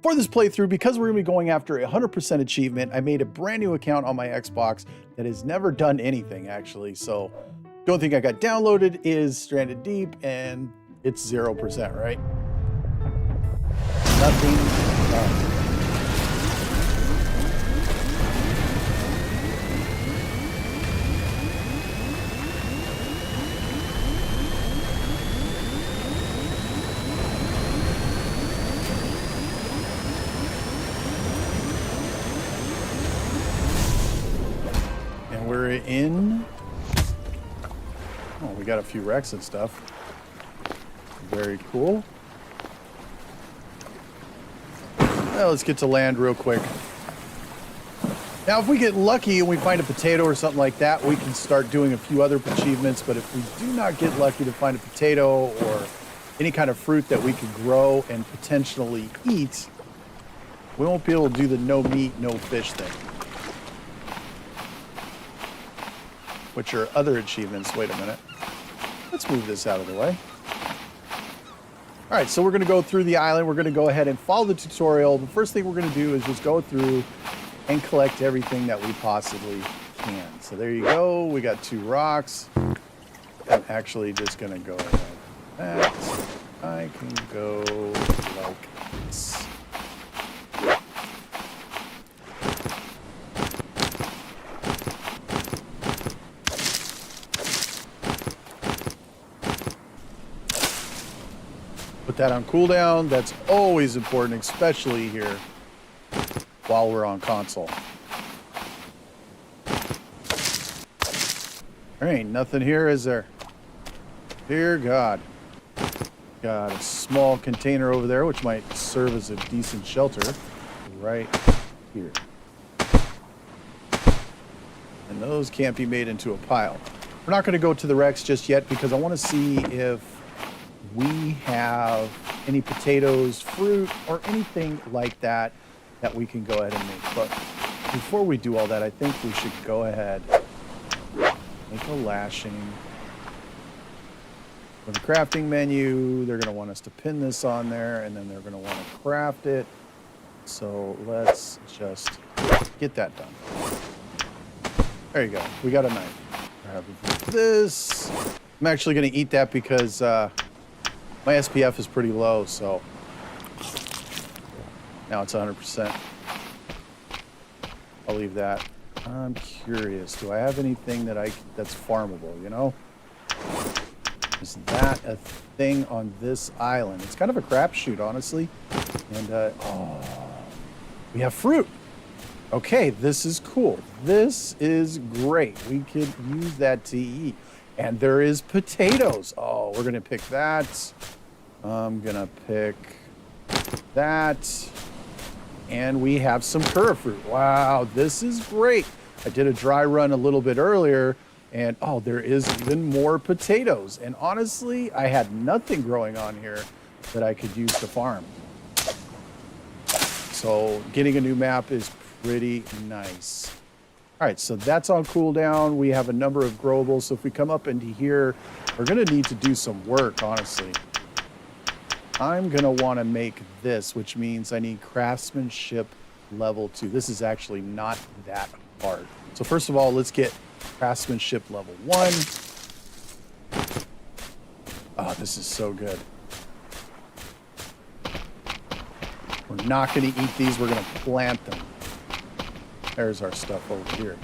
For this playthrough, because we're going to be going after a 100% achievement, I made a brand new account on my Xbox that has never done anything, actually. So the only thing I got downloaded is Stranded Deep, and it's 0%, right? Nothing done. We're in. Oh, we got a few wrecks and stuff. Very cool. Well, let's get to land real quick. Now, if we get lucky and we find a potato or something like that, we can start doing a few other achievements. But if we do not get lucky to find a potato or any kind of fruit that we could grow and potentially eat, we won't be able to do the no meat, no fish thing. Which are other achievements. Wait a minute. Let's move this out of the way. All right, so we're going to go through the island. We're going to go ahead and follow the tutorial. The first thing we're going to do is just go through and collect everything that we possibly can. So there you go. We got 2 rocks. I'm actually just going to go ahead like that. I can go like this. Put that on cooldown. That's always important, especially here while we're on console. There ain't nothing here, is there? Dear God. Got a small container over there, which might serve as a decent shelter right here. And those can't be made into a pile. We're not going to go to the wrecks just yet because I want to see if we have any potatoes, fruit, or anything like that that we can go ahead and make. But before we do all that, I think we should go ahead, make a lashing. For the crafting menu, they're going to want us to pin this on there, and then they're going to want to craft it. So let's just get that done. There you go. We got a knife. Grab this. I'm actually going to eat that because my SPF is pretty low, so now it's 100%. I'll leave that. I'm curious. Do I have anything that's farmable, you know? Is that a thing on this island? It's kind of a crapshoot, honestly. And, oh, we have fruit. Okay, this is cool. This is great. We could use that to eat. And there is potatoes. Oh, we're going to pick that. I'm going to pick that. And we have some cura fruit. Wow, this is great. I did a dry run a little bit earlier. And, oh, there is even more potatoes. And honestly, I had nothing growing on here that I could use to farm. So getting a new map is pretty nice. All right, so that's on cooldown. We have a number of growables. So if we come up into here, we're going to need to do some work, honestly. I'm going to want to make this, which means I need craftsmanship level 2. This is actually not that hard. So first of all, let's get craftsmanship level 1. Oh, this is so good. We're not going to eat these. We're going to plant them. There's our stuff over here.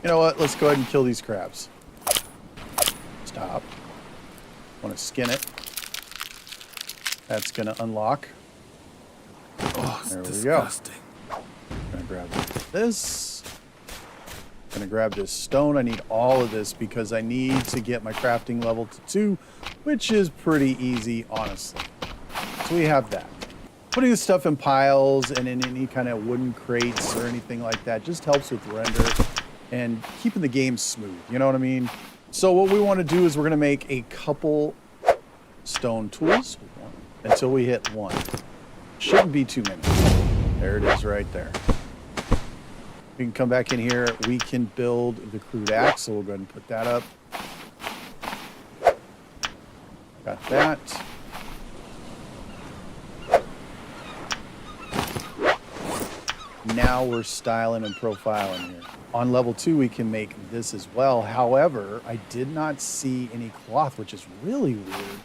You know what? Let's go ahead and kill these crabs. Stop. Want to skin it. That's going to unlock. Oh, it's there we disgusting. go. I'm going to grab this. I'm going to grab this stone. I need all of this because I need to get my crafting level to 2, which is pretty easy, honestly. So we have that. Putting this stuff in piles and in any kind of wooden crates or anything like that just helps with render and keeping the game smooth. You know what I mean? So what we want to do is we're going to make a couple stone tools until we hit 1. Shouldn't be too many. There it is right there. We can come back in here. We can build the crude axe. So we'll go ahead and put that up. Got that. Now we're styling and profiling here. On level 2, we can make this as well. However, I did not see any cloth, which is really weird,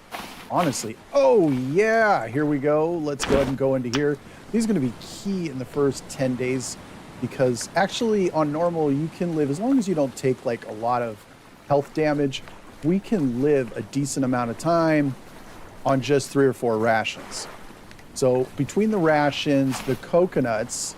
honestly. Oh, yeah, here we go. Let's go ahead and go into here. These are going to be key in the first 10 days because actually on normal, you can live, as long as you don't take like a lot of health damage, we can live a decent amount of time on just 3 or 4 rations. So between the rations, the coconuts,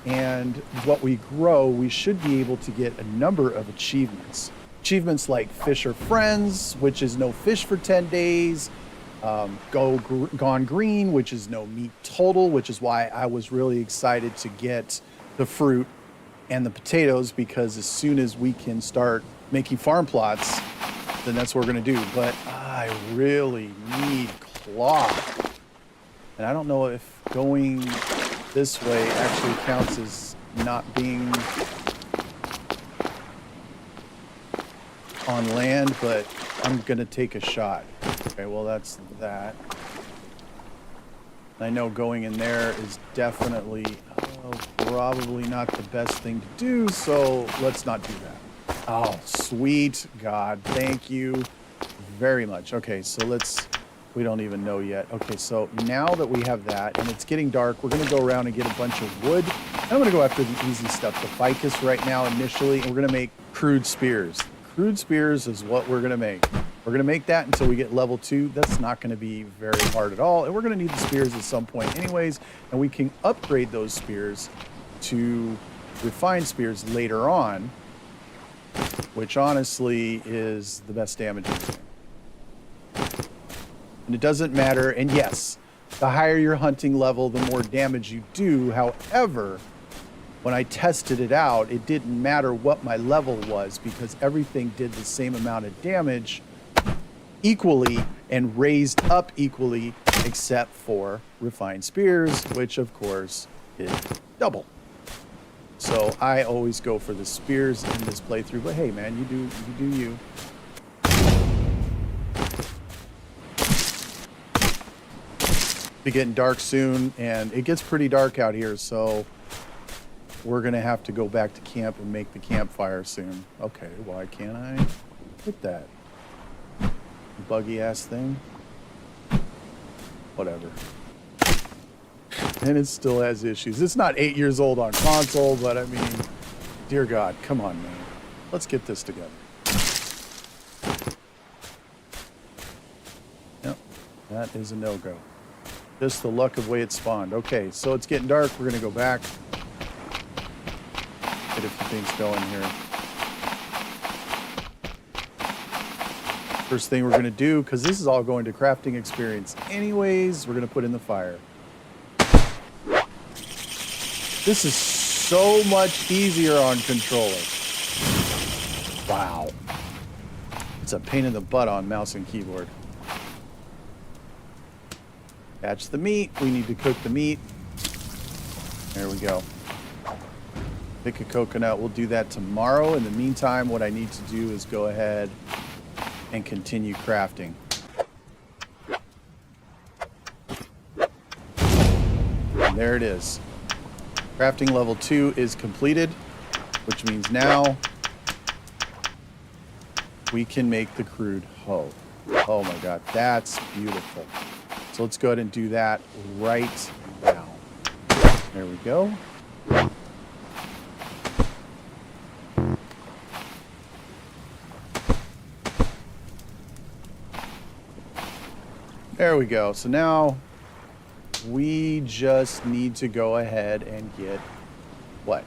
and what we grow, we should be able to get a number of achievements. Achievements like Fish Are Friends, which is no fish for 10 days. Gone Green, which is no meat total, which is why I was really excited to get the fruit and the potatoes, because as soon as we can start making farm plots, then that's what we're going to do. But I really need cloth. And I don't know if going this way actually counts as not being on land, but I'm gonna take a shot. Okay, well that's that. I know going in there is definitely probably not the best thing to do, so let's not do that. Oh, sweet God, thank you very much. Okay, so we don't even know yet. Okay, so now that we have that, and it's getting dark, we're going to go around and get a bunch of wood. And I'm going to go after the easy stuff, the ficus right now initially, and we're going to make crude spears. Crude spears is what we're going to make. We're going to make that until we get level 2. That's not going to be very hard at all, and we're going to need the spears at some point anyways, and we can upgrade those spears to refined spears later on, which honestly is the best damage in the game. And it doesn't matter, and yes, the higher your hunting level, the more damage you do. However, when I tested it out, it didn't matter what my level was because everything did the same amount of damage equally and raised up equally, except for refined spears, which of course is double. So I always go for the spears in this playthrough, but hey man, you do you. Be getting dark soon, and it gets pretty dark out here, so we're gonna have to go back to camp and make the campfire soon. Okay, why can't I hit that buggy ass thing? Whatever. And it still has issues. It's not 8 years old on console, but I mean, dear God, come on, man. Let's get this together. Yep, that is a no-go. Just the luck of the way it spawned. Okay, so it's getting dark. We're going to go back. Get a few things going here. First thing we're going to do, because this is all going to crafting experience anyways, we're going to put in the fire. This is so much easier on controller. Wow. It's a pain in the butt on mouse and keyboard. Catch the meat. We need to cook the meat. There we go. Pick a coconut. We'll do that tomorrow. In the meantime, what I need to do is go ahead and continue crafting. And there it is. Crafting level 2 is completed, which means now we can make the crude hoe. Oh my God, that's beautiful. So let's go ahead and do that right now. There we go. There we go. So now we just need to go ahead and get, what,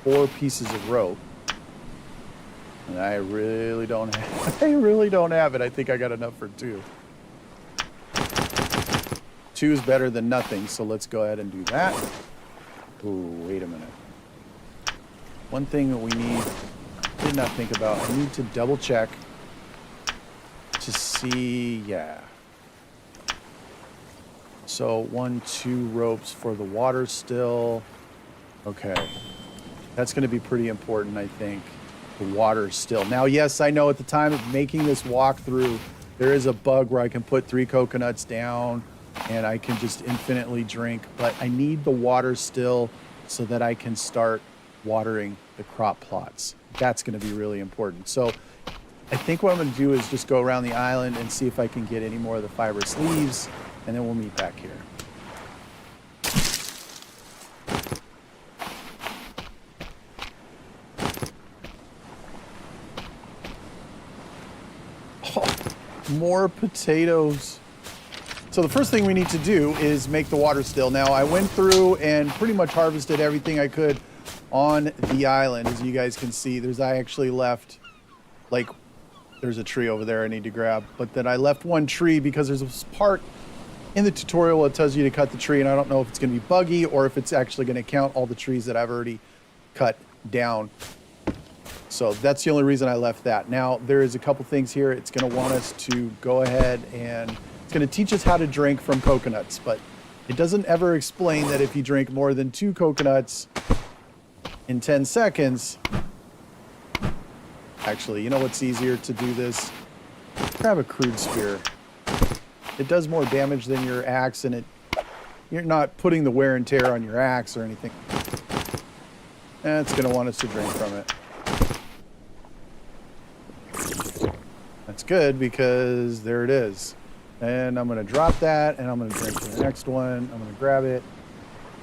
4 pieces of rope. And I really don't have it. I think I got enough for 2. 2 is better than nothing, so let's go ahead and do that. Ooh, wait a minute. One thing that we did not think about, I need to double check to see, yeah. So 1, 2 ropes for the water still. Okay. That's going to be pretty important, I think. The water still. Now, yes, I know at the time of making this walkthrough, There is a bug where I can put 3 coconuts down and I can just infinitely drink, but I need the water still so that I can start watering the crop plots. That's going to be really important. So I think what I'm going to do is just go around the island and see if I can get any more of the fibrous leaves, and then we'll meet back here. Oh, more potatoes. So the first thing we need to do is make the water still. Now, I went through and pretty much harvested everything I could on the island. As you guys can see, I actually left, like, there's a tree over there I need to grab. But then I left one tree because there's this part in the tutorial that tells you to cut the tree, and I don't know if it's going to be buggy or if it's actually going to count all the trees that I've already cut down. So that's the only reason I left that. Now, there is a couple things here. It's going to want us to go ahead and it's going to teach us how to drink from coconuts, but it doesn't ever explain that if you drink more than 2 coconuts in 10 seconds, actually, you know what's easier to do this? Grab a crude spear. It does more damage than your axe, and you're not putting the wear and tear on your axe or anything. And it's going to want us to drink from it. That's good because there it is. And I'm going to drop that, and I'm going to drink from the next one. I'm going to grab it.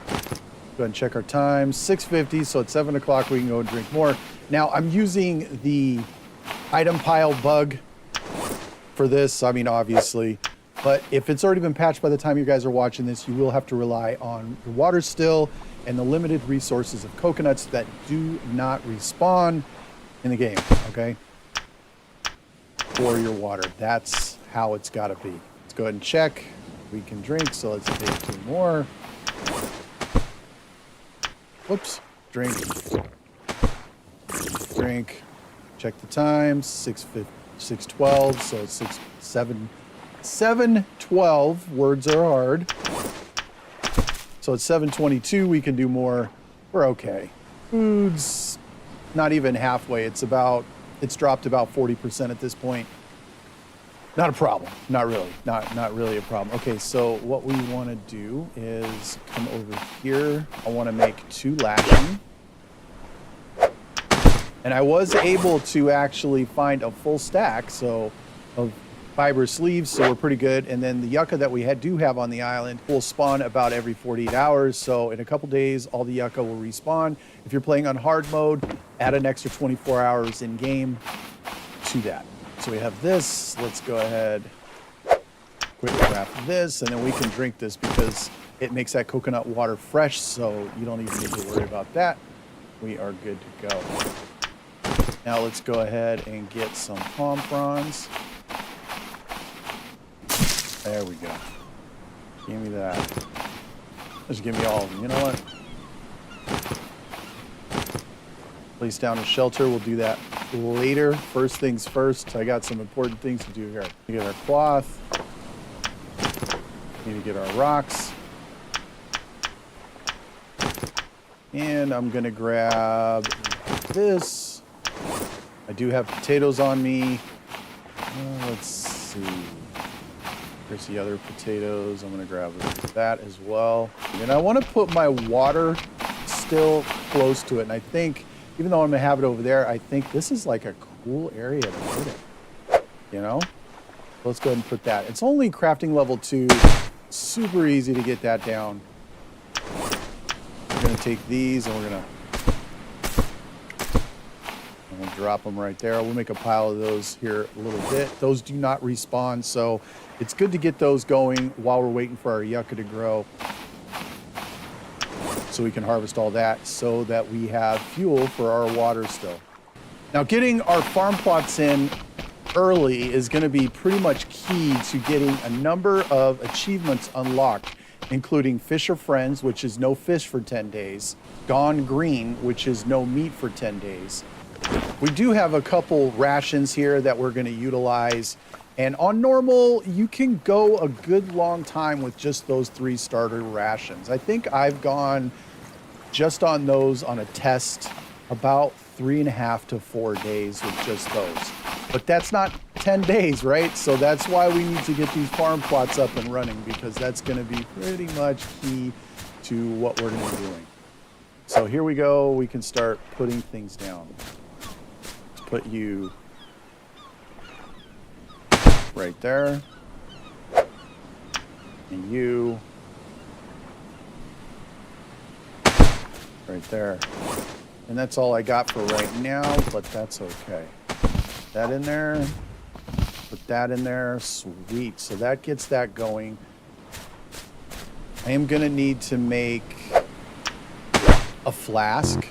Go ahead and check our time. 6:50, so at 7 o'clock we can go and drink more. Now, I'm using the item pile bug for this. I mean, obviously. But if it's already been patched by the time you guys are watching this, you will have to rely on the water still and the limited resources of coconuts that do not respawn in the game, okay? For your water. That's how it's got to be. Let's go ahead and check. We can drink, so let's take 2 more. Whoops. Drink. Drink. Check the time. 6:12, so it's 7:12. Words are hard. So it's 7:22. We can do more. We're okay. Food's not even halfway. It's dropped about 40% at this point. Not a problem. Not really. Not really a problem. Okay, so what we want to do is come over here. I want to make 2 lashing. And I was able to actually find a full stack of fibrous leaves, so we're pretty good. And then the yucca that we do have on the island will spawn about every 48 hours. So in a couple days, all the yucca will respawn. If you're playing on hard mode, add an extra 24 hours in game to that. So we have this. Let's go ahead, quick craft this, and then we can drink this because it makes that coconut water fresh, so you don't even need to worry about that. We are good to go. Now let's go ahead and get some palm fronds. There we go. Give me that. Just give me all of them. You know what? Place down a shelter. We'll do that later. First things first. I got some important things to do here. We get our cloth. Need to get our rocks. And I'm going to grab this. I do have potatoes on me. Let's see. Here's the other potatoes. I'm going to grab that as well. And I want to put my water still close to it. And I think, even though I'm going to have it over there, I think this is like a cool area to put it. You know? Let's go ahead and put that. It's only crafting level 2. Super easy to get that down. We're going to take these and we're going to drop them right there. We'll make a pile of those here a little bit. Those do not respawn, so it's good to get those going while we're waiting for our yucca to grow, so we can harvest all that so that we have fuel for our water still. Now, getting our farm plots in early is going to be pretty much key to getting a number of achievements unlocked, including Fisher Friends, which is no fish for 10 days, Gone Green, which is no meat for 10 days. We do have a couple rations here that we're going to utilize, and on normal, you can go a good long time with just those 3 starter rations. I think I've gone just on those on a test about 3.5 to 4 days with just those. But that's not 10 days, right? So that's why we need to get these farm plots up and running, because that's going to be pretty much key to what we're going to be doing. So here we go. We can start putting things down. Let's put you right there. And you right there. And that's all I got for right now, but that's okay. That in there. Put that in there. Sweet. So that gets that going. I am going to need to make a flask.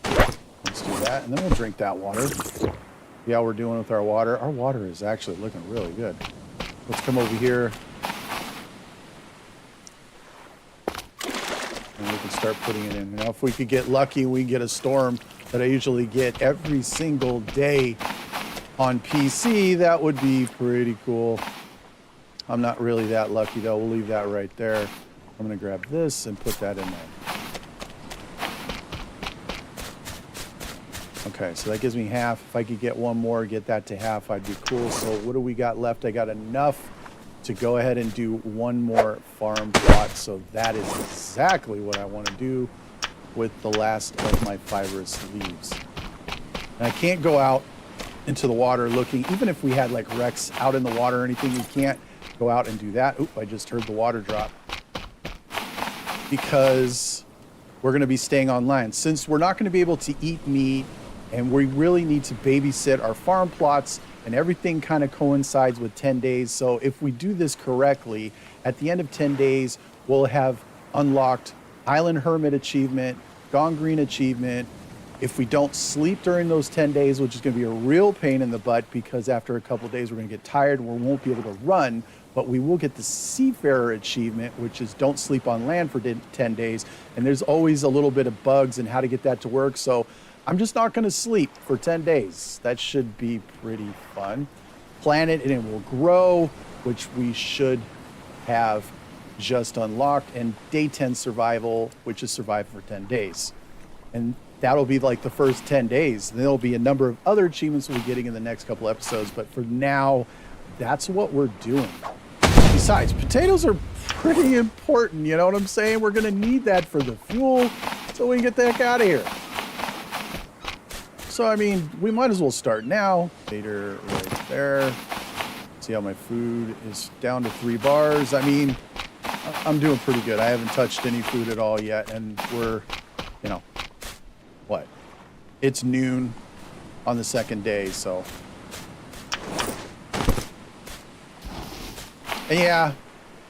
Let's do that. And then we'll drink that water. See how we're doing with our water. Our water is actually looking really good. Let's come over here. And we can start putting it in. Now, if we could get lucky, we get a storm that I usually get every single day on PC, that would be pretty cool. I'm not really that lucky, though. We'll leave that right there. I'm going to grab this and put that in there. Okay, so that gives me half. If I could get one more, get that to half, I'd be cool. So what do we got left? I got enough to go ahead and do one more farm plot. So that is exactly what I want to do with the last of my fibrous leaves. And I can't go out into the water looking, even if we had like wrecks out in the water or anything, we can't go out and do that. Oop, I just heard the water drop. Because we're going to be staying on land. Since we're not going to be able to eat meat, and we really need to babysit our farm plots, and everything kind of coincides with 10 days. So if we do this correctly, at the end of 10 days, we'll have unlocked Island Hermit achievement, Gone Green achievement. If we don't sleep during those 10 days, which is going to be a real pain in the butt, because after a couple of days, we're going to get tired and we won't be able to run, but we will get the Seafarer achievement, which is don't sleep on land for 10 days. And there's always a little bit of bugs and how to get that to work. So I'm just not going to sleep for 10 days. That should be pretty fun. Plant it and it will grow, which we should have just unlocked. And day 10 survival, which is survive for 10 days. And that'll be like the first 10 days. And there'll be a number of other achievements we'll be getting in the next couple episodes. But for now, that's what we're doing. Besides, potatoes are pretty important. You know what I'm saying? We're going to need that for the fuel so we can get the heck out of here. So, I mean, we might as well start now. Later, right there. See how my food is down to 3 bars. I mean, I'm doing pretty good. I haven't touched any food at all yet. And we're, you know, what? It's noon on the second day, so. And yeah,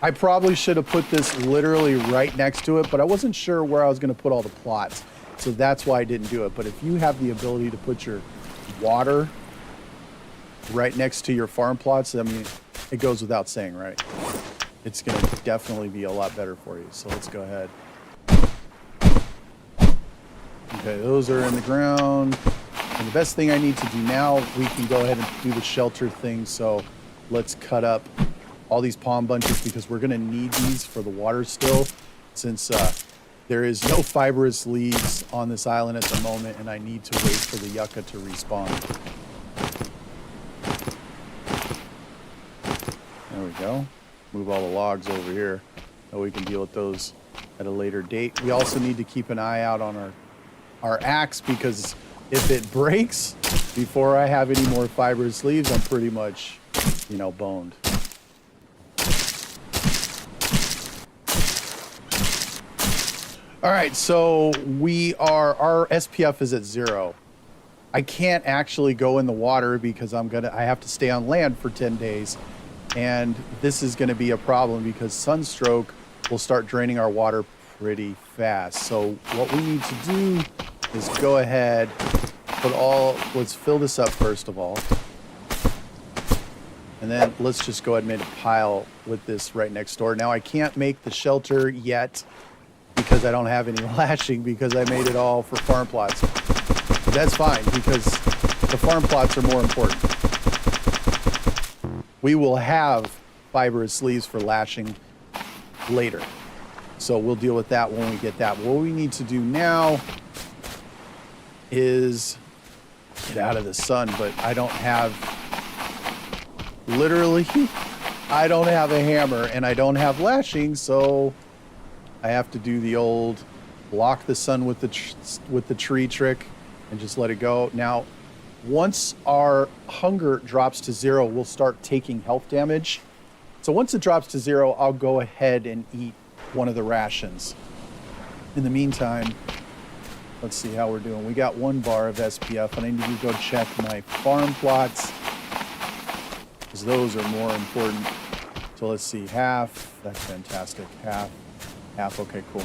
I probably should have put this literally right next to it, but I wasn't sure where I was going to put all the plots. So that's why I didn't do it. But if you have the ability to put your water right next to your farm plots, I mean, it goes without saying, right? It's going to definitely be a lot better for you. So let's go ahead. Okay, those are in the ground. And the best thing I need to do now, we can go ahead and do the shelter thing. So let's cut up all these palm bunches because we're going to need these for the water still, since there is no fibrous leaves on this island at the moment, and I need to wait for the yucca to respawn. There we go. Move all the logs over here so we can deal with those at a later date. We also need to keep an eye out on our axe, because if it breaks before I have any more fibrous leaves, I'm pretty much, you know, boned. All right, so our SPF is at 0. I can't actually go in the water because I have to stay on land for 10 days. And this is gonna be a problem because sunstroke will start draining our water pretty fast. So what we need to do is go ahead, let's fill this up first of all. And then let's just go ahead and make a pile with this right next door. Now I can't make the shelter yet because I don't have any lashing because I made it all for farm plots. But that's fine because the farm plots are more important. We will have fibrous leaves for lashing later. So we'll deal with that when we get that. What we need to do now is get out of the sun, but I don't have literally, I don't have a hammer and I don't have lashing, so I have to do the old block the sun with the tree trick and just let it go. Now, once our hunger drops to 0, we'll start taking health damage. So once it drops to 0, I'll go ahead and eat one of the rations. In the meantime, let's see how we're doing. We got 1 bar of SPF, and I need to go check my farm plots, because those are more important. So let's see, half, that's fantastic. Half, okay, cool.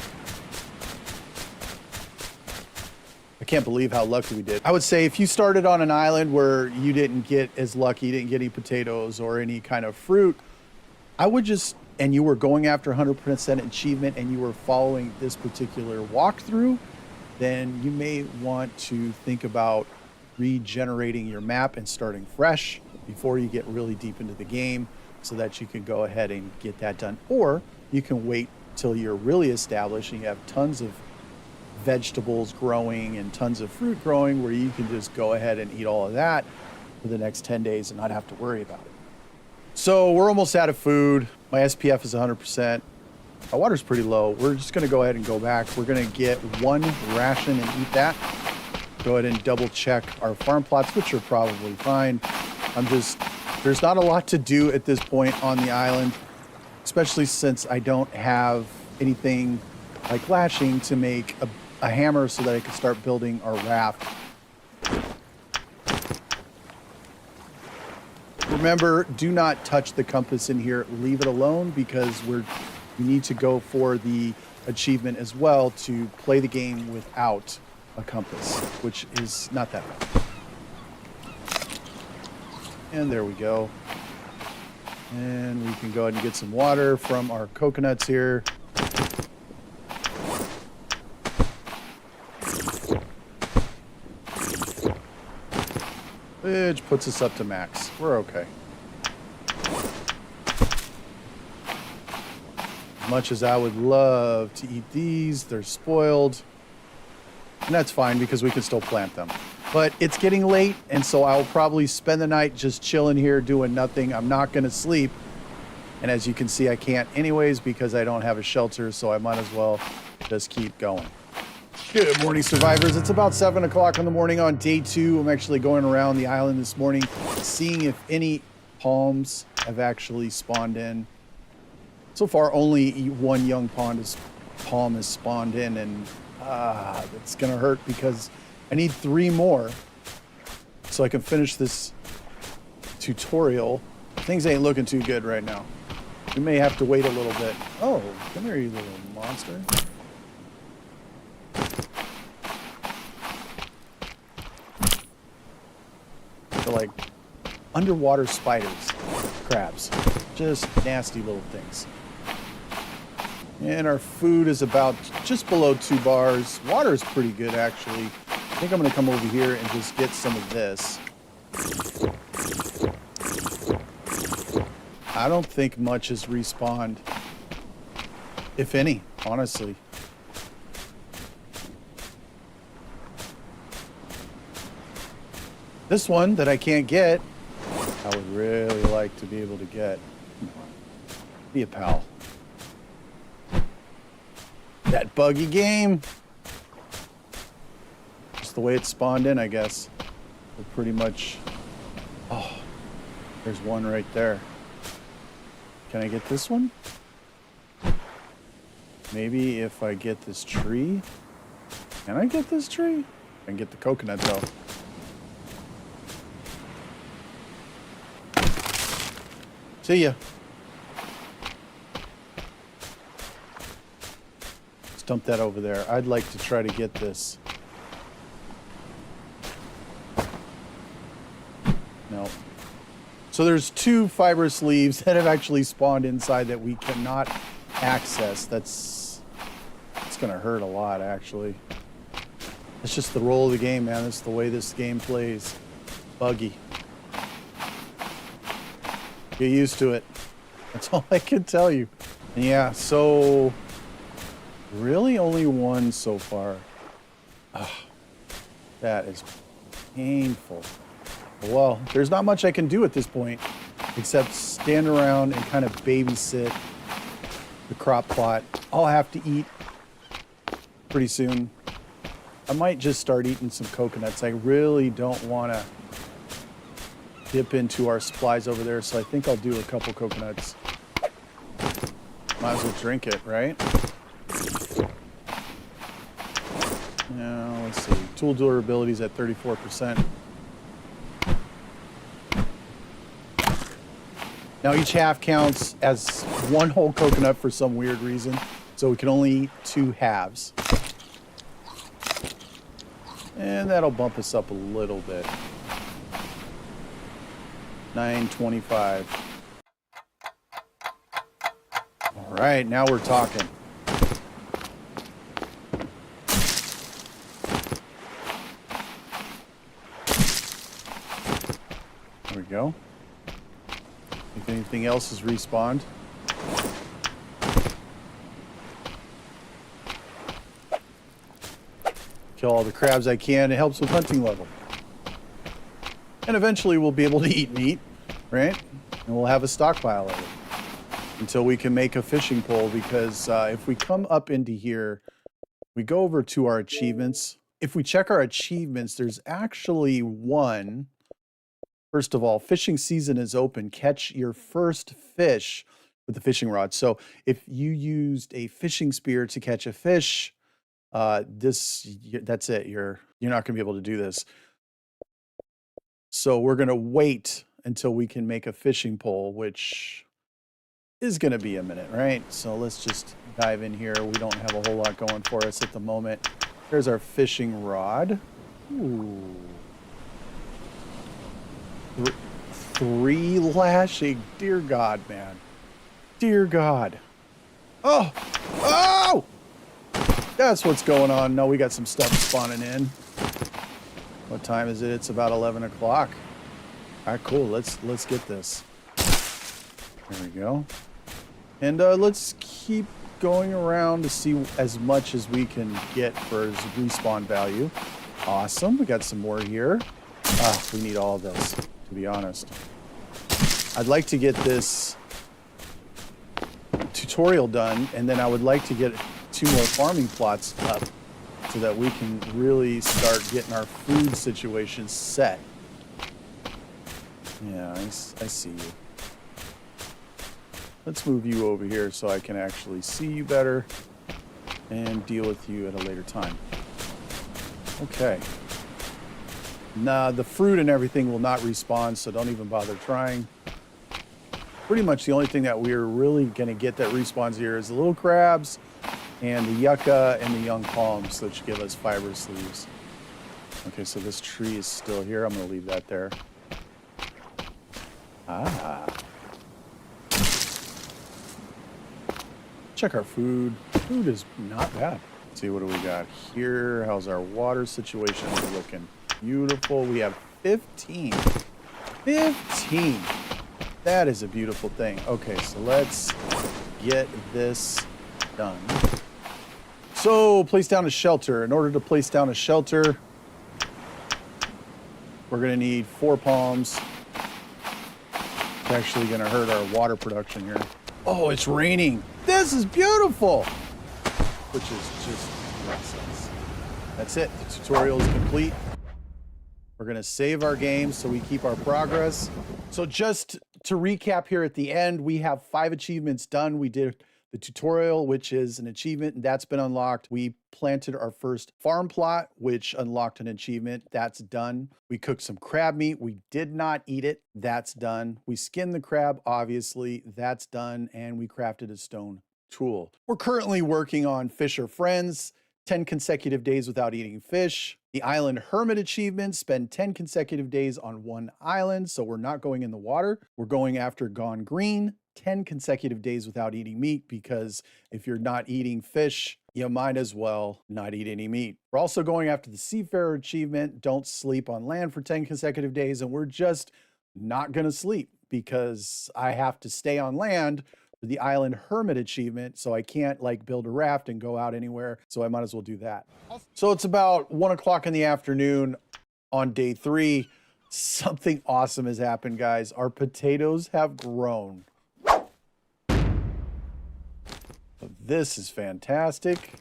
I can't believe how lucky we did. I would say if you started on an island where you didn't get as lucky, you didn't get any potatoes or any kind of fruit, I would just, and you were going after 100% achievement and you were following this particular walkthrough, then you may want to think about regenerating your map and starting fresh before you get really deep into the game so that you can go ahead and get that done. Or you can wait till you're really established and you have tons of vegetables growing and tons of fruit growing where you can just go ahead and eat all of that for the next 10 days and not have to worry about it. So we're almost out of food. My SPF is 100%. My water's pretty low. We're just gonna go ahead and go back. We're gonna get 1 ration and eat that. Go ahead and double check our farm plots, which are probably fine. There's not a lot to do at this point on the island, especially since I don't have anything like lashing to make a hammer so that I can start building our raft. Remember, do not touch the compass in here. Leave it alone because we need to go for the achievement as well to play the game without a compass, which is not that bad. And there we go. And we can go ahead and get some water from our coconuts here. Which puts us up to max. We're okay. As much as I would love to eat these, they're spoiled. And that's fine because we can still plant them. But it's getting late, and so I'll probably spend the night just chilling here doing nothing. I'm not going to sleep. And as you can see, I can't anyways because I don't have a shelter, so I might as well just keep going. Good morning, survivors. It's about 7 o'clock in the morning on day 2. I'm actually going around the island this morning, seeing if any palms have actually spawned in. So far, only 1 young palm has spawned in, and it's going to hurt because I need 3 more so I can finish this tutorial. Things ain't looking too good right now. We may have to wait a little bit. Oh, come here, you little monster. They're like underwater spiders, crabs, just nasty little things. And our food is about just below 2 bars. Water is pretty good, actually. I think I'm going to come over here and just get some of this. I don't think much has respawned, if any, honestly. This one that I can't get, I would really like to be able to get. Come on, be a pal. That buggy game. Just the way it spawned in, I guess. We're pretty much... Oh, there's one right there. Can I get this one? Maybe if I get this tree. Can I get this tree? I can get the coconut though. See ya. Let's dump that over there. I'd like to try to get this. No. So there's 2 fibrous leaves that have actually spawned inside that we cannot access. It's gonna hurt a lot, actually. It's just the roll of the game, man. That's the way this game plays. Buggy. Get used to it. That's all I can tell you. And yeah, so really only 1 so far. Ugh, that is painful. Well, there's not much I can do at this point. except stand around and kind of babysit the crop plot. I'll have to eat pretty soon. I might just start eating some coconuts. I really don't want to dip into our supplies over there, so I think I'll do a couple coconuts. Might as well drink it, right? Now, let's see. Tool durability is at 34%. Now, each half counts as one whole coconut for some weird reason, so we can only eat 2 halves. And that'll bump us up a little bit. 925. All right, now we're talking. There we go. If anything else is respawned. Kill all the crabs I can. It helps with hunting level. And eventually we'll be able to eat meat, right? And we'll have a stockpile of it until we can make a fishing pole, because if we come up into here, we go over to our achievements. If we check our achievements, there's actually one. First of all, fishing season is open. Catch your first fish with the fishing rod. So if you used a fishing spear to catch a fish, that's it. You're not gonna be able to do this. So we're gonna wait until we can make a fishing pole, which is gonna be a minute, right? So let's just dive in here. We don't have a whole lot going for us at the moment. There's our fishing rod. Ooh. 3 lashing. Dear God, man. Dear God. Oh! Oh! That's what's going on. No, we got some stuff spawning in. What time is it? It's about 11 o'clock. All right, cool. Let's get this. There we go. And let's keep going around to see as much as we can get for his respawn value. Awesome. We got some more here. We need all of this, to be honest. I'd like to get this tutorial done, and then I would like to get 2 more farming plots up so that we can really start getting our food situation set. Yeah, I see you. Let's move you over here so I can actually see you better and deal with you at a later time. Okay. Nah, the fruit and everything will not respawn, so don't even bother trying. Pretty much the only thing that we're really going to get that respawns here is the little crabs and the yucca and the young palms, which give us fibrous leaves. Okay, so this tree is still here. I'm going to leave that there. Ah. Check our food. Food is not bad. Let's see, what do we got here? How's our water situation looking? Beautiful. We have 15. 15. That is a beautiful thing. Okay, so let's get this done. So, place down a shelter. In order to place down a shelter, we're going to need 4 palms. It's actually going to hurt our water production here. Oh, it's raining. This is beautiful. Which is just nonsense. That's it. The tutorial is complete. We're going to save our game so we keep our progress. So just to recap here at the end, we have 5 achievements done. We did the tutorial, which is an achievement, and that's been unlocked. We planted our first farm plot, which unlocked an achievement. That's done. We cooked some crab meat. We did not eat it. That's done. We skinned the crab, obviously. That's done. And we crafted a stone tool. We're currently working on Fisher Friends, 10 consecutive days without eating fish. The Island Hermit achievement, spend 10 consecutive days on one island, so we're not going in the water. We're going after Gone Green, 10 consecutive days without eating meat, because if you're not eating fish, you might as well not eat any meat. We're also going after the Seafarer achievement, don't sleep on land for 10 consecutive days, and we're just not gonna sleep because I have to stay on land for the Island Hermit achievement, so I can't like build a raft and go out anywhere, so I might as well do that. So it's about 1 o'clock in the afternoon on day 3. Something awesome has happened, guys. Our potatoes have grown. This is fantastic.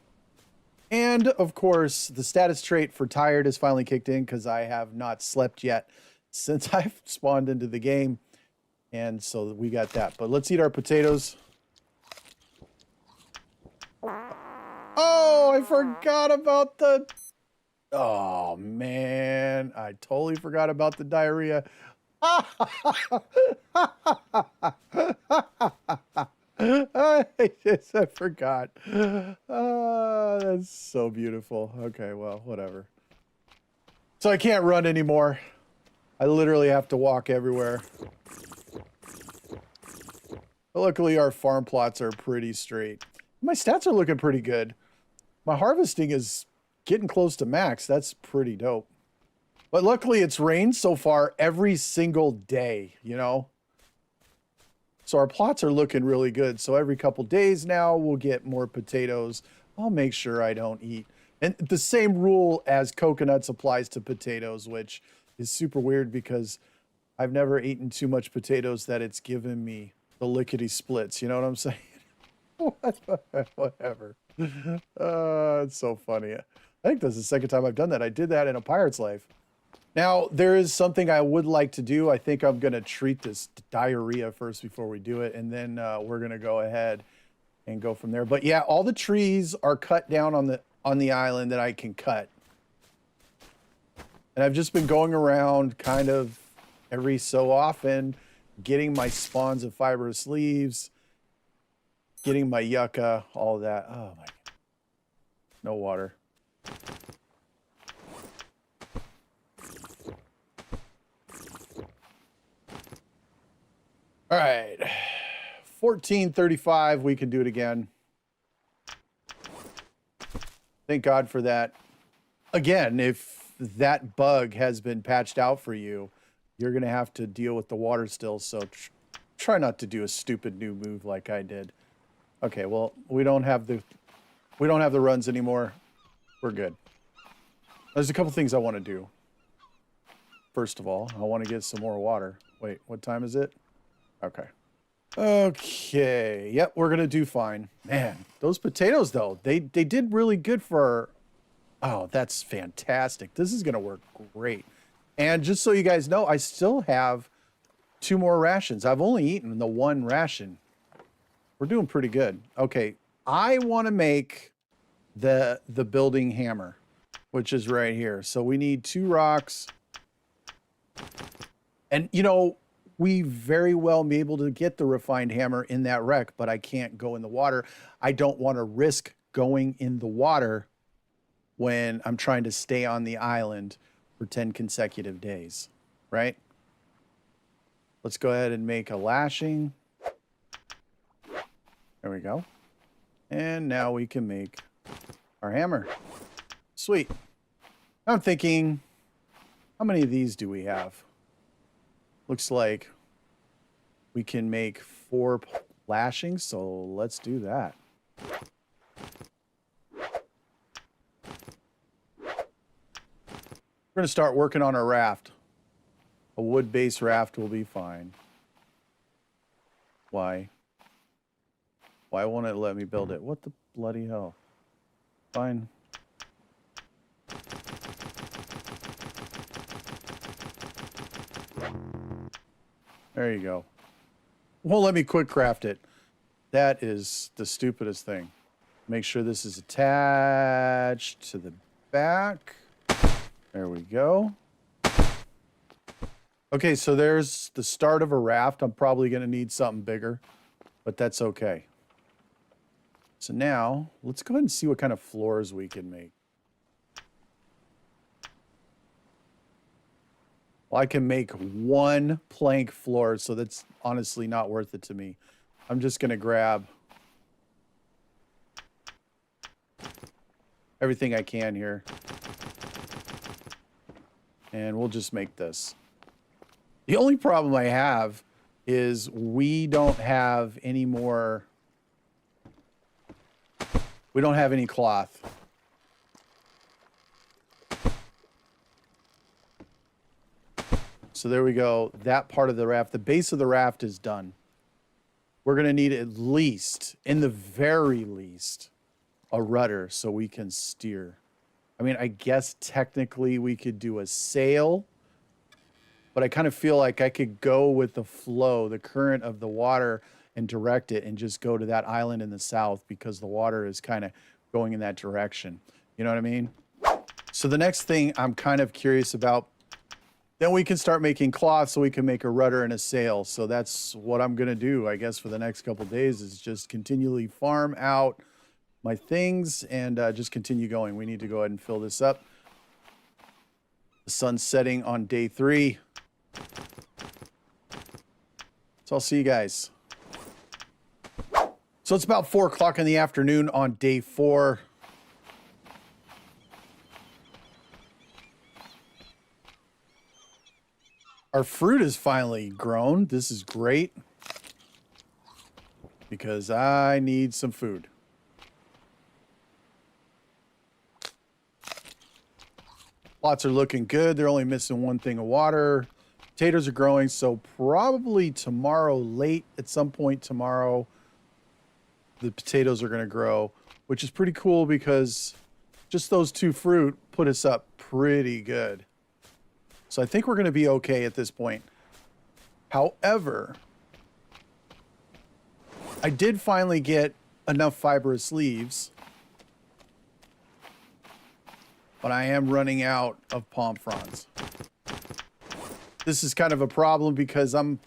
And, of course, the status trait for tired has finally kicked in because I have not slept yet since I've spawned into the game. And so we got that. But let's eat our potatoes. Oh, I forgot about the... Oh, man. I totally forgot about the diarrhea. I forgot. That's so beautiful. Okay, well, whatever. So I can't run anymore. I literally have to walk everywhere. But luckily, our farm plots are pretty straight. My stats are looking pretty good. My harvesting is getting close to max. That's pretty dope. But luckily, it's rained so far every single day, you know? So our plots are looking really good. So every couple days now, we'll get more potatoes. I'll make sure I don't eat. And the same rule as coconuts applies to potatoes, which is super weird because I've never eaten too much potatoes that it's given me the lickety splits. You know what I'm saying? Whatever. It's so funny. I think this is the second time I've done that. I did that in a pirate's life. Now, there is something I would like to do. I think I'm going to treat this diarrhea first before we do it, and then we're going to go ahead and go from there. But yeah, all the trees are cut down on the island that I can cut. And I've just been going around kind of every so often, getting my spawns of fibrous leaves, getting my yucca, all of that. Oh my God. No water. All right, 1435, we can do it again. Thank God for that. Again, if that bug has been patched out for you, you're gonna have to deal with the water still, so try not to do a stupid new move like I did. Okay, well, we don't have the runs anymore. We're good. There's a couple things I want to do. First of all, I want to get some more water. Wait, what time is it? Okay. Okay. Yep, we're going to do fine. Man, those potatoes, though, they did really good for... Oh, that's fantastic. This is going to work great. And just so you guys know, I still have 2 more rations. I've only eaten the 1 ration. We're doing pretty good. Okay, I want to make the building hammer, which is right here. So we need 2 rocks. And, you know... We very well may be able to get the refined hammer in that wreck, but I can't go in the water. I don't want to risk going in the water when I'm trying to stay on the island for 10 consecutive days, right? Let's go ahead and make a lashing. There we go. And now we can make our hammer. Sweet. I'm thinking, how many of these do we have? Looks like we can make 4 lashings, so let's do that. We're going to start working on our raft. A wood-based raft will be fine. Why? Why won't it let me build it? What the bloody hell? Fine. There you go. Won't let me quick craft it. That is the stupidest thing. Make sure this is attached to the back. There we go. Okay, so there's the start of a raft. I'm probably going to need something bigger, but that's okay. So now, let's go ahead and see what kind of floors we can make. Well, I can make 1 plank floor, so that's honestly not worth it to me. I'm just going to grab everything I can here. And we'll just make this. The only problem I have is we don't have any more... We don't have any cloth. So there we go. That part of the raft, the base of the raft is done. We're going to need at least, in the very least, a rudder so we can steer. I mean, I guess technically we could do a sail, but I kind of feel like I could go with the flow, the current of the water, and direct it and just go to that island in the south because the water is kind of going in that direction. You know what I mean? So the next thing I'm kind of curious about, then we can start making cloth so we can make a rudder and a sail. So that's what I'm going to do, I guess, for the next couple of days is just continually farm out my things and just continue going. We need to go ahead and fill this up. The sun's setting on day 3. So I'll see you guys. So it's about 4 o'clock in the afternoon on day 4. Our fruit is finally grown. This is great because I need some food. Plots are looking good. They're only missing one thing of water. Potatoes are growing, so probably tomorrow, late at some point tomorrow, the potatoes are going to grow, which is pretty cool because just those 2 fruit put us up pretty good. So I think we're going to be okay at this point. However, I did finally get enough fibrous leaves, but I am running out of palm fronds. This is kind of a problem because I'm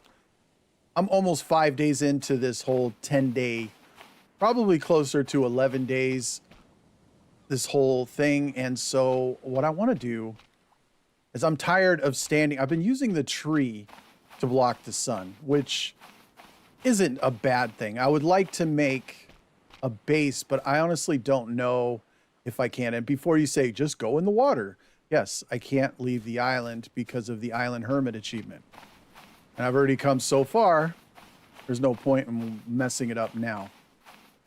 almost 5 days into this whole 10-day, probably closer to 11 days, this whole thing. And so what I want to do is I'm tired of standing. I've been using the tree to block the sun, which isn't a bad thing. I would like to make a base, but I honestly don't know if I can. And before you say, just go in the water. Yes, I can't leave the island because of the Island Hermit achievement. And I've already come so far. There's no point in messing it up now.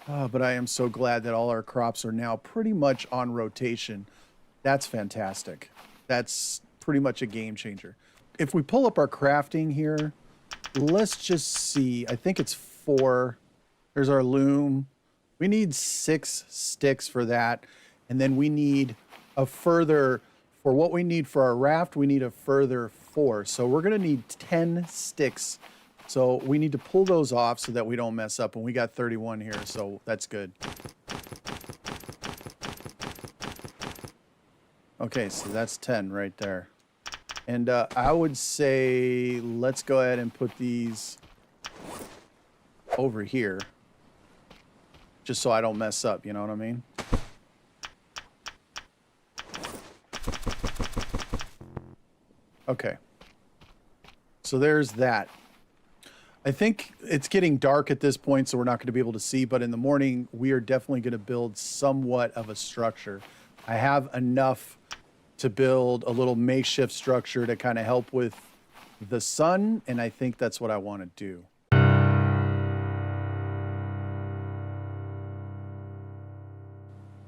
But I am so glad that all our crops are now pretty much on rotation. That's fantastic. That's pretty much a game changer. If we pull up our crafting here, let's just see. I think it's 4. There's our loom. We need 6 sticks for that. And then we need a further, for what we need for our raft, we need a further 4. So we're going to need 10 sticks. So we need to pull those off so that we don't mess up. And we got 31 here, so that's good. Okay, so that's 10 right there. And I would say let's go ahead and put these over here just so I don't mess up, you know what I mean? Okay. So there's that. I think it's getting dark at this point, so we're not going to be able to see, but in the morning, we are definitely going to build somewhat of a structure. I have enough to build a little makeshift structure to kind of help with the sun, and I think that's what I want to do.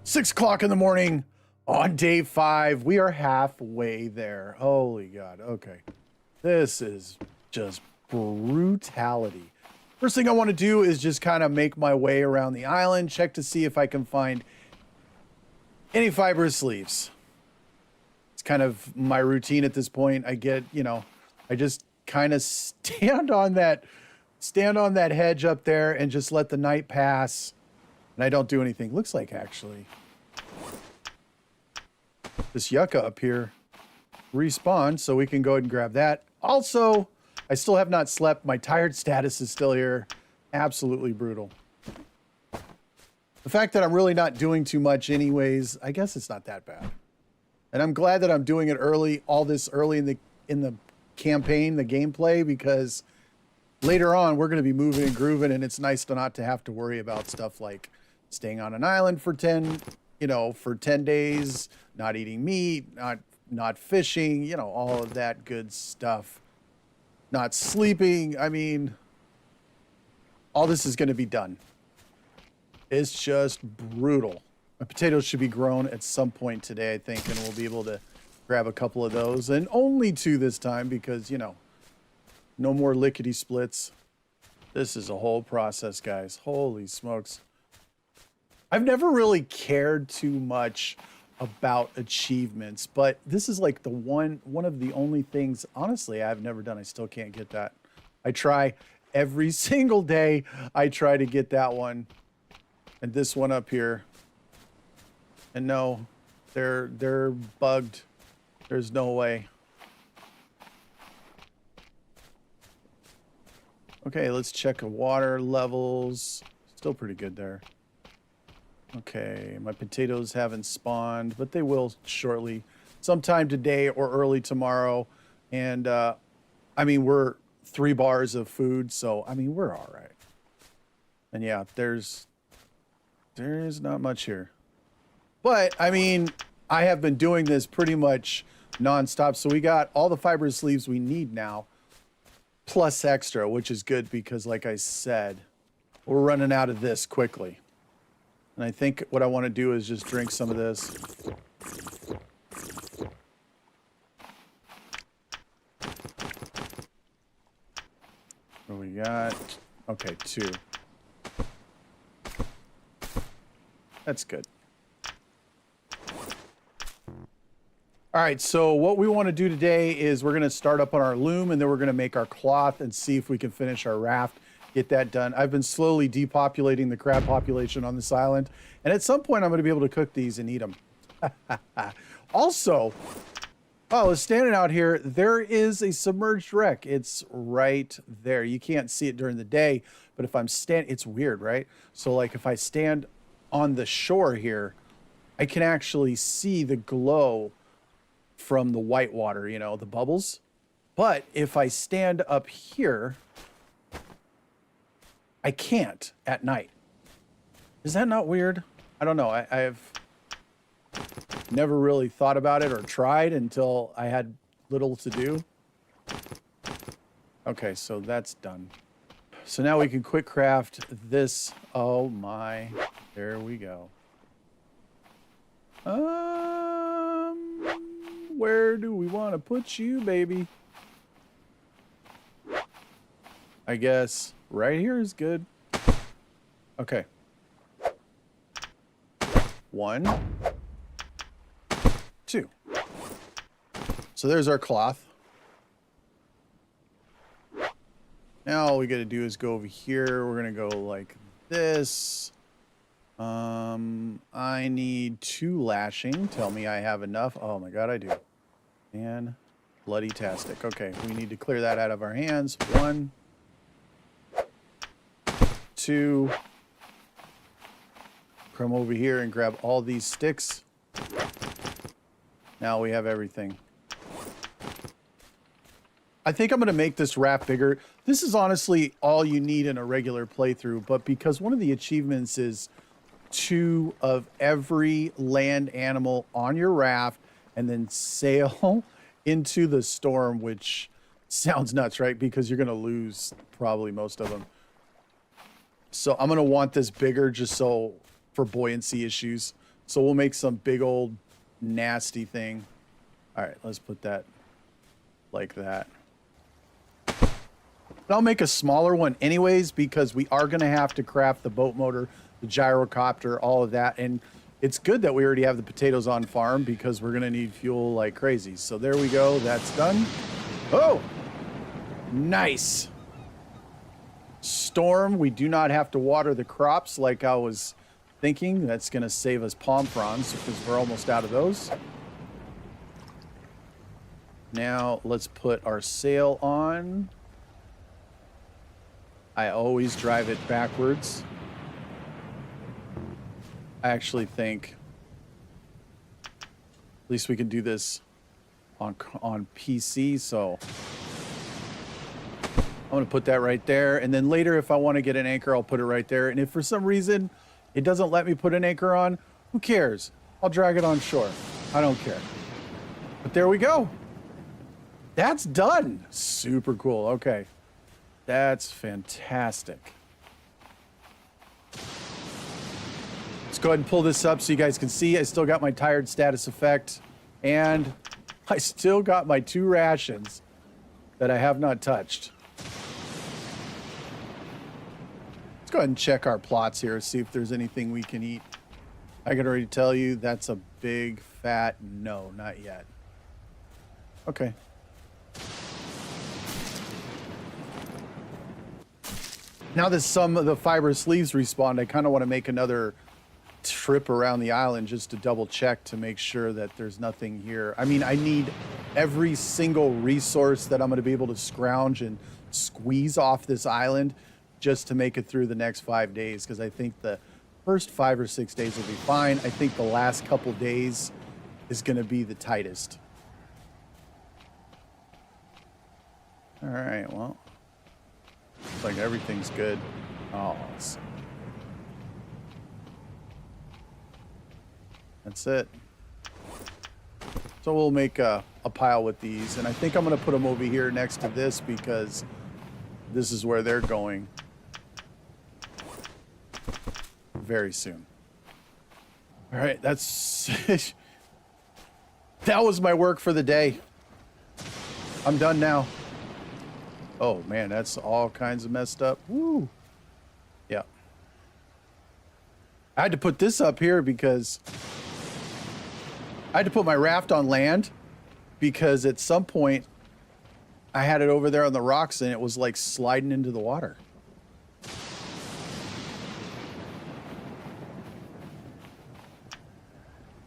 Six o'clock in the morning on day 5. We are halfway there. Holy God. Okay. This is just brutality. First thing I want to do is just kind of make my way around the island, check to see if I can find any fibrous leaves. It's kind of my routine at this point. I get, you know, I just kind of stand on that hedge up there and just let the night pass, and I don't do anything. Looks like actually this yucca up here respawned, so we can go ahead and grab that. Also, I still have not slept. My tired status is still here. Absolutely brutal. The fact that I'm really not doing too much anyways, I guess it's not that bad. And I'm glad that I'm doing it early, all this early in the campaign, the gameplay, because later on we're going to be moving and grooving, and it's nice to not to have to worry about stuff like staying on an island for 10 days, not eating meat, not fishing, you know, all of that good stuff. Not sleeping. I mean, all this is going to be done. It's just brutal. My potatoes should be grown at some point today, I think, and we'll be able to grab a couple of those, and only 2 this time because, you know, no more lickety splits. This is a whole process, guys. Holy smokes. I've never really cared too much about achievements, but this is like the one of the only things, honestly, I've never done. I still can't get that. I try every single day. I try to get that one and this one up here. And no, they're bugged. There's no way. Okay, let's check the water levels. Still pretty good there. Okay, my potatoes haven't spawned, but they will shortly. Sometime today or early tomorrow. And, I mean, we're 3 bars of food, so, I mean, we're all right. And yeah, there's not much here. But, I mean, I have been doing this pretty much nonstop, so we got all the fibrous leaves we need now, plus extra, which is good because, like I said, we're running out of this quickly. And I think what I want to do is just drink some of this. What do we got? Okay, 2. That's good. All right, so what we want to do today is we're going to start up on our loom, and then we're going to make our cloth and see if we can finish our raft. Get that done. I've been slowly depopulating the crab population on this island, and at some point I'm going to be able to cook these and eat them. Also, oh, I was standing out here. There is a submerged wreck. It's right there. You can't see it during the day, but if I'm standing, it's weird, right? So like if I stand on the shore here, I can actually see the glow from the white water, you know, the bubbles. But if I stand up here, I can't at night. Is that not weird? I don't know. I've never really thought about it or tried until I had little to do. Okay, so that's done. So now we can quick craft this. Oh my, there we go. Where do we want to put you, baby? I guess right here is good. Okay. 1, 2. So there's our cloth. Now all we got to do is go over here. We're going to go like this. I need 2 lashing. Tell me I have enough. Oh my God, I do. And bloody-tastic. Okay, we need to clear that out of our hands. 1, 2. Come over here and grab all these sticks. Now we have everything. I think I'm going to make this raft bigger. This is honestly all you need in a regular playthrough, but because one of the achievements is 2 of every land animal on your raft and then sail into the storm, which sounds nuts, right? Because you're going to lose probably most of them. So I'm going to want this bigger just so for buoyancy issues. So we'll make some big old nasty thing. All right, let's put that like that. But I'll make a smaller one anyways because we are going to have to craft the boat motor, the gyrocopter, all of that. And it's good that we already have the potatoes on farm because we're going to need fuel like crazy. So there we go. That's done. Oh, nice. Storm. We do not have to water the crops like I was thinking. That's going to save us palm fronds because we're almost out of those. Now let's put our sail on. I always drive it backwards. I actually think at least we can do this on PC, so I'm going to put that right there. And then later, if I want to get an anchor, I'll put it right there. And if for some reason it doesn't let me put an anchor on, who cares? I'll drag it on shore. I don't care. But there we go. That's done. Super cool. Okay. That's fantastic. Let's go ahead and pull this up so you guys can see. I still got my tired status effect. And I still got my 2 rations that I have not touched. Let's go ahead and check our plots here, see if there's anything we can eat. I can already tell you that's a big fat no, not yet. Okay. Now that some of the fibrous leaves respawned, I kind of want to make another trip around the island just to double check to make sure that there's nothing here. I mean, I need every single resource that I'm going to be able to scrounge and squeeze off this island just to make it through the next 5 days, because I think the first 5 or 6 days will be fine. I think the last couple days is going to be the tightest. All right, well, looks like everything's good. Oh, that's it. So we'll make a pile with these, and I think I'm going to put them over here next to this because this is where they're going very soon. All right, that's that was my work for the day. I'm done now. Oh man, that's all kinds of messed up. Woo. Yeah. I had to put this up here because I had to put my raft on land because at some point I had it over there on the rocks and it was like sliding into the water.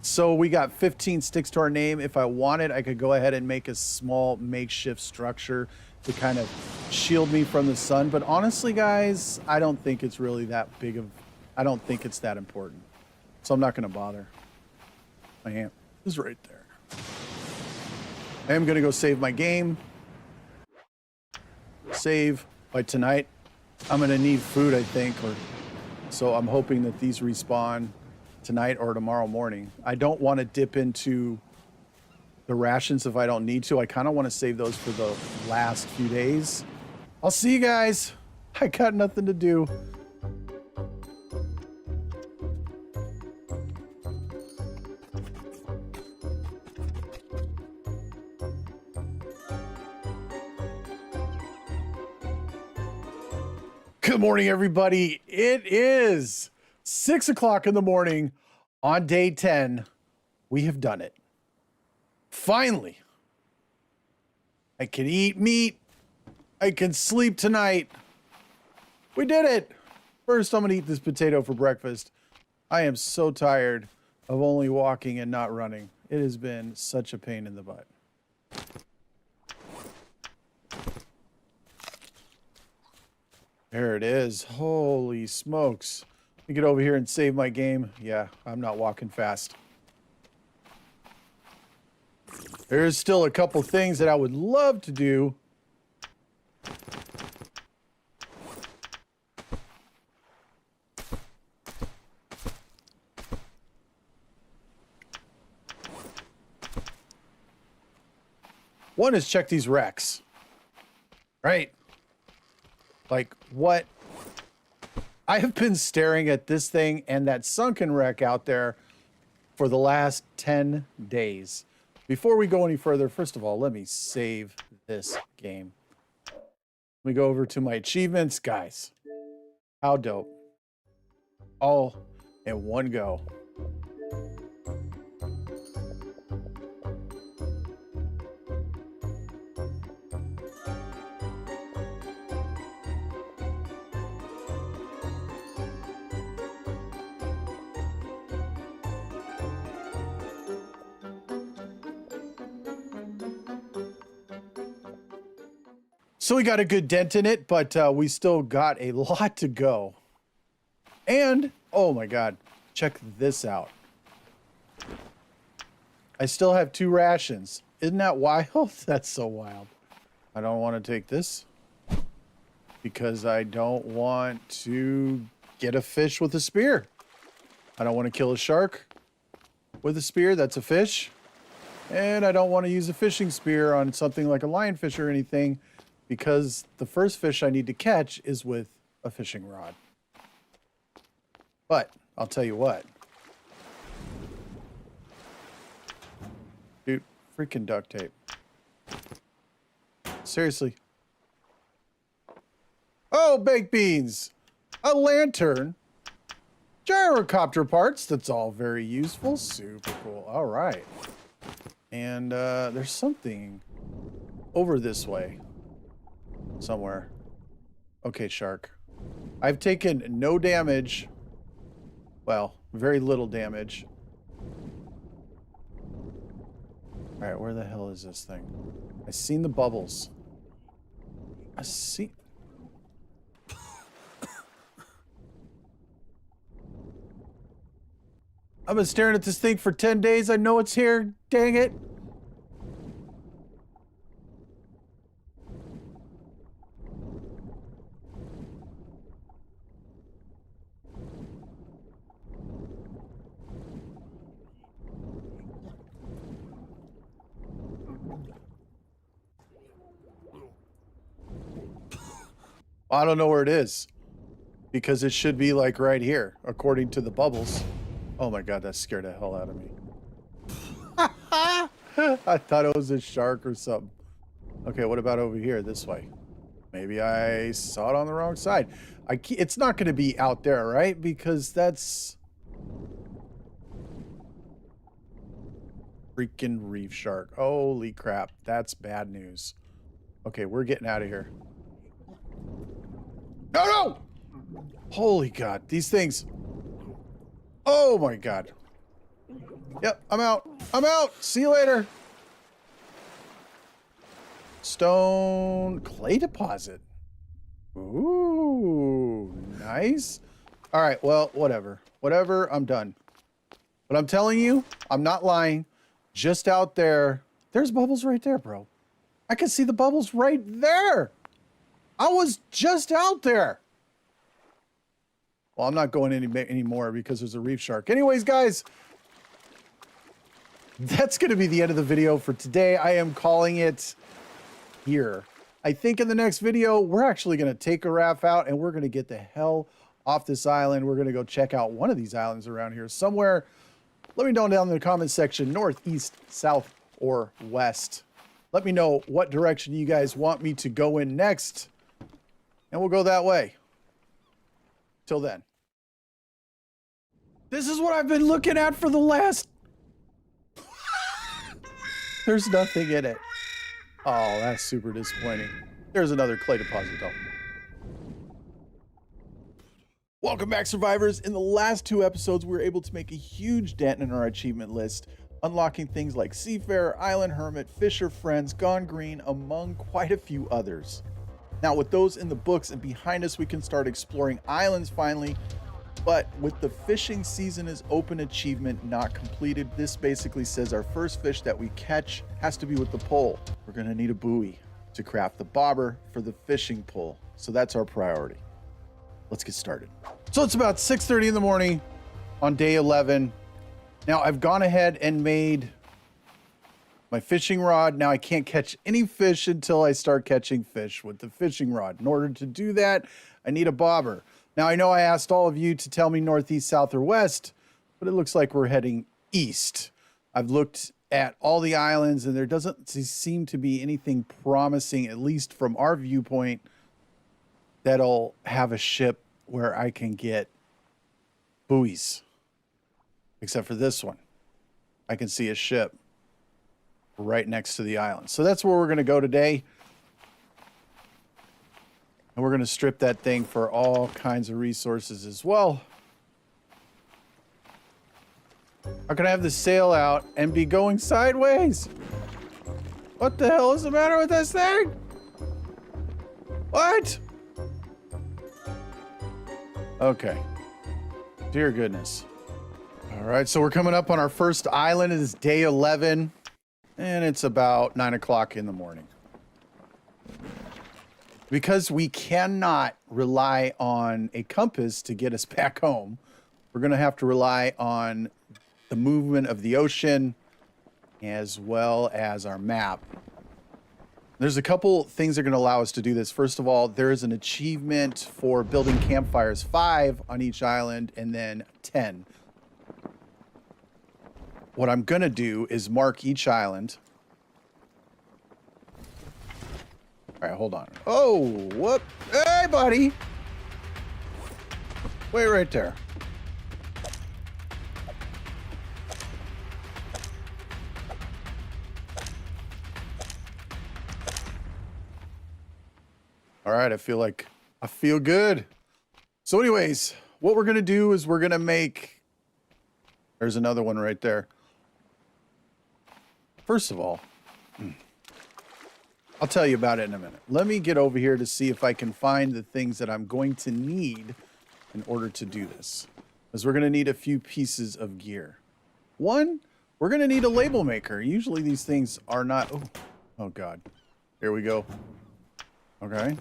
So we got 15 sticks to our name. If I wanted, I could go ahead and make a small makeshift structure to kind of shield me from the sun. But honestly, guys, I don't think it's really that big of, I don't think it's that important. So I'm not going to bother. My hand is right there. I am going to go save my game. Save by tonight. I'm going to need food, I think. So I'm hoping that these respawn tonight or tomorrow morning. I don't want to dip into the rations if I don't need to. I kind of want to save those for the last few days. I'll see you guys. I got nothing to do. Good morning, everybody. It is 6 o'clock in the morning on day 10. We have done it. Finally. I can eat meat. I can sleep tonight. We did it. First, I'm going to eat this potato for breakfast. I am so tired of only walking and not running. It has been such a pain in the butt. There it is. Holy smokes. Let me get over here and save my game. Yeah, I'm not walking fast. There's still a couple things that I would love to do. One is check these wrecks. Right? Like, what? I have been staring at this thing and that sunken wreck out there for the last 10 days. Before we go any further, first of all, let me save this game. Let me go over to my achievements. Guys, how dope. All in one go. So we got a good dent in it, but we still got a lot to go. And, oh my God, check this out. I still have 2 rations. Isn't that wild? That's so wild. I don't want to take this because I don't want to get a fish with a spear. I don't want to kill a shark with a spear. That's a fish. And I don't want to use a fishing spear on something like a lionfish or anything, because the first fish I need to catch is with a fishing rod. But I'll tell you what. Dude, Freaking duct tape. Seriously. Oh, baked beans. A lantern. Gyrocopter parts. That's all very useful. Super cool. All right. And there's something over this way. Somewhere. Okay, shark. I've taken no damage. Well, very little damage. All right, where the hell is this thing? I seen the bubbles. I see. I've been staring at this thing for 10 days. I know it's here. Dang it. I don't know where it is because it should be like right here, according to the bubbles. Oh my God, that scared the hell out of me. I thought it was a shark or something. Okay, what about over here, this way? Maybe I saw it on the wrong side. It's not going to be out there, right? Because that's freaking reef shark. Holy crap, that's bad news. Okay, we're getting out of here. No, no! Holy God, these things. Oh my God. Yep, I'm out. I'm out. See you later. Stone clay deposit. Ooh, nice. All right, well, whatever. Whatever, I'm done. But I'm telling you, I'm not lying. Just out there, there's bubbles right there, bro. I can see the bubbles right there. I was just out there. Well, I'm not going anymore because there's a reef shark. Anyways, guys, that's going to be the end of the video for today. I am calling it here. I think in the next video, we're actually going to take a raft out and we're going to get the hell off this island. We're going to go check out one of these islands around here somewhere. Let me know down in the comment section, north, east, south, or west. Let me know what direction you guys want me to go in next. And we'll go that way. Till then. This is what I've been looking at for the last... There's nothing in it. Oh, that's super disappointing. There's another clay deposit though. Welcome back, survivors. In the last 2 episodes, we were able to make a huge dent in our achievement list, unlocking things like Seafarer, Island Hermit, Fisher Friends, Gone Green, among quite a few others. Now, with those in the books and behind us, we can start exploring islands finally. But with the fishing season is open achievement not completed, this basically says our first fish that we catch has to be with the pole. We're going to need a buoy to craft the bobber for the fishing pole. So that's our priority. Let's get started. So it's about 6:30 in the morning on day 11. Now I've gone ahead and made my fishing rod. Now I can't catch any fish until I start catching fish with the fishing rod. In order to do that, I need a bobber. Now I know I asked all of you to tell me northeast, south, or west, but it looks like we're heading east. I've looked at all the islands and there doesn't seem to be anything promising, at least from our viewpoint, that'll have a ship where I can get buoys. Except for this one. I can see a ship right next to the island. So that's where we're going to go today. And we're going to strip that thing for all kinds of resources as well. How can I have the sail out and be going sideways? What the hell is the matter with this thing? What? Okay. Dear goodness. All right, so we're coming up on our first island. It is day 11, and it's about 9 o'clock in the morning. Because we cannot rely on a compass to get us back home, we're going to have to rely on the movement of the ocean as well as our map. There's a couple things that are going to allow us to do this. First of all, there is an achievement for building campfires, 5 on each island and then 10. What I'm going to do is mark each island All right, hold on. Oh, whoop. Hey, buddy. Wait right there. All right, I feel good. So anyways, what we're going to do is we're going to make, there's another one right there. First of all, I'll tell you about it in a minute. Let me get over here to see if I can find the things that I'm going to need in order to do this. Because we're going to need a few pieces of gear. One, we're going to need a label maker. Usually these things are not, oh God. Here we go. Okay.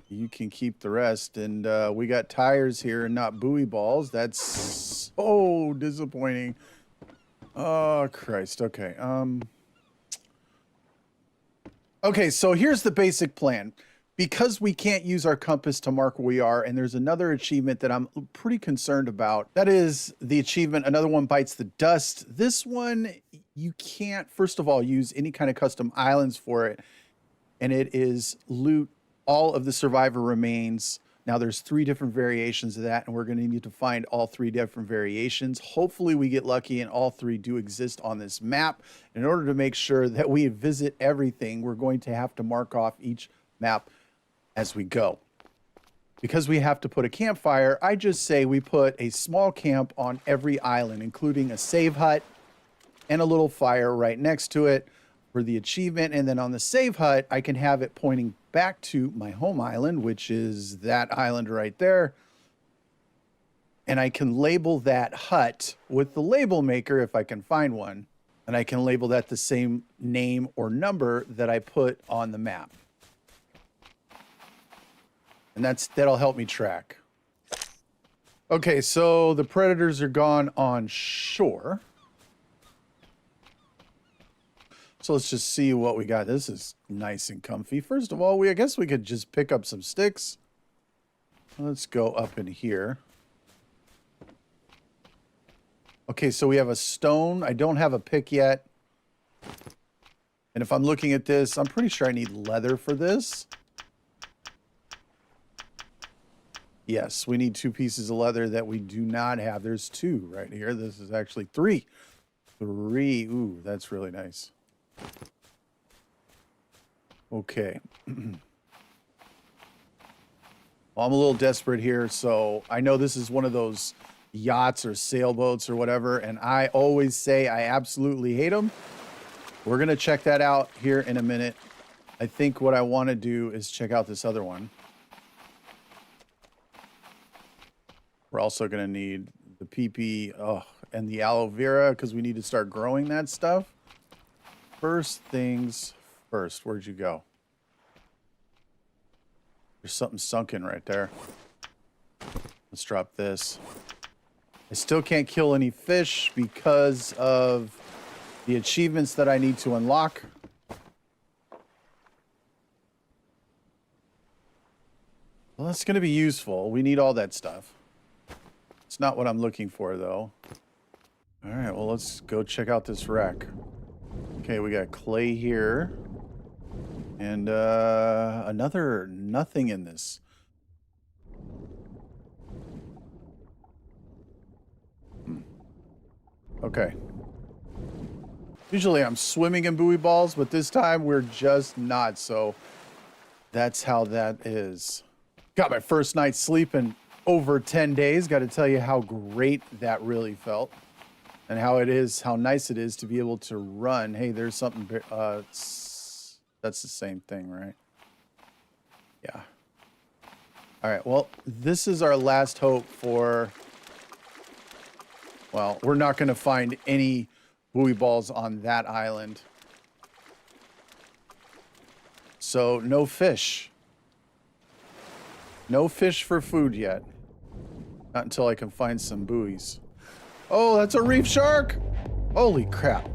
You can keep the rest. And we got tires here and not buoy balls. That's so disappointing. Oh, Christ. Okay. Okay, so here's the basic plan. Because we can't use our compass to mark where we are, and there's another achievement that I'm pretty concerned about. That is the achievement, Another One Bites the Dust. This one, you can't, first of all, use any kind of custom islands for it. And it is loot all of the survivor remains. Now there's 3 different variations of that, and we're going to need to find all 3 different variations. Hopefully we get lucky and all 3 do exist on this map. In order to make sure that we visit everything, we're going to have to mark off each map as we go. Because we have to put a campfire, I just say we put a small camp on every island, including a save hut and a little fire right next to it for the achievement. And then on the save hut, I can have it pointing back to my home island, which is that island right there. And I can label that hut with the label maker if I can find one. And I can label that the same name or number that I put on the map. And that'll help me track. Okay, so the predators are gone on shore. So let's just see what we got. This is nice and comfy. First of all, I guess we could just pick up some sticks. Let's go up in here. Okay, so we have a stone. I don't have a pick yet. And if I'm looking at this, I'm pretty sure I need leather for this. Yes, we need 2 pieces of leather that we do not have. There's 2 right here. This is actually 3. 3. Ooh, that's really nice. Okay. Well, I'm a little desperate here, so I know this is one of those yachts or sailboats or whatever, and I always say I absolutely hate them. We're going to check that out here in a minute. I think what I want to do is check out this other one. We're also going to need the PP and the aloe vera because we need to start growing that stuff. First things first. Where'd you go? There's something sunken right there. Let's drop this. I still can't kill any fish because of the achievements that I need to unlock. Well, that's going to be useful. We need all that stuff. It's not what I'm looking for, though. All right, well, let's go check out this wreck. Okay, we got clay here. And another nothing in this. Okay. Usually I'm swimming in buoy balls, but this time we're just not, so that's how that is. Got my first night's sleep in over 10 days. Got to tell you how great that really felt. And how nice it is to be able to run. Hey, there's something, that's the same thing, right? Yeah. All right, well, this is our last hope for, well, we're not going to find any buoy balls on that island. So, no fish. No fish for food yet. Not until I can find some buoys. Oh, that's a reef shark! Holy crap.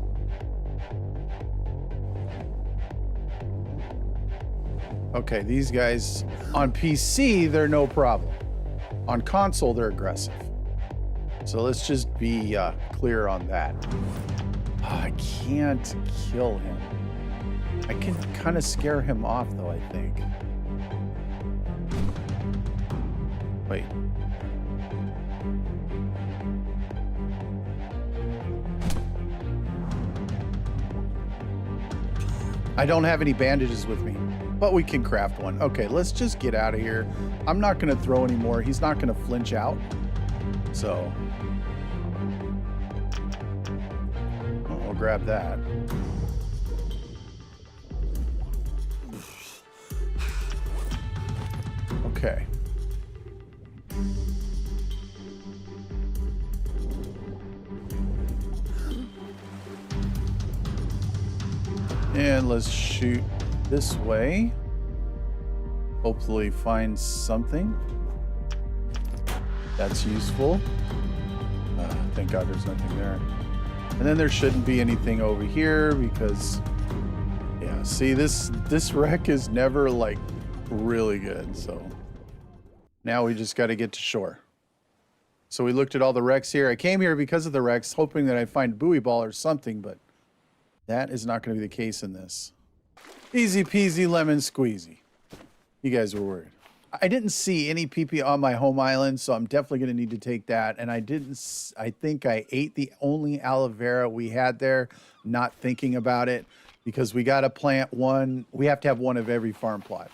Okay, these guys on PC, they're no problem. On console, they're aggressive. So let's just be clear on that. Oh, I can't kill him. I can kind of scare him off, though, I think. Wait. I don't have any bandages with me, but we can craft one. Okay, let's just get out of here. I'm not going to throw anymore. He's not going to flinch out. So, we'll grab that. Okay. And let's shoot this way. Hopefully find something that's useful. Thank God there's nothing there. And then there shouldn't be anything over here because, yeah, see, this wreck is never like really good. So now we just got to get to shore. So we looked at all the wrecks here. I came here because of the wrecks, hoping that I'd find buoy ball or something, but that is not going to be the case in this. Easy peasy lemon squeezy. You guys were worried. I didn't see any PP on my home island, so I'm definitely going to need to take that. And I think I ate the only aloe vera we had there, not thinking about it, because we got to plant one. We have to have one of every farm plot.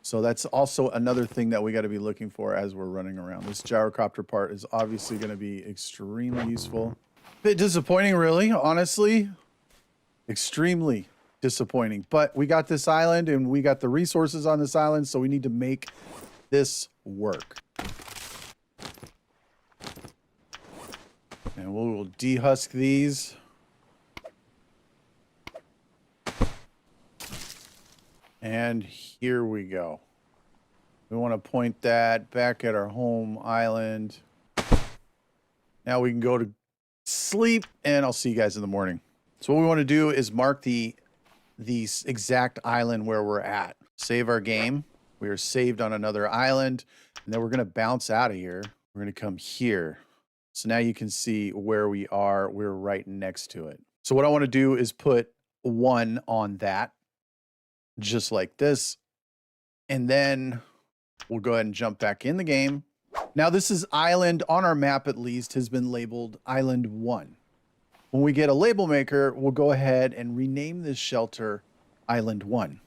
So that's also another thing that we got to be looking for as we're running around. This gyrocopter part is obviously going to be extremely useful. Bit disappointing, really, honestly. Extremely disappointing. But we got this island and we got the resources on this island, so we need to make this work. And we'll dehusk these. And here we go. We want to point that back at our home island. Now we can go to sleep, and I'll see you guys in the morning. So what we want to do is mark the exact island where we're at. Save our game. We are saved on another island, and then we're going to bounce out of here. We're going to come here. So now you can see where we are. We're right next to it. So what I want to do is put 1 on that, just like this. And then we'll go ahead and jump back in the game. Now this is island, on our map at least, has been labeled Island 1. When we get a label maker, we'll go ahead and rename this shelter Island 1.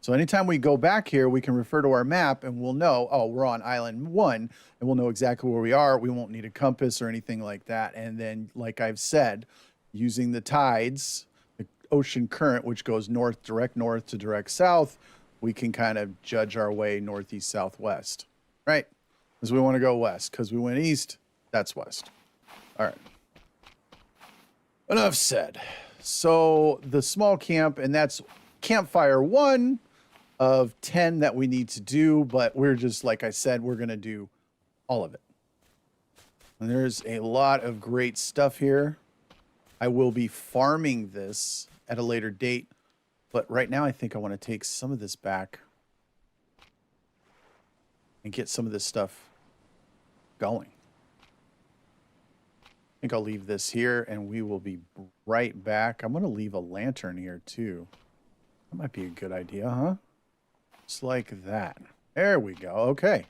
So anytime we go back here, we can refer to our map and we'll know, oh, we're on Island 1, and we'll know exactly where we are. We won't need a compass or anything like that. And then, like I've said, using the tides, the ocean current, which goes north, direct north to direct south, we can kind of judge our way northeast, southwest, right? Because we want to go west, because we went east, that's west. All right. Enough said. So the small camp, and that's Campfire 1 of 10 that we need to do, but we're just, like I said, we're going to do all of it. And there's a lot of great stuff here. I will be farming this at a later date, but right now I think I want to take some of this back and get some of this stuff going. I think I'll leave this here and we will be right back. I'm going to leave a lantern here too. That might be a good idea, huh? Just like that. There we go. Okay.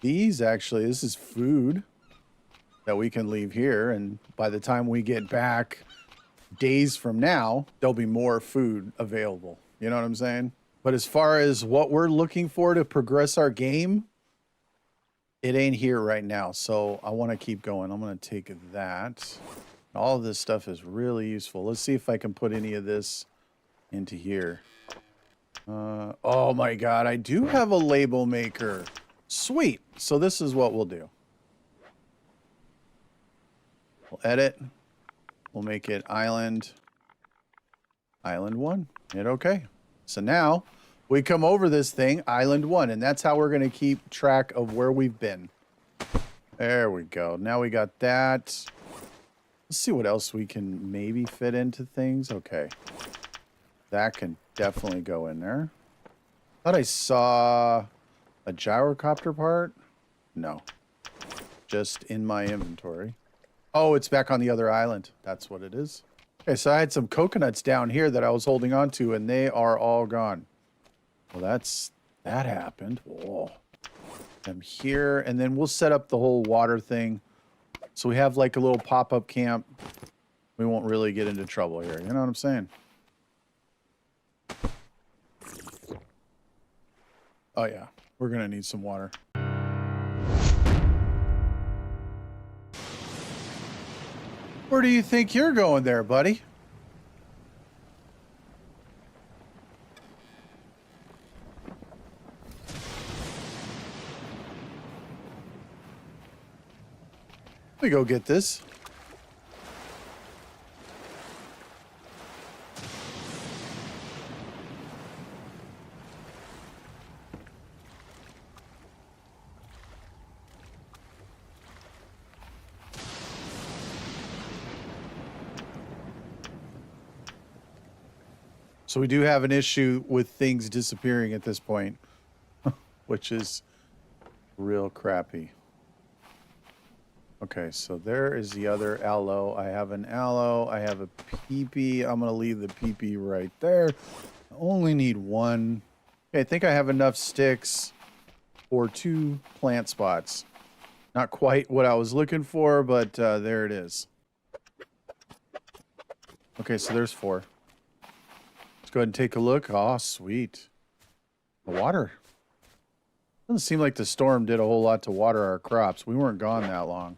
These actually, this is food that we can leave here. And by the time we get back days from now, there'll be more food available. You know what I'm saying? But as far as what we're looking for to progress our game, it ain't here right now, so I want to keep going. I'm going to take that. All of this stuff is really useful. Let's see if I can put any of this into here. Oh my God, I do have a label maker. Sweet. So this is what we'll do. We'll edit. We'll make it Island 1. Hit OK. So now we come over this thing, Island 1, and that's how we're going to keep track of where we've been. There we go. Now we got that. Let's see what else we can maybe fit into things. Okay. That can definitely go in there. Thought I saw a gyrocopter part. No. Just in my inventory. Oh, it's back on the other island. That's what it is. Okay, so I had some coconuts down here that I was holding on to, and they are all gone. Well, that happened. Whoa. I'm here, and then we'll set up the whole water thing. So we have like a little pop-up camp. We won't really get into trouble here. You know what I'm saying? Oh, yeah. We're going to need some water. Where do you think you're going there, buddy? Let me go get this. So we do have an issue with things disappearing at this point, which is real crappy. Okay, so there is the other aloe. I have an aloe. I have a peepee. I'm going to leave the peepee right there. I only need one. Okay, I think I have enough sticks for 2 plant spots. Not quite what I was looking for, but there it is. Okay, so there's 4. Let's go ahead and take a look. Oh, sweet. The water. Doesn't seem like the storm did a whole lot to water our crops. We weren't gone that long.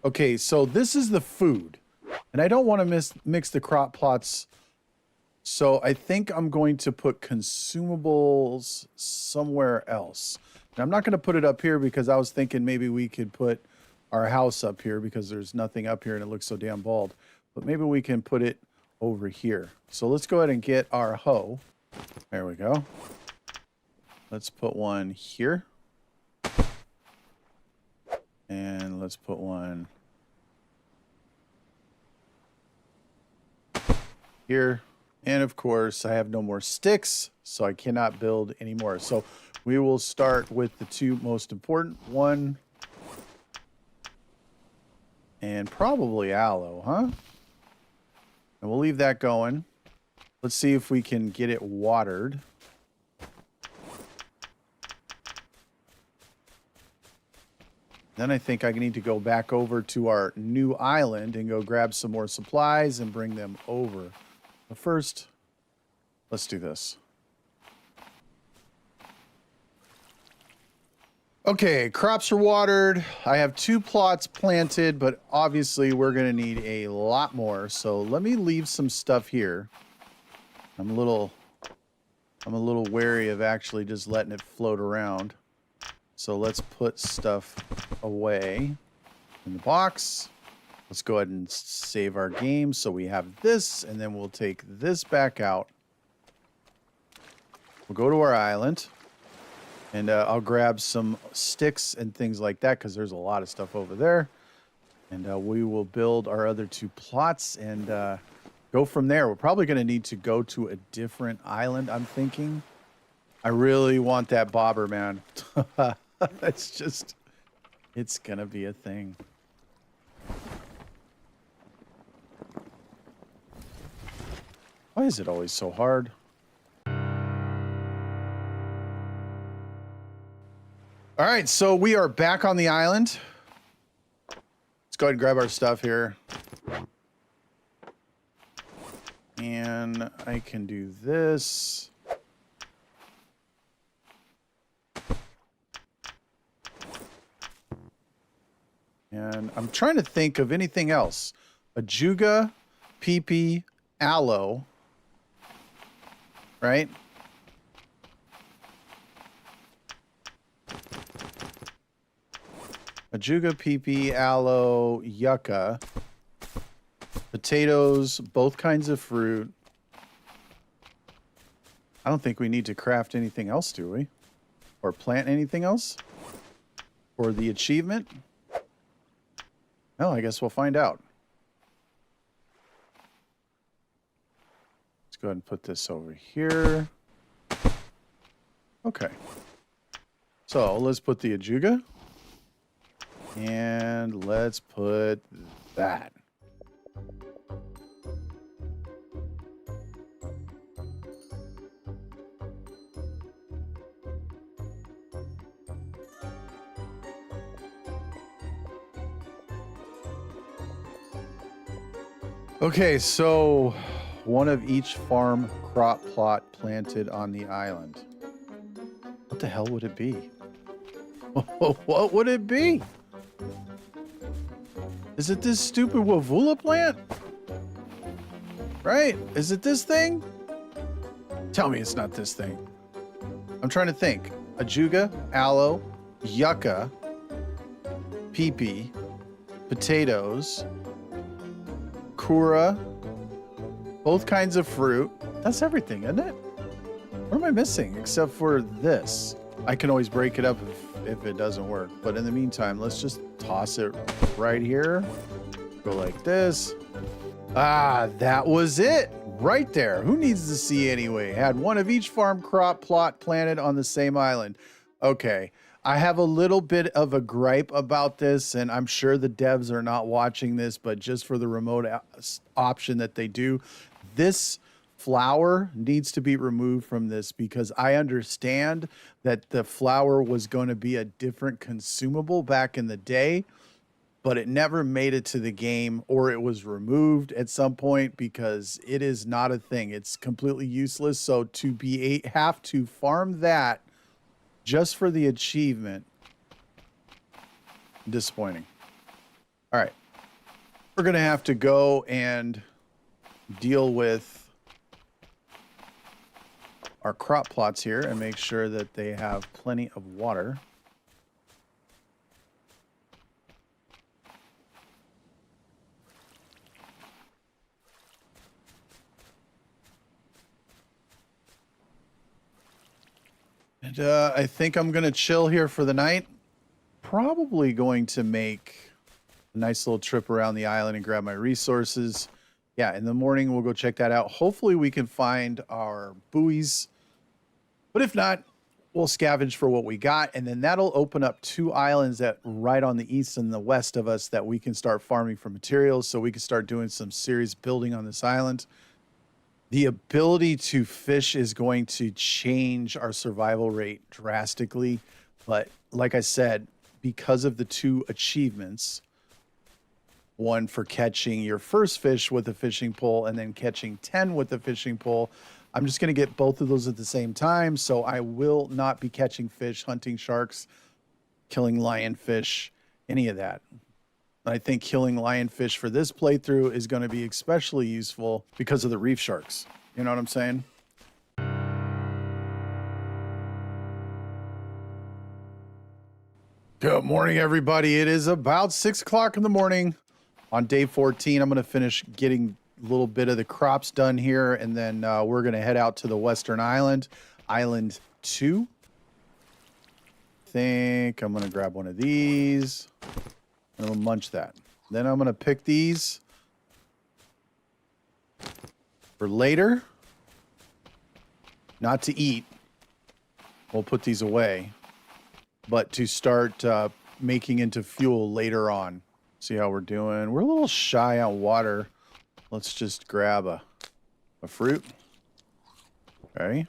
Okay, so this is the food. And I don't want to mix the crop plots. So I think I'm going to put consumables somewhere else. And I'm not going to put it up here because I was thinking maybe we could put our house up here because there's nothing up here and it looks so damn bald. But maybe we can put it over here. So let's go ahead and get our hoe. There we go. Let's put one here. And let's put one here. And of course, I have no more sticks, so I cannot build anymore. So we will start with the 2 most important. One and probably aloe, huh? And we'll leave that going. Let's see if we can get it watered. Then I think I need to go back over to our new island and go grab some more supplies and bring them over. But first, let's do this. Okay, crops are watered. I have 2 plots planted, but obviously we're going to need a lot more. So let me leave some stuff here. I'm a little wary of actually just letting it float around. So let's put stuff away in the box. Let's go ahead and save our game. So we have this, and then we'll take this back out. We'll go to our island. And I'll grab some sticks and things like that because there's a lot of stuff over there. And we will build our other 2 plots and go from there. We're probably going to need to go to a different island, I'm thinking. I really want that bobber, man. It's going to be a thing. Why is it always so hard? All right, so we are back on the island. Let's go ahead and grab our stuff here. And I can do this. And I'm trying to think of anything else. Ajuga, peepee, aloe. Right? Ajuga, peepee, aloe, yucca, potatoes, both kinds of fruit. I don't think we need to craft anything else, do we? Or plant anything else? For the achievement? No, I guess we'll find out. Let's go ahead and put this over here. Okay. So let's put the ajuga. And let's put that. Okay, so one of each farm crop plot planted on the island. What the hell would it be? What would it be? Is it this stupid Wavula plant? Right? Is it this thing? Tell me it's not this thing. I'm trying to think. Ajuga, aloe, yucca, peepee, potatoes, kura, both kinds of fruit. That's everything, isn't it? What am I missing except for this? I can always break it up if it doesn't work. But in the meantime, let's just toss it right here. Go like this. Ah, that was it. Right there. Who needs to see anyway? Had one of each farm crop plot planted on the same island. Okay. I have a little bit of a gripe about this, and I'm sure the devs are not watching this, but just for the remote option that they do, this flour needs to be removed from this because I understand that the flour was going to be a different consumable back in the day, but it never made it to the game, or it was removed at some point because it is not a thing. It's completely useless. So to have to farm that just for the achievement, disappointing. All right, we're gonna have to go and deal with our crop plots here and make sure that they have plenty of water. And I think I'm going to chill here for the night. Probably going to make a nice little trip around the island and grab my resources. Yeah, in the morning, we'll go check that out. Hopefully, we can find our buoys. But if not, we'll scavenge for what we got. And then that'll open up 2 islands that right on the east and the west of us that we can start farming for materials. So we can start doing some serious building on this island. The ability to fish is going to change our survival rate drastically. But like I said, because of the 2 achievements, one for catching your first fish with a fishing pole and then catching 10 with a fishing pole, I'm just going to get both of those at the same time. So I will not be catching fish, hunting sharks, killing lionfish, any of that. I think killing lionfish for this playthrough is going to be especially useful because of the reef sharks. You know what I'm saying? Good morning, everybody. It is about 6 o'clock in the morning on day 14. I'm going to finish getting a little bit of the crops done here, and then we're going to head out to the Western Island, Island 2. I think I'm going to grab one of these. And we'll munch that. Then I'm going to pick these for later. Not to eat. We'll put these away. But to start making into fuel later on. See how we're doing. We're a little shy on water. Let's just grab a fruit. Okay.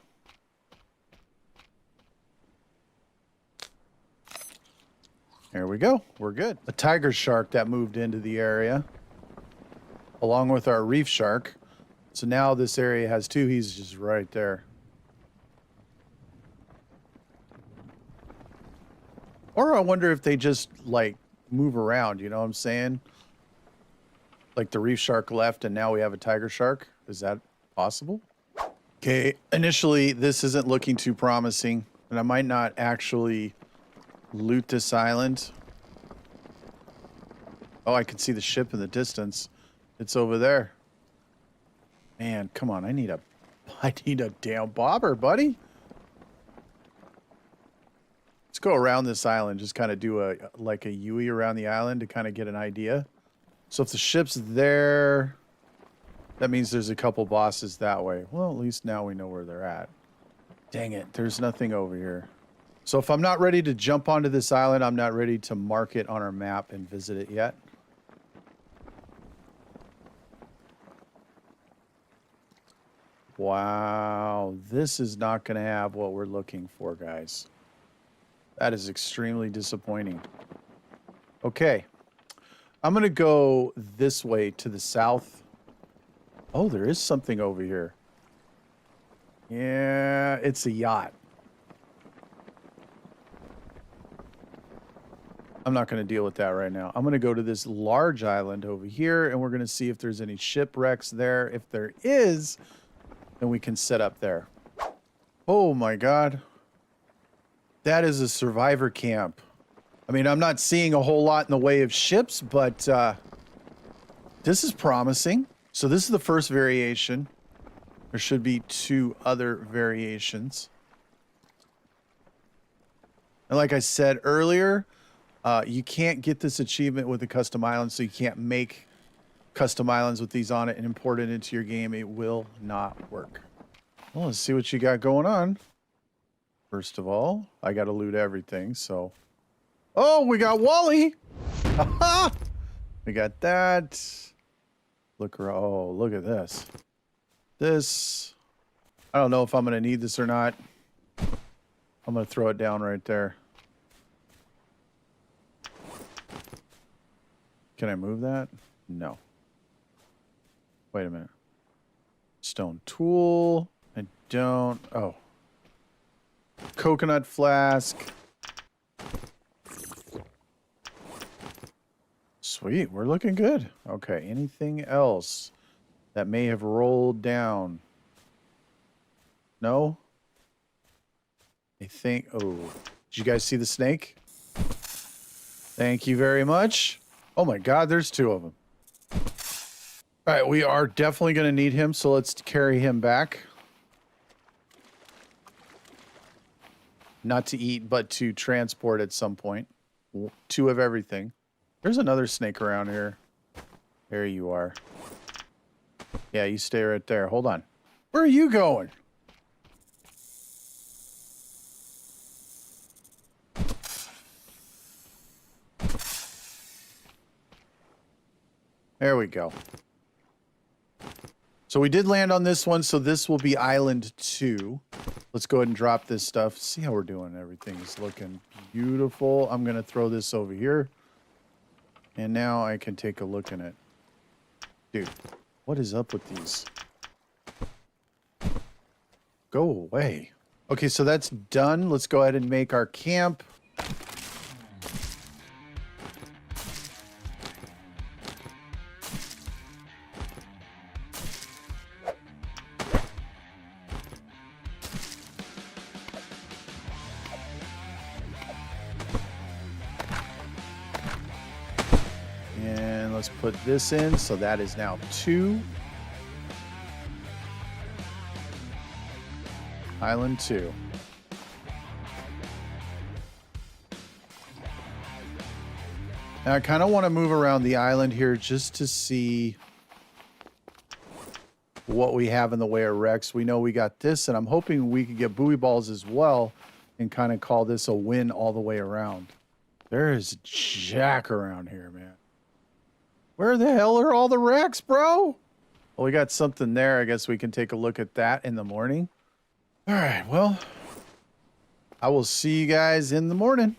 There we go. We're good. A tiger shark that moved into the area, along with our reef shark. So now this area has 2. He's just right there. Or I wonder if they just, like, move around, you know what I'm saying? Like the reef shark left and now we have a tiger shark. Is that possible? Okay, initially this isn't looking too promising, and I might not actually loot this island. Oh, I can see the ship in the distance. It's over there. Man, come on. I need a damn bobber, buddy. Let's go around this island. Just kind of do a U-ey around the island to kind of get an idea. So if the ship's there, that means there's a couple bosses that way. Well, at least now we know where they're at. Dang it. There's nothing over here. So if I'm not ready to jump onto this island, I'm not ready to mark it on our map and visit it yet. Wow, this is not going to have what we're looking for, guys. That is extremely disappointing. Okay, I'm going to go this way to the south Oh, there is something over here. Yeah, it's a yacht. I'm not going to deal with that right now. I'm going to go to this large island over here, and we're going to see if there's any shipwrecks there. If there is, then we can set up there. Oh my God. That is a survivor camp. I mean, I'm not seeing a whole lot in the way of ships, but this is promising. So this is the first variation. There should be 2 other variations. And like I said earlier, you can't get this achievement with a custom island, so you can't make custom islands with these on it and import it into your game. It will not work. Well, let's see what you got going on. First of all, I got to loot everything, so... Oh, we got Wally! Aha! We got that. Look around. Oh, look at this. This... I don't know if I'm going to need this or not. I'm going to throw it down right there. Can I move that? No. Wait a minute. Stone tool. I don't... Oh. Coconut flask. Sweet. We're looking good. Okay. Anything else that may have rolled down? No? I think... Oh. Did you guys see the snake? Thank you very much. Oh my God, there's 2 of them. All right, we are definitely going to need him, so let's carry him back. Not to eat, but to transport at some point. 2 of everything. There's another snake around here. There you are. Yeah, you stay right there. Hold on. Where are you going? There we go. So we did land on this one, so this will be Island 2. Let's go ahead and drop this stuff. See how we're doing. Everything's looking beautiful. I'm going to throw this over here. And now I can take a look in it. Dude, what is up with these? Go away. Okay, so that's done. Let's go ahead and make our camp. Let's put this in, so that is now 2. Island 2. Now I kind of want to move around the island here just to see what we have in the way of wrecks. We know we got this, and I'm hoping we could get buoy balls as well and kind of call this a win all the way around. There is jack around here, man. Where the hell are all the wrecks, bro? Well, we got something there. I guess we can take a look at that in the morning. All right, well, I will see you guys in the morning.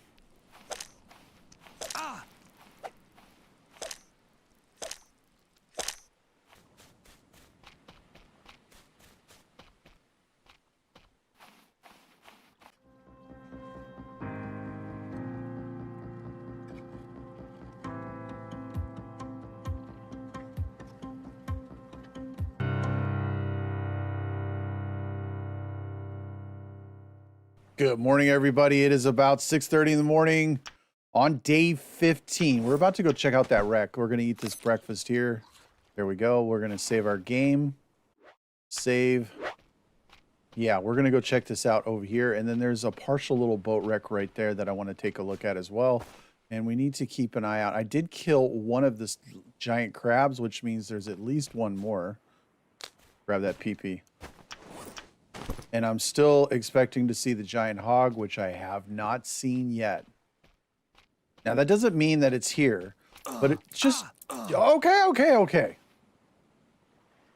Good morning, everybody. It is about 6:30 in the morning on day 15. We're about to go check out that wreck. We're going to eat this breakfast here. There we go. We're going to save our game. Save. Yeah, we're going to go check this out over here. And then there's a partial little boat wreck right there that I want to take a look at as well. And we need to keep an eye out. I did kill one of the giant crabs, which means there's at least one more. Grab that PP. And I'm still expecting to see the giant hog, which I have not seen yet. Now, that doesn't mean that it's here, but it's just... Okay.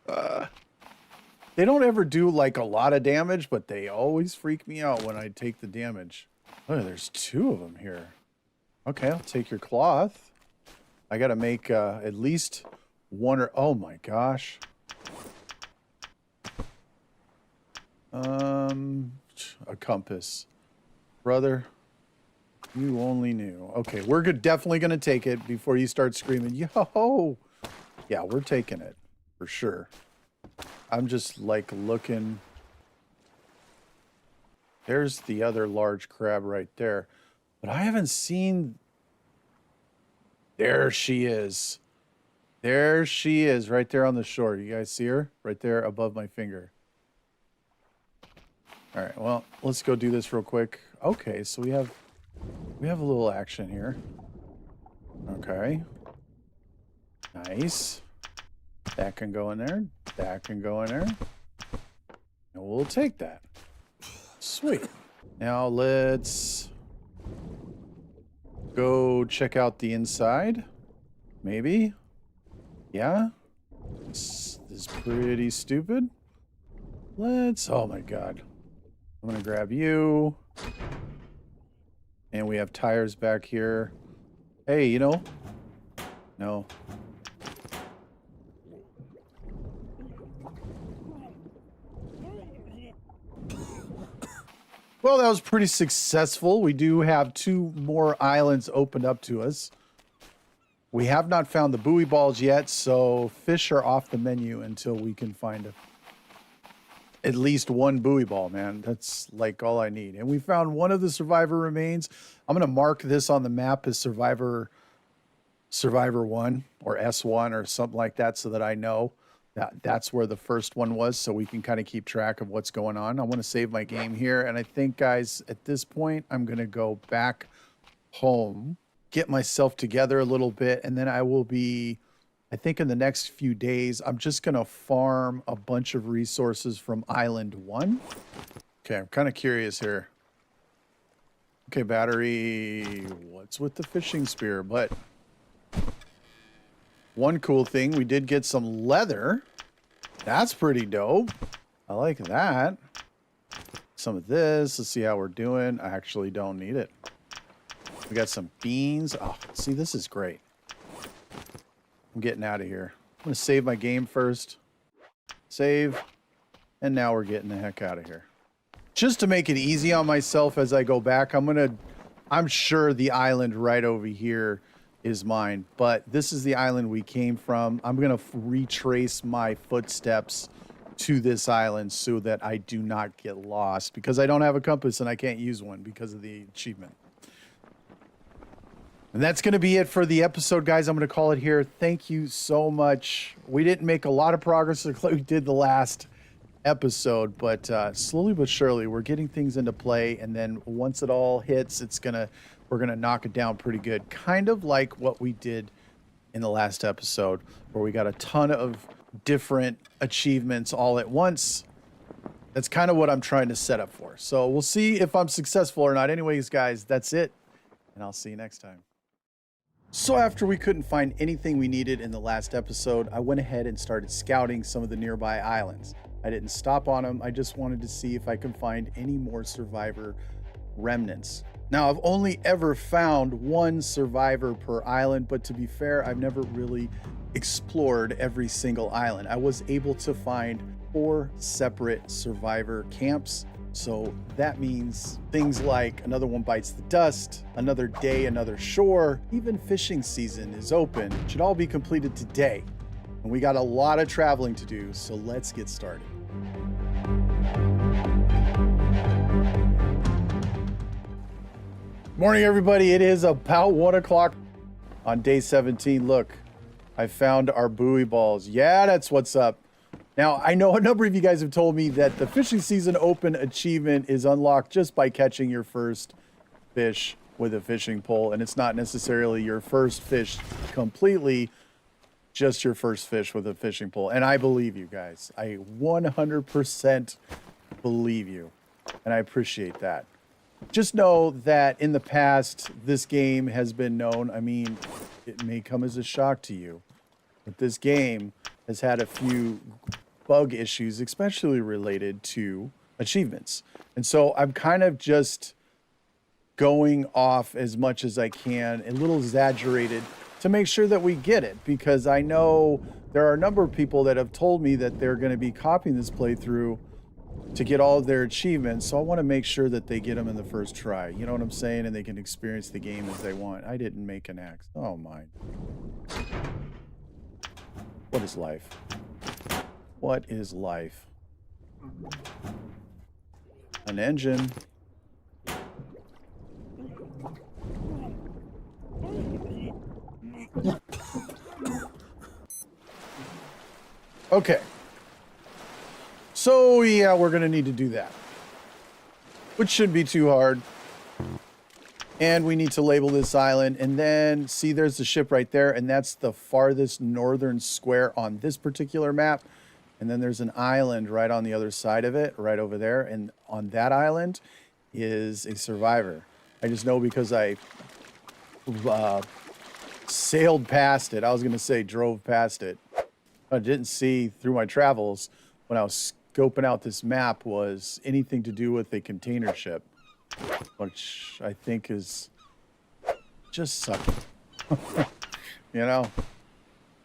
They don't ever do, like, a lot of damage, but they always freak me out when I take the damage. Oh, there's 2 of them here. Okay, I'll take your cloth. I got to make at least one or... Oh, my gosh. A compass. Brother, you only knew. Okay, we're definitely going to take it before you start screaming, yo! Yeah, we're taking it. For sure. I'm just, like, looking. There's the other large crab right there. But I haven't seen... There she is. There she is, right there on the shore. You guys see her? Right there above my finger. All right, well, let's go do this real quick. Okay, so we have a little action here. Okay. Nice. That can go in there. That can go in there. And we'll take that. Sweet. Now let's go check out the inside. Maybe. Yeah. This is pretty stupid. Oh my God. I'm gonna grab you. And we have tires back here. Hey, you know? No. Well, that was pretty successful. We do have 2 more islands opened up to us. We have not found the buoy balls yet, so fish are off the menu until we can find at least 1 buoy ball, man. That's like all I need. And we found 1 of the survivor remains. I'm going to mark this on the map as survivor 1 or S1 or something like that so that I know that that's where the first one was, so we can kind of keep track of what's going on. I want to save my game here. And I think, guys, at this point, I'm going to go back home, get myself together a little bit, and then I will be... I think in the next few days, I'm just going to farm a bunch of resources from Island 1. Okay, I'm kind of curious here. Okay, battery, what's with the fishing spear? But one cool thing, we did get some leather. That's pretty dope. I like that. Some of this, let's see how we're doing. I actually don't need it. We got some beans. Oh, see, this is great. I'm getting out of here. I'm going to save my game first. Save. And now we're getting the heck out of here. Just to make it easy on myself as I go back, I'm sure the island right over here is mine. But this is the island we came from. I'm going to retrace my footsteps to this island so that I do not get lost. Because I don't have a compass and I can't use one because of the achievement. And that's going to be it for the episode, guys. I'm going to call it here. Thank you so much. We didn't make a lot of progress like we did the last episode, but slowly but surely, we're getting things into play. And then once it all hits, we're going to knock it down pretty good. Kind of like what we did in the last episode, where we got a ton of different achievements all at once. That's kind of what I'm trying to set up for. So we'll see if I'm successful or not. Anyways, guys, that's it. And I'll see you next time. So after we couldn't find anything we needed in the last episode, I went ahead and started scouting some of the nearby islands. I didn't stop on them. I just wanted to see if I can find any more survivor remnants. Now, I've only ever found 1 survivor per island, but to be fair, I've never really explored every single island. I was able to find 4 separate survivor camps. So that means things like another one bites the dust, another day, another shore, even fishing season is open. It should all be completed today. And we got a lot of traveling to do, so let's get started. Morning, everybody. It is about 1 o'clock on day 17. Look, I found our buoy balls. Yeah, that's what's up. Now, I know a number of you guys have told me that the fishing season open achievement is unlocked just by catching your first fish with a fishing pole, and it's not necessarily your first fish completely, just your first fish with a fishing pole. And I believe you guys. I 100% believe you, and I appreciate that. Just know that in the past, this game has been known. I mean, it may come as a shock to you, but this game has had a few bug issues, especially related to achievements. And so I'm kind of just going off as much as I can, a little exaggerated to make sure that we get it, because I know there are a number of people that have told me that they're going to be copying this playthrough to get all of their achievements. So I want to make sure that they get them in the first try. You know what I'm saying? And they can experience the game as they want. I didn't make an axe. Oh, my. What is life? What is life? An engine. Okay. So, yeah, we're going to need to do that. Which shouldn't be too hard. And we need to label this island. And then, see, there's the ship right there. And that's the farthest northern square on this particular map. And then there's an island right on the other side of it, right over there. And on that island is a survivor. I just know because I sailed past it. I was going to say drove past it. I didn't see through my travels when I was scoping out this map was anything to do with a container ship, which I think is just sucking. You know?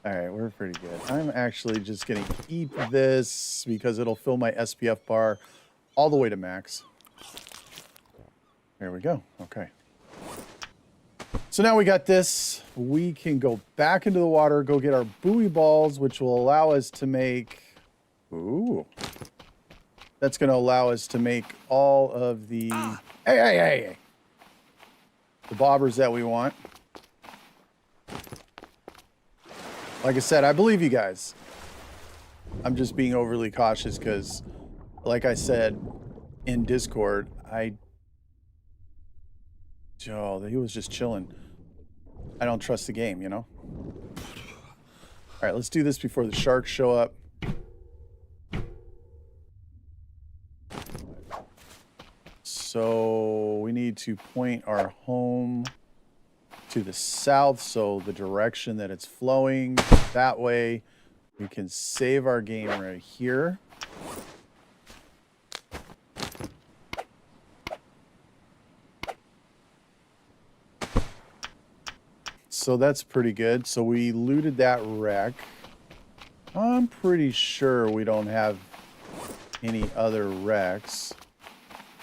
All right, we're pretty good. I'm actually just going to eat this because it'll fill my SPF bar all the way to max. There we go. Okay. So now we got this. We can go back into the water, go get our buoy balls, which will allow us to make... Ooh. That's going to allow us to make all of the... Hey! The bobbers that we want. Like I said, I believe you guys. I'm just being overly cautious because, like I said in Discord, Joe, he was just chilling. I don't trust the game, you know? All right, let's do this before the sharks show up. So we need to point our home to the south, so the direction that it's flowing, that way we can save our game right here. So that's pretty good. So we looted that wreck. I'm pretty sure we don't have any other wrecks.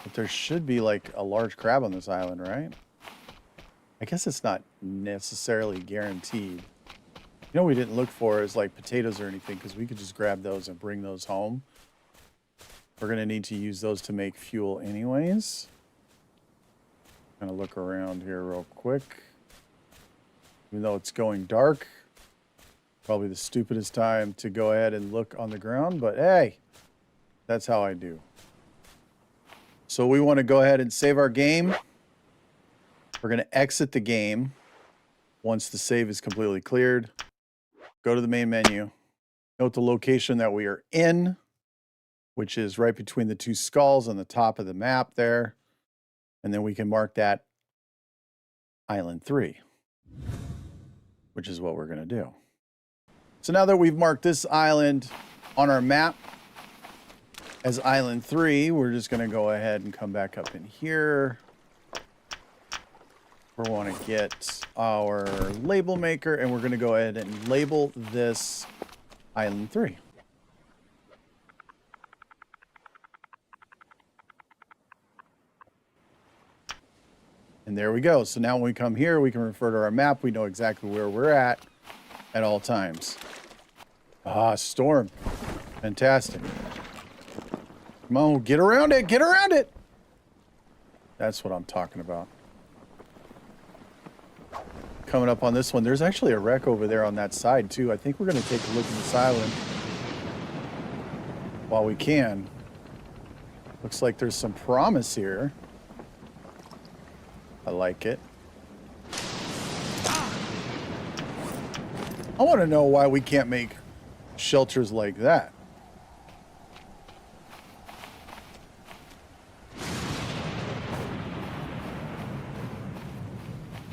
But there should be like a large crab on this island, right? I guess it's not necessarily guaranteed. You know, we didn't look for is like potatoes or anything, because we could just grab those and bring those home. We're going to need to use those to make fuel anyways. I'm going to look around here real quick. Even though it's going dark, probably the stupidest time to go ahead and look on the ground, but hey, that's how I do. So we want to go ahead and save our game. We're going to exit the game once the save is completely cleared. Go to the main menu. Note the location that we are in, which is right between the two skulls on the top of the map there. And then we can mark that Island 3, which is what we're going to do. So now that we've marked this island on our map as Island 3, we're just going to go ahead and come back up in here. We want to get our label maker, and we're going to go ahead and label this Island 3. And there we go. So now when we come here, we can refer to our map. We know exactly where we're at all times. Ah, storm. Fantastic. Come on, get around it. Get around it. That's what I'm talking about. Coming up on this one, there's actually a wreck over there on that side too. I think we're going to take a look at this island while we can. Looks like there's some promise here. I like it. I want to know why we can't make shelters like that.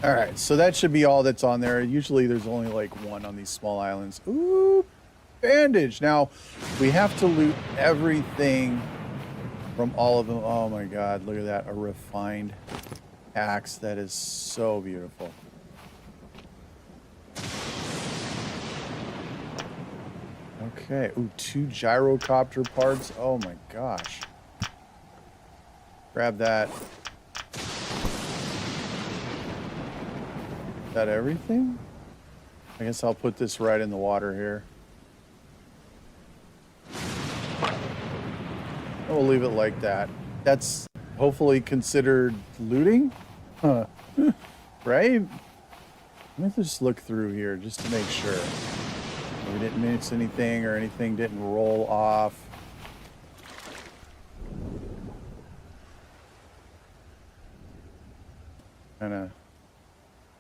All right, so that should be all that's on there. Usually there's only like one on these small islands. Ooh, bandage. Now, we have to loot everything from all of them. Oh my God, look at that. A refined axe. That is so beautiful. Okay. Ooh, 2 gyrocopter parts. Oh my gosh. Grab that. Is that everything? I guess I'll put this right in the water here. And we'll leave it like that. That's hopefully considered looting? Huh. Right? Let me just look through here just to make sure. We didn't miss anything or anything didn't roll off.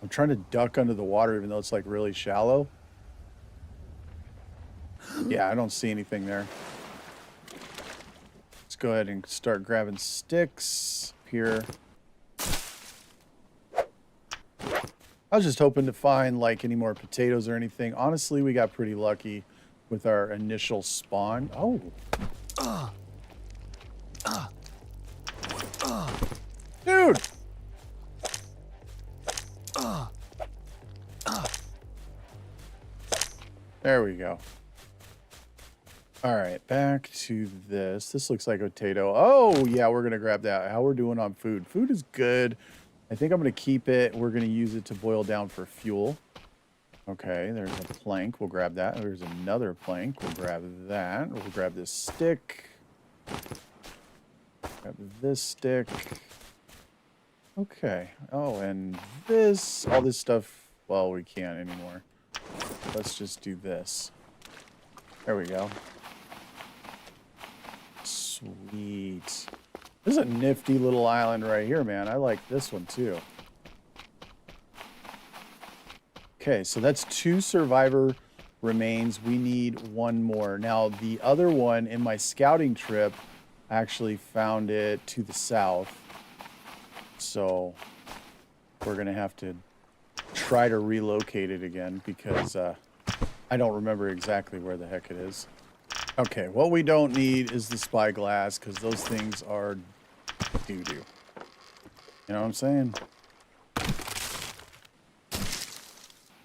I'm trying to duck under the water even though it's like really shallow. Yeah, I don't see anything there. Let's go ahead and start grabbing sticks here. I was just hoping to find like any more potatoes or anything. Honestly, we got pretty lucky with our initial spawn. Oh. Dude. There we go. All right, back to this. This looks like a potato. Oh, yeah, we're going to grab that. How we're doing on food. Food is good. I think I'm going to keep it. We're going to use it to boil down for fuel. Okay, there's a plank. We'll grab that. There's another plank. We'll grab that. We'll grab this stick. Grab this stick. Okay. Oh, and this. All this stuff. Well, we can't anymore. Let's just do this. There we go. Sweet. This is a nifty little island right here, man. I like this one too. Okay, so that's 2 survivor remains. We need 1 more. Now, the other one in my scouting trip, I actually found it to the south. So we're going to have to try to relocate it again because I don't remember exactly where the heck it is. Okay, what we don't need is the spyglass because those things are doo-doo. You know what I'm saying?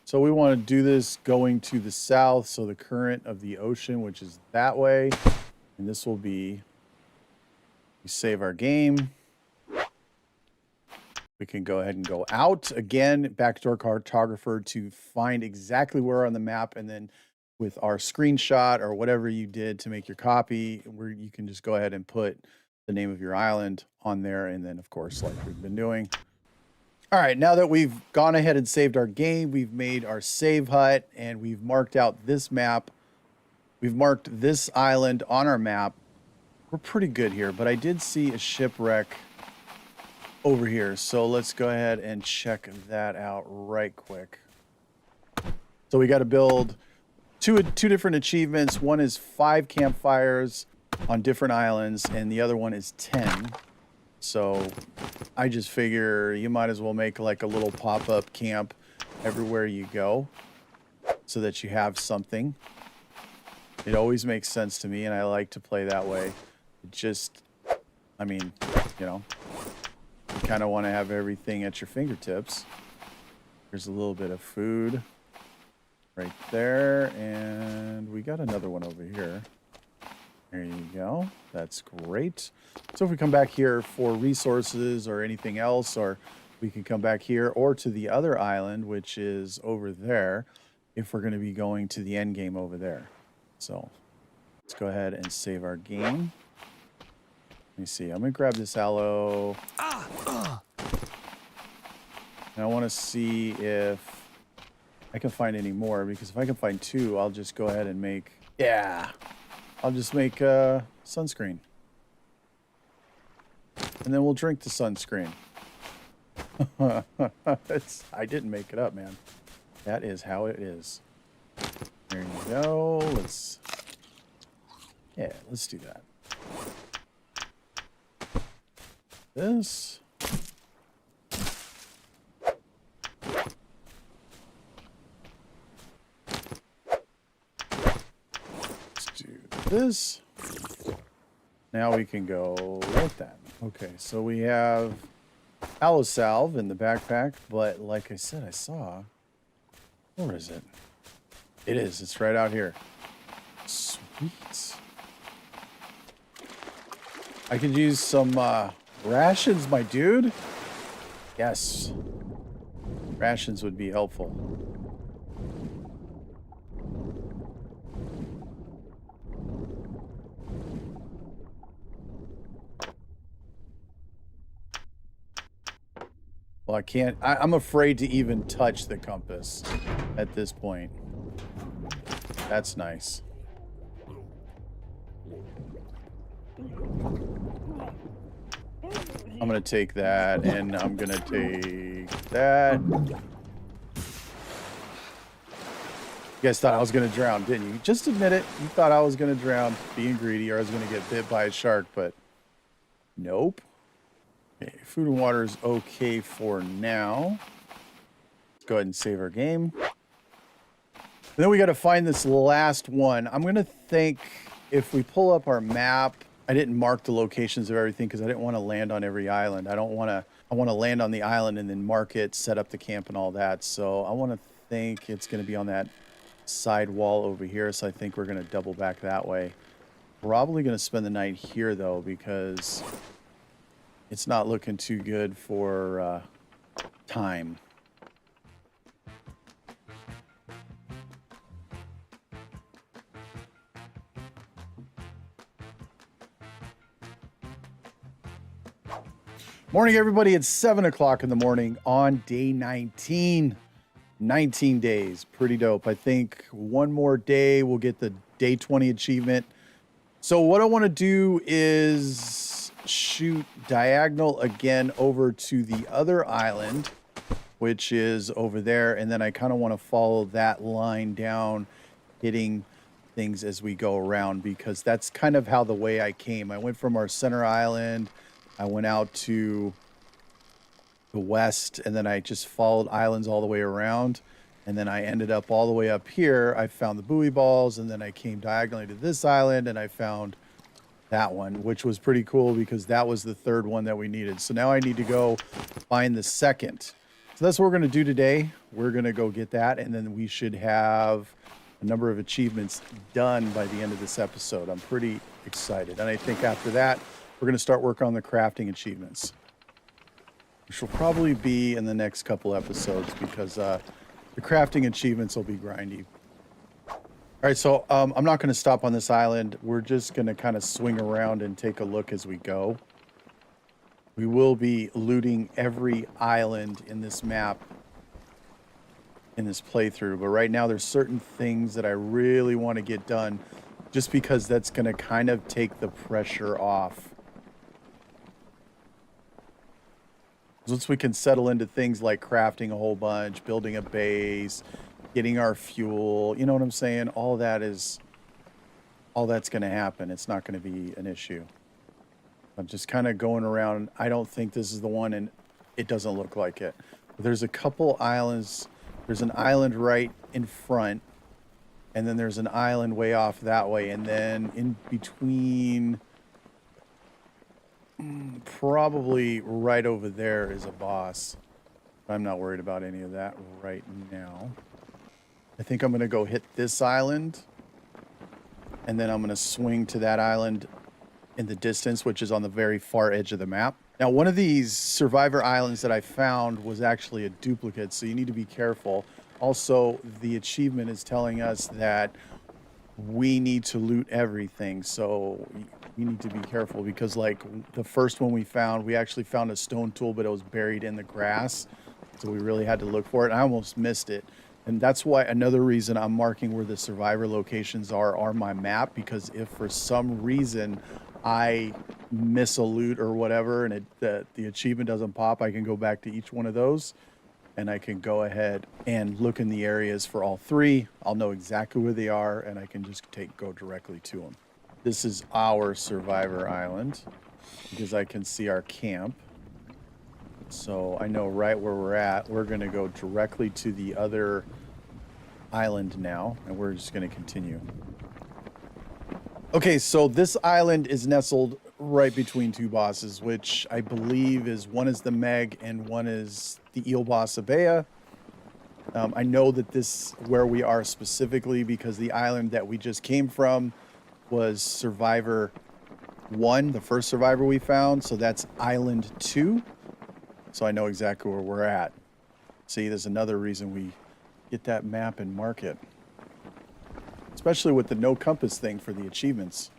So we want to do this going to the south, so the current of the ocean, which is that way. And this will be, we save our game. We can go ahead and go out again, back to our cartographer to find exactly where on the map, and then with our screenshot or whatever you did to make your copy, where you can just go ahead and put the name of your island on there, and then of course, like we've been doing. All right, now that we've gone ahead and saved our game, we've made our save hut, and we've marked out this map. We've marked this island on our map. We're pretty good here, but I did see a shipwreck over here, so let's go ahead and check that out right quick. So we got to build two different achievements. One is 5 campfires on different islands, and the other one is 10. So I just figure you might as well make like a little pop-up camp everywhere you go so that you have something. It always makes sense to me, and I like to play that way. It just, I mean, you know, you kind of want to have everything at your fingertips. Here's a little bit of food right there, and we got another one over here. There you go. That's great. So if we come back here for resources or anything else, or we can come back here or to the other island, which is over there, if we're going to be going to the end game over there. So let's go ahead and save our game. Let me see. I'm going to grab this aloe. And I want to see if I can find any more, because if I can find 2, I'll just go ahead and make... Yeah. I'll just make sunscreen. And then we'll drink the sunscreen. I didn't make it up, man. That is how it is. There you go. Let's do that. This. This. Now we can go like that. Okay, so we have aloe salve in the backpack, but like I said, I saw. Where is it? It is. It's right out here. Oops. I could use some rations, my dude. Yes. Rations would be helpful. Well, I can't. I'm afraid to even touch the compass at this point. That's nice. I'm going to take that, and I'm going to take that. You guys thought I was going to drown, didn't you? Just admit it. You thought I was going to drown being greedy, or I was going to get bit by a shark, but nope. Okay, food and water is okay for now. Let's go ahead and save our game. And then we got to find this last one. I'm going to think if we pull up our map, I didn't mark the locations of everything because I didn't want to land on every island. I want to land on the island and then mark it, set up the camp and all that. So I want to think it's going to be on that side wall over here. So I think we're going to double back that way. Probably going to spend the night here though, because it's not looking too good for time. Morning, everybody. It's 7 o'clock in the morning on day 19. 19 days. Pretty dope. I think one more day we'll get the day 20 achievement. So what I want to do is shoot diagonal again over to the other island, which is over there. And then I kind of want to follow that line down, hitting things as we go around, because that's kind of how the way I came. I went from our center island. I went out to the west, and then I just followed islands all the way around. And then I ended up all the way up here. I found the buoy balls, and then I came diagonally to this island, and I found that one, which was pretty cool because that was the third one that we needed. So now I need to go find the second. So that's what we're going to do today. We're going to go get that, and then we should have a number of achievements done by the end of this episode. I'm pretty excited. And I think after that, we're going to start work on the crafting achievements, which will probably be in the next couple episodes because the crafting achievements will be grindy. All right, so I'm not going to stop on this island. We're just going to kind of swing around and take a look as we go. We will be looting every island in this map in this playthrough, but right now there's certain things that I really want to get done just because that's going to kind of take the pressure off. Once we can settle into things like crafting a whole bunch, building a base, getting our fuel, you know what I'm saying? All that's going to happen. It's not going to be an issue. I'm just kind of going around. I don't think this is the one, and it doesn't look like it. There's a couple islands. There's an island right in front, and then there's an island way off that way, and then in between, probably right over there is a boss. I'm not worried about any of that right now. I think I'm going to go hit this island, and then I'm going to swing to that island in the distance, which is on the very far edge of the map. Now, one of these survivor islands that I found was actually a duplicate, so you need to be careful. Also, the achievement is telling us that we need to loot everything, so we need to be careful because, like, the first one we actually found a stone tool, but it was buried in the grass, so we really had to look for it. I almost missed it, and that's why another reason I'm marking where the survivor locations are on my map, because if for some reason I miss a loot or whatever and the achievement doesn't pop, I can go back to each one of those and I can go ahead and look in the areas for all three. I'll know exactly where they are and I can just go directly to them. This is our survivor island because I can see our camp. So I know right where we're at. We're going to go directly to the other island now, and we're just going to continue. Okay, so this island is nestled right between two bosses, which I believe is one is the Meg and one is the eel boss Abea. I know that this where we are specifically because the island that we just came from, was Survivor 1, the first Survivor we found. So that's Island 2. So I know exactly where we're at. See, there's another reason we get that map and mark it. Especially with the no compass thing for the achievements.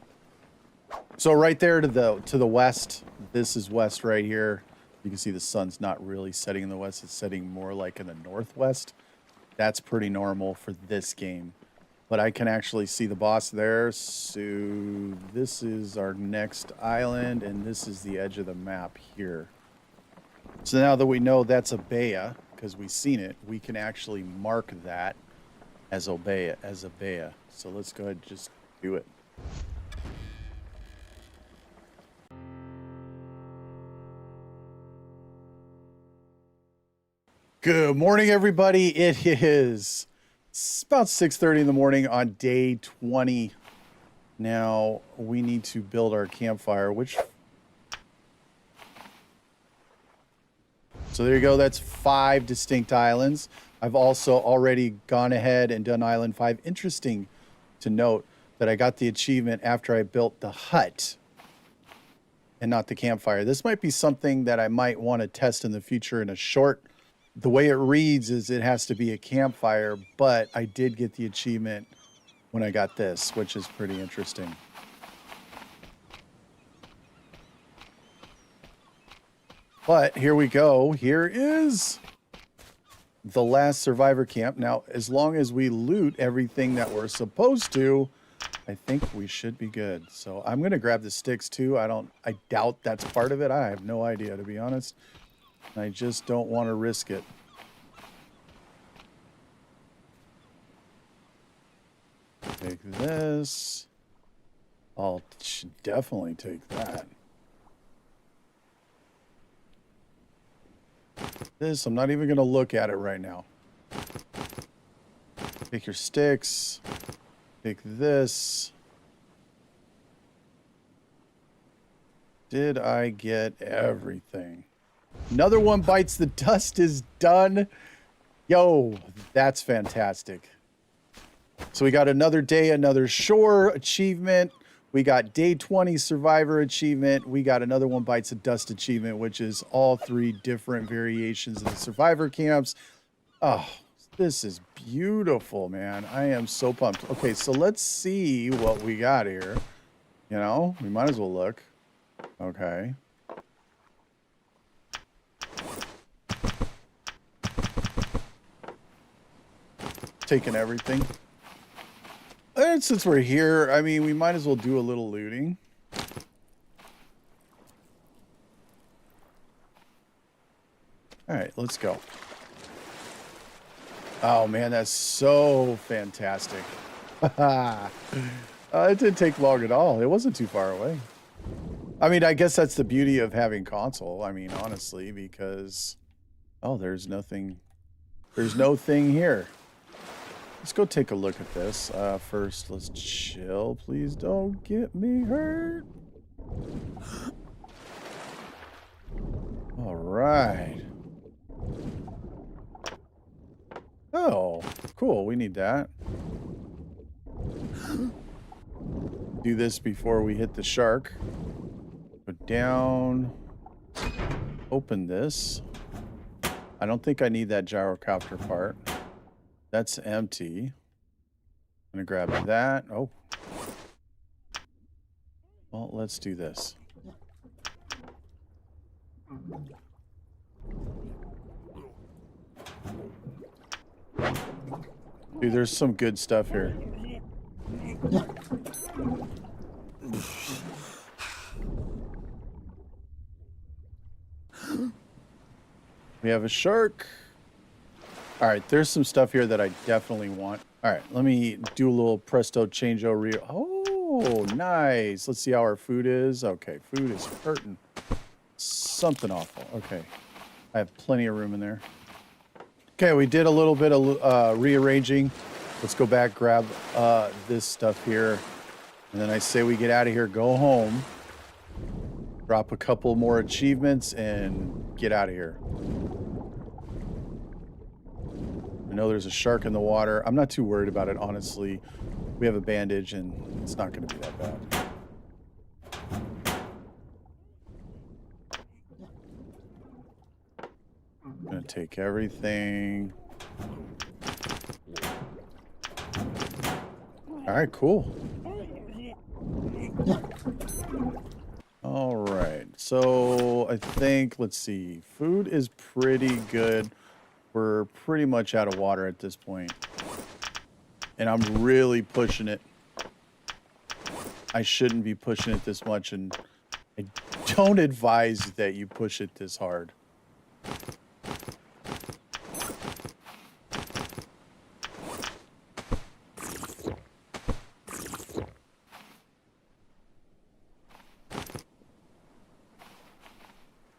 So right there to the west, this is west right here. You can see the sun's not really setting in the west, it's setting more like in the northwest. That's pretty normal for this game. But I can actually see the boss there. So this is our next island, and this is the edge of the map here. So now that we know that's Abea, because we've seen it, we can actually mark that as Abea. So let's go ahead and just do it. Good morning, everybody. It's about 6:30 in the morning on day 20. Now we need to build our campfire, so there you go. That's 5 distinct islands. I've also already gone ahead and done Island 5. Interesting to note that I got the achievement after I built the hut and not the campfire. This might be something that I might want to test in the future in a short. The way it reads is it has to be a campfire, but I did get the achievement when I got this, which is pretty interesting. But here we go. Here is the last survivor camp. Now, as long as we loot everything that we're supposed to, I think we should be good. So I'm going to grab the sticks too. I doubt that's part of it. I have no idea, to be honest. I just don't want to risk it. Take this. I'll definitely take that. This, I'm not even going to look at it right now. Take your sticks. Take this. Did I get everything? Another one bites the dust is done. Yo, that's fantastic. So we got another day, another shore achievement. We got day 20 survivor achievement. We got another one bites the dust achievement, which is all 3 different variations of the survivor camps. Oh, this is beautiful, man. I am so pumped. Okay, so let's see what we got here. You know, we might as well look. Okay. Taking everything. And since we're here, I mean, we might as well do a little looting. All right, let's go. Oh, man, that's so fantastic. It didn't take long at all. It wasn't too far away. I mean, I guess that's the beauty of having console. I mean, honestly, because... Oh, there's nothing... There's no thing here. Let's go take a look at this. First, let's chill. Please don't get me hurt. All right. Oh, cool. We need that. Do this before we hit the shark. Go down. Open this. I don't think I need that gyrocopter part. That's empty. I'm gonna grab that. Oh. Well, let's do this. Dude, there's some good stuff here. We have a shark. All right, there's some stuff here that I definitely want. All right, let me do a little presto changeover. Oh, nice. Let's see how our food is. Okay, food is hurting. Something awful. Okay, I have plenty of room in there. Okay, we did a little bit of rearranging. Let's go back, grab this stuff here. And then I say we get out of here, go home, drop a couple more achievements, and get out of here. I know there's a shark in the water. I'm not too worried about it, honestly. we have a bandage, and it's not going to be that bad. I'm going to take everything. All right, cool. All right, so I think, let's see, food is pretty good. We're pretty much out of water at this point. And I'm really pushing it. I shouldn't be pushing it this much, and I don't advise that you push it this hard.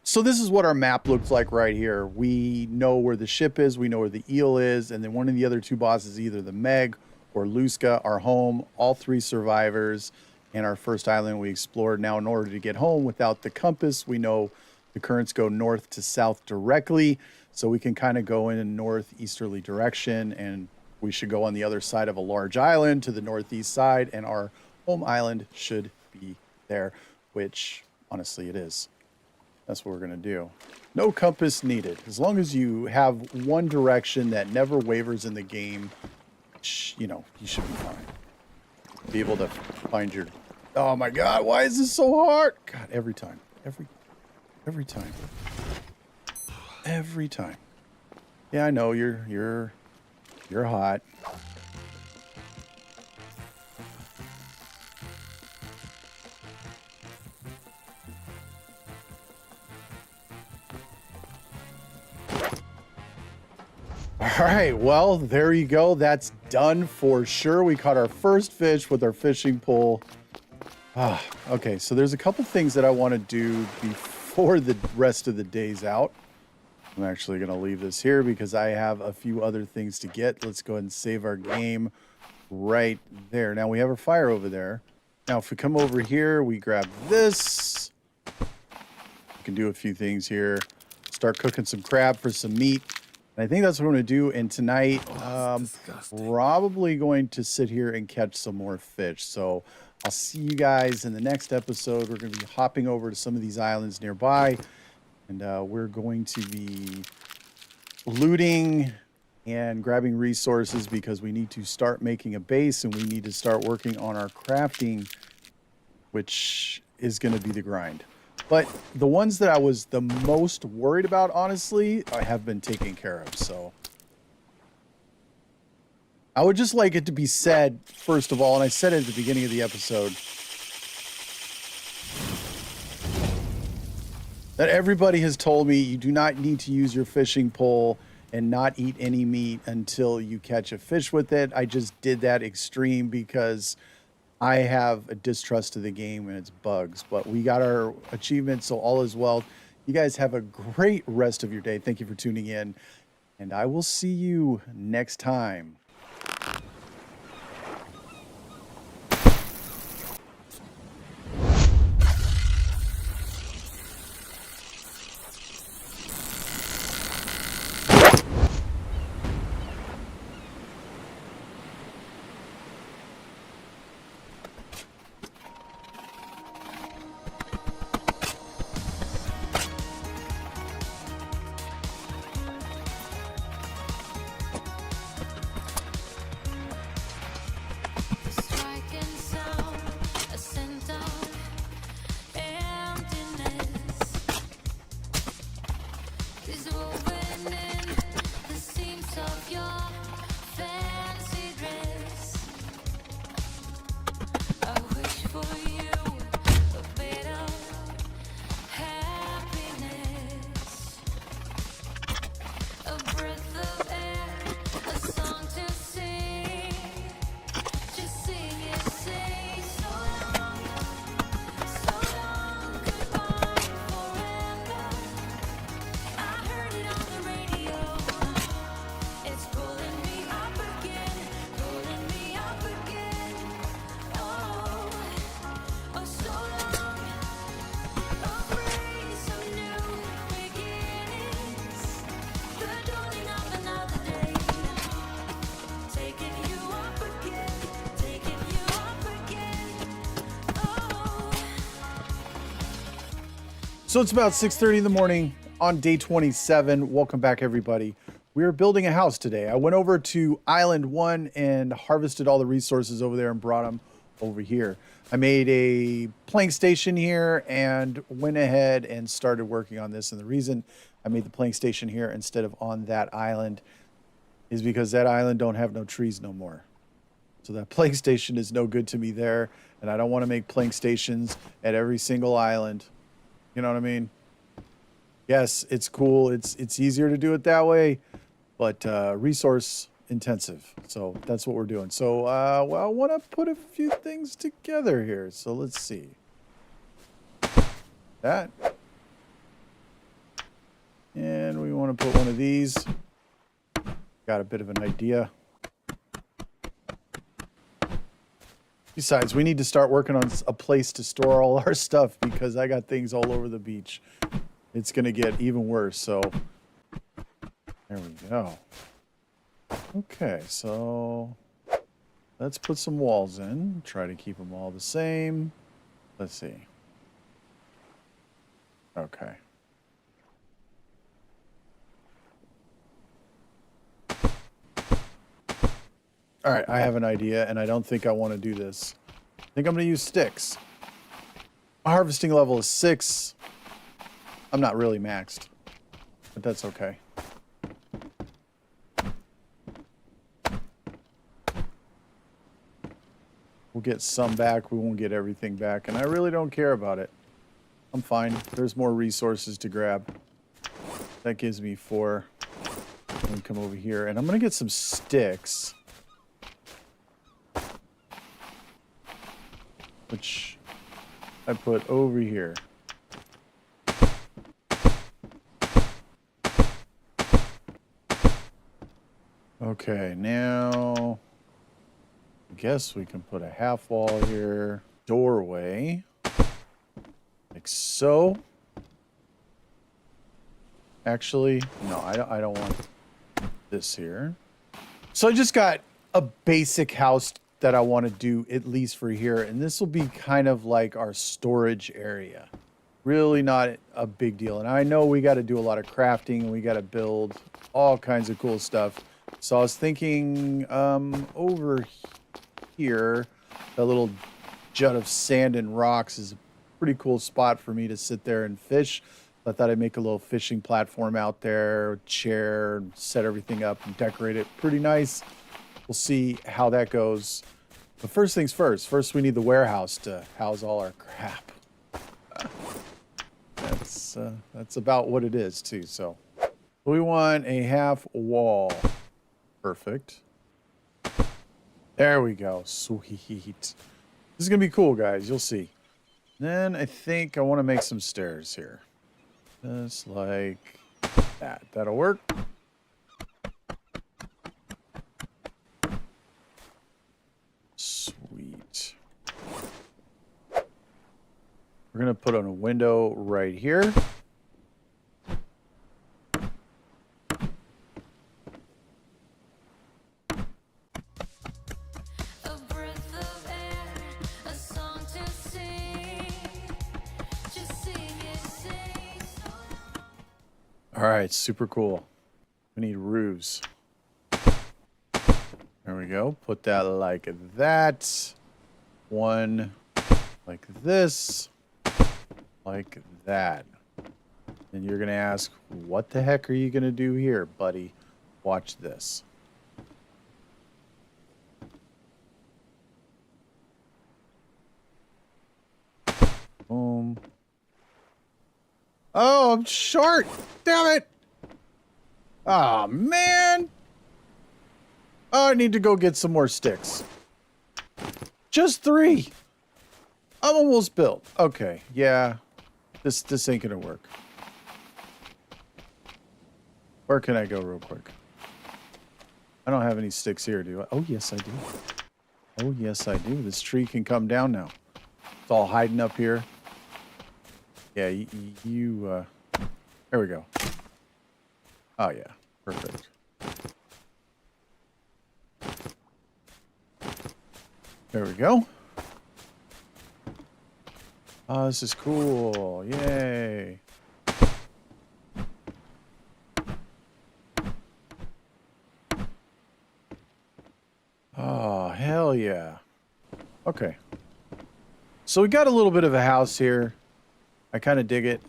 So this is what our map looks like right here. We know where the ship is, we know where the eel is, and then one of the other two bosses, either the Meg or Luska, our home, all three survivors, and our first island we explored. Now, in order to get home without the compass, we know the currents go north to south directly, so we can kind of go in a northeasterly direction, and we should go on the other side of a large island to the northeast side, and our home island should be there, which honestly it is. That's what we're going to do. No compass needed. As long as you have one direction that never wavers in the game, you know, you should be fine. Be able to find your... Oh my God, why is this so hard? God, every time. Every time. Every time. Yeah, I know, you're hot. All right, well, there you go. That's done for sure. We caught our first fish with our fishing pole. Okay, so there's a couple things that I want to do before the rest of the day's out. I'm actually going to leave this here because I have a few other things to get. Let's go ahead and save our game right there. Now, we have our fire over there. Now, if we come over here, we grab this. We can do a few things here. Start cooking some crab for some meat. And I think that's what I'm going to do. And tonight, probably going to sit here and catch some more fish. So I'll see you guys in the next episode. We're going to be hopping over to some of these islands nearby. And we're going to be looting and grabbing resources because we need to start making a base and we need to start working on our crafting, which is going to be the grind. But the ones that I was the most worried about, honestly, I have been taken care of. So I would just like it to be said, first of all, and I said it at the beginning of the episode, that everybody has told me you do not need to use your fishing pole and not eat any meat until you catch a fish with it. I just did that extreme because I have a distrust to the game and its bugs, but we got our achievement, so all is well. You guys have a great rest of your day. Thank you for tuning in, and I will see you next time. So it's about 6:30 in the morning on day 27. Welcome back, everybody. We are building a house today. I went over to Island 1 and harvested all the resources over there and brought them over here. I made a plank station here and went ahead and started working on this. And the reason I made the plank station here instead of on that island is because that island don't have no trees no more. So that plank station is no good to me there. And I don't want to make plank stations at every single island. You know what I mean? Yes, it's cool. It's easier to do it that way, but resource intensive. So that's what we're doing. So well, I want to put a few things together here. So let's see. That. And we want to put one of these. Got a bit of an idea. Besides, we need to start working on a place to store all our stuff because I got things all over the beach. It's going to get even worse, so there we go. Okay, so let's put some walls in. Try to keep them all the same. Let's see. Okay. All right, I have an idea, and I don't think I want to do this. I think I'm going to use sticks. My harvesting level is 6. I'm not really maxed, but that's okay. We'll get some back. We won't get everything back, and I really don't care about it. I'm fine. There's more resources to grab. That gives me 4. I'm going to come over here, and I'm going to get some sticks. Which I put over here. Okay, now I guess we can put a half wall here. Doorway. Like so. Actually, no, I don't want this here. So I just got a basic house that I want to do at least for here, and this will be kind of like our storage area. Really not a big deal. And I know we got to do a lot of crafting and we got to build all kinds of cool stuff. So I was thinking over here, a little jut of sand and rocks is a pretty cool spot for me to sit there and fish. I thought I'd make a little fishing platform out there, chair, set everything up and decorate it pretty nice. We'll see how that goes. But first things first. First, we need the warehouse to house all our crap. That's about what it is, too. So we want a half wall. Perfect. There we go. Sweet. This is going to be cool, guys. You'll see. Then I think I want to make some stairs here. Just like that. That'll work. Sweet. We're going to put on a window right here. All right, super cool. We need roofs. There we go. Put that like that. One like this. Like that. And you're going to ask, what the heck are you going to do here, buddy? Watch this. Boom. Oh, I'm short. Damn it. Oh, man. Oh, I need to go get some more sticks. Just 3. I'm almost built. Okay, yeah. This ain't gonna work. Where can I go real quick? I don't have any sticks here, do I? Oh, yes, I do. Oh, yes, I do. This tree can come down now. It's all hiding up here. Yeah, there we go. Oh, yeah. Perfect. There we go. Oh, this is cool. Yay. yeah. Okay. So we got a little bit of a house here. I kind of dig it.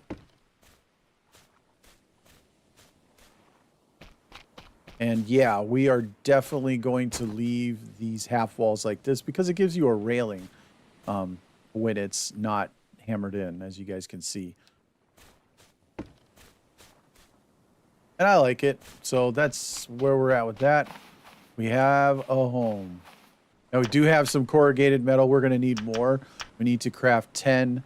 And yeah, we are definitely going to leave these half walls like this because it gives you a railing when it's not hammered in, as you guys can see. And I like it. So that's where we're at with that. We have a home. Now we do have some corrugated metal. We're going to need more. We need to craft 10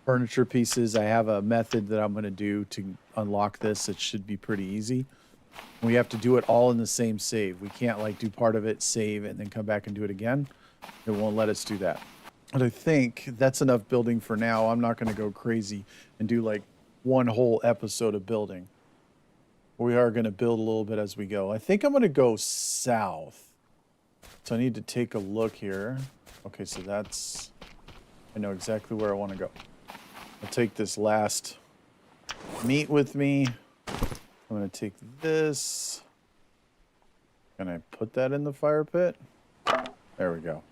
furniture pieces. I have a method that I'm going to do to unlock this. It should be pretty easy. We have to do it all in the same save. We can't like do part of it, save, and then come back and do it again. It won't let us do that. But I think that's enough building for now. I'm not going to go crazy and do like one whole episode of building. We are going to build a little bit as we go. I think I'm going to go south. So I need to take a look here. Okay, so that's... I know exactly where I want to go. I'll take this last meat with me. I'm going to take this. Can I put that in the fire pit? There we go.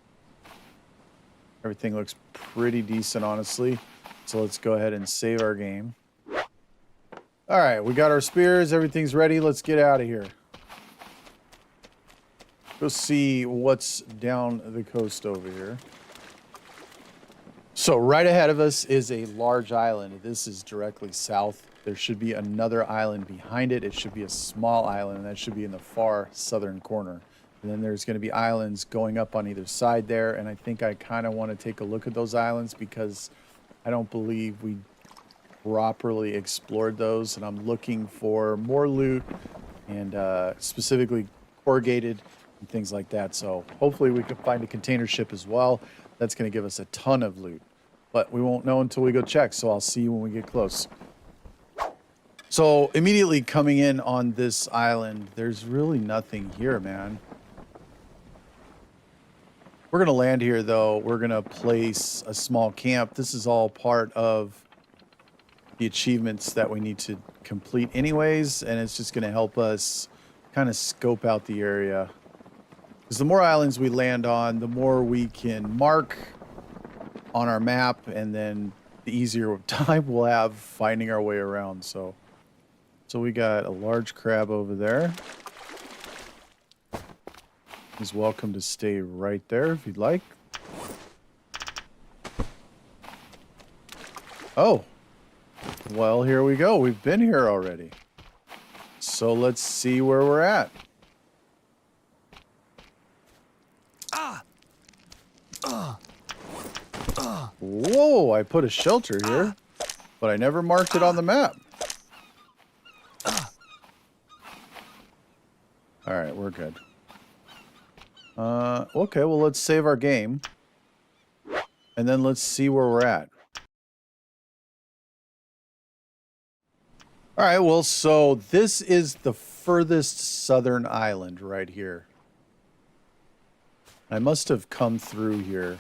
Everything looks pretty decent, honestly. So let's go ahead and save our game. All right, we got our spears. Everything's ready. Let's get out of here. Go see what's down the coast over here. So right ahead of us is a large island. This is directly south. There should be another island behind it. It should be a small island, and that should be in the far southern corner. And then there's going to be islands going up on either side there, and I think I kind of want to take a look at those islands because I don't believe we properly explored those, and I'm looking for more loot and specifically corrugated and things like that. So hopefully we can find a container ship as well. That's going to give us a ton of loot, but we won't know until we go check. So I'll see you when we get close. So immediately coming in on this island, there's really nothing here, man. We're going to land here though. We're going to place a small camp. This is all part of the achievements that we need to complete anyways, and it's just going to help us kind of scope out the area. Because the more islands we land on, the more we can mark on our map, and then the easier time we'll have finding our way around. So we got a large crab over there. He's welcome to stay right there if you'd like. Oh. Well, here we go. We've been here already. So let's see where we're at. Whoa, I put a shelter here, but I never marked it on the map. All right, we're good. Okay, well, let's save our game. And then let's see where we're at. All right, well, so this is the furthest southern island right here. I must have come through here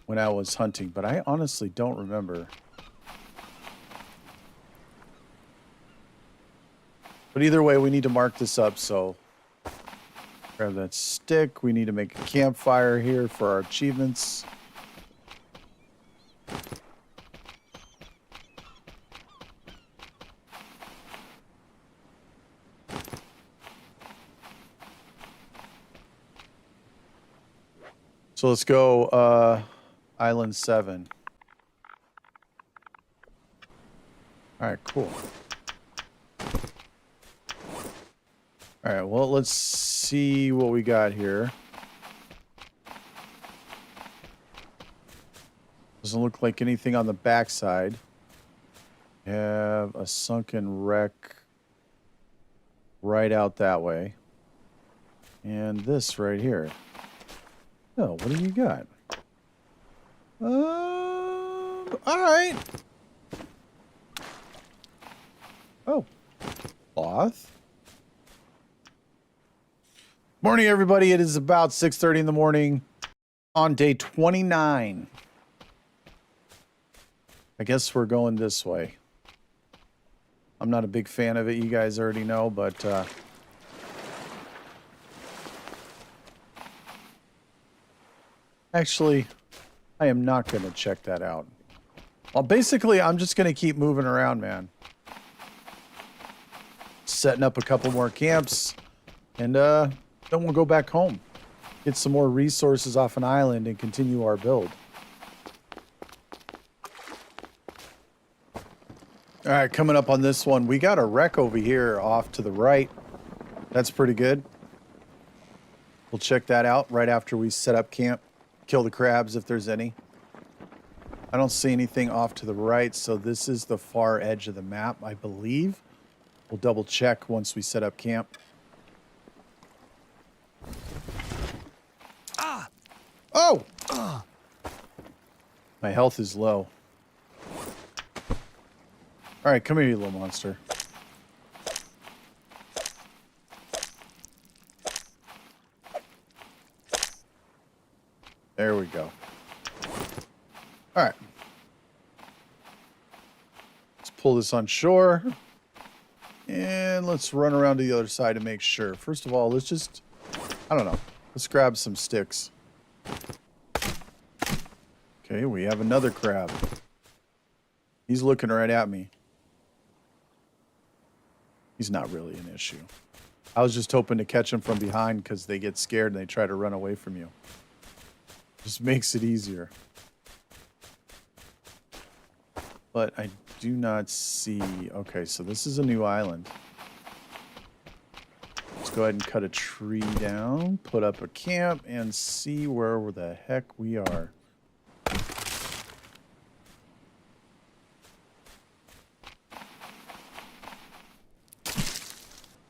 when I was hunting, but I honestly don't remember. But either way, we need to mark this up, so grab that stick. We need to make a campfire here for our achievements. So let's go Island 7. All right, cool. All right, well, let's see what we got here. Doesn't look like anything on the backside. We have a sunken wreck right out that way. And this right here. Oh, what do you got? All right. Oh, cloth. Morning, everybody. It is about 6:30 in the morning on day 29. I guess we're going this way. I'm not a big fan of it. You guys already know, but Actually, I am not going to check that out. Well, basically, I'm just going to keep moving around, man. Setting up a couple more camps, and then we'll go back home. Get some more resources off an island and continue our build. All right, coming up on this one, we got a wreck over here off to the right. That's pretty good. We'll check that out right after we set up camp. Kill the crabs if there's any. I don't see anything off to the right, so this is the far edge of the map, I believe. We'll double check once we set up camp. Ah! Oh! My health is low. All right, come here, you little monster. There we go. All right. Let's pull this on shore. And let's run around to the other side to make sure. First of all, let's just, I don't know. Let's grab some sticks. Okay, we have another crab. He's looking right at me. He's not really an issue. I was just hoping to catch him from behind because they get scared and they try to run away from you. Just makes it easier. But I do not see... Okay, so this is a new island. Let's go ahead and cut a tree down, put up a camp, and see where the heck we are.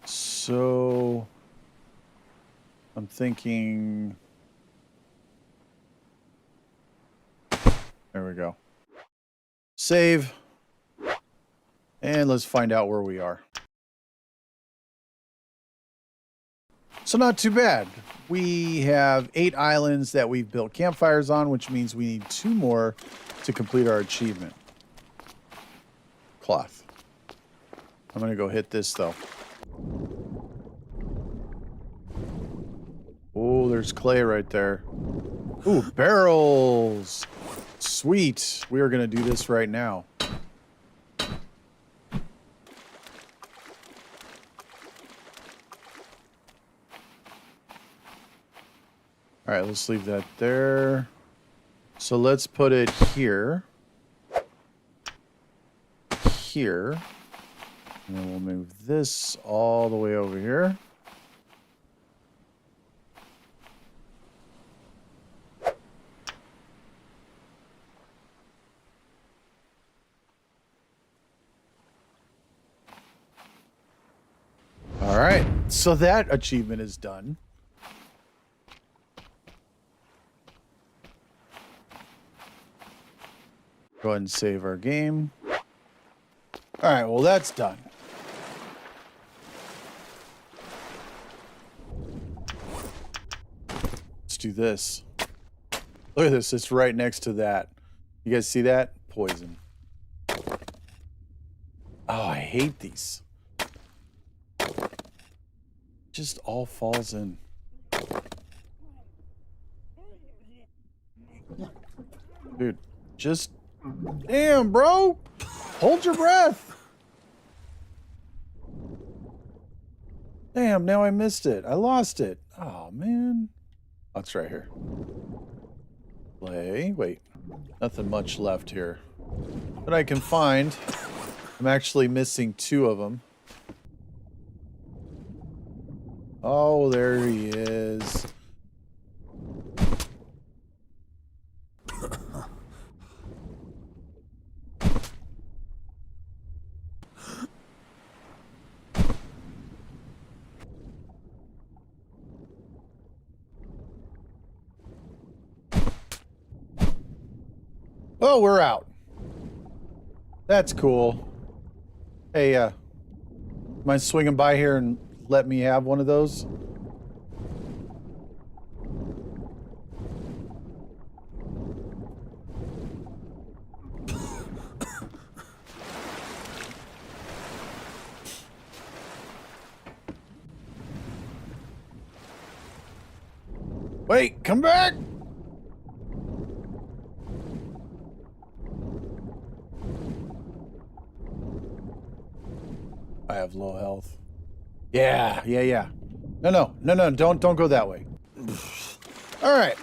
So... I'm thinking... There we go. Save. And let's find out where we are. So not too bad. We have 8 islands that we've built campfires on, which means we need 2 more to complete our achievement. Cloth. I'm going to go hit this, though. Oh, there's clay right there. Ooh, barrels. Sweet. We are going to do this right now. All right, let's leave that there. So let's put it here. Here. And then we'll move this all the way over here. All right, so that achievement is done. Go ahead and save our game. All right, well, that's done. Let's do this. Look at this, it's right next to that. You guys see that? Poison. Oh, I hate these. Just all falls in. Dude, just... Damn, bro! Hold your breath! Damn, now I missed it. I lost it. Oh, man. Oh, it's right here. Play. Wait. Nothing much left here. But I can find. I'm actually missing 2 of them. Oh, there he is. Oh, we're out. That's cool. Hey, mind swinging by here and let me have one of those? Wait, come back! have low health. Yeah. No, don't go that way. All right,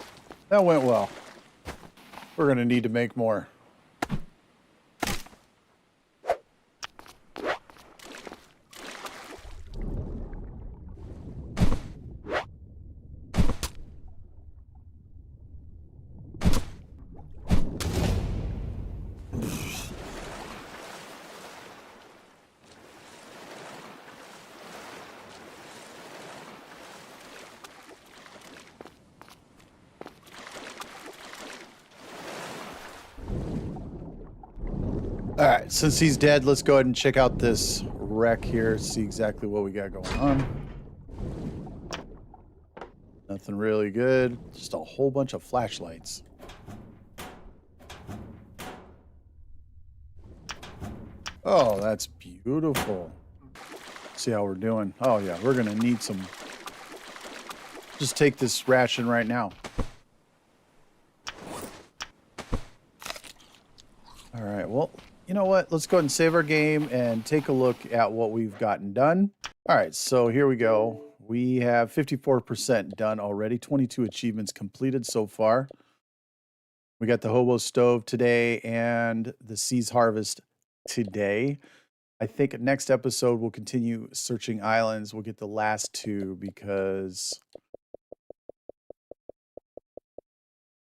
that went well. We're gonna need to make more. All right, since he's dead, let's go ahead and check out this wreck here, see exactly what we got going on. Nothing really good, just a whole bunch of flashlights. Oh, that's beautiful. See how we're doing. Oh yeah, we're gonna need some. Just take this ration right now. All right, well, you know what? Let's go ahead and save our game and take a look at what we've gotten done. All right, so here we go. We have 54% done already, 22 achievements completed so far. We got the hobo stove today and the seas harvest today. I think next episode we'll continue searching islands. We'll get the last two because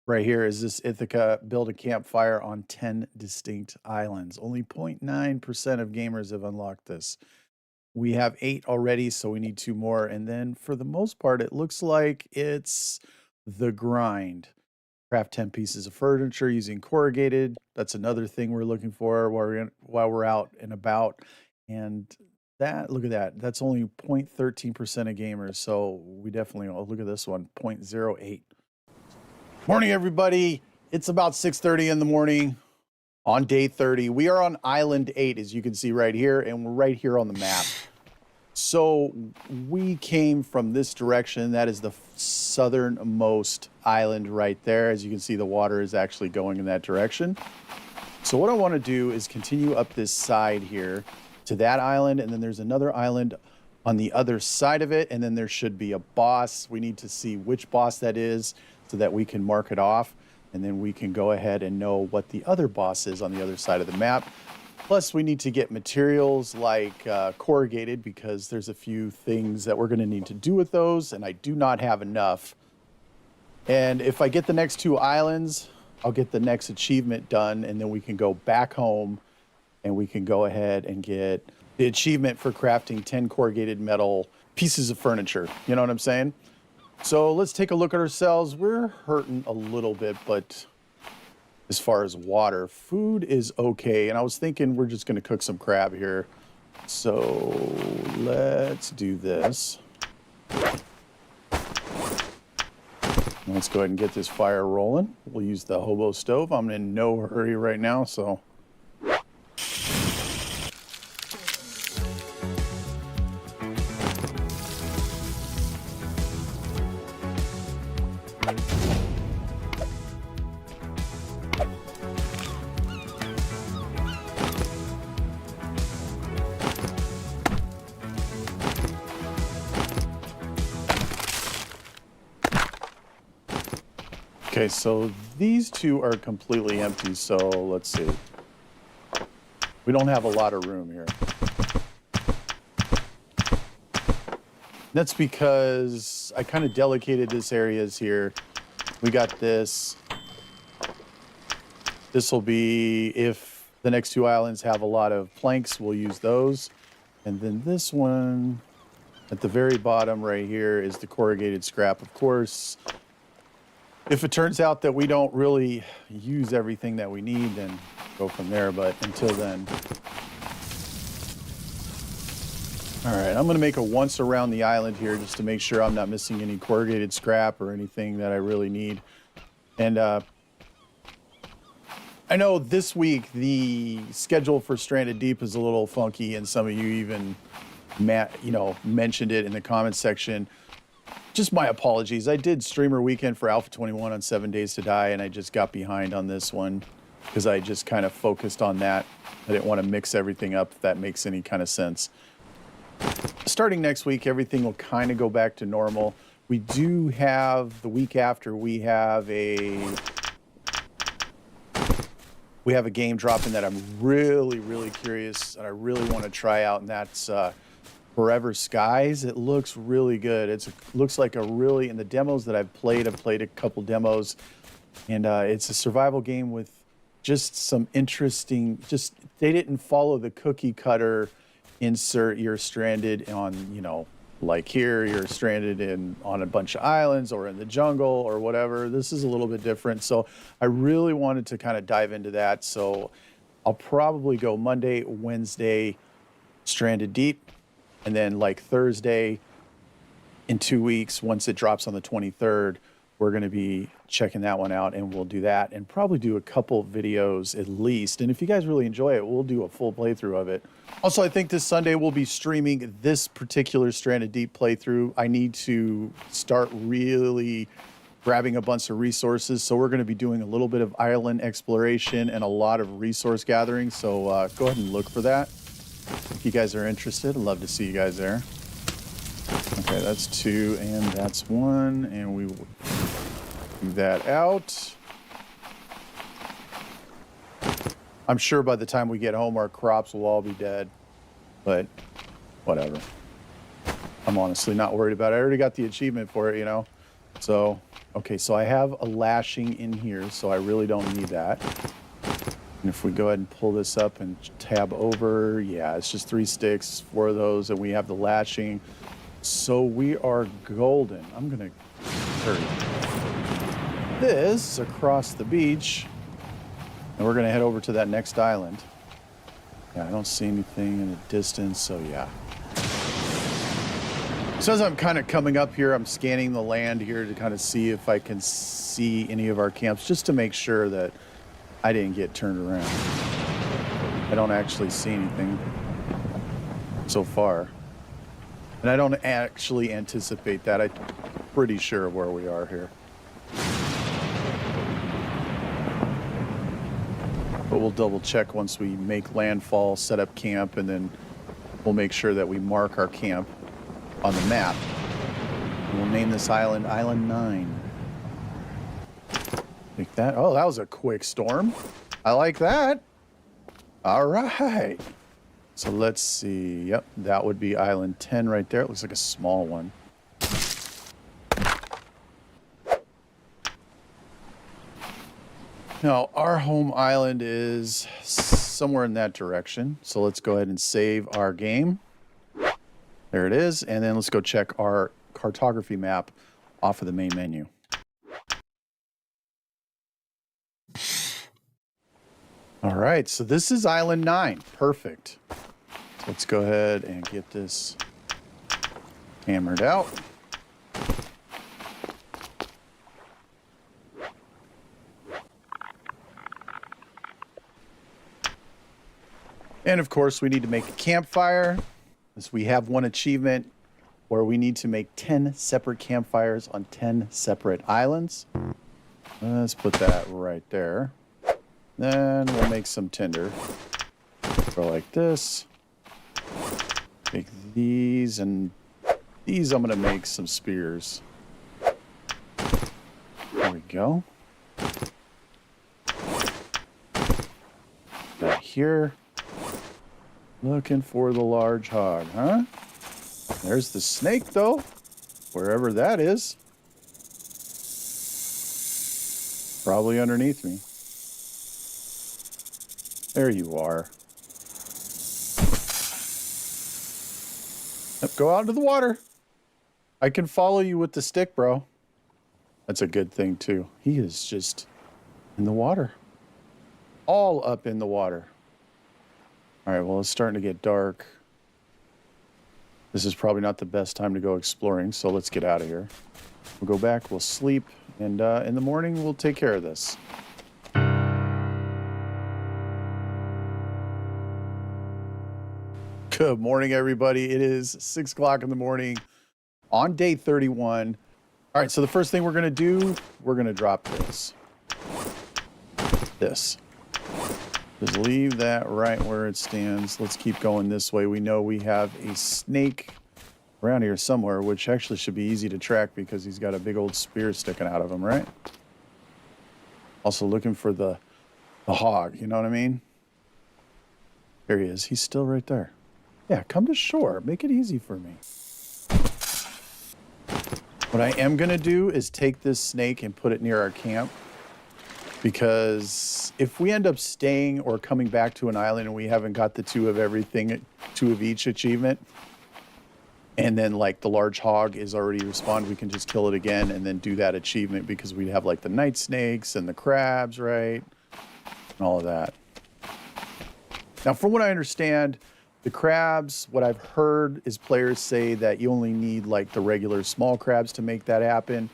right here is this Ithaca, build a campfire on 10 distinct islands. Only 0.9% of gamers have unlocked this. We have 8 already, so we need 2 more. And then for the most part, it looks like it's the grind. Craft 10 pieces of furniture using corrugated. That's another thing we're looking for while we're out and about. And that, look at that. That's only 0.13% of gamers. So we definitely, oh, look at this one, 0.08. Morning, everybody. It's about 6:30 in the morning on day 30. We are on Island 8, as you can see right here, and we're right here on the map. So we came from this direction. That is the southernmost island right there. As you can see, the water is actually going in that direction. So what I want to do is continue up this side here to that island, and then there's another island on the other side of it, and then there should be a boss. We need to see which boss that is so that we can mark it off, and then we can go ahead and know what the other boss is on the other side of the map. Plus, we need to get materials like corrugated because there's a few things that we're going to need to do with those, and I do not have enough. And if I get the next 2 islands, I'll get the next achievement done, and then we can go back home, and we can go ahead and get the achievement for crafting 10 corrugated metal pieces of furniture. You know what I'm saying? So let's take a look at ourselves. We're hurting a little bit, but as far as water, food is okay. And I was thinking we're just going to cook some crab here. So let's do this. Let's go ahead and get this fire rolling. We'll use the hobo stove. I'm in no hurry right now, so. Okay, so these 2 are completely empty, so let's see. We don't have a lot of room here. That's because I kind of delicated this areas here. We got this. This will be, if the next 2 islands have a lot of planks, we'll use those. And then this one at the very bottom right here is the corrugated scrap, of course. If it turns out that we don't really use everything that we need, then go from there. But until then. All right, I'm going to make a once around the island here just to make sure I'm not missing any corrugated scrap or anything that I really need. And I know this week the schedule for Stranded Deep is a little funky, and some of you even mentioned it in the comments section. Just my apologies. I did streamer weekend for Alpha 21 on 7 Days to Die, and I just got behind on this one because I just kind of focused on that. I didn't want to mix everything up, if that makes any kind of sense. starting next week, everything will kind of go back to normal. We do have the week after we have a game dropping that I'm really curious and I really want to try out, and that's Forever Skies. It looks really good. Looks like in the demos that I've played a couple demos, and it's a survival game with just some interesting, they didn't follow the cookie cutter insert. You're stranded on, like here, you're stranded on a bunch of islands or in the jungle or whatever. This is a little bit different. So I really wanted to kind of dive into that. So I'll probably go Monday, Wednesday, stranded deep. And then like Thursday in 2 weeks, once it drops on the 23rd, we're going to be checking that one out, and we'll do that and probably do a couple videos at least. And if you guys really enjoy it, we'll do a full playthrough of it. Also, I think this Sunday we'll be streaming this particular Stranded Deep playthrough. I need to start really grabbing a bunch of resources. So we're going to be doing a little bit of island exploration and a lot of resource gathering. So go ahead and look for that. If you guys are interested, I'd love to see you guys there. Okay, that's 2 and that's 1, and we will do that out. I'm sure by the time we get home, our crops will all be dead, but whatever. I'm honestly not worried about it. I already got the achievement for it, So, okay, so I have a lashing in here, so I really don't need that. And if we go ahead and pull this up and tab over, yeah, it's just 3 sticks, 4 of those, and we have the lashing. So we are golden. I'm going to hurry this across the beach, and we're going to head over to that next island. Yeah, I don't see anything in the distance, so yeah. So as I'm kind of coming up here, I'm scanning the land here to kind of see if I can see any of our camps, just to make sure that I didn't get turned around. I don't actually see anything so far. And I don't actually anticipate that. I'm pretty sure of where we are here. But we'll double check once we make landfall, set up camp, and then we'll make sure that we mark our camp on the map. And we'll name this island Island 9. Like that. Oh, that was a quick storm. I like that. All right. So let's see. Yep, that would be Island 10 right there. It looks like a small one. Now, our home island is somewhere in that direction. So let's go ahead and save our game. There it is. And then let's go check our cartography map off of the main menu. All right, so this is Island 9. Perfect. So let's go ahead and get this hammered out. And of course, we need to make a campfire, as we have one achievement where we need to make 10 separate campfires on 10 separate islands. Let's put that right there. Then we'll make some tinder. Go like this. Take these, and these I'm going to make some spears. There we go. Right here. Looking for the large hog, huh? There's the snake, though. Wherever that is. Probably underneath me. There you are. Yep, go out into the water. I can follow you with the stick, bro. That's a good thing, too. He is just in the water. All up in the water. All right, well, it's starting to get dark. This is probably not the best time to go exploring, so let's get out of here. We'll go back, we'll sleep, and in the morning, we'll take care of this. Good morning, everybody. It is 6 o'clock in the morning on day 31. All right, so the first thing we're going to do, we're going to drop this. This Just leave that right where it stands. Let's keep going this way. We know we have a snake around here somewhere, which actually should be easy to track because he's got a big old spear sticking out of him, right? Also looking for the hog, you know what I mean? There he is. He's still right there. Yeah, come to shore. Make it easy for me. What I am going to do is take this snake and put it near our camp, because if we end up staying or coming back to an island and we haven't got the two of everything, two of each achievement, and then like the large hog is already respawned, we can just kill it again and then do that achievement, because we'd have like the night snakes and the crabs, right? And all of that. Now, from what I understand, the crabs, what I've heard is players say that you only need like the regular small crabs to make that happen.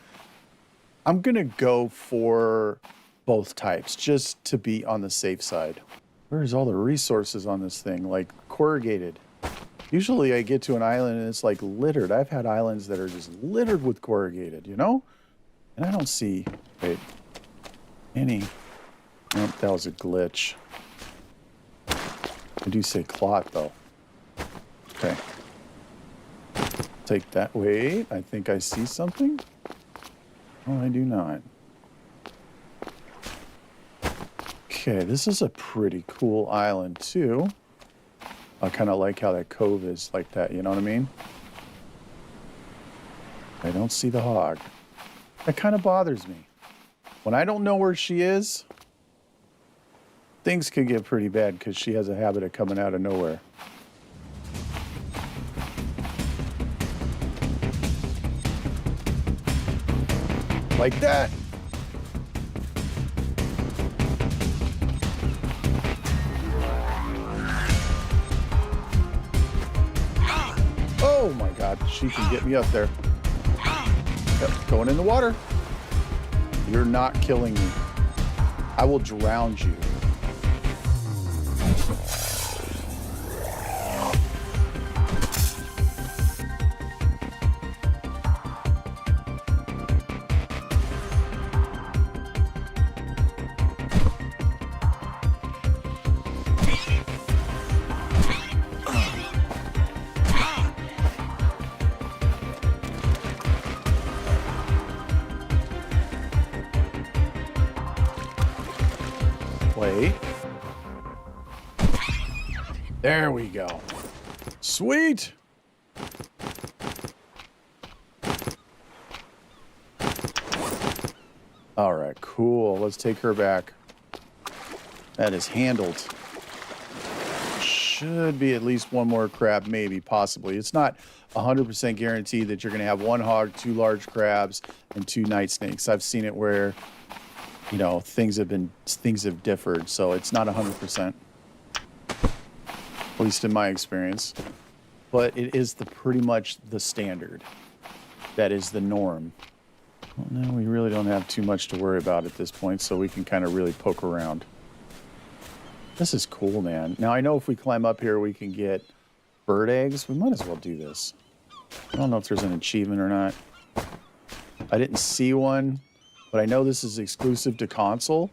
I'm going to go for both types just to be on the safe side. Where's all the resources on this thing? Like corrugated. Usually I get to an island and it's like littered. I've had islands that are just littered with corrugated, you know? And I don't see, wait, any. Nope, that was a glitch. I do say clot though. Okay. Take that. Wait, I think I see something. Oh, I do not. Okay, this is a pretty cool island too. I kind of like how that cove is like that, you know what I mean? I don't see the hog. That kind of bothers me. When I don't know where she is, things could get pretty bad because she has a habit of coming out of nowhere. Like that. Oh my God, she can get me up there. Yep, going in the water. You're not killing me. I will drown you. Wait. There we go. Sweet. All right, cool. Let's take her back. That is handled. Should be at least one more crab, maybe, possibly. It's not 100% guaranteed that you're going to have one hog, two large crabs, and two night snakes. I've seen it where, you know, things have differed, so it's not 100%, at least in my experience. But it is pretty much the standard. That is the norm. Well, no, we really don't have too much to worry about at this point, so we can kind of really poke around. This is cool, man. Now, I know if we climb up here, we can get bird eggs. We might as well do this. I don't know if there's an achievement or not. I didn't see one. But I know this is exclusive to console.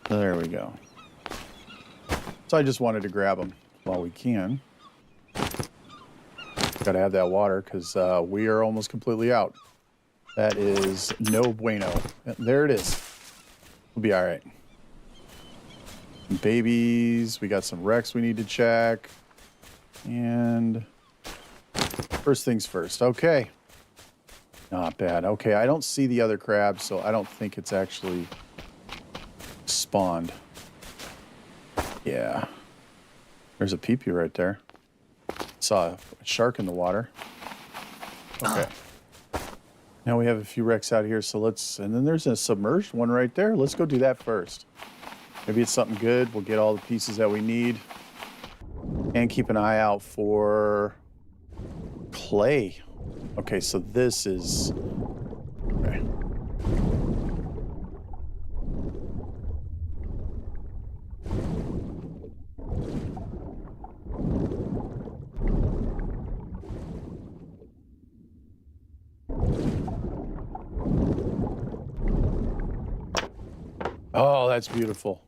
There we go. So I just wanted to grab them while we can. Gotta have that water because we are almost completely out. That is no bueno. There it is. We'll be all right. Babies. We got some wrecks we need to check. And first things first. Okay. Not bad. Okay, I don't see the other crabs, so I don't think it's actually spawned. Yeah. There's a peepee right there. Saw a shark in the water. Okay. Now we have a few wrecks out here, so let's... And then there's a submerged one right there. Let's go do that first. Maybe it's something good. We'll get all the pieces that we need. And keep an eye out for clay. Okay, so this is... Okay. Oh, that's beautiful.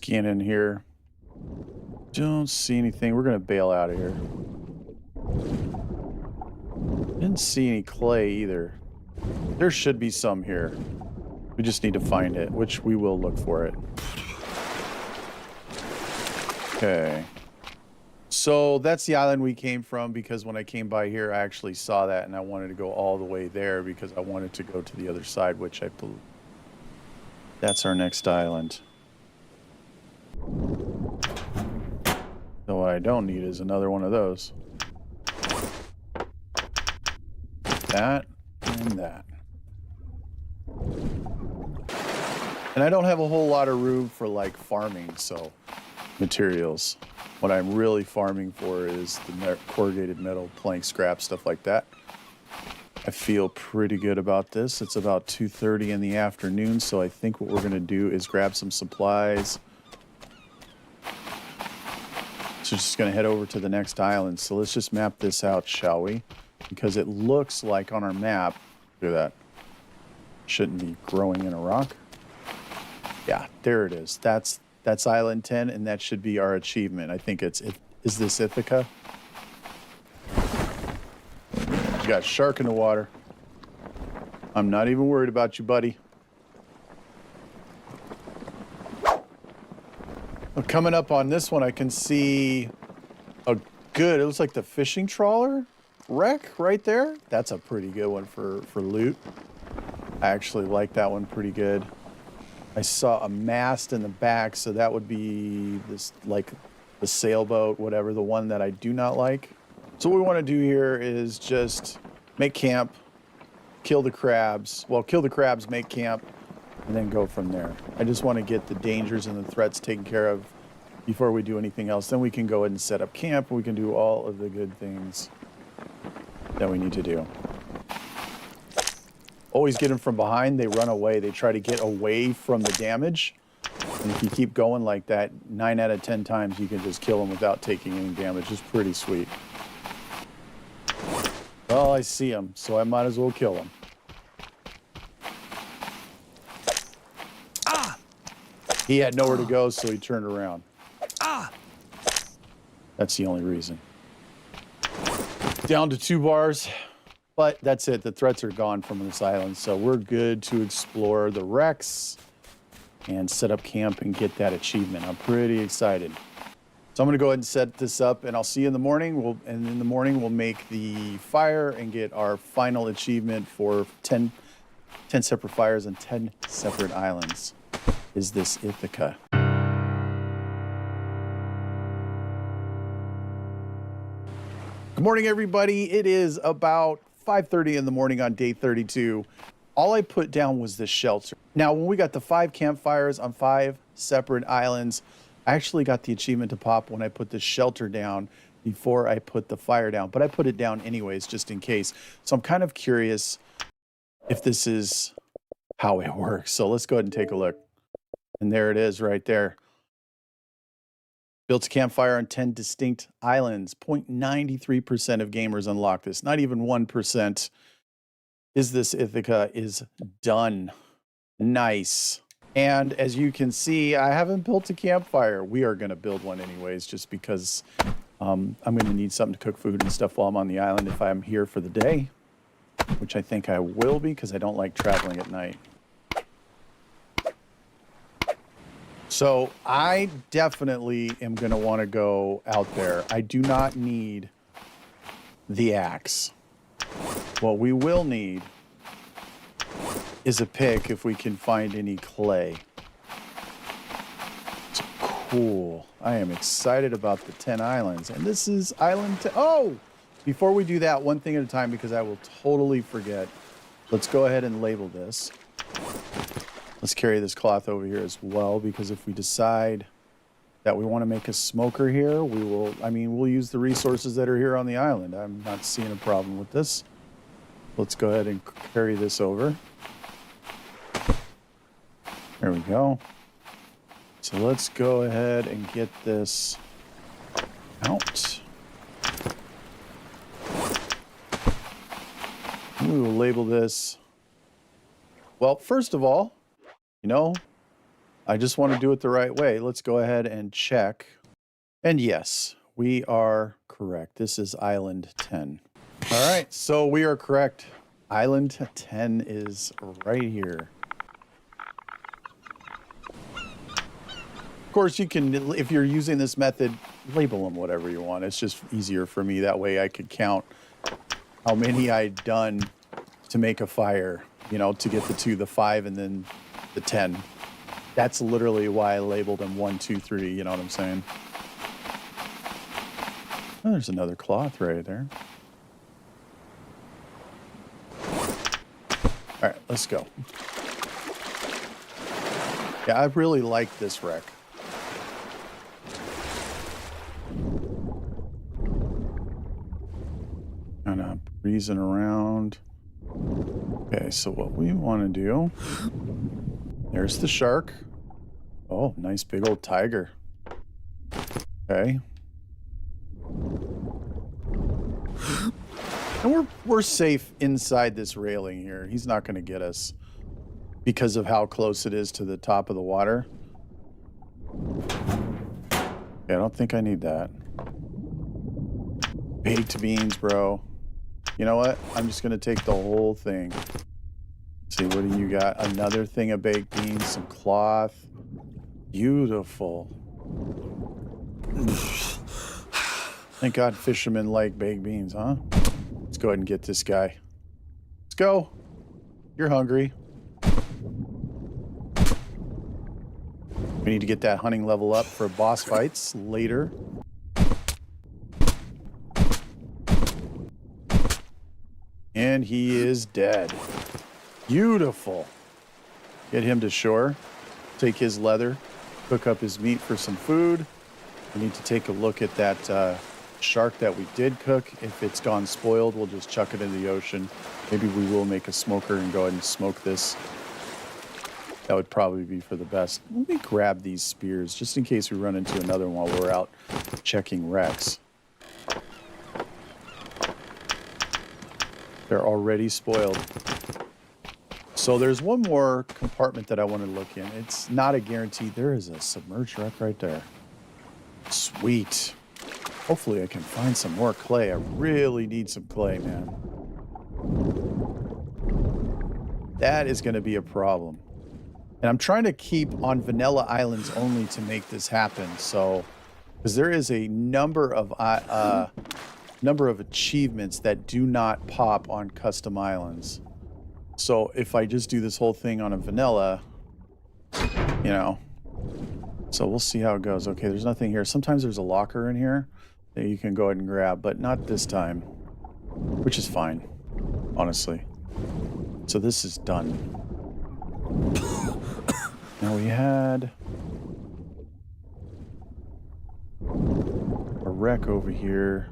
scanning here. Don't see anything. We're gonna bail out of here. Didn't see any clay either. There should be some here. We just need to find it, which we will look for it. Okay. So that's the island we came from, because when I came by here, I actually saw that and I wanted to go all the way there because I wanted to go to the other side, which I believe that's our next island. So what I don't need is another one of those. That and that. And I don't have a whole lot of room for like farming, so materials. What I'm really farming for is the corrugated metal, plank scrap, stuff like that. I feel pretty good about this. It's about 2:30 in the afternoon, so I think what we're gonna do is grab some supplies. So just gonna head over to the next island. So let's just map this out, shall we? Because it looks like on our map, look at that. Shouldn't be growing in a rock. Yeah, there it is. That's island 10, and that should be our achievement. I think is this Ithaca? You got a shark in the water. I'm not even worried about you, buddy. Well, coming up on this one, I can see a good, it looks like the fishing trawler wreck right there. That's a pretty good one for loot. I actually like that one pretty good. I saw a mast in the back, so that would be this, like the sailboat, whatever, the one that I do not like. So what we want to do here is just make camp, kill the crabs. Well, kill the crabs, make camp, and then go from there. I just want to get the dangers and the threats taken care of before we do anything else. Then we can go ahead and set up camp, and we can do all of the good things that we need to do. Always get them from behind. They run away. They try to get away from the damage. And if you keep going like that, 9 out of 10 times you can just kill them without taking any damage. It's pretty sweet. Well, I see him, so I might as well kill him. Ah! He had nowhere to go, so he turned around. Ah! That's the only reason. Down to 2 bars. But that's it. The threats are gone from this island, so we're good to explore the wrecks and set up camp and get that achievement. I'm pretty excited. So I'm going to go ahead and set this up, and I'll see you in the morning. In the morning, we'll make the fire and get our final achievement for 10 separate fires and 10 separate islands. Is this Ithaca? Good morning, everybody. It is about 5:30 in the morning on day 32. All I put down was this shelter. Now, when we got the 5 campfires on 5 separate islands, I actually got the achievement to pop when I put the shelter down before I put the fire down. But I put it down anyways, just in case. So I'm kind of curious if this is how it works. So let's go ahead and take a look. And there it is right there. Built a campfire on 10 distinct islands. 0.93% of gamers unlock this. Not even 1%. Is this Ithaca is done. Nice. And as you can see, I haven't built a campfire. We are going to build one anyways, just because I'm going to need something to cook food and stuff while I'm on the island if I'm here for the day, which I think I will be because I don't like traveling at night. So I definitely am going to want to go out there. I do not need the axe. What we will need is a pick if we can find any clay. It's cool. I am excited about the 10 islands. And this is island 10. Oh! Before we do that, one thing at a time, because I will totally forget. Let's go ahead and label this. Let's carry this cloth over here as well, because if we decide that we want to make a smoker here, we'll use the resources that are here on the island. I'm not seeing a problem with this. Let's go ahead and carry this over. There we go. So let's go ahead and get this out. We will label this. Well, first of all, I just want to do it the right way. Let's go ahead and check. And yes, we are correct. This is Island 10. All right, so we are correct. Island 10 is right here. Of course, you can, if you're using this method, label them whatever you want. It's just easier for me. That way I could count how many I'd done to make a fire, you know, to get the 2, the 5, and then the 10. That's literally why I labeled them 1, 2, 3. You know what I'm saying? Oh, there's another cloth right there. All right, let's go. Yeah, I really like this wreck. Kind of breezing around. Okay, so what we want to do, there's the shark. Oh, nice big old tiger. Okay. And we're safe inside this railing here. He's not going to get us because of how close it is to the top of the water. Yeah, I don't think I need that. Baked beans, bro. You know what? I'm just going to take the whole thing. See, what do you got? Another thing of baked beans, some cloth. Beautiful. Thank God fishermen like baked beans, huh? Let's go ahead and get this guy. Let's go. You're hungry. We need to get that hunting level up for boss fights later. And he is dead. Beautiful. Get him to shore. Take his leather. Cook up his meat for some food. We need to take a look at that shark that we did cook. If it's gone spoiled, we'll just chuck it in the ocean. Maybe we will make a smoker and go ahead and smoke this. That would probably be for the best. Let me grab these spears just in case we run into another one while we're out checking wrecks. They're already spoiled. So there's one more compartment that I want to look in. It's not a guarantee. There is a submerged wreck right there. Sweet. Hopefully I can find some more clay. I really need some clay, man. That is going to be a problem. And I'm trying to keep on vanilla islands only to make this happen. So, because there is a number of achievements that do not pop on custom islands. So if I just do this whole thing on a vanilla, you know, so we'll see how it goes. Okay, there's nothing here. Sometimes there's a locker in here that you can go ahead and grab, but not this time, which is fine, honestly. So this is done. Now we had a wreck over here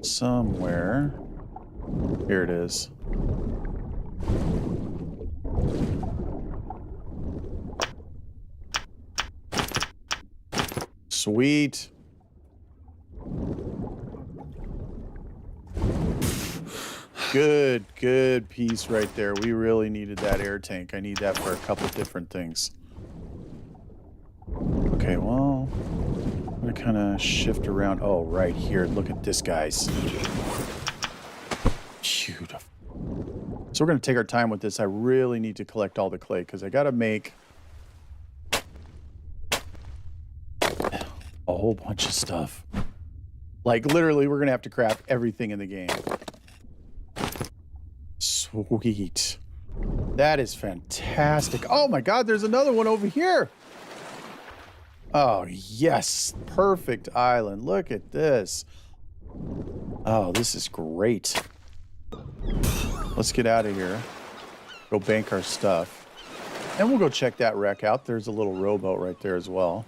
somewhere. Here it is. Sweet. Good piece right there. We really needed that air tank. I need that for a couple different things. Okay, well, I'm gonna kind of shift around. Oh, right here. Look at this, guys. Beautiful. So we're gonna take our time with this. I really need to collect all the clay because I gotta make a whole bunch of stuff. Like, literally, we're gonna have to craft everything in the game. Sweet. That is fantastic. Oh my God, there's another one over here. Oh, yes. Perfect island. Look at this. Oh, this is great. Let's get out of here. Go bank our stuff. And we'll go check that wreck out. There's a little rowboat right there as well.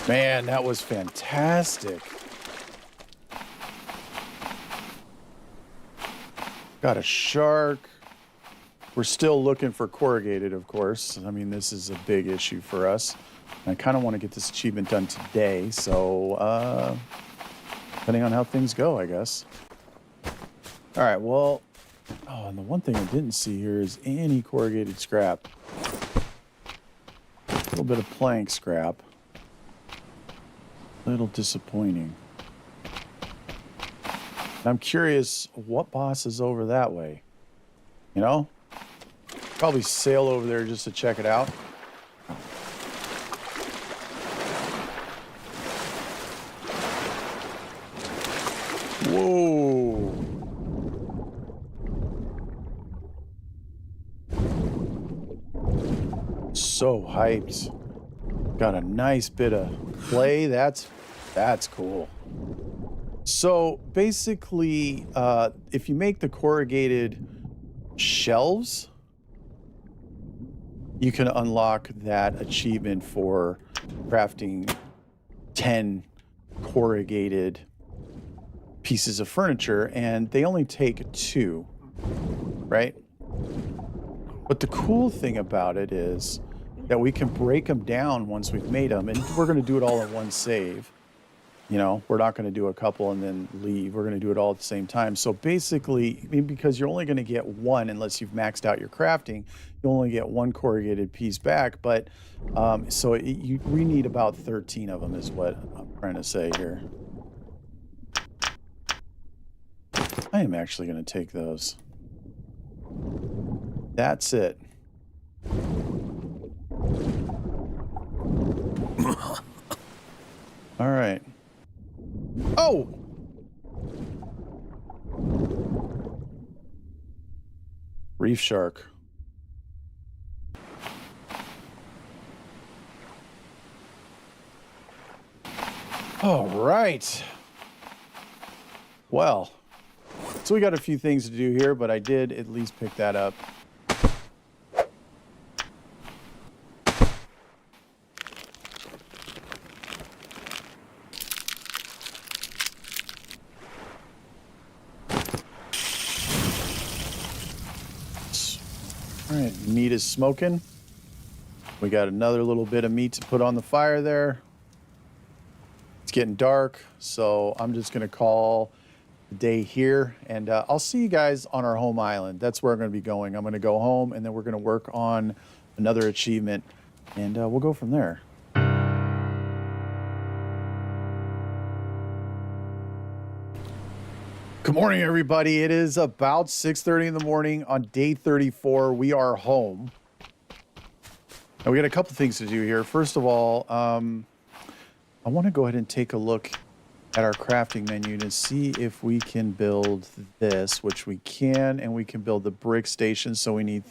Man, that was fantastic. Got a shark. We're still looking for corrugated, of course. I mean, this is a big issue for us. I kind of want to get this achievement done today, so depending on how things go, I guess. All right, well, Oh, and the one thing I didn't see here is any corrugated scrap. A little bit of plank scrap. A little disappointing. And I'm curious what boss is over that way. You know? Probably sail over there just to check it out. Whoa. So hyped. Got a nice bit of play. That's cool. So basically, if you make the corrugated shelves, you can unlock that achievement for crafting 10 corrugated pieces of furniture, and they only take 2, right? But the cool thing about it is that we can break them down once we've made them, and we're going to do it all in one save. You know, we're not going to do a couple and then leave. We're going to do it all at the same time. So basically, I mean, because you're only going to get one unless you've maxed out your crafting, you only get 1 corrugated piece back. But we need about 13 of them is what I'm trying to say here. I am actually going to take those. That's it. All right. Oh! Reef shark. All right. Well, so we got a few things to do here, but I did at least pick that up. All right, meat is smoking. We got another little bit of meat to put on the fire there. It's getting dark, so I'm just gonna call the day here, and I'll see you guys on our home island. That's where I'm gonna be going. I'm gonna go home, and then we're gonna work on another achievement, and we'll go from there. Good morning, everybody. It is about 6:30 in the morning on day 34. We are home. Now, we got a couple things to do here. First of all, I want to go ahead and take a look at our crafting menu to see if we can build this, which we can, and we can build the brick station. So we need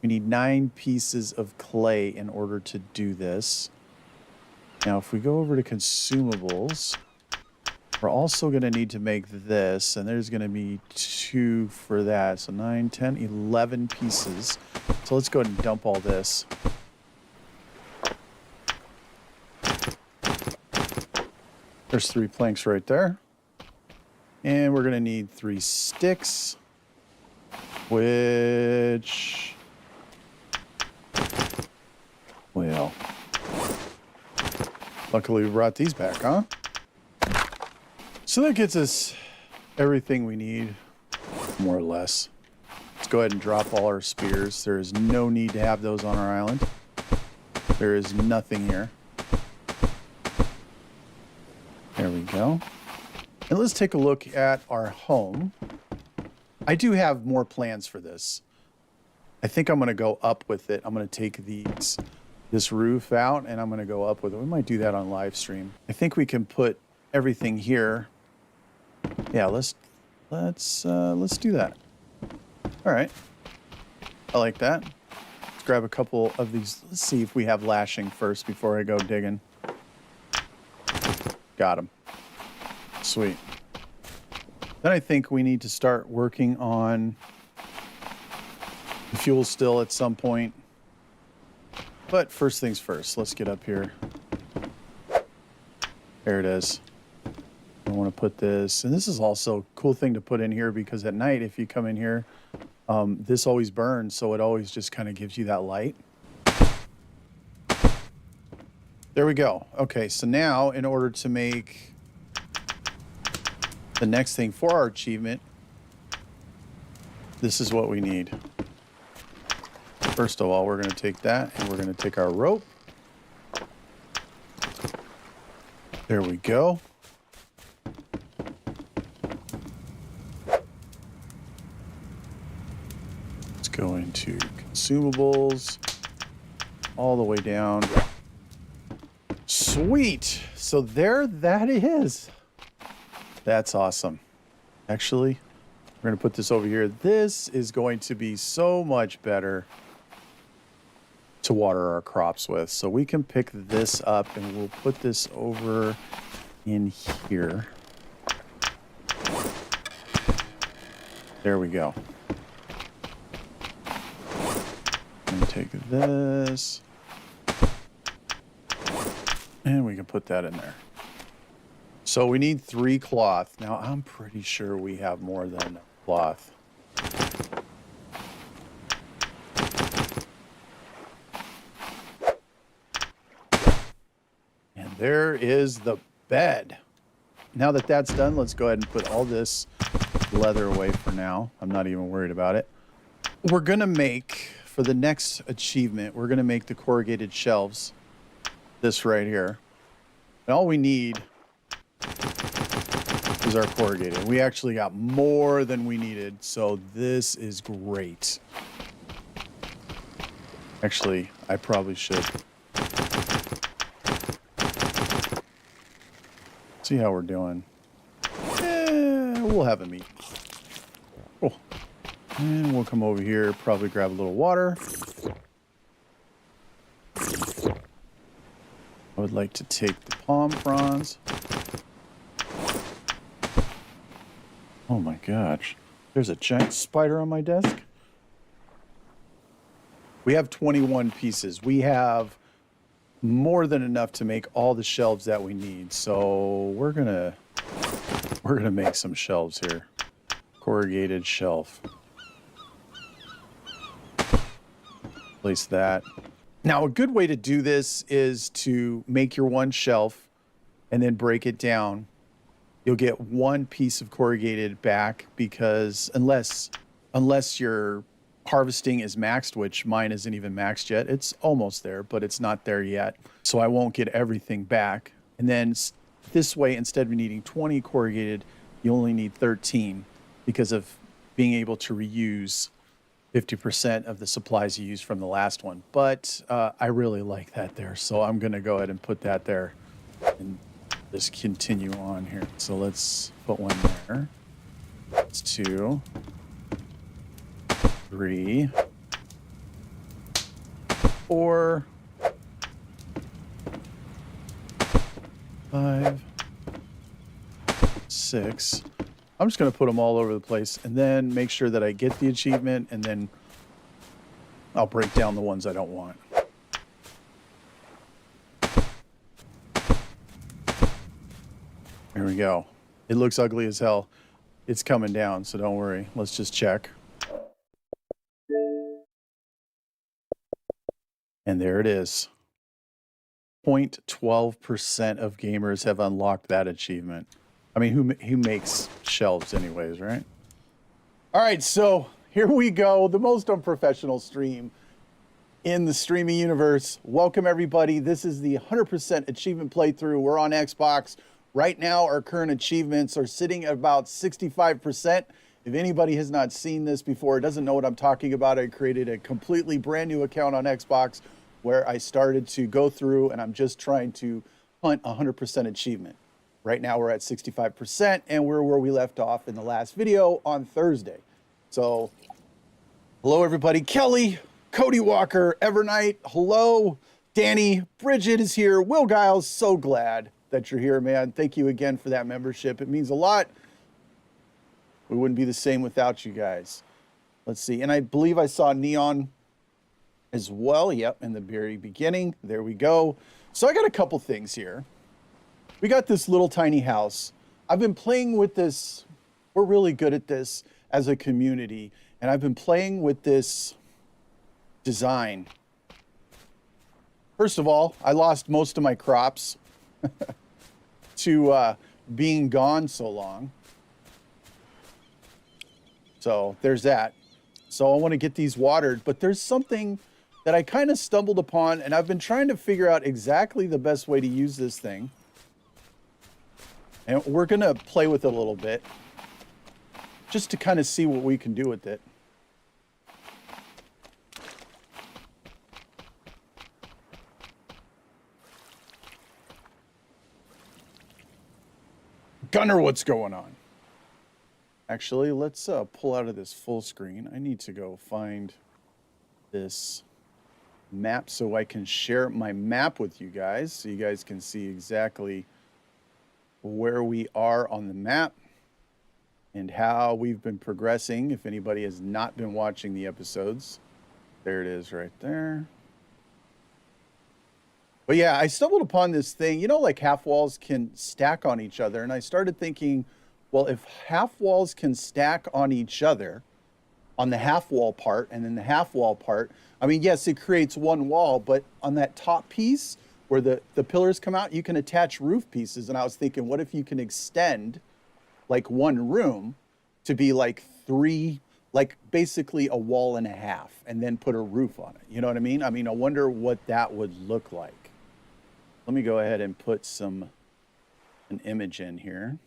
9 pieces of clay in order to do this. Now, if we go over to consumables, we're also going to need to make this, and there's going to be 2 for that. So 9, 10, 11 pieces. So let's go ahead and dump all this. There's 3 planks right there. And we're going to need 3 sticks, which, well, luckily we brought these back, huh? So that gets us everything we need, more or less. Let's go ahead and drop all our spears. There is no need to have those on our island. There is nothing here. There we go. And let's take a look at our home. I do have more plans for this. I think I'm going to go up with it. I'm going to take this roof out, and I'm going to go up with it. We might do that on live stream. I think we can put everything here. Yeah, let's do that. All right. I like that. Let's grab a couple of these. Let's see if we have lashing first before I go digging. Got them. Sweet. Then I think we need to start working on the fuel still at some point. But first things first, let's get up here. There it is. I want to put this, and this is also a cool thing to put in here because at night, if you come in here, this always burns, so it always just kind of gives you that light. There we go. Okay, so now in order to make the next thing for our achievement, This is what we need. First of all, we're going to take that and we're going to take our rope. There we go. Let's go into consumables all the way down. Sweet. So there that is. That's awesome. Actually, we're going to put this over here. This is going to be so much better to water our crops with. So we can pick this up and we'll put this over in here. There we go. And take this. And we can put that in there. So we need 3 cloth. Now I'm pretty sure we have more than enough cloth. And there is the bed. Now that that's done, let's go ahead and put all this leather away for now. I'm not even worried about it. We're going to make, for the next achievement, we're going to make the corrugated shelves. This right here. And all we need is our corrugated. We actually got more than we needed, so this is great. Actually, I probably should see how we're doing. We'll have a meet. Cool. And we'll come over here, probably grab a little water. I would like to take the palm fronds. Oh my gosh. There's a giant spider on my desk. We have 21 pieces. We have more than enough to make all the shelves that we need. So we're gonna make some shelves here. Corrugated shelf. Place that. Now, a good way to do this is to make your one shelf and then break it down. You'll get 1 piece of corrugated back because unless your harvesting is maxed, which mine isn't even maxed yet, it's almost there, but it's not there yet. So I won't get everything back. And then this way, instead of needing 20 corrugated, you only need 13 because of being able to reuse 50% of the supplies you used from the last one. But I really like that there. So I'm going to go ahead and put that there and just continue on here. So let's put 1 there. That's 2, 3, 4, 5, 6. I'm just going to put them all over the place and then make sure that I get the achievement, and then I'll break down the ones I don't want. There we go. It looks ugly as hell. It's coming down, so don't worry. Let's just check. And there it is. 0.12% of gamers have unlocked that achievement. I mean, who makes shelves anyways, right? All right, so here we go. The most unprofessional stream in the streaming universe. Welcome, everybody. This is the 100% achievement playthrough. We're on Xbox. Right now, our current achievements are sitting at about 65%. If anybody has not seen this before, doesn't know what I'm talking about, I created a completely brand new account on Xbox where I started to go through and I'm just trying to hunt 100% achievement. Right now we're at 65% and we're where we left off in the last video on Thursday. So, hello everybody. Kelly, Cody Walker, Evernight, hello. Danny, Bridget is here. Will Giles, so glad that you're here, man. Thank you again for that membership. It means a lot. We wouldn't be the same without you guys. Let's see. And I believe I saw Neon as well. Yep, in the very beginning. There we go. So I got a couple things here. We got this little tiny house. I've been playing with this. We're really good at this as a community. And I've been playing with this design. First of all, I lost most of my crops to being gone so long. So there's that. So I want to get these watered, but there's something that I kind of stumbled upon, and I've been trying to figure out exactly the best way to use this thing. And we're going to play with it a little bit, just to kind of see what we can do with it. Gunner, what's going on? Actually, let's pull out of this full screen. I need to go find this map so I can share my map with you guys, so you guys can see exactly where we are on the map and how we've been progressing. If anybody has not been watching the episodes, there it is right there. But yeah, I stumbled upon this thing, you know, like half walls can stack on each other. And I started thinking, well, if half walls can stack on each other on the half wall part and then the half wall part, I mean, yes, it creates one wall, but on that top piece where the pillars come out, you can attach roof pieces. And I was thinking, what if you can extend like one room to be like three, like basically a wall and a half, and then put a roof on it? You know what I mean? I mean, I wonder what that would look like. Let me go ahead and put an image in here.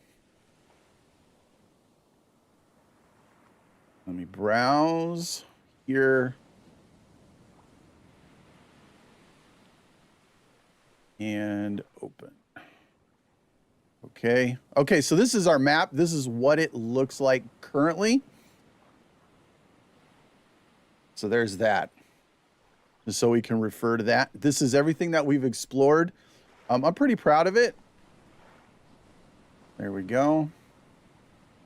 Let me browse here. And open. Okay. Okay, so this is our map. This is what it looks like currently. So there's that. Just so we can refer to that. This is everything that we've explored. I'm pretty proud of it. There we go.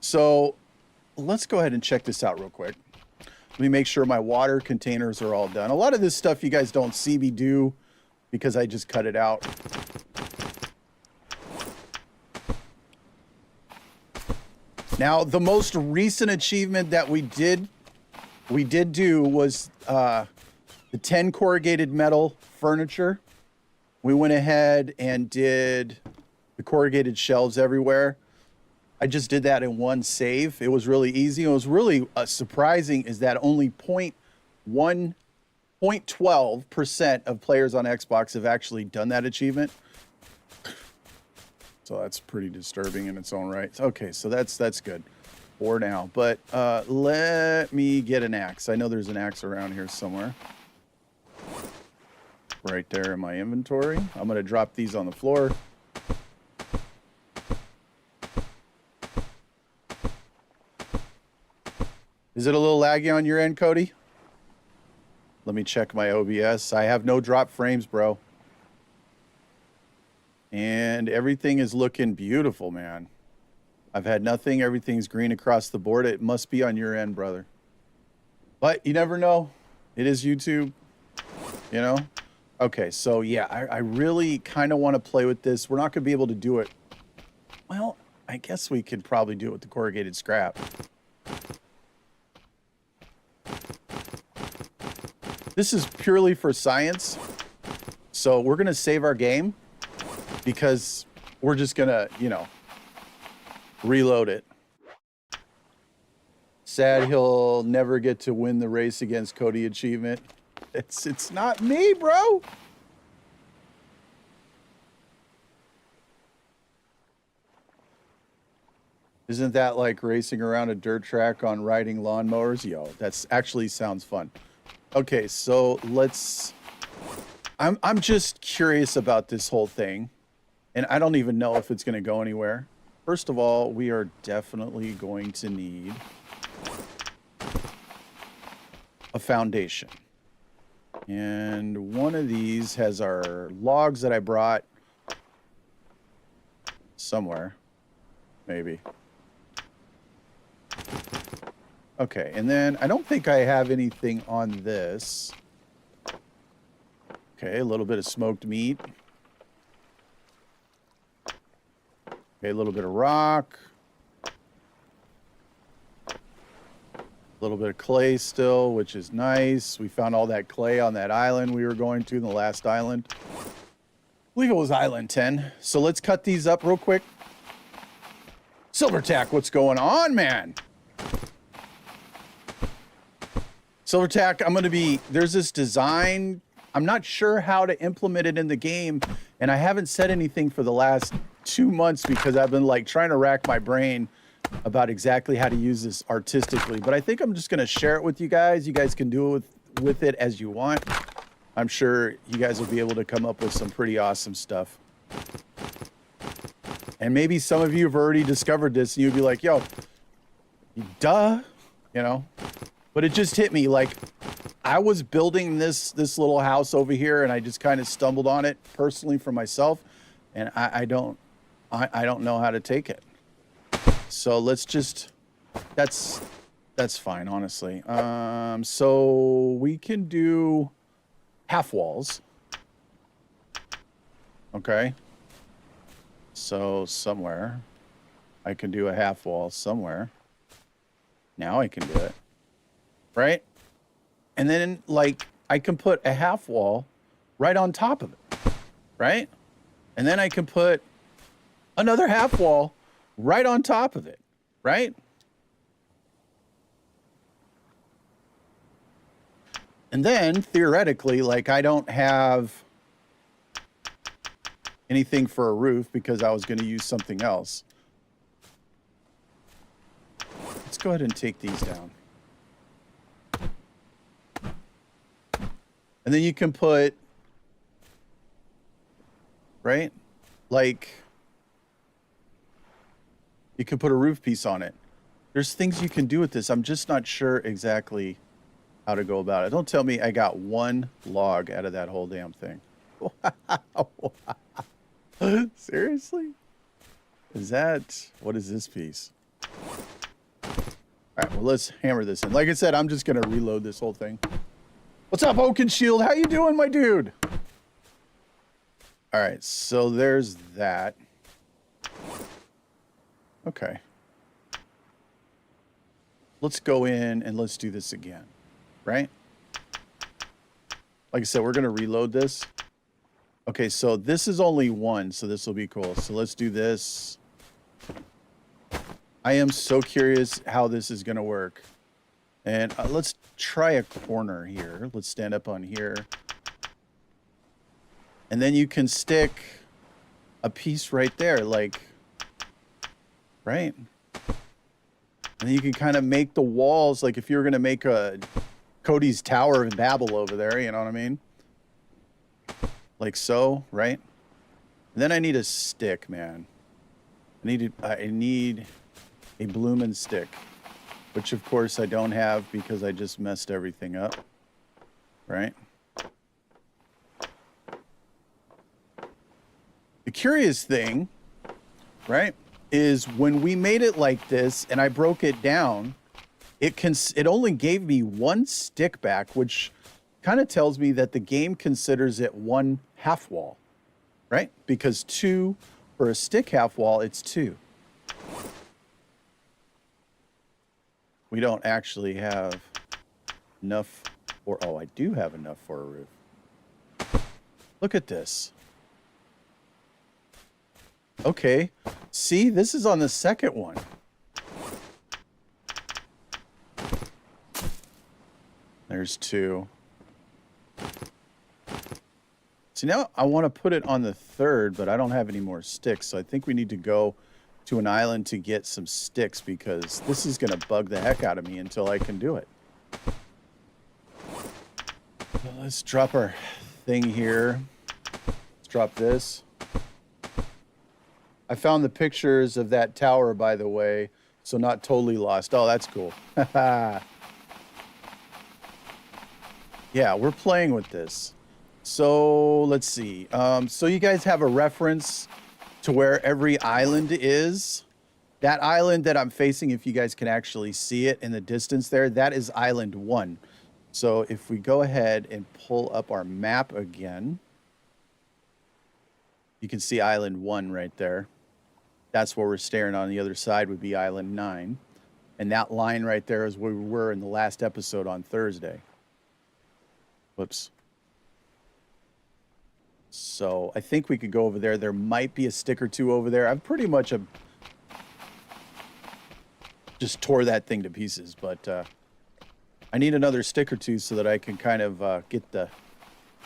So let's go ahead and check this out real quick. Let me make sure my water containers are all done. A lot of this stuff you guys don't see me do because I just cut it out. Now, the most recent achievement that we did do was the 10 corrugated metal furniture. We went ahead and did the corrugated shelves everywhere. I just did that in one save. It was really easy. It was really surprising is that only 0.12% of players on Xbox have actually done that achievement. So that's pretty disturbing in its own right. Okay, so that's good for now. But let me get an axe. I know there's an axe around here somewhere. Right there in my inventory. I'm going to drop these on the floor. Is it a little laggy on your end, Cody? Let me check my OBS. I have no drop frames, bro. And everything is looking beautiful, man. I've had nothing. Everything's green across the board. It must be on your end, brother. But you never know. It is YouTube, you know? Okay, so yeah, I really kind of want to play with this. We're not going to be able to do it. Well, I guess we could probably do it with the corrugated scrap. This is purely for science. So we're going to save our game because we're just going to, you know, reload it. Sad he'll never get to win the race against Cody achievement. It's not me, bro. Isn't that like racing around a dirt track on riding lawnmowers? Yo, that's actually sounds fun. Okay, so let's... I'm just curious about this whole thing, and I don't even know if it's going to go anywhere. First of all, we are definitely going to need a foundation. And one of these has our logs that I brought somewhere, maybe. Okay, and then I don't think I have anything on this. Okay, a little bit of smoked meat. Okay, a little bit of rock. A little bit of clay still, which is nice. We found all that clay on that island we were going to, the last island. I believe it was Island 10. So let's cut these up real quick. Silvertack, what's going on, man? Silvertack, there's this design. I'm not sure how to implement it in the game, and I haven't said anything for the last 2 months because I've been like trying to rack my brain about exactly how to use this artistically. But I think I'm just gonna share it with you guys. You guys can do with it as you want. I'm sure you guys will be able to come up with some pretty awesome stuff. And maybe some of you have already discovered this and you'd be like, yo, duh, you know? But it just hit me, like, I was building this little house over here and I just kind of stumbled on it personally for myself, and I don't know how to take it. So let's just, that's fine, honestly. So we can do half walls. Okay. So somewhere I can do a half wall somewhere. Now I can do it. Right? And then, like, I can put a half wall right on top of it. Right? And then I can put another half wall right on top of it. Right? And then, theoretically, like, I don't have anything for a roof because I was going to use something else. Let's go ahead and take these down. And then you can put, right? Like, you can put a roof piece on it. There's things you can do with this. I'm just not sure exactly how to go about it. Don't tell me I got one log out of that whole damn thing. Wow. Seriously? What is this piece? All right, well, let's hammer this in. Like I said, I'm just going to reload this whole thing. What's up, Oakenshield? How you doing, my dude? All right, so there's that. Okay. Let's go in and let's do this again, right? Like I said, we're going to reload this. Okay, so this is only one, so this will be cool. So let's do this. I am so curious how this is going to work. And let's try a corner here. Let's stand up on here. And then you can stick a piece right there, like, right? And then you can kind of make the walls, like if you were going to make a Cody's Tower of Babel over there, you know what I mean? Like so, right? And then I need a stick, man. I need a bloomin' stick. Which, of course, I don't have because I just messed everything up. Right? The curious thing, right, is when we made it like this and I broke it down, it only gave me one stick back, which kind of tells me that the game considers it one half wall. Right? Because 2 for a stick half wall, it's 2. We don't actually have enough for, oh, I do have enough for a roof. Look at this. Okay. See, this is on the second one. There's 2. See, now I want to put it on the third, but I don't have any more sticks. So I think we need to go to an island to get some sticks because this is going to bug the heck out of me until I can do it. So let's drop our thing here. Let's drop this. I found the pictures of that tower, by the way, so not totally lost. Oh, that's cool. Yeah, we're playing with this. So let's see. So you guys have a reference to where every island is. That island that I'm facing, if you guys can actually see it in the distance there, that is island 1. So if we go ahead and pull up our map again, you can see island 1 right there. That's where we're staring on. The other side would be island 9. And that line right there is where we were in the last episode on Thursday. Whoops. So I think we could go over there. There might be a stick or 2 over there. I've pretty much just tore that thing to pieces, but I need another stick or two so that I can kind of get the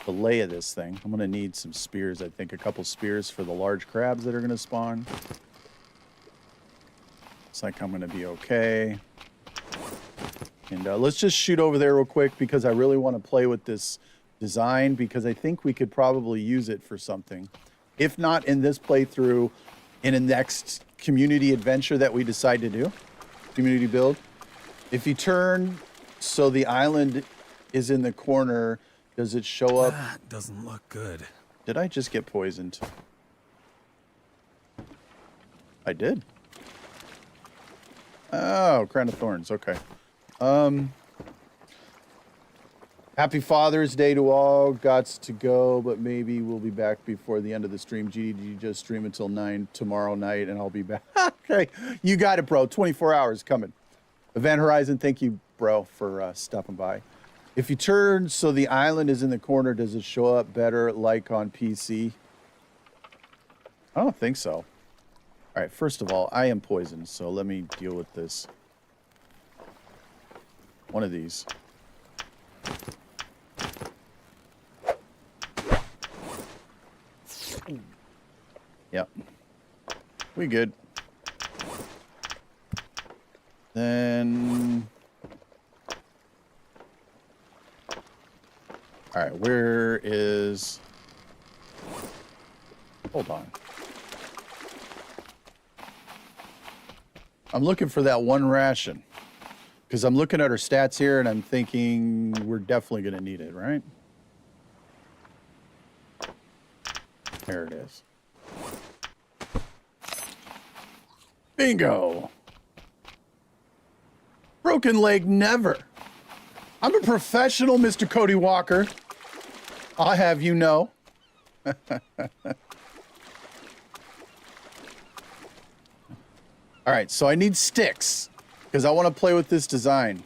lay of this thing. I'm going to need some spears, I think. A couple spears for the large crabs that are going to spawn. Looks like I'm going to be okay. And let's just shoot over there real quick because I really want to play with this design because I think we could probably use it for something. If not in this playthrough, in a next community adventure that we decide to do. Community build. If you turn so the island is in the corner, does it show up? That doesn't look good. Did I just get poisoned? I did. Oh, crown of thorns. Okay. Happy Father's Day to all. Gots to go, but maybe we'll be back before the end of the stream. GD, just stream until 9 tomorrow night, and I'll be back. Okay, you got it, bro. 24 hours coming. Event Horizon, thank you, bro, for stopping by. If you turn so the island is in the corner, does it show up better like on PC? I don't think so. All right, first of all, I am poisoned, so let me deal with this. One of these. Yep. We good. Then... All right, where is... Hold on. I'm looking for that one ration. Because I'm looking at our stats here and I'm thinking we're definitely going to need it, right? There it is. Bingo. Broken leg never. I'm a professional, Mr. Cody Walker. I'll have you know. All right, so I need sticks because I want to play with this design.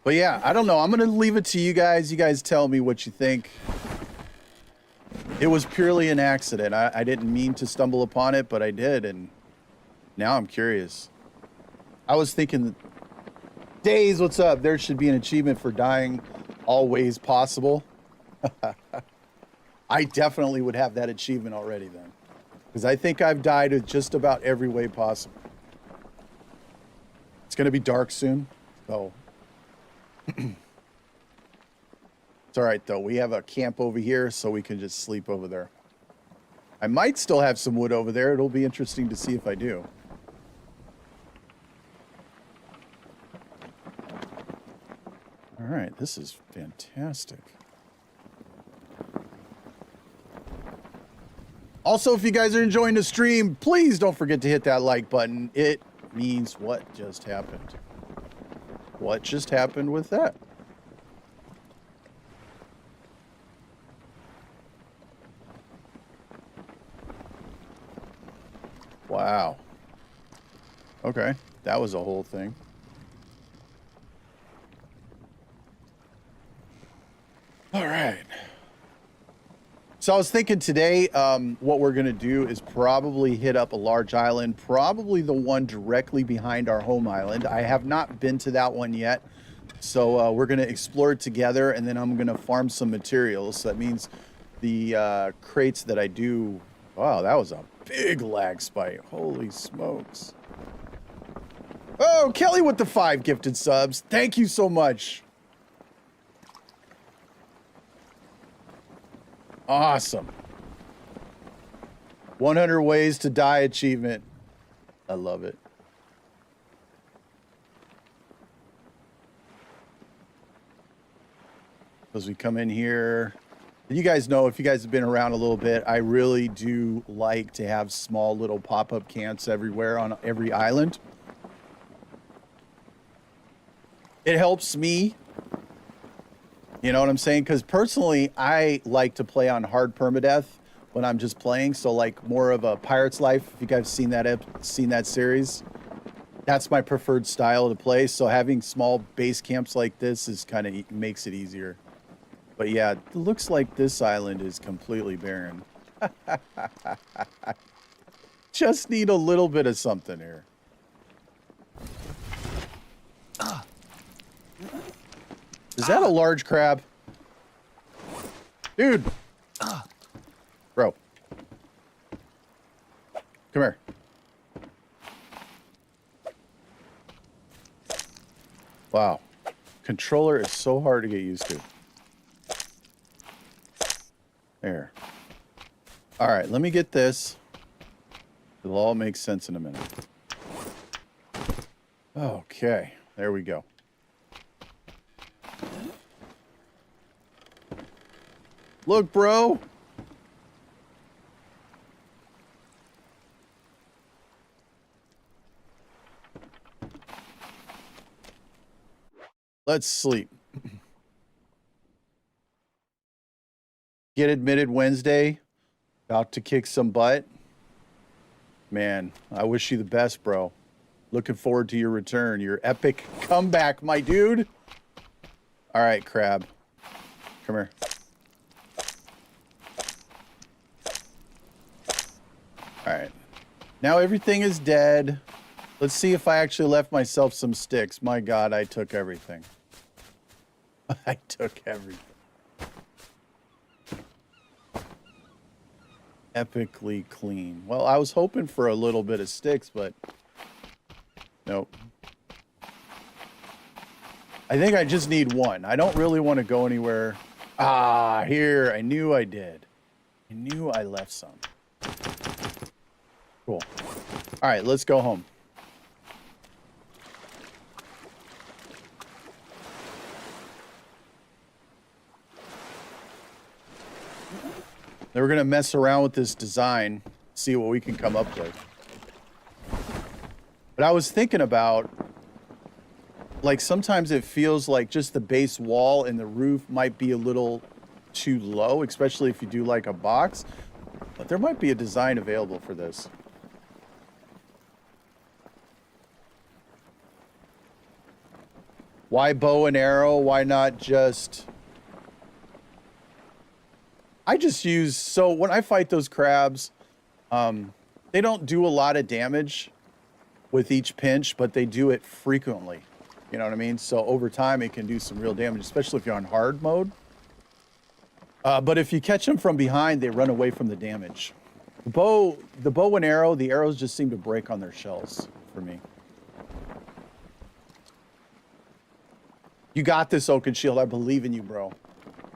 But yeah, I don't know. I'm going to leave it to you guys. You guys tell me what you think. It was purely an accident. I didn't mean to stumble upon it, but I did, and now I'm curious. I was thinking, Days, what's up? There should be an achievement for dying all ways possible. I definitely would have that achievement already then. Because I think I've died with just about every way possible. It's going to be dark soon, so... It's all right, though. We have a camp over here, so we can just sleep over there. I might still have some wood over there. It'll be interesting to see if I do. All right, this is fantastic. Also, if you guys are enjoying the stream, please don't forget to hit that like button. It means what just happened. What just happened with that? Wow. Okay, that was a whole thing. All right. So I was thinking today, what we're going to do is probably hit up a large island, probably the one directly behind our home island. I have not been to that one yet. So we're going to explore it together, and then I'm going to farm some materials. So that means the crates that I do... Wow, that was a big lag spike. Holy smokes. Oh, Kelly with the 5 gifted subs. Thank you so much. Awesome. 100 ways to die achievement. I love it. As we come in here, you guys know, if you guys have been around a little bit, I really do like to have small little pop-up camps everywhere on every island. It helps me. You know what I'm saying? Because personally, I like to play on hard permadeath when I'm just playing. So like more of a Pirate's Life. If you guys seen that series, that's my preferred style to play. So having small base camps like this is kind of makes it easier. But yeah, it looks like this island is completely barren. Just need a little bit of something here. Is that a large crab? Dude. Bro. Come here. Wow. Controller is so hard to get used to. There. All right, let me get this. It'll all make sense in a minute. Okay, there we go. Look, bro. Let's sleep. Get admitted Wednesday. About to kick some butt. Man, I wish you the best, bro. Looking forward to your return. Your epic comeback, my dude. All right, crab. Come here. All right. Now everything is dead. Let's see if I actually left myself some sticks. My God, I took everything. I took everything. Epically clean. Well, I was hoping for a little bit of sticks, but nope. I think I just need one. I don't really want to go anywhere. Ah, here. I knew I did. I knew I left some. Cool. All right, let's go home. Then we're going to mess around with this design, see what we can come up with. But I was thinking about, like, sometimes it feels like just the base wall and the roof might be a little too low, especially if you do like a box. But there might be a design available for this. Why bow and arrow? Why not just... I just use, so when I fight those crabs, they don't do a lot of damage with each pinch, but they do it frequently. You know what I mean? So over time, it can do some real damage, especially if you're on hard mode. But if you catch them from behind, they run away from the damage. The bow and arrow, the arrows just seem to break on their shells for me. You got this, Oak and Shield. I believe in you, bro.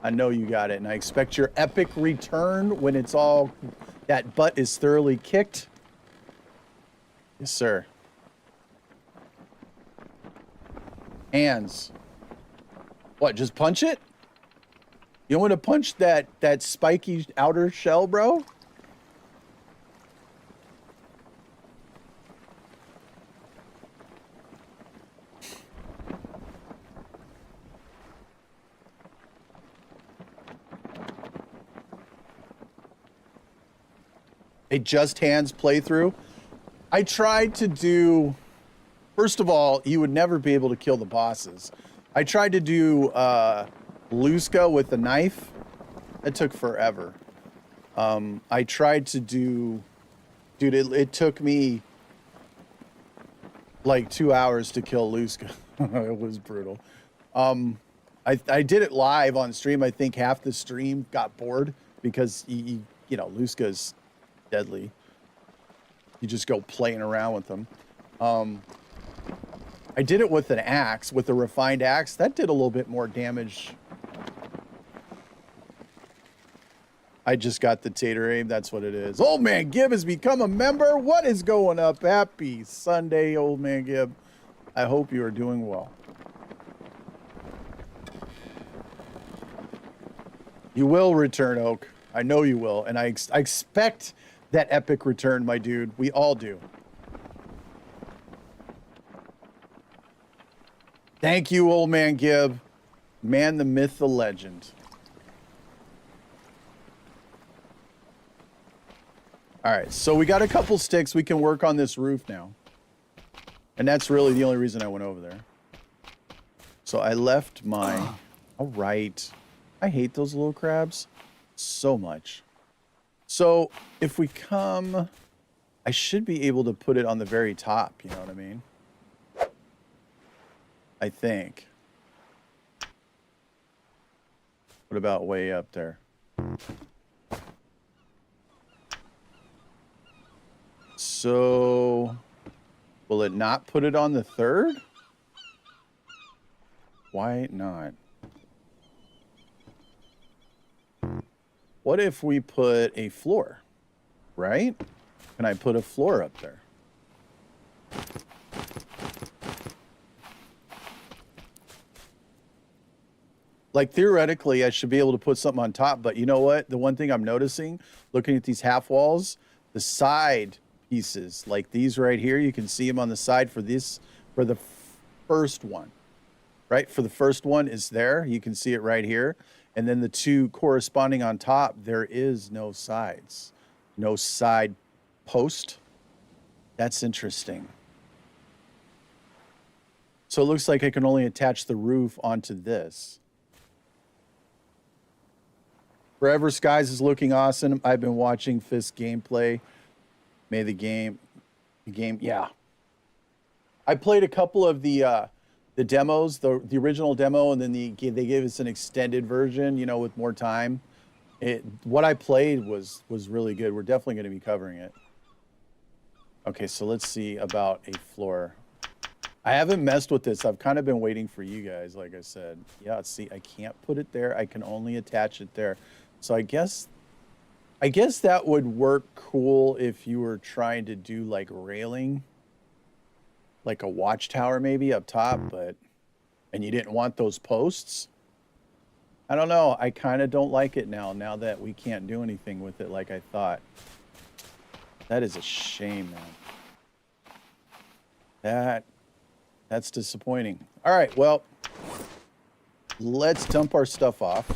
I know you got it, and I expect your epic return when it's all, that butt is thoroughly kicked. Yes, sir. Hands. What, just punch it? You want to punch that spiky outer shell, bro? A Just Hands playthrough. I tried to do, first of all, you would never be able to kill the bosses. I tried to do Luska with a knife. It took forever. I tried to do, dude, it took me like 2 hours to kill Luska. It was brutal. I did it live on stream. I think half the stream got bored because you know, Luska's deadly. You just go playing around with them. I did it with an axe, with a refined axe. That did a little bit more damage. I just got the tater aim. That's what it is. Old Man Gib has become a member. What is going up? Happy Sunday, Old Man Gib. I hope you are doing well. You will return, Oak. I know you will. And I expect that epic return, my dude. We all do. Thank you, Old Man Gib. Man, the myth, the legend. All right, so we got a couple sticks. We can work on this roof now. And that's really the only reason I went over there. So I left my... All right. I hate those little crabs so much. So if we come... I should be able to put it on the very top, you know what I mean? I think. What about way up there? So, will it not put it on the third? Why not? What if we put a floor, right? Can I put a floor up there? Like, theoretically, I should be able to put something on top, but you know what? The one thing I'm noticing, looking at these half walls, the side pieces, like these right here, you can see them on the side for this, for the first one, right? For the first one is there. You can see it right here. And then the two corresponding on top, there is no sides, no side post. That's interesting. So it looks like I can only attach the roof onto this. Forever Skies is looking awesome. I've been watching Fisk gameplay. May the game, yeah. I played a couple of the demos, the original demo, and then they gave us an extended version, you know, with more time. What I played was really good. We're definitely going to be covering it. Okay, so let's see about a floor. I haven't messed with this. I've kind of been waiting for you guys, like I said. Yeah, see, I can't put it there. I can only attach it there. So I guess that would work cool if you were trying to do like railing, like a watchtower maybe up top, and you didn't want those posts. I don't know. I kind of don't like it now that we can't do anything with it like I thought. That is a shame, man. That's disappointing. All right, well, let's dump our stuff off.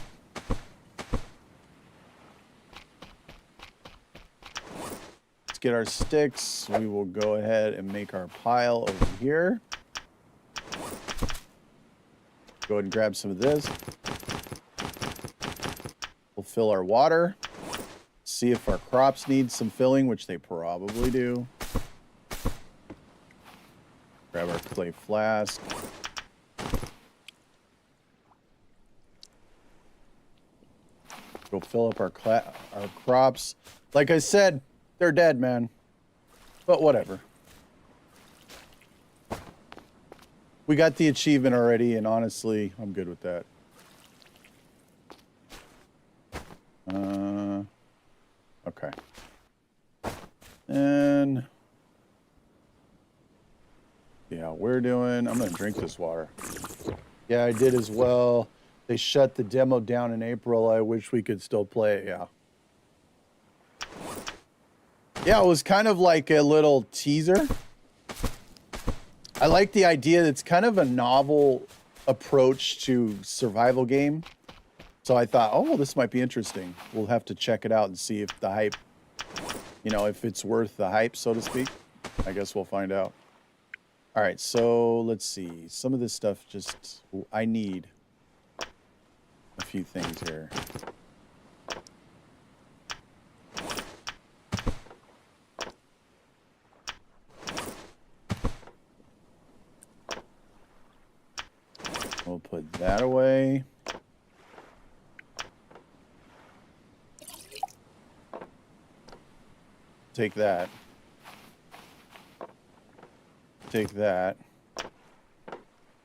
Let's get our sticks. We will go ahead and make our pile over here. Go ahead and grab some of this. We'll fill our water. See if our crops need some filling, which they probably do. Grab our clay flask. Go fill up our crops. Like I said, they're dead, man. But whatever. We got the achievement already, and honestly, I'm good with that. Okay. And yeah, I'm gonna drink this water. Yeah, I did as well. They shut the demo down in April. I wish we could still play it, yeah. Yeah, it was kind of like a little teaser. I like the idea that it's kind of a novel approach to survival game. So I thought, oh, this might be interesting. We'll have to check it out and see if the hype, you know, if it's worth the hype, so to speak. I guess we'll find out. All right, so let's see. Some of this stuff I need a few things here. We'll put that away. Take that. Take that.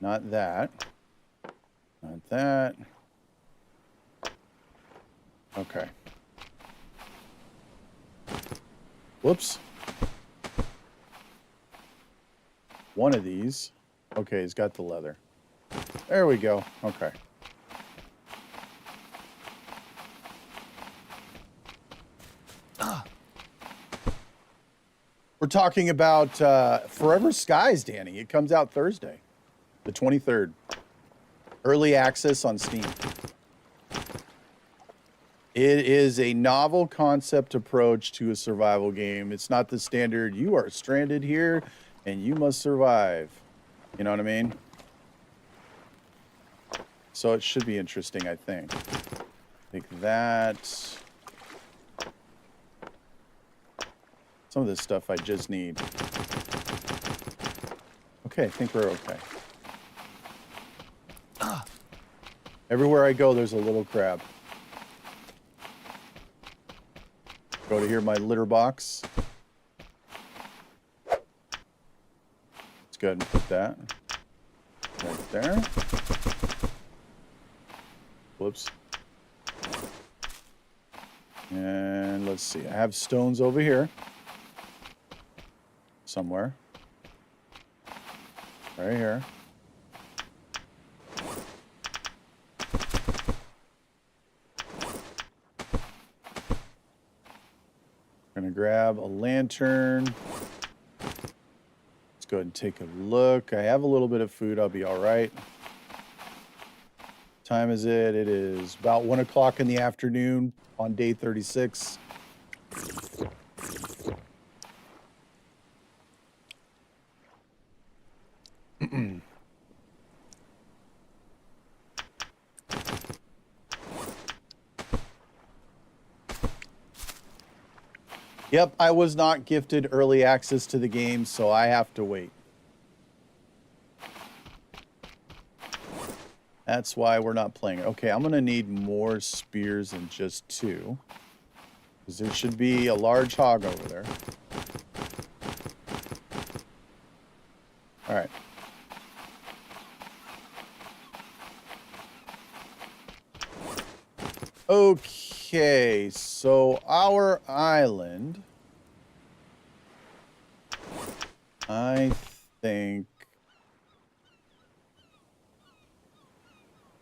Not that. Not that. Okay. Whoops. One of these. Okay, he's got the leather. There we go. Okay. We're talking about Forever Skies, Danny. It comes out Thursday, the 23rd. Early access on Steam. It is a novel concept approach to a survival game. It's not the standard, you are stranded here and you must survive. You know what I mean? So it should be interesting, I think. Take that. Some of this stuff I just need. Okay, I think we're okay. Everywhere I go, there's a little crab. Go to here, my litter box. Let's go ahead and put that right there. Whoops. And let's see. I have stones over here. Somewhere. Right here. Gonna grab a lantern. Let's go ahead and take a look. I have a little bit of food. I'll be all right. Time is it? It is about 1 o'clock in the afternoon on day 36. Yep, I was not gifted early access to the game, so I have to wait. That's why we're not playing it. Okay, I'm going to need more spears than just 2. Because there should be a large hog over there. All right. Okay, so our island, I think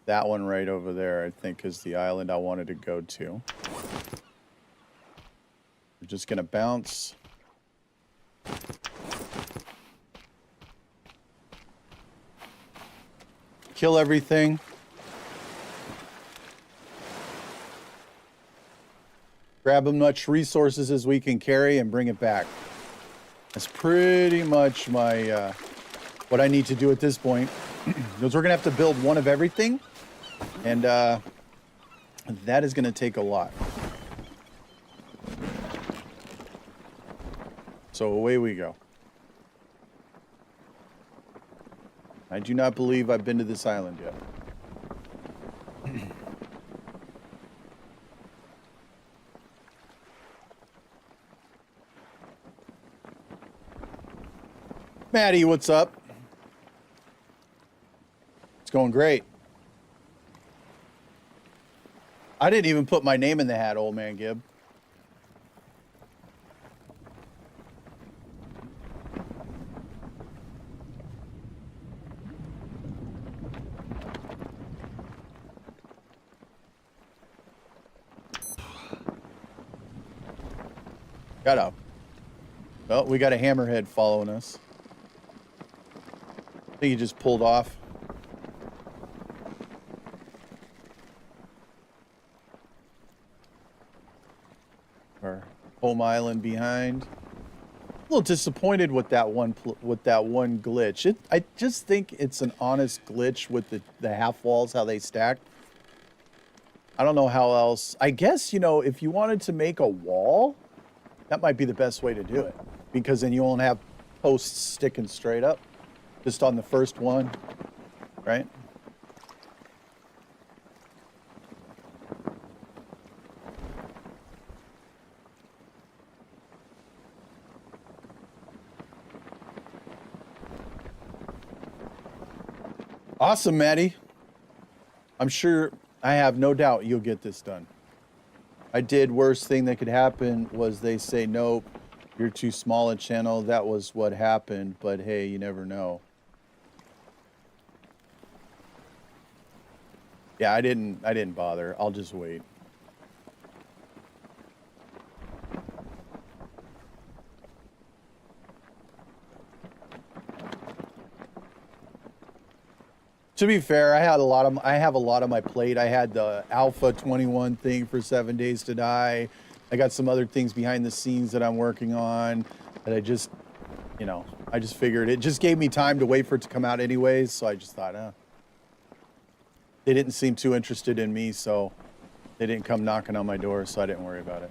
that one right over there, I think, is the island I wanted to go to. We're just gonna bounce. Kill everything. Grab as much resources as we can carry and bring it back. That's pretty much my what I need to do at this point. Because we're gonna have to build one of everything, and that is gonna take a lot. So away we go. I do not believe I've been to this island yet. Maddie, what's up? It's going great. I didn't even put my name in the hat, old man Gibb. Got up. Oh, we got a hammerhead following us. I think he just pulled off. Our home island behind. A little disappointed with that one glitch. I just think it's an honest glitch with the half walls, how they stack. I don't know how else. I guess, you know, if you wanted to make a wall, that might be the best way to do it, because then you won't have posts sticking straight up. Just on the first one, right? Awesome, Maddie. I'm sure, I have no doubt you'll get this done. I did, worst thing that could happen was they say, nope, you're too small a channel. That was what happened, but hey, you never know. Yeah, I didn't bother. I'll just wait. To be fair, I have a lot on my plate. I had the Alpha 21 thing for 7 Days to Die. I got some other things behind the scenes that I'm working on that I just, you know, I just figured it just gave me time to wait for it to come out anyways. So I just thought, they didn't seem too interested in me, so they didn't come knocking on my door, so I didn't worry about it.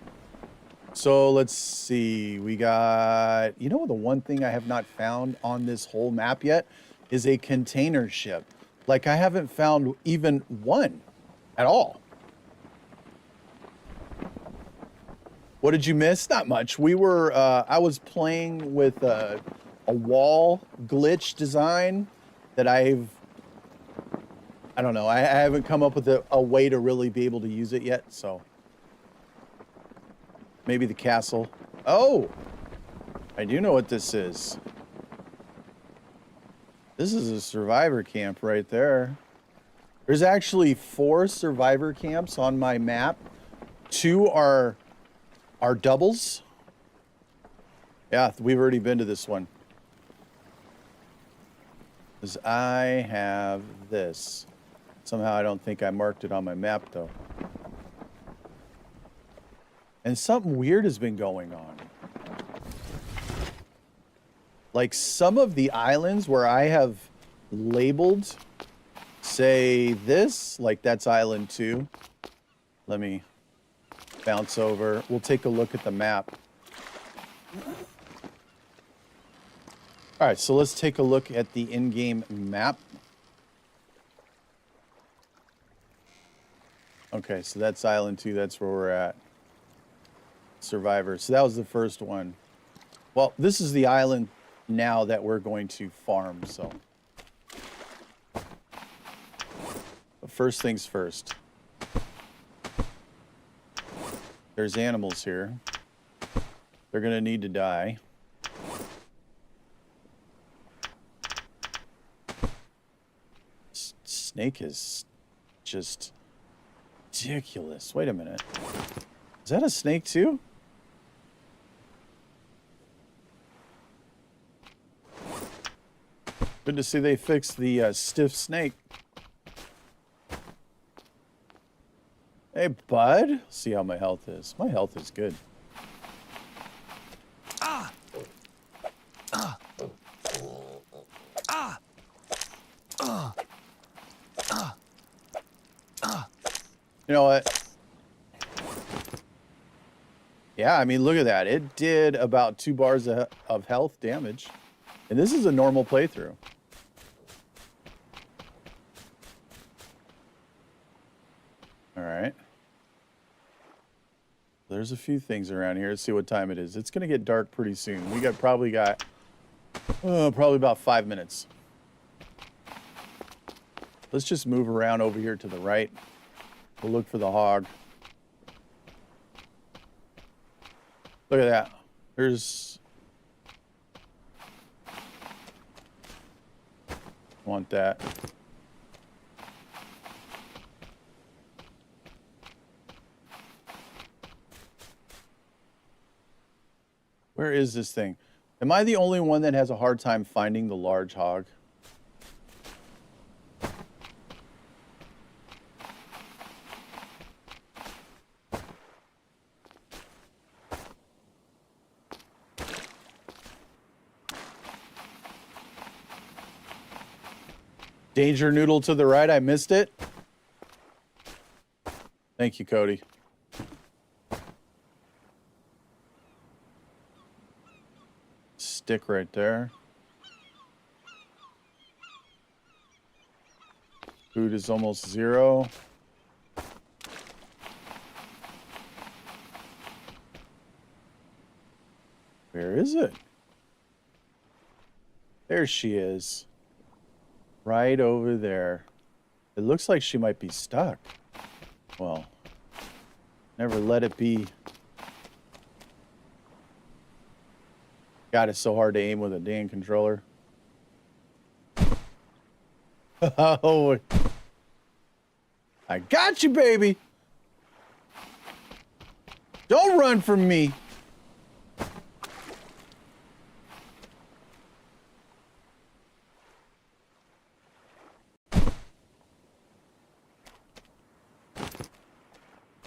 So let's see, we got, you know, the one thing I have not found on this whole map yet is a container ship. Like, I haven't found even one. at all. What did you miss? Not much. We were, I was playing with a wall glitch design that I don't know. I haven't come up with a way to really be able to use it yet, so. Maybe the castle. Oh! I do know what this is. This is a survivor camp right there. There's actually 4 survivor camps on my map. 2 are doubles. Yeah, we've already been to this one. Because I have this. Somehow I don't think I marked it on my map, though. And something weird has been going on. Like some of the islands where I have labeled, say this, like that's island 2. Let me bounce over. We'll take a look at the map. All right, so let's take a look at the in-game map. Okay, so that's island 2. That's where we're at. Survivor. So that was the first one. Well, this is the island now that we're going to farm, so. But first things first. There's animals here. They're gonna need to die. Snake is just ridiculous. Wait a minute. Is that a snake too? Good to see they fixed the stiff snake. Hey, bud. See how my health is. My health is good. You know what? Yeah, I mean, look at that. It did about 2 bars of health damage. And this is a normal playthrough. All right. There's a few things around here. Let's see what time it is. It's going to get dark pretty soon. We probably got probably about 5 minutes. Let's just move around over here to the right. We'll look for the hog. Look at that. There's... Want that. Where is this thing? Am I the only one that has a hard time finding the large hog? Danger noodle to the right. I missed it. Thank you, Cody. Stick right there. Food is almost 0. Where is it? There she is. Right over there. It looks like she might be stuck. Well, never let it be. God, it's so hard to aim with a dang controller. Oh, I got you, baby. Don't run from me.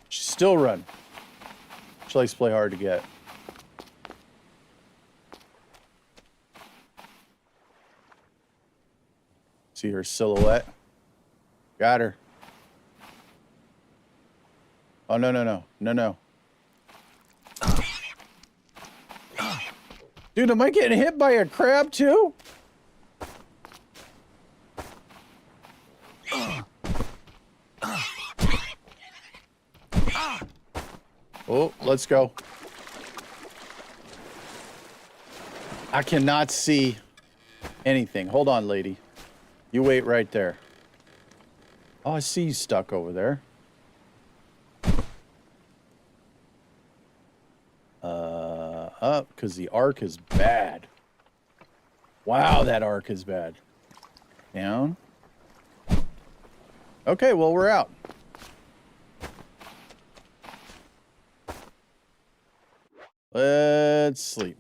Still run. She likes to play hard to get. See her silhouette. Got her. Oh, no, no, no. No, no. Dude, am I getting hit by a crab too? Oh, let's go. I cannot see anything. Hold on, lady. You wait right there. Oh, I see you stuck over there. Up, because the arc is bad. Wow, that arc is bad. Down. Okay, well, we're out. Let's sleep.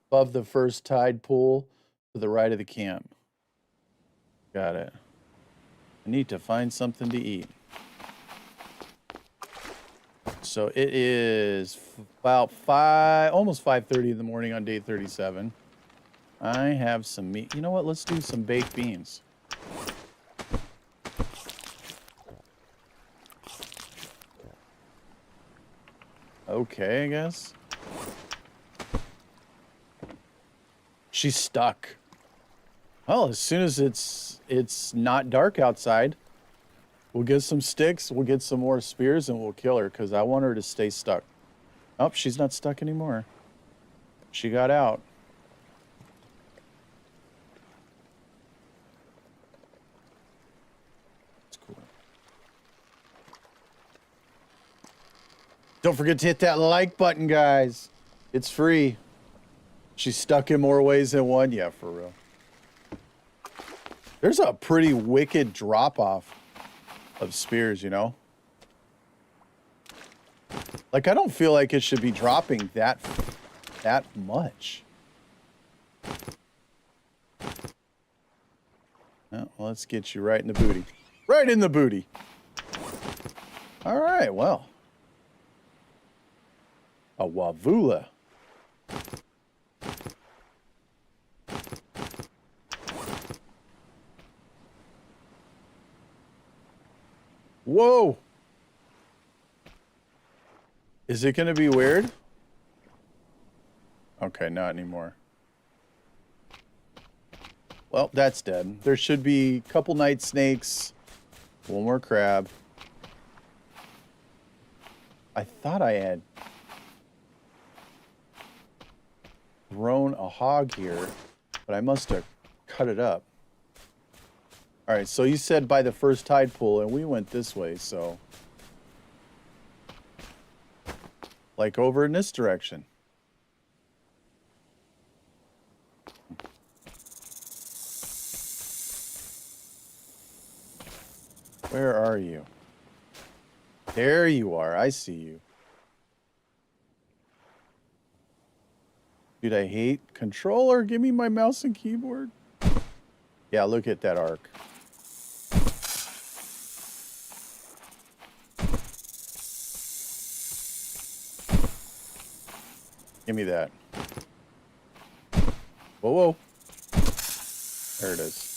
Above the first tide pool to the right of the camp. Got it. I need to find something to eat. So it is about almost 5:30 in the morning on day 37. I have some meat. You know what? Let's do some baked beans. Okay, I guess. She's stuck. Well, as soon as it's not dark outside, we'll get some sticks, we'll get some more spears, and we'll kill her, because I want her to stay stuck. Oh, she's not stuck anymore. She got out. That's cool. Don't forget to hit that like button, guys. It's free. She's stuck in more ways than one. Yeah, for real. There's a pretty wicked drop-off of spears, you know? Like, I don't feel like it should be dropping that much. Oh, well, let's get you right in the booty. Right in the booty. All right, well. A wavula. Whoa! Is it going to be weird? Okay, not anymore. Well, that's dead. There should be a couple night snakes, one more crab. I thought I had thrown a hog here, but I must have cut it up. All right, so you said by the first tide pool, and we went this way, so... like over in this direction. Where are you? There you are. I see you. Dude, I hate controller. Give me my mouse and keyboard. Yeah, look at that arc. Give me that. Whoa, whoa. There it is.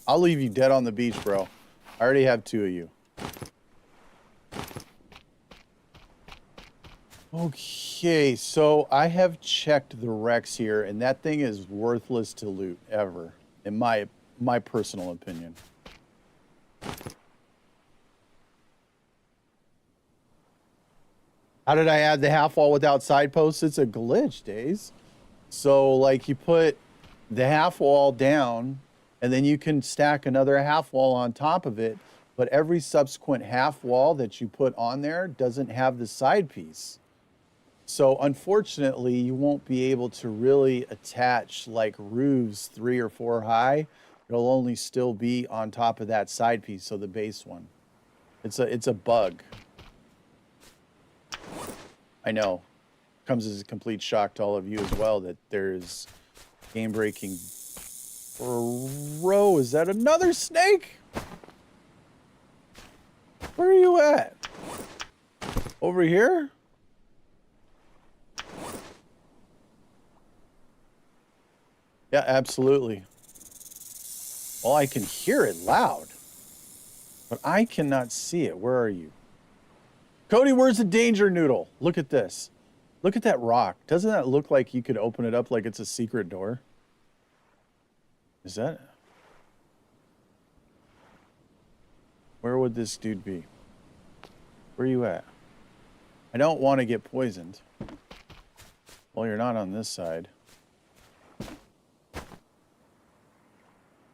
I'll leave you dead on the beach, bro. I already have 2 of you. Okay, so I have checked the wrecks here, and that thing is worthless to loot, ever. In my personal opinion. How did I add the half wall without side posts? It's a glitch, Days. So, like, you put the half wall down, and then you can stack another half wall on top of it, but every subsequent half wall that you put on there doesn't have the side piece. So, unfortunately, you won't be able to really attach, like, roofs 3 or 4 high. It'll only still be on top of that side piece, so the base one. It's a bug. I know. Comes as a complete shock to all of you as well that there's game-breaking... Bro, is that another snake? Where are you at? Over here? Yeah, absolutely. Well, I can hear it loud, but I cannot see it. Where are you? Cody, where's the danger noodle? Look at this. Look at that rock. Doesn't that look like you could open it up like it's a secret door? Is that... Where would this dude be? Where are you at? I don't want to get poisoned. Well, you're not on this side.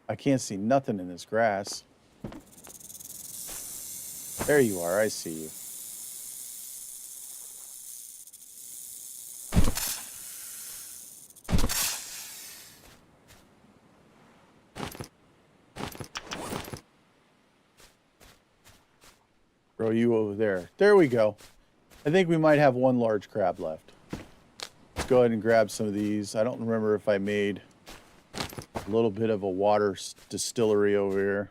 I can't see nothing in this grass. There you are. I see you. Throw you over there. There we go. I think we might have one large crab left. Let's go ahead and grab some of these. I don't remember if I made a little bit of a water distillery over here.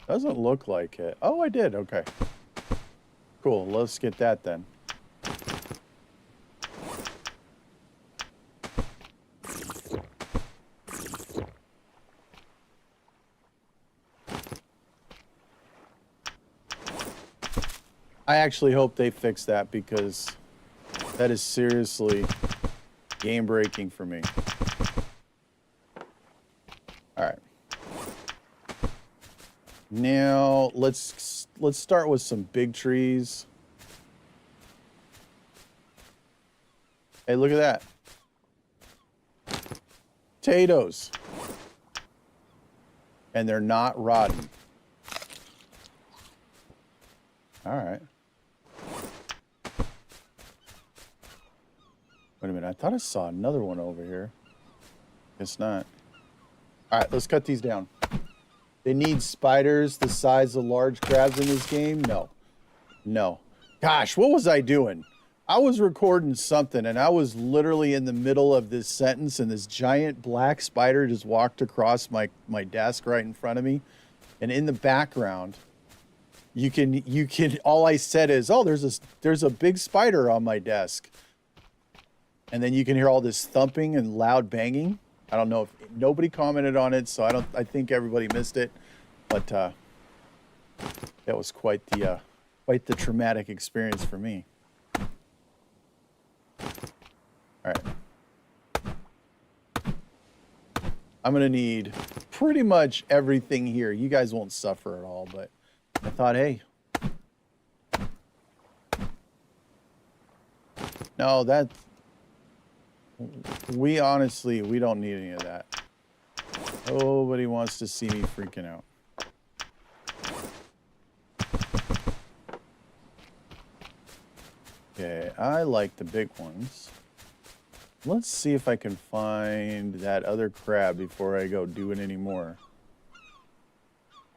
Doesn't look like it. Oh, I did. Okay. Cool. Let's get that then. I actually hope they fix that because that is seriously game breaking for me. All right. Now let's start with some big trees. Hey, look at that. Potatoes. And they're not rotten. All right. Wait a minute, I thought I saw another one over here. Guess not. All right, let's cut these down. They need spiders the size of large crabs in this game? No. No. Gosh, what was I doing? I was recording something, and I was literally in the middle of this sentence, and this giant black spider just walked across my desk right in front of me. And in the background, you can all I said is, "Oh, there's a big spider on my desk." And then you can hear all this thumping and loud banging. I don't know if nobody commented on it, so I think everybody missed it. But that was quite the traumatic experience for me. All right. I'm gonna need pretty much everything here. You guys won't suffer at all, but I thought, hey. No, we don't need any of that. Nobody wants to see me freaking out. Okay, I like the big ones. Let's see if I can find that other crab before I go doing any more.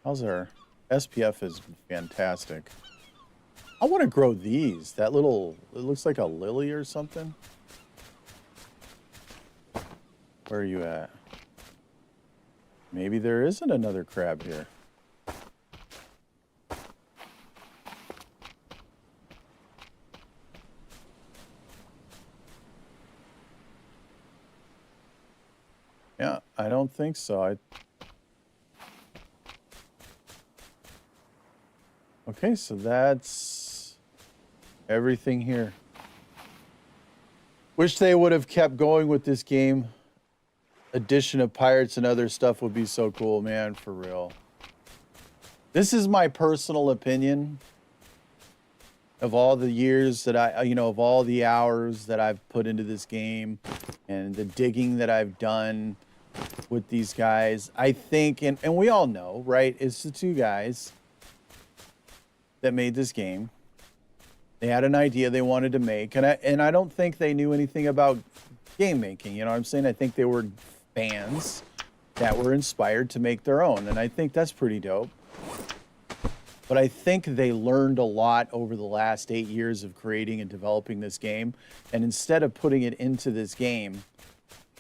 How's our SPF is fantastic. I want to grow these. That little, it looks like a lily or something. Where are you at? Maybe there isn't another crab here. Yeah, I don't think so. Okay, so that's everything here. Wish they would have kept going with this game. Addition of pirates and other stuff would be so cool, man, for real. This is my personal opinion of all the years that of all the hours that I've put into this game and the digging that I've done with these guys. I think, and we all know, right? It's the two guys that made this game. They had an idea they wanted to make, and I don't think they knew anything about game making. You know what I'm saying? I think they were fans that were inspired to make their own, and I think that's pretty dope. But I think they learned a lot over the last 8 years of creating and developing this game, and instead of putting it into this game,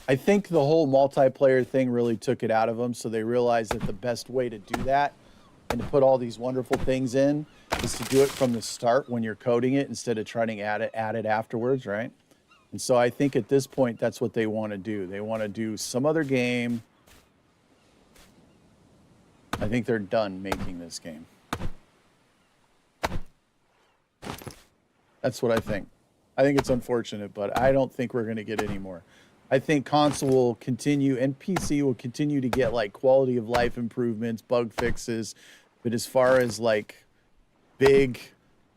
I think the whole multiplayer thing really took it out of them, so they realized that the best way to do that and to put all these wonderful things in is to do it from the start when you're coding it instead of trying to add it afterwards, right? And so I think at this point, that's what they want to do. They want to do some other game. I think they're done making this game. That's what I think. I think it's unfortunate, but I don't think we're going to get any more. I think console will continue and PC will continue to get like quality of life improvements, bug fixes. But as far as like big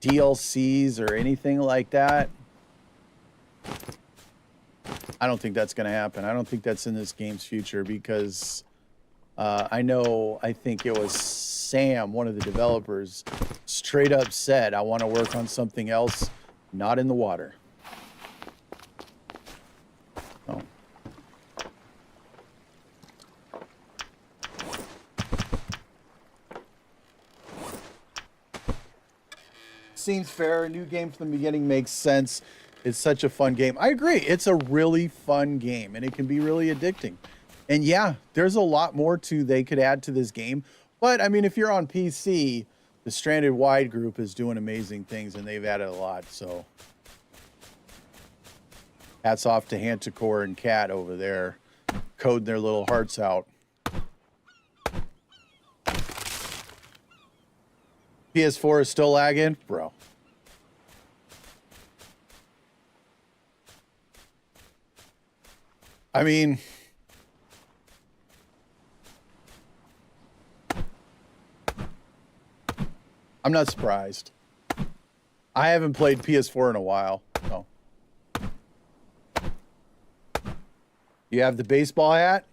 DLCs or anything like that, I don't think that's going to happen. I don't think that's in this game's future because I think it was Sam, one of the developers, straight up said, I want to work on something else, not in the water. Oh. Seems fair. A new game from the beginning makes sense. It's such a fun game. I agree. It's a really fun game, and it can be really addicting. And yeah, there's a lot more they could add to this game. But I mean, if you're on PC, the Stranded Wide group is doing amazing things, and they've added a lot. So hats off to Hanticore and Cat over there, coding their little hearts out. PS4 is still lagging, bro. I mean, I'm not surprised. I haven't played PS4 in a while. So. You have the baseball hat?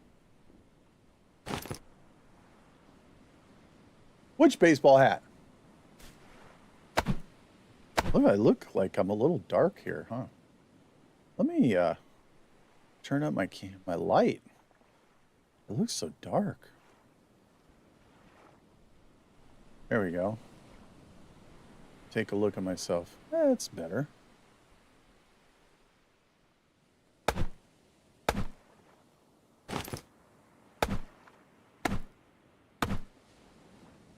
Which baseball hat? Look, I look like I'm a little dark here, huh? Let me turn up my light. It looks so dark. There we go. Take a look at myself. That's better.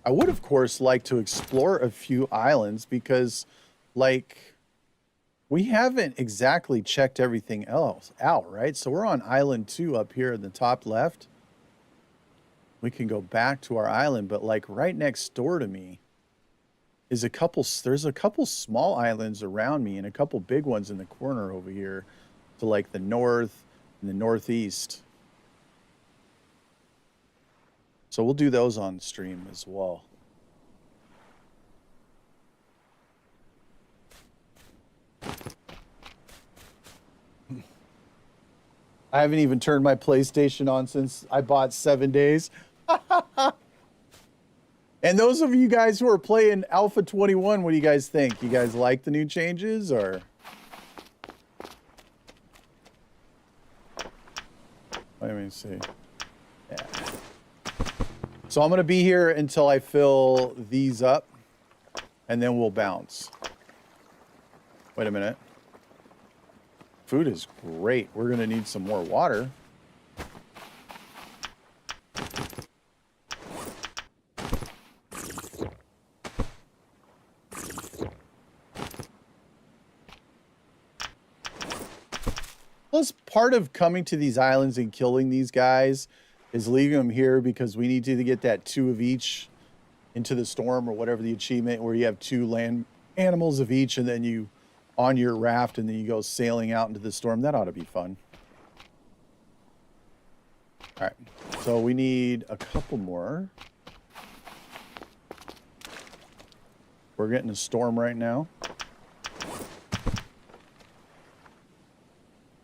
I would, of course, like to explore a few islands because, like, we haven't exactly checked everything else out, right? So we're on island 2 up here in the top left. We can go back to our island, but like right next door to me is there's a couple small islands around me and a couple big ones in the corner over here to like the north and the northeast. So we'll do those on stream as well. I haven't even turned my PlayStation on since I bought 7 days. And those of you guys who are playing Alpha 21, what do you guys think? You guys like the new changes or? Let me see. Yeah. So I'm going to be here until I fill these up and then we'll bounce. Wait a minute. Food is great. We're going to need some more water. Plus, part of coming to these islands and killing these guys is leaving them here because we need to get that 2 of each into the storm or whatever the achievement where you have 2 land animals of each and then you on your raft and then you go sailing out into the storm. That ought to be fun. All right, so we need a couple more. We're getting a storm right now.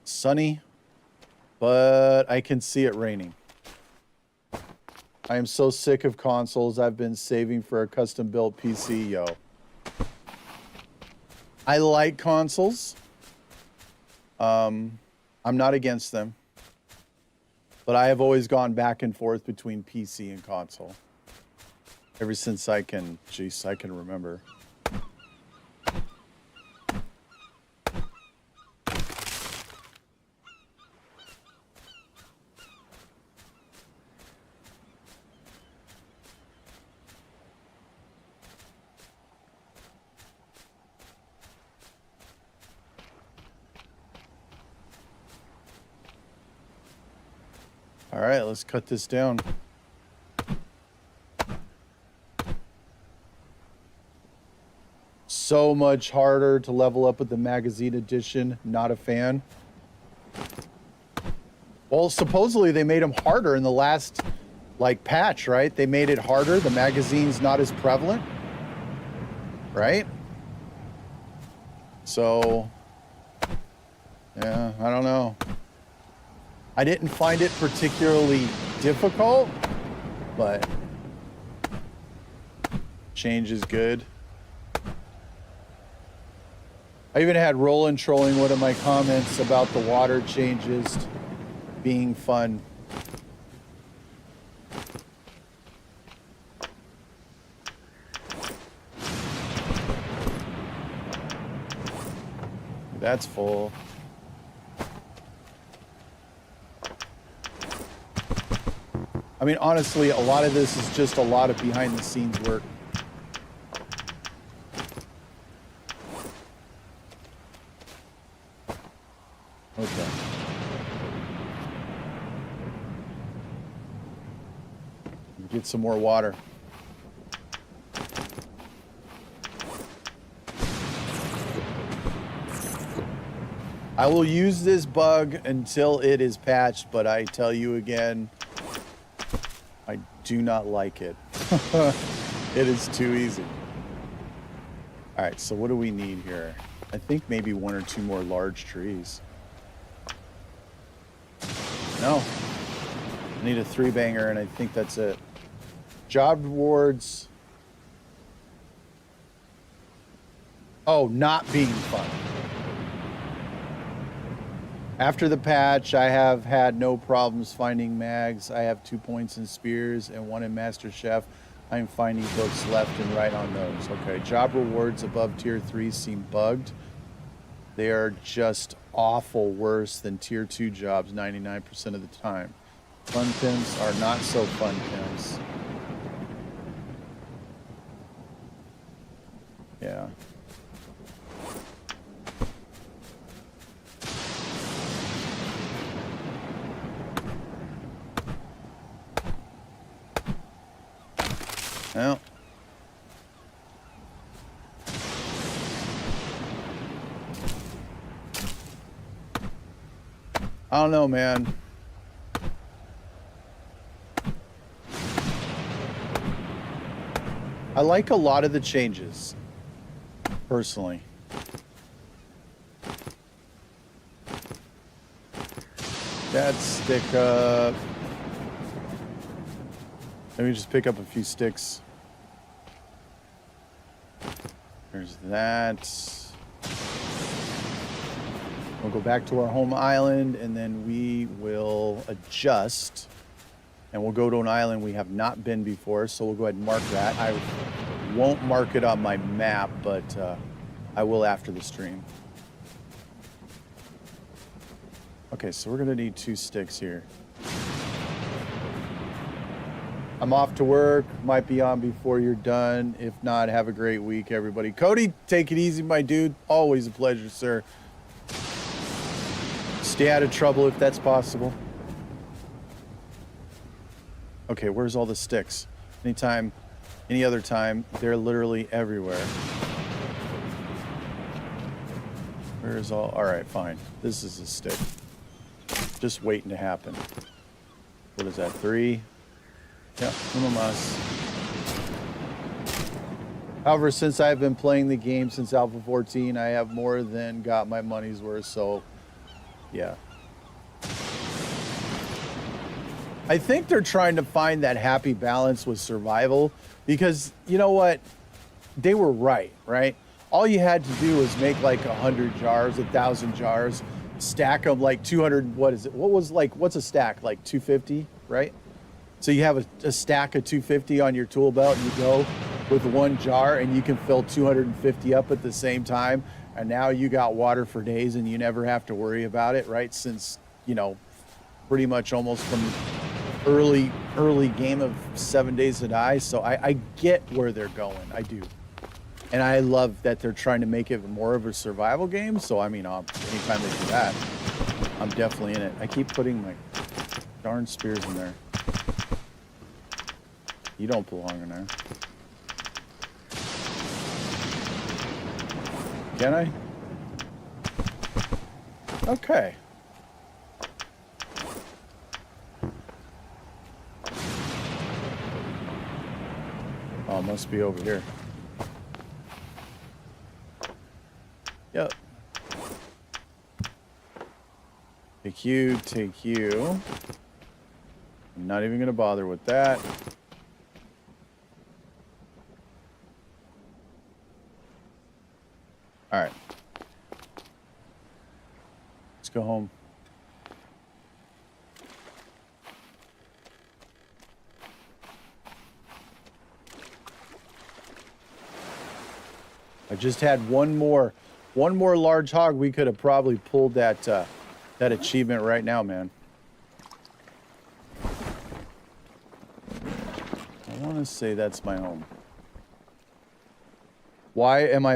Sunny, but I can see it raining. I am so sick of consoles. I've been saving for a custom-built PC, yo. I like consoles. I'm not against them. But I have always gone back and forth between PC and console. Ever since I can remember. All right, let's cut this down. So much harder to level up with the magazine edition. Not a fan. Well, supposedly they made them harder in the last, like, patch, right? They made it harder. The magazine's not as prevalent, right? So, yeah, I don't know. I didn't find it particularly difficult, but change is good. I even had Roland trolling one of my comments about the water changes being fun. That's full. I mean, honestly, a lot of this is just a lot of behind the scenes work. Okay. Get some more water. I will use this bug until it is patched, but I tell you again, I do not like it. It is too easy. All right, so what do we need here? I think maybe 1 or 2 more large trees. No. I need a 3-banger, and I think that's it. Job rewards. Oh, not being fun. After the patch, I have had no problems finding mags. I have 2 points in spears and 1 in Master Chef. I'm finding books left and right on those. Okay, job rewards above tier 3 seem bugged. They are just awful worse than tier 2 jobs 99% of the time. Fun pimps are not so fun pimps. Yeah. Well. I don't know, man. I like a lot of the changes, personally. That stick up. Let me just pick up a few sticks. There's that. We'll go back to our home island, and then we will adjust. And we'll go to an island we have not been before, so we'll go ahead and mark that. I won't mark it on my map, but I will after the stream. Okay, so we're going to need 2 sticks here. I'm off to work. Might be on before you're done. If not, have a great week, everybody. Cody, take it easy, my dude. Always a pleasure, sir. Stay out of trouble if that's possible. Okay, where's all the sticks? Anytime, any other time, they're literally everywhere. Where's all? All right, fine. This is a stick. Just waiting to happen. What is that, 3? Yep, uno más. However, since I've been playing the game since Alpha 14, I have more than got my money's worth, so yeah. I think they're trying to find that happy balance with survival because, you know what? They were right? All you had to do was make like 100 jars, 1,000 jars, stack them like 200, what is it? What's a stack? Like 250, right? So you have a stack of 250 on your tool belt and you go with 1 jar and you can fill 250 up at the same time. And now you got water for days and you never have to worry about it, right? Since, you know, pretty much almost from early game of 7 Days to Die. So I get where they're going. I do. And I love that they're trying to make it more of a survival game. So, I mean, anytime they do that, I'm definitely in it. I keep putting my darn spears in there. You don't belong in there. Can I? must be over here. Yep. Take you, take you. I'm not even going to bother with that. All right. Let's go home. I just had one more large hog. We could have probably pulled that that achievement right now, man. I want to say that's my home. Why is my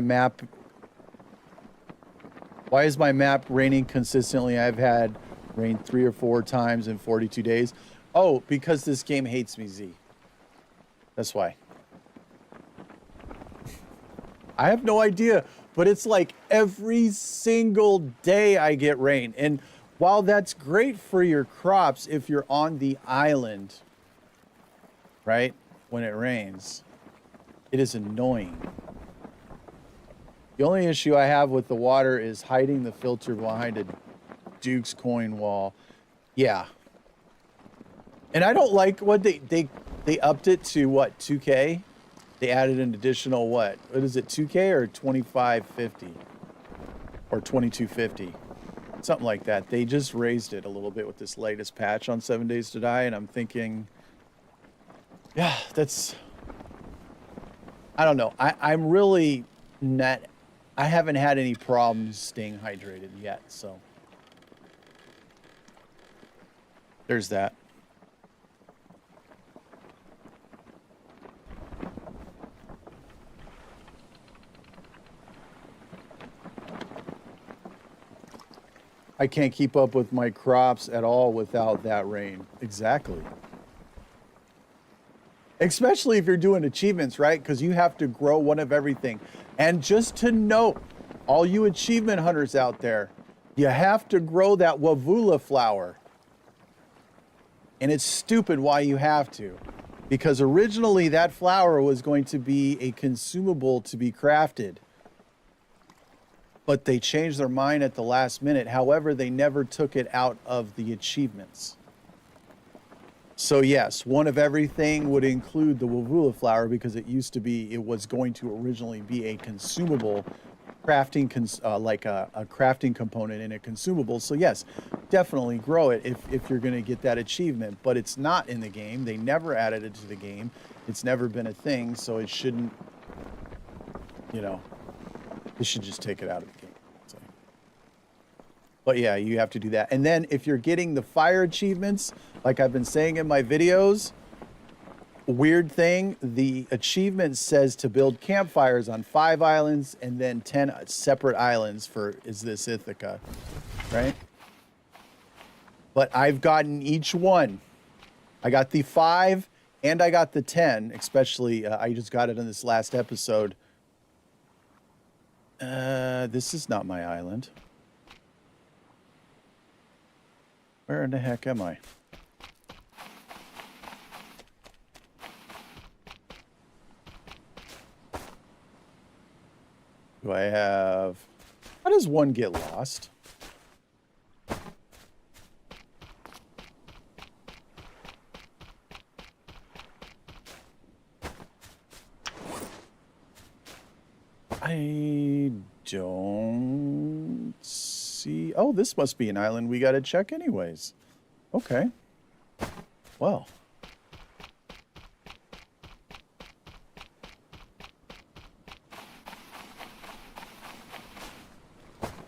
map raining consistently? I've had rain 3 or 4 times in 42 days. Oh, because this game hates me, Z. That's why. I have no idea, but it's like every single day I get rain. And while that's great for your crops if you're on the island, right, when it rains, it is annoying. The only issue I have with the water is hiding the filter behind a Duke's coin wall. Yeah. And I don't like what they upped it to, what, 2K? They added an additional, what is it, 2K or 2550 or 2250, something like that. They just raised it a little bit with this latest patch on 7 Days to Die, and I'm thinking, yeah, that's, I don't know. I'm really not, I haven't had any problems staying hydrated yet, so there's that. I can't keep up with my crops at all without that rain. Exactly. Especially if you're doing achievements, right? Because you have to grow one of everything. And just to note, all you achievement hunters out there, you have to grow that Wavula flower. And it's stupid why you have to. Because originally that flower was going to be a consumable to be crafted. But they changed their mind at the last minute. However, they never took it out of the achievements. So yes, one of everything would include the Wavula flower because it used to be, it was going to originally be a consumable crafting, like a crafting component in a consumable. So yes, definitely grow it if you're going to get that achievement. But it's not in the game. They never added it to the game. It's never been a thing. So it shouldn't, you know, they should just take it out of the game. So. But yeah, you have to do that. And then if you're getting the fire achievements, like I've been saying in my videos, weird thing, the achievement says to build campfires on 5 islands and then 10 separate islands for Is This Ithaca, right? But I've gotten each one. I got the 5 and I got the 10, especially I just got it in this last episode. This is not my island. Where in the heck am I? Do I have... How does one get lost? I don't see... Oh, this must be an island we gotta check anyways. Okay. Well.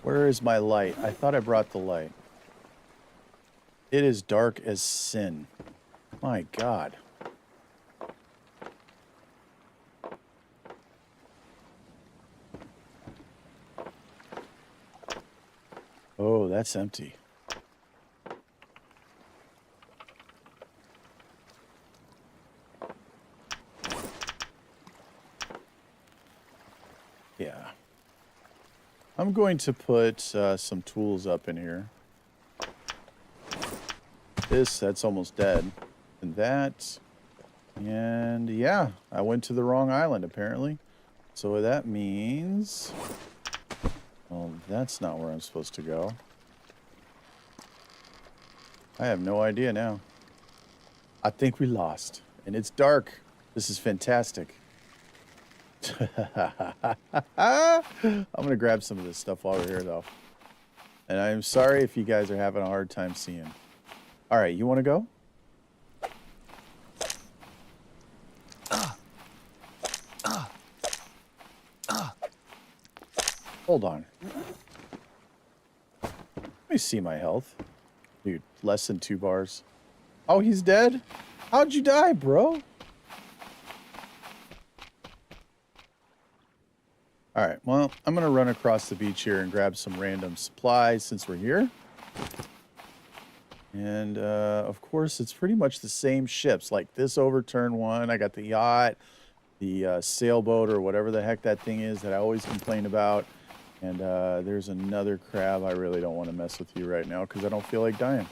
Where is my light? I thought I brought the light. It is dark as sin. My God. Oh, that's empty. Yeah. I'm going to put some tools up in here. That's almost dead. And that, And yeah, I went to the wrong island apparently. So that means, well, that's not where I'm supposed to go. I have no idea now. I think we lost. And it's dark. This is fantastic. I'm going to grab some of this stuff while we're here, though. And I'm sorry if you guys are having a hard time seeing. All right, you want to go? Hold on. Let me see my health. Dude, less than 2 bars. Oh, he's dead? How'd you die, bro? All right, well, I'm going to run across the beach here and grab some random supplies since we're here. And, of course, it's pretty much the same ships. Like this overturned one, I got the yacht, the sailboat, or whatever the heck that thing is that I always complain about. And there's another crab. I really don't want to mess with you right now because I don't feel like dying.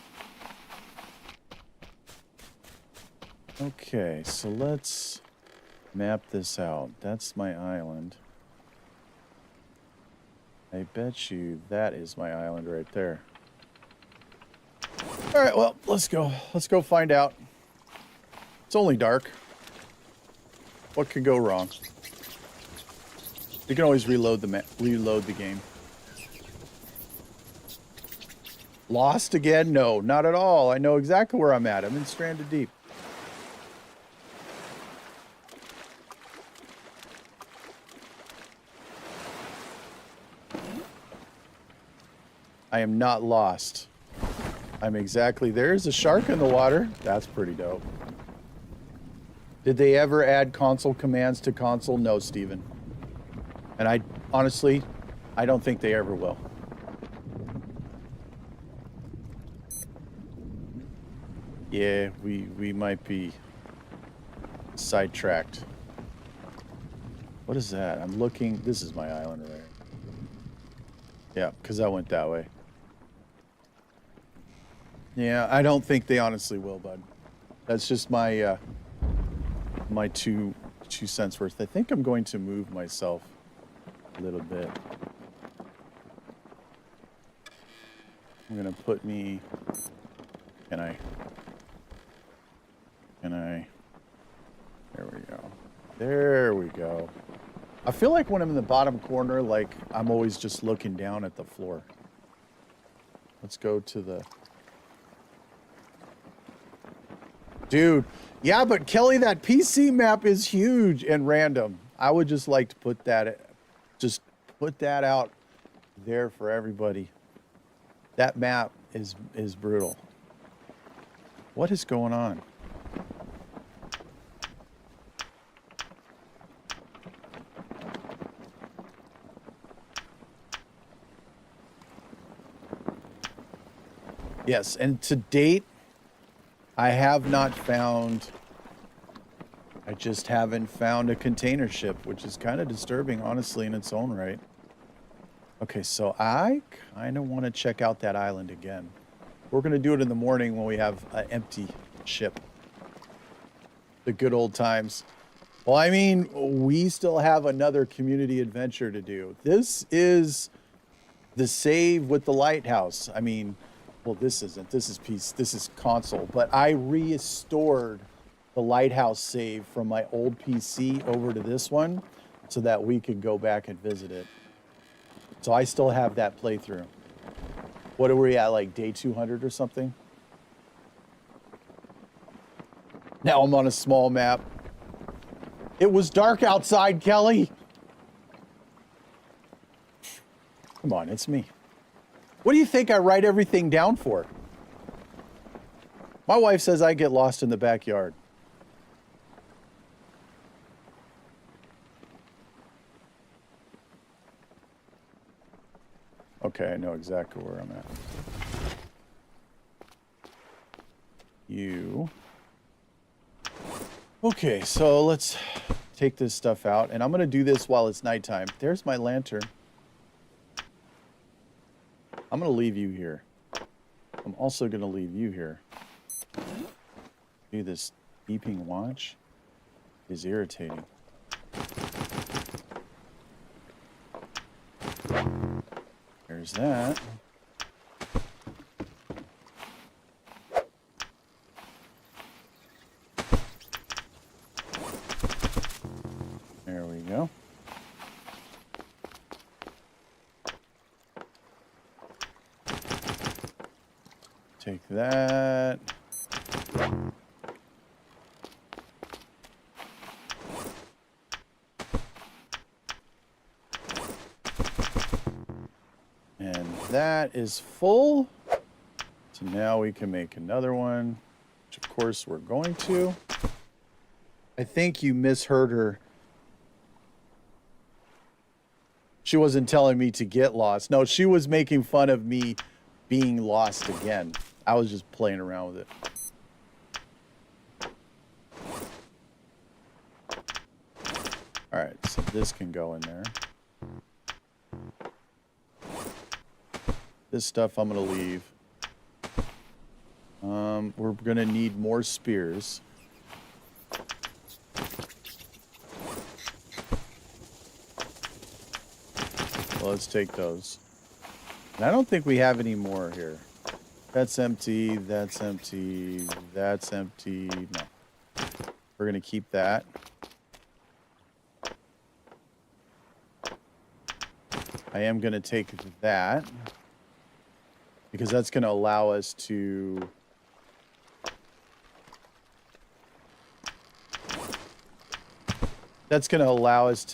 Okay, so let's map this out. That's my island. I bet you that is my island right there. All right, well, let's go. Let's go find out. It's only dark. What could go wrong? You can always reload the game. Lost again? No, not at all. I know exactly where I'm at. I'm in Stranded Deep. I am not lost. I'm exactly... There's a shark in the water. That's pretty dope. Did they ever add console commands to console? No, Steven. And I, honestly, I don't think they ever will. Yeah, we might be sidetracked. What is that? I'm looking... This is my island right here. Yeah, because I went that way. Yeah, I don't think they honestly will, bud. That's just my my two cents worth. I think I'm going to move myself a little bit. I'm gonna put me. Can I? There we go. There we go. I feel like when I'm in the bottom corner, like I'm always just looking down at the floor. Let's go to the. Dude, yeah, but Kelly, that PC map is huge and random. I would just like to put that out there for everybody. That map is brutal. What is going on? Yes, and to date, I have not found, I just haven't found a container ship, which is kind of disturbing, honestly, in its own right. Okay, so I kind of want to check out that island again. We're going to do it in the morning when we have an empty ship. The good old times. Well, I mean, we still have another community adventure to do. This is the save with the lighthouse. I mean... Well, this isn't. This is console. But I restored the lighthouse save from my old PC over to this one so that we could go back and visit it. So I still have that playthrough. What are we at, like day 200 or something? Now I'm on a small map. It was dark outside, Kelly. Come on, it's me. What do you think I write everything down for? My wife says I get lost in the backyard. Okay, I know exactly where I'm at. You. Okay, so let's take this stuff out. And I'm going to do this while it's nighttime. There's my lantern. I'm going to leave you here. I'm also going to leave you here. Do this beeping watch. is irritating. There's that. There we go. Take that. And that is full. So now we can make another one, which of course we're going to. I think you misheard her. She wasn't telling me to get lost. No, she was making fun of me being lost again. I was just playing around with it. All right, so this can go in there. This stuff I'm gonna leave. We're gonna need more spears. Well, let's take those. And I don't think we have any more here. That's empty, that's empty, that's empty. No. We're gonna keep that. I am gonna take that, because that's gonna allow us to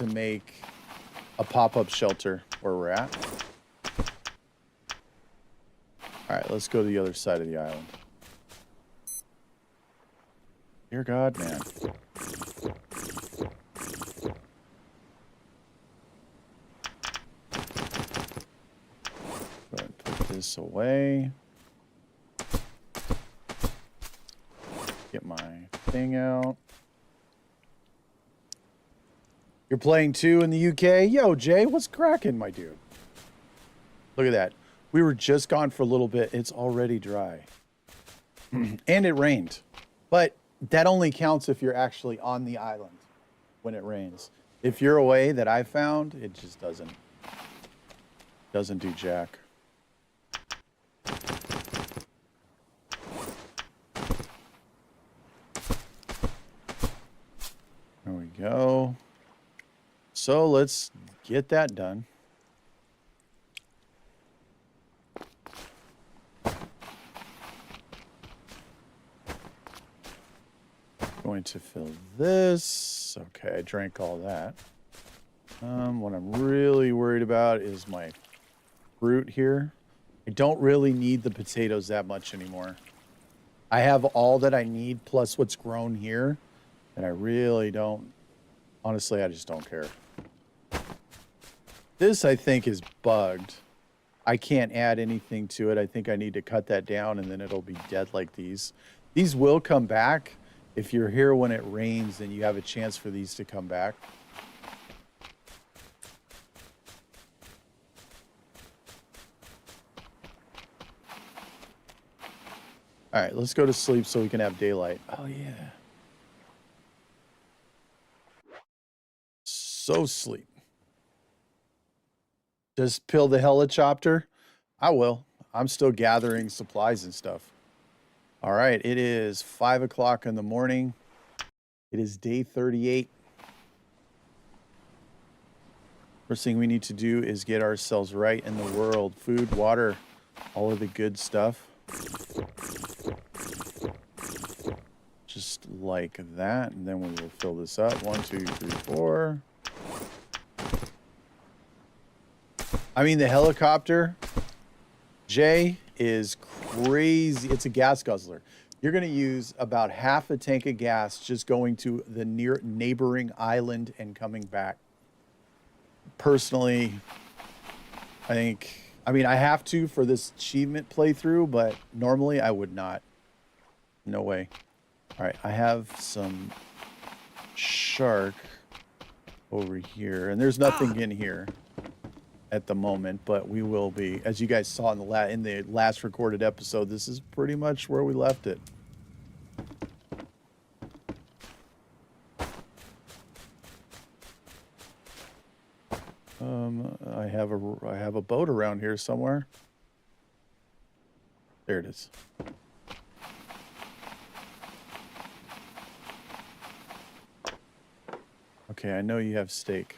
make a pop-up shelter where we're at. All right, let's go to the other side of the island. Dear God, man. Go ahead and put this away. Get my thing out. You're playing too in the UK? Yo, Jay, what's cracking, my dude? Look at that. We were just gone for a little bit. It's already dry. And it rained. But that only counts if you're actually on the island when it rains. If you're away, that I found, it just doesn't do jack. There we go. So let's get that done. Going to fill this. Okay, I drank all that. What I'm really worried about is my fruit here. I don't really need the potatoes that much anymore. I have all that I need plus what's grown here, and I really don't. Honestly, I just don't care. This, I think, is bugged. I can't add anything to it. I think I need to cut that down, and then it'll be dead like these. These will come back. If you're here when it rains, then you have a chance for these to come back. All right, let's go to sleep so we can have daylight. Oh, yeah. So sleep. Just pill the helicopter? I will. I'm still gathering supplies and stuff. All right, it is 5 o'clock in the morning. It is day 38. First thing we need to do is get ourselves right in the world. Food, water, all of the good stuff. Just like that. And then we will fill this up. 1, 2, 3, 4. I mean, the helicopter, Jay, is crazy. It's a gas guzzler. You're going to use about half a tank of gas just going to the neighboring island and coming back. Personally, I have to for this achievement playthrough, but normally I would not. No way. All right, I have some shark over here, and there's nothing in here at the moment, but we will be. As you guys saw in the last recorded episode, this is pretty much where we left it. have a boat around here somewhere. There it is. Okay, I know you have steak.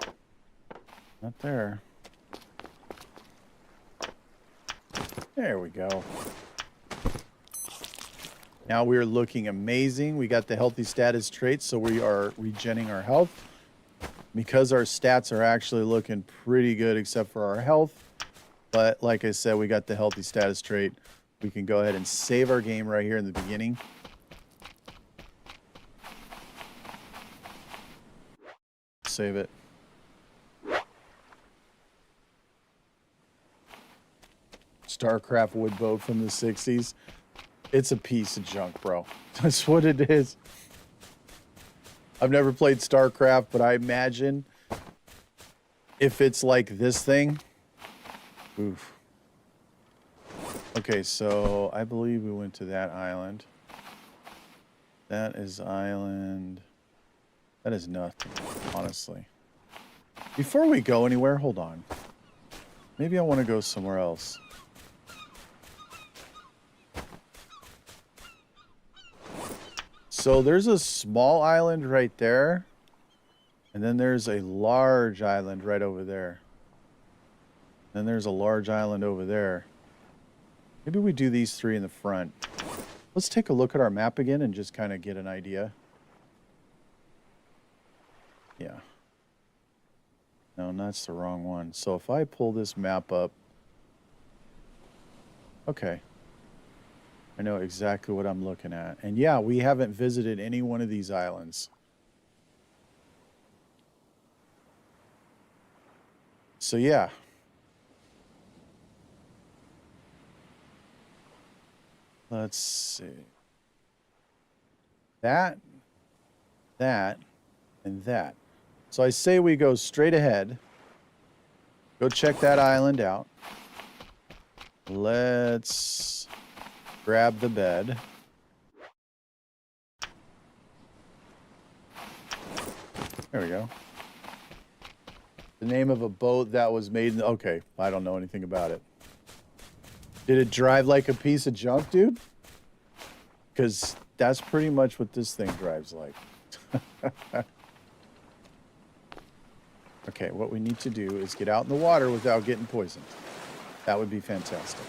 Not there. There we go. Now we're looking amazing. We got the healthy status traits, so we are regenning our health. Because our stats are actually looking pretty good except for our health. But like I said, we got the healthy status trait. We can go ahead and save our game right here in the beginning. Save it. StarCraft wood boat from the 60s. It's a piece of junk, bro. That's what it is. I've never played StarCraft, but I imagine if it's like this thing. Oof. Okay, so I believe we went to that island. That is island. That is nothing, honestly. Before we go anywhere, hold on. Maybe I want to go somewhere else. So there's a small island right there. And then there's a large island right over there. Then there's a large island over there. Maybe we do these three in the front. Let's take a look at our map again and just kind of get an idea. Yeah. No, that's the wrong one. So if I pull this map up. Okay. I know exactly what I'm looking at. And yeah, we haven't visited any one of these islands. So yeah. Let's see. That, and that. So I say we go straight ahead. Go check that island out. Let's grab the bed. There we go. The name of a boat that was made in... Okay, I don't know anything about it. Did it drive like a piece of junk, dude? Because that's pretty much what this thing drives like. Okay, what we need to do is get out in the water without getting poisoned. That would be fantastic.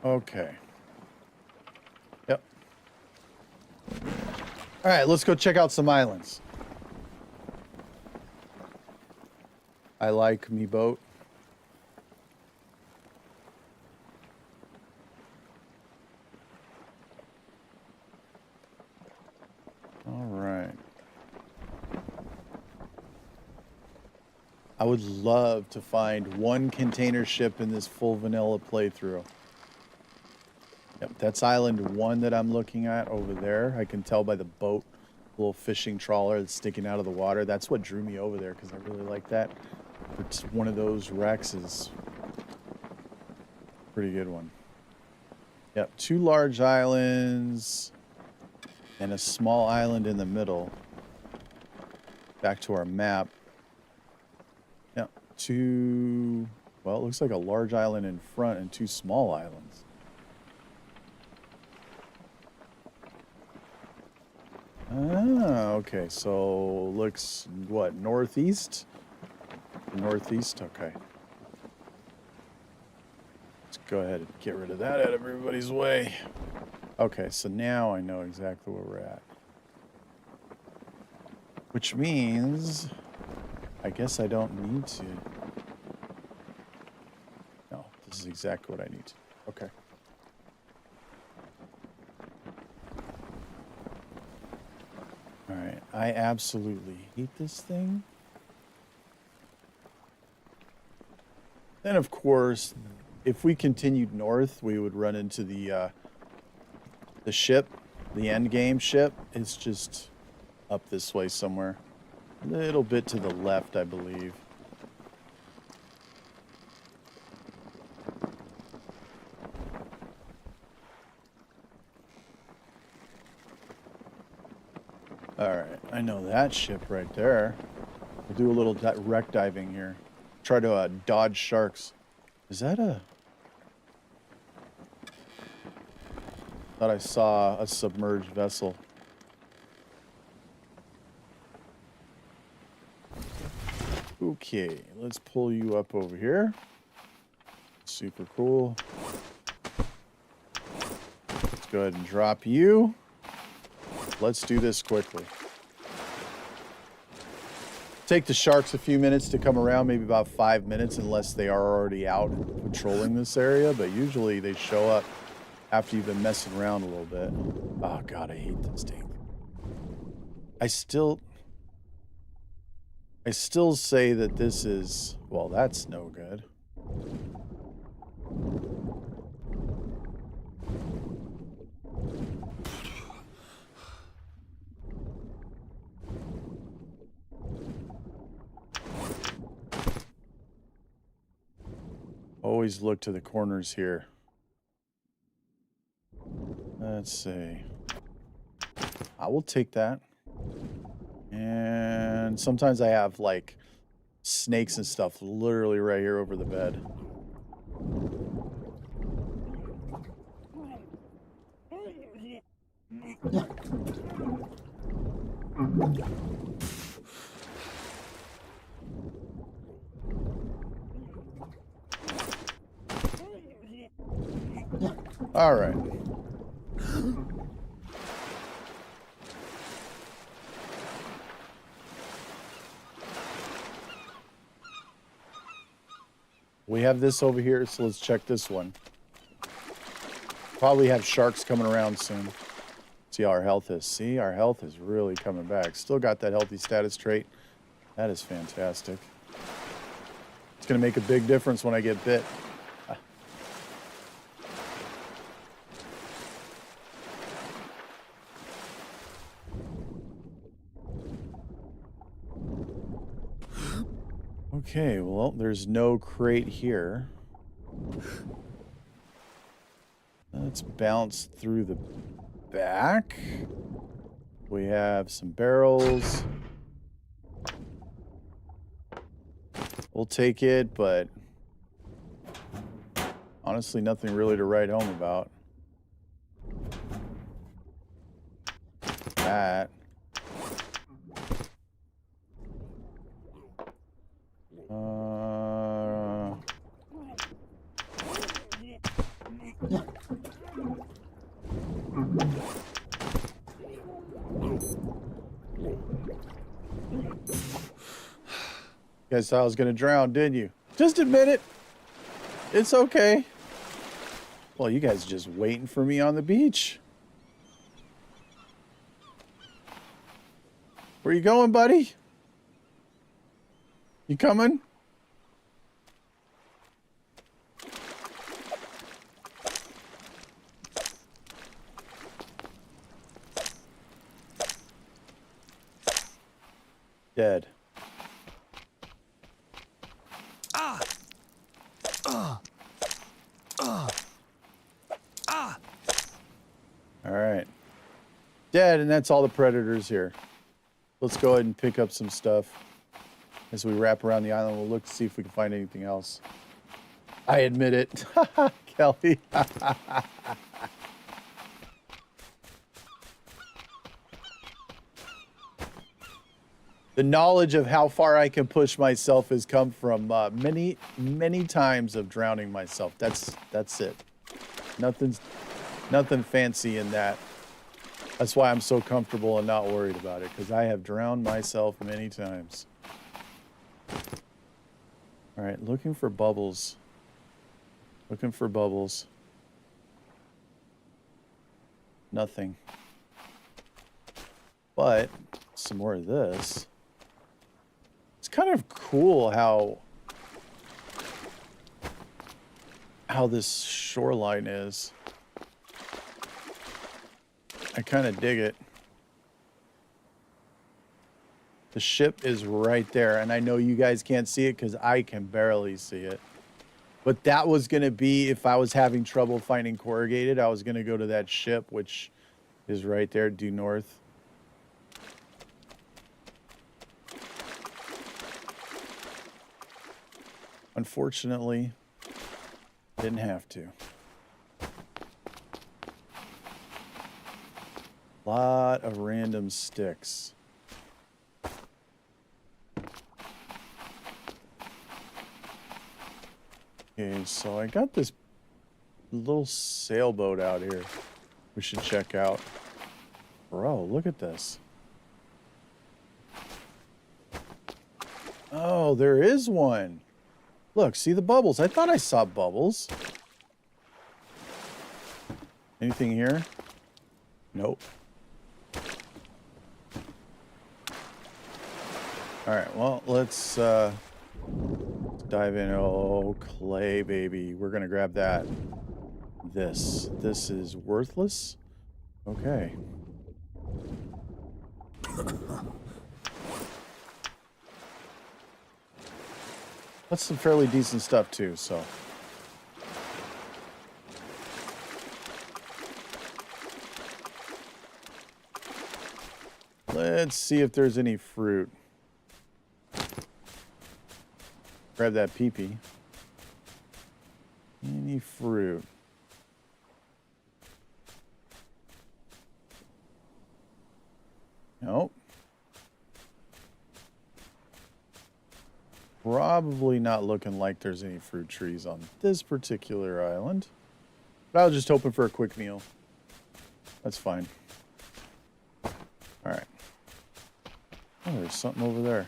Okay. Yep. All right, let's go check out some islands. I like me boat. All right. I would love to find one container ship in this full vanilla playthrough. Yep, that's island 1 that I'm looking at over there. I can tell by the boat, little fishing trawler that's sticking out of the water. That's what drew me over there because I really like that. It's one of those wrecks is a pretty good one. Yep, 2 large islands and a small island in the middle. Back to our map. Yep, 2, well, it looks like a large island in front and 2 small islands. Ah, okay, so looks, what, northeast? Northeast, okay. Let's go ahead and get rid of that out of everybody's way. Okay, so now I know exactly where we're at. Which means, I guess I don't need to. No, this is exactly what I need to. Okay. Alright, I absolutely hate this thing. Then, of course, if we continued north, we would run into the ship, the end game ship. It's just up this way somewhere. A little bit to the left, I believe. Alright, I know that ship right there. We'll do a little wreck diving here. Try to dodge sharks. Is that a... Thought I saw a submerged vessel. Okay, let's pull you up over here. Super cool. Let's go ahead and drop you. Let's do this quickly. Take the sharks a few minutes to come around, maybe about 5 minutes, unless they are already out patrolling this area, but usually they show up after you've been messing around a little bit. Oh god, I hate this thing. I still say that this is... Well, that's no good. Always look to the corners here. Let's see. I will take that. And sometimes I have, like, snakes and stuff literally right here over the bed. All right. We have this over here, so let's check this one. Probably have sharks coming around soon. See how our health is. See, our health is really coming back. Still got that healthy status trait. That is fantastic. It's going to make a big difference when I get bit. Okay, well, there's no crate here. Let's bounce through the back. We have some barrels. We'll take it, but honestly, nothing really to write home about. That. You guys thought I was gonna drown, didn't you? Just admit it. It's okay. Well, you guys are just waiting for me on the beach. Where you going, buddy? You coming? Dead. All right. Dead, and that's all the predators here. Let's go ahead and pick up some stuff. As we wrap around the island, we'll look to see if we can find anything else. I admit it. Kelly. The knowledge of how far I can push myself has come from many, many times of drowning myself. That's it. Nothing fancy in that. That's why I'm so comfortable and not worried about it, because I have drowned myself many times. All right, looking for bubbles. Looking for bubbles. Nothing. But some more of this. It's kind of cool how this shoreline is. I kind of dig it. The ship is right there, and I know you guys can't see it because I can barely see it. But that was going to be, if I was having trouble finding corrugated, I was going to go to that ship, which is right there, due north. Unfortunately, didn't have to. Lot of random sticks. Okay, so I got this little sailboat out here we should check out. Bro, look at this. Oh, there is one. Look, see the bubbles. I thought I saw bubbles. Anything here? Nope. All right, well, let's dive in. Oh, clay, baby. We're going to grab that. This is worthless. Okay. That's some fairly decent stuff, too, so. Let's see if there's any fruit. Grab that peepee. Any fruit? Nope. Probably not looking like there's any fruit trees on this particular island. But I was just hoping for a quick meal. That's fine. Alright. Oh, there's something over there.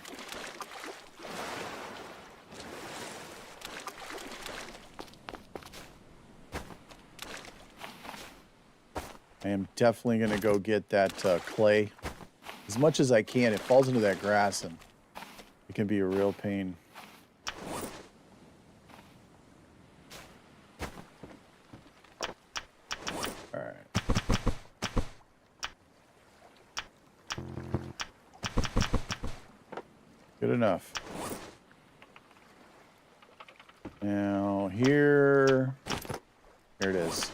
I am definitely going to go get that clay as much as I can. It falls into that grass and it can be a real pain. All right. Good enough. Now here it is.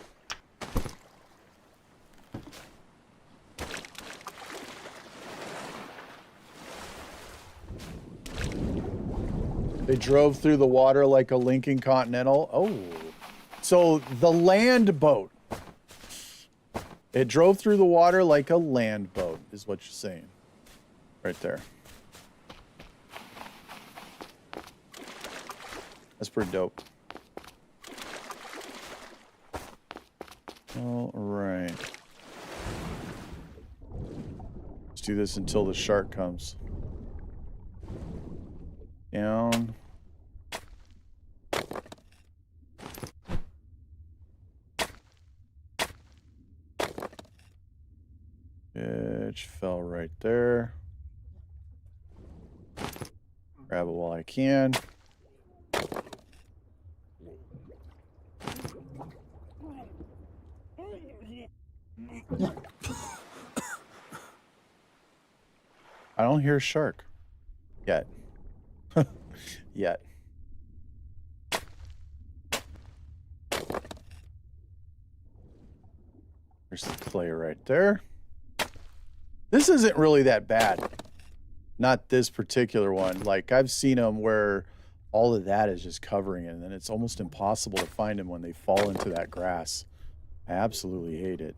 They drove through the water like a Lincoln Continental. Oh, so the land boat. It drove through the water like a land boat, is what you're saying. Right there. That's pretty dope. All right. Let's do this until the shark comes. Down. Fish fell right there. Grab it while I can. I don't hear a shark yet. Yet. There's the clay right there. This isn't really that bad. Not this particular one. Like, I've seen them where all of that is just covering it, and then it's almost impossible to find them when they fall into that grass. I absolutely hate it.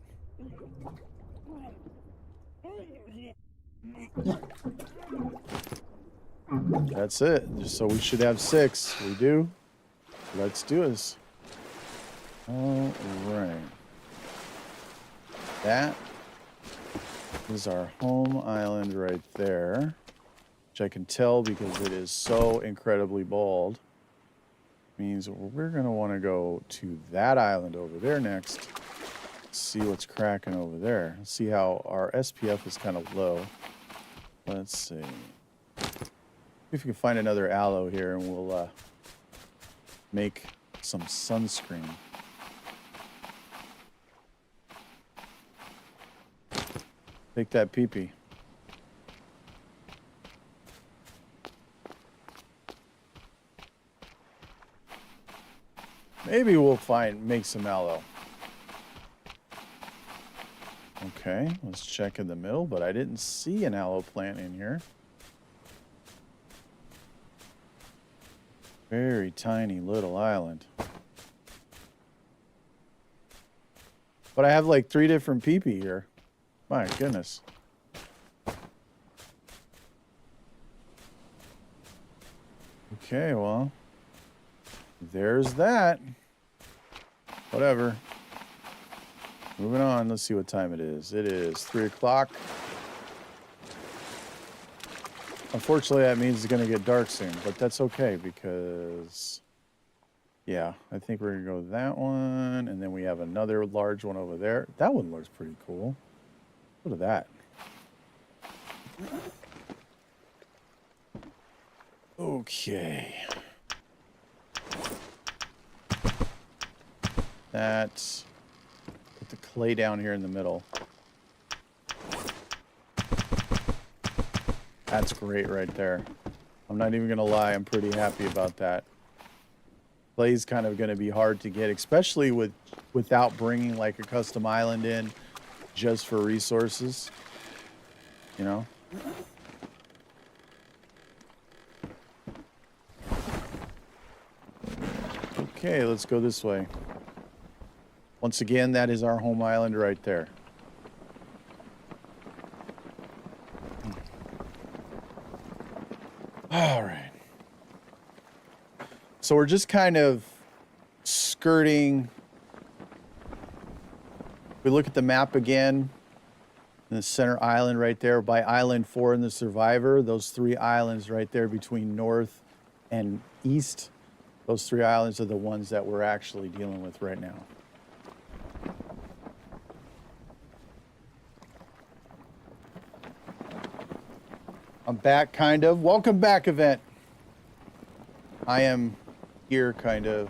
That's it. So we should have 6. We do. Let's do this. All right. That is our home island right there, which I can tell because it is so incredibly bald. Means we're going to want to go to that island over there next. See what's cracking over there. See how our SPF is kind of low. Let's see. If we can find another aloe here, and we'll make some sunscreen. Take that peepee. Maybe we'll make some aloe. Okay, let's check in the middle, but I didn't see an aloe plant in here. Very tiny little island. But I have like 3 different peepee here. My goodness. Okay, well, there's that. Whatever. Moving on. Let's see what time it is. It is 3 o'clock. Unfortunately, that means it's going to get dark soon, but that's okay because, yeah, I think we're going to go that one, and then we have another large one over there. That one looks pretty cool. Look at that. Okay. That's... Put the clay down here in the middle. That's great right there. I'm not even going to lie. I'm pretty happy about that. Clay's kind of going to be hard to get, especially without bringing like a custom island in just for resources. You know? Okay, let's go this way. Once again, that is our home island right there. All right. So we're just kind of skirting. We look at the map again. In the center island right there by Island 4 in the Survivor. Those 3 islands right there between north and east. Those 3 islands are the ones that we're actually dealing with right now. I'm back, kind of. Welcome back, event. I am here, kind of.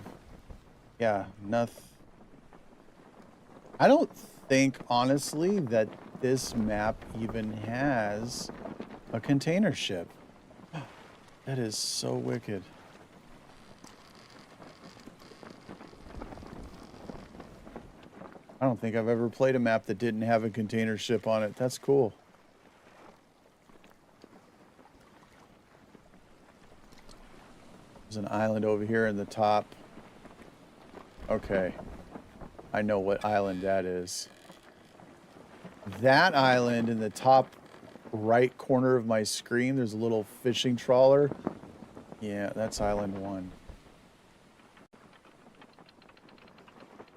Yeah, nothing. I don't think, honestly, that this map even has a container ship. That is so wicked. I don't think I've ever played a map that didn't have a container ship on it. That's cool. There's an island over here in the top. Okay. I know what island that is. That island in the top right corner of my screen, there's a little fishing trawler. Yeah, that's island 1.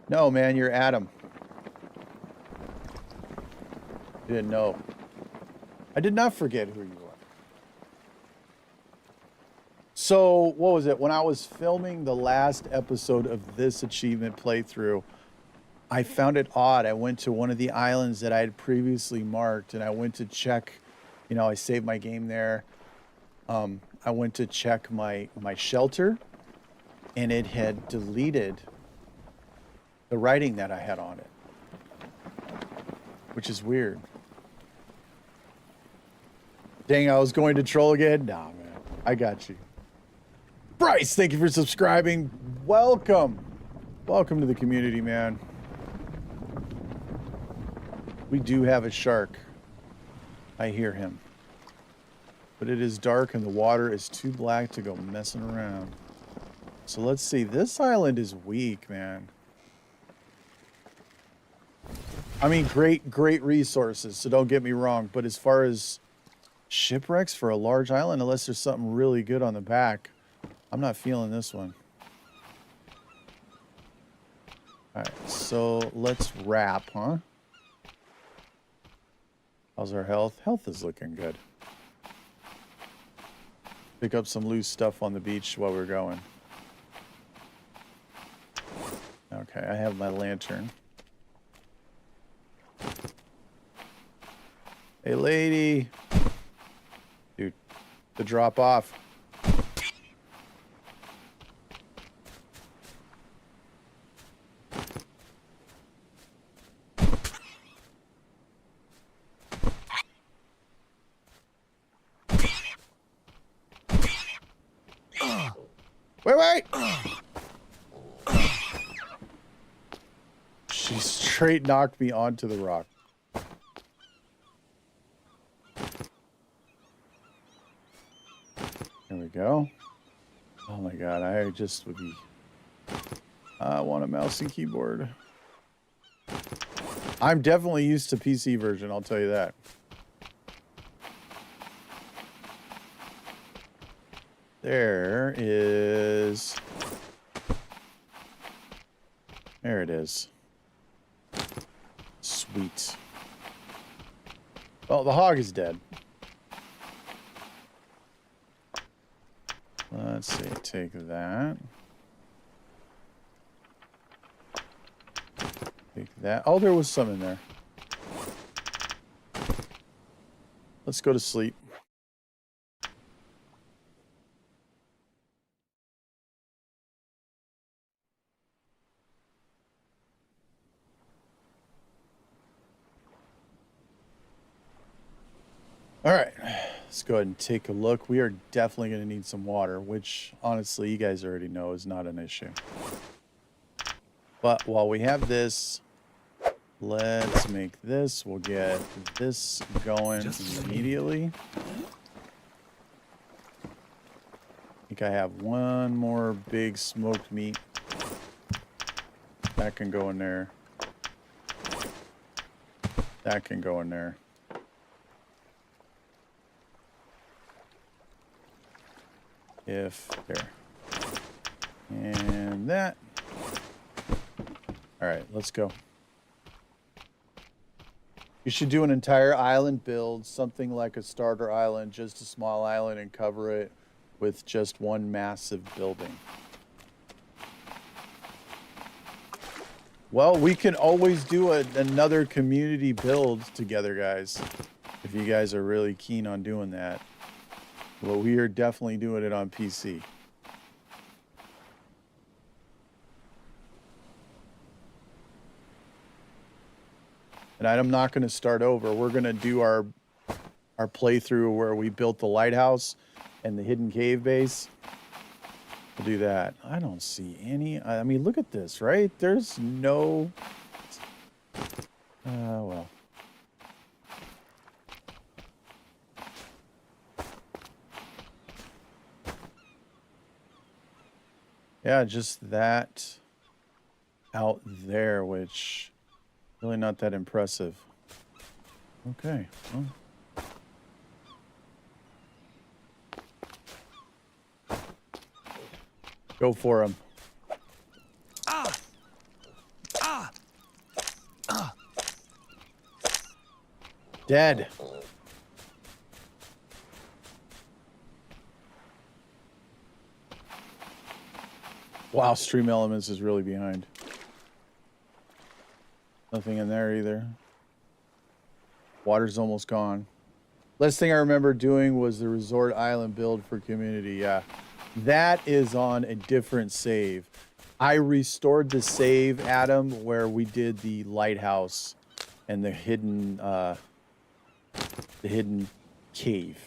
No, man, you're Adam. You didn't know. I did not forget who you are. So, what was it? When I was filming the last episode of this achievement playthrough, I found it odd. I went to one of the islands that I had previously marked, and I went to check, you know, I saved my game there. I went to check my shelter, and it had deleted the writing that I had on it, which is weird. Dang, I was going to troll again? Nah, man, I got you. Bryce, thank you for subscribing. Welcome. Welcome to the community, man. We do have a shark. I hear him. But it is dark and the water is too black to go messing around. So let's see. This island is weak, man. I mean, great resources, so don't get me wrong. But as far as shipwrecks for a large island, unless there's something really good on the back, I'm not feeling this one. Alright, so let's wrap, huh? How's our health? Health is looking good. Pick up some loose stuff on the beach while we're going. Okay, I have my lantern. Hey, lady. Dude, the drop off. Wait. She straight knocked me onto the rock. There we go. Oh my god, I just would be... I want a mouse and keyboard. I'm definitely used to PC version, I'll tell you that. There is... There it is. Sweet. Well, the hog is dead. Let's see, take that. Take that. Oh, there was some in there. Let's go to sleep. All right, let's go ahead and take a look. We are definitely going to need some water, which honestly, you guys already know is not an issue. But while we have this, let's make this. We'll get this going immediately. I think I have one more big smoked meat. That can go in there. That can go in there. If there. And that. All right, let's go. You should do an entire island build, something like a starter island, just a small island, and cover it with just one massive building. Well, we can always do another community build together, guys, if you guys are really keen on doing that. Well, we are definitely doing it on PC. And I'm not going to start over. We're going to do our playthrough where we built the lighthouse and the hidden cave base. We'll do that. I don't see any. I mean, look at this, right? There's no... well. Yeah, just that out there, which really not that impressive. Okay. Well. Go for him. Dead. Wow, Stream Elements is really behind. Nothing in there either. Water's almost gone. Last thing I remember doing was the resort island build for community. Yeah, that is on a different save. I restored the save, Adam, where we did the lighthouse and the hidden cave.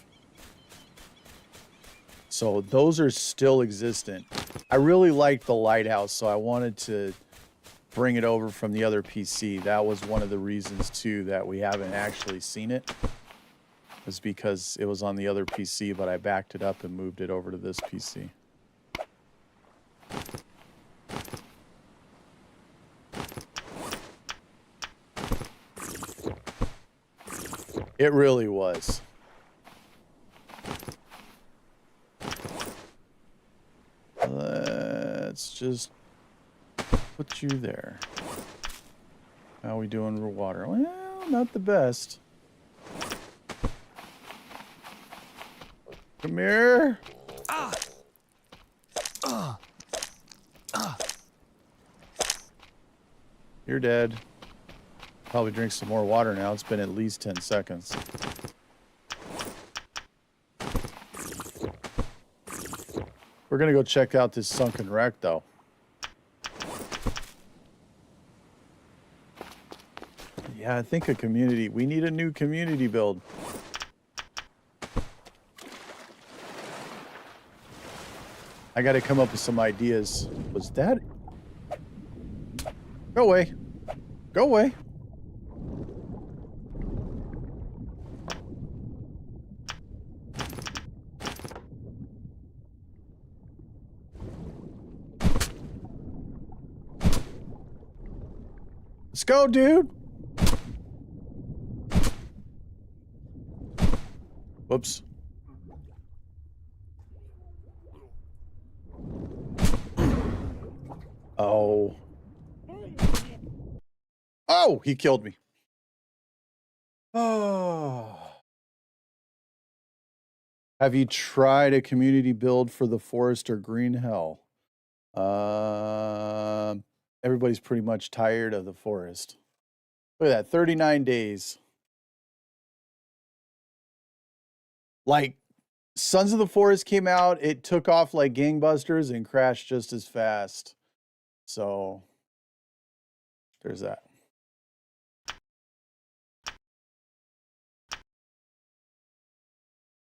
So those are still existent. I really liked the lighthouse, so I wanted to bring it over from the other PC. That was one of the reasons, too, that we haven't actually seen it. Was because it was on the other PC, but I backed it up and moved it over to this PC. It really was. Let's just put you there. How are we doing for water? Well, not the best. Come here. You're dead. Probably drink some more water now. It's been at least 10 seconds. We're gonna go check out this sunken wreck, though. Yeah, I think a community. We need a new community build. I got to come up with some ideas. Was that? Go away. Go away. Let's go, dude. Whoops. Oh. Oh, he killed me. Oh. Have you tried a community build for the forest or green hell? Everybody's pretty much tired of the forest. Look at that, 39 days. Like, Sons of the Forest came out, it took off like gangbusters and crashed just as fast. So, there's that.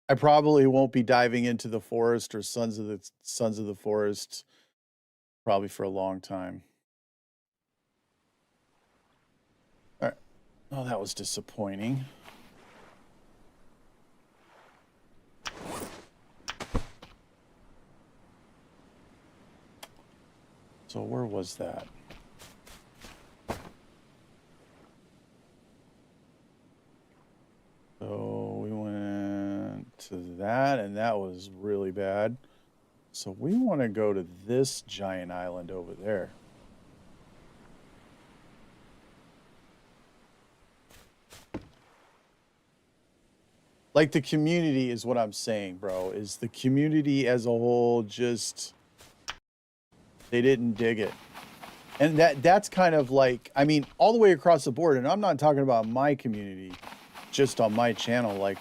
I probably won't be diving into the forest or Sons of the Forest probably for a long time. All right. Oh, that was disappointing. So where was that? So we went to that, and that was really bad. So we want to go to this giant island over there. Like, the community is what I'm saying, bro. Is the community as a whole just... They didn't dig it. And that's kind of like... I mean, all the way across the board, and I'm not talking about my community, just on my channel. Like,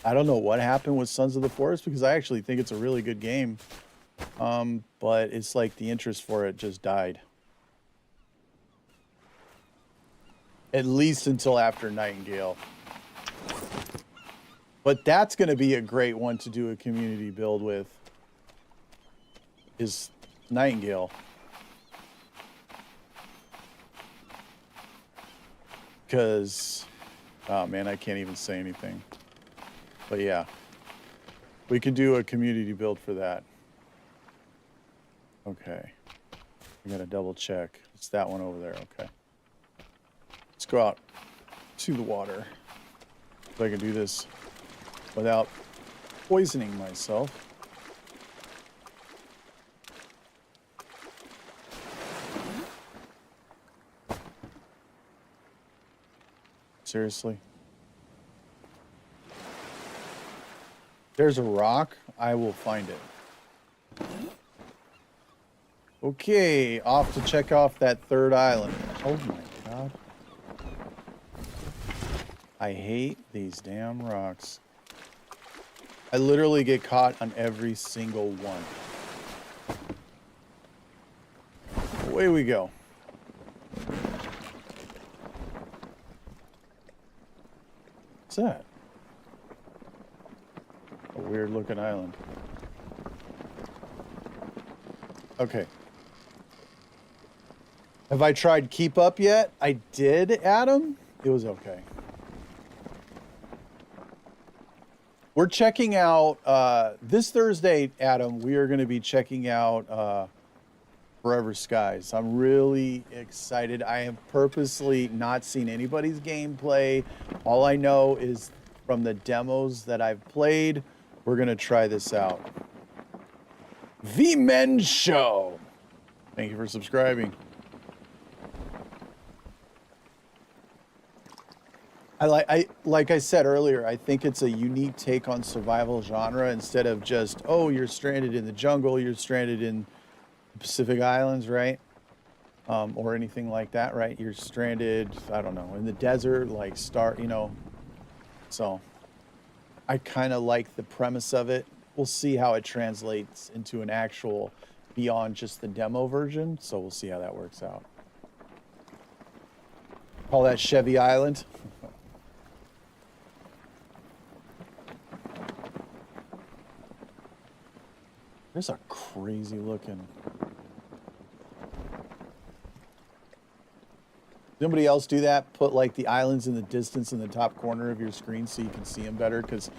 I don't know what happened with Sons of the Forest, because I actually think it's a really good game. But it's like the interest for it just died. At least until after Nightingale. But that's going to be a great one to do a community build with. Is Nightingale. Because... Oh man, I can't even say anything. But yeah. We could do a community build for that. Okay. I gotta double check. It's that one over there. Okay. Let's go out to the water. So I can do this without poisoning myself. Seriously? There's a rock. I will find it. Okay, off to check off that third island. Oh my god. I hate these damn rocks. I literally get caught on every single one. Away we go. What's that? A weird looking island. Okay. Have I tried Keep Up yet? I did, Adam. It was okay. We're checking out, this Thursday, Adam, we are going to be checking out Forever Skies. I'm really excited. I have purposely not seen anybody's gameplay. All I know is from the demos that I've played, we're going to try this out. The Men Show. Thank you for subscribing. Like I said earlier, I think it's a unique take on survival genre instead of just, oh, you're stranded in the jungle, you're stranded in the Pacific Islands, right? Or anything like that, right? You're stranded, I don't know, in the desert, like you know. So I kind of like the premise of it. We'll see how it translates into an actual beyond just the demo version. So we'll see how that works out. Call that Chevy Island. There's a crazy looking. Anybody else do that? Put like the islands in the distance in the top corner of your screen so you can see them better, because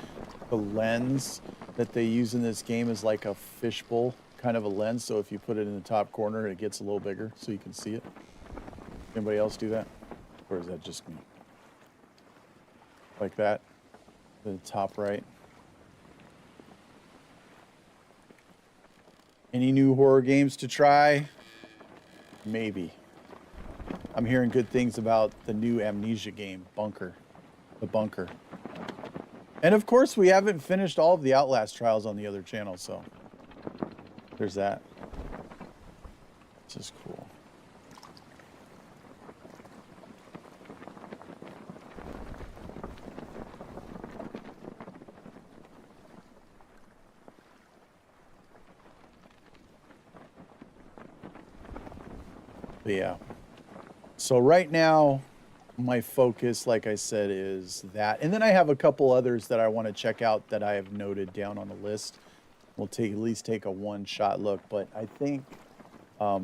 the lens that they use in this game is like a fishbowl kind of a lens. So if you put it in the top corner, it gets a little bigger so you can see it. Anybody else do that? Or is that just me? Like that? The top right. Any new horror games to try? Maybe. I'm hearing good things about the new Amnesia game, Bunker. The Bunker. And of course, we haven't finished all of the Outlast trials on the other channel, so there's that. This is cool. But yeah. So right now, my focus, like I said, is that. And then I have a couple others that I want to check out that I have noted down on the list. We'll at least take a one-shot look. But I think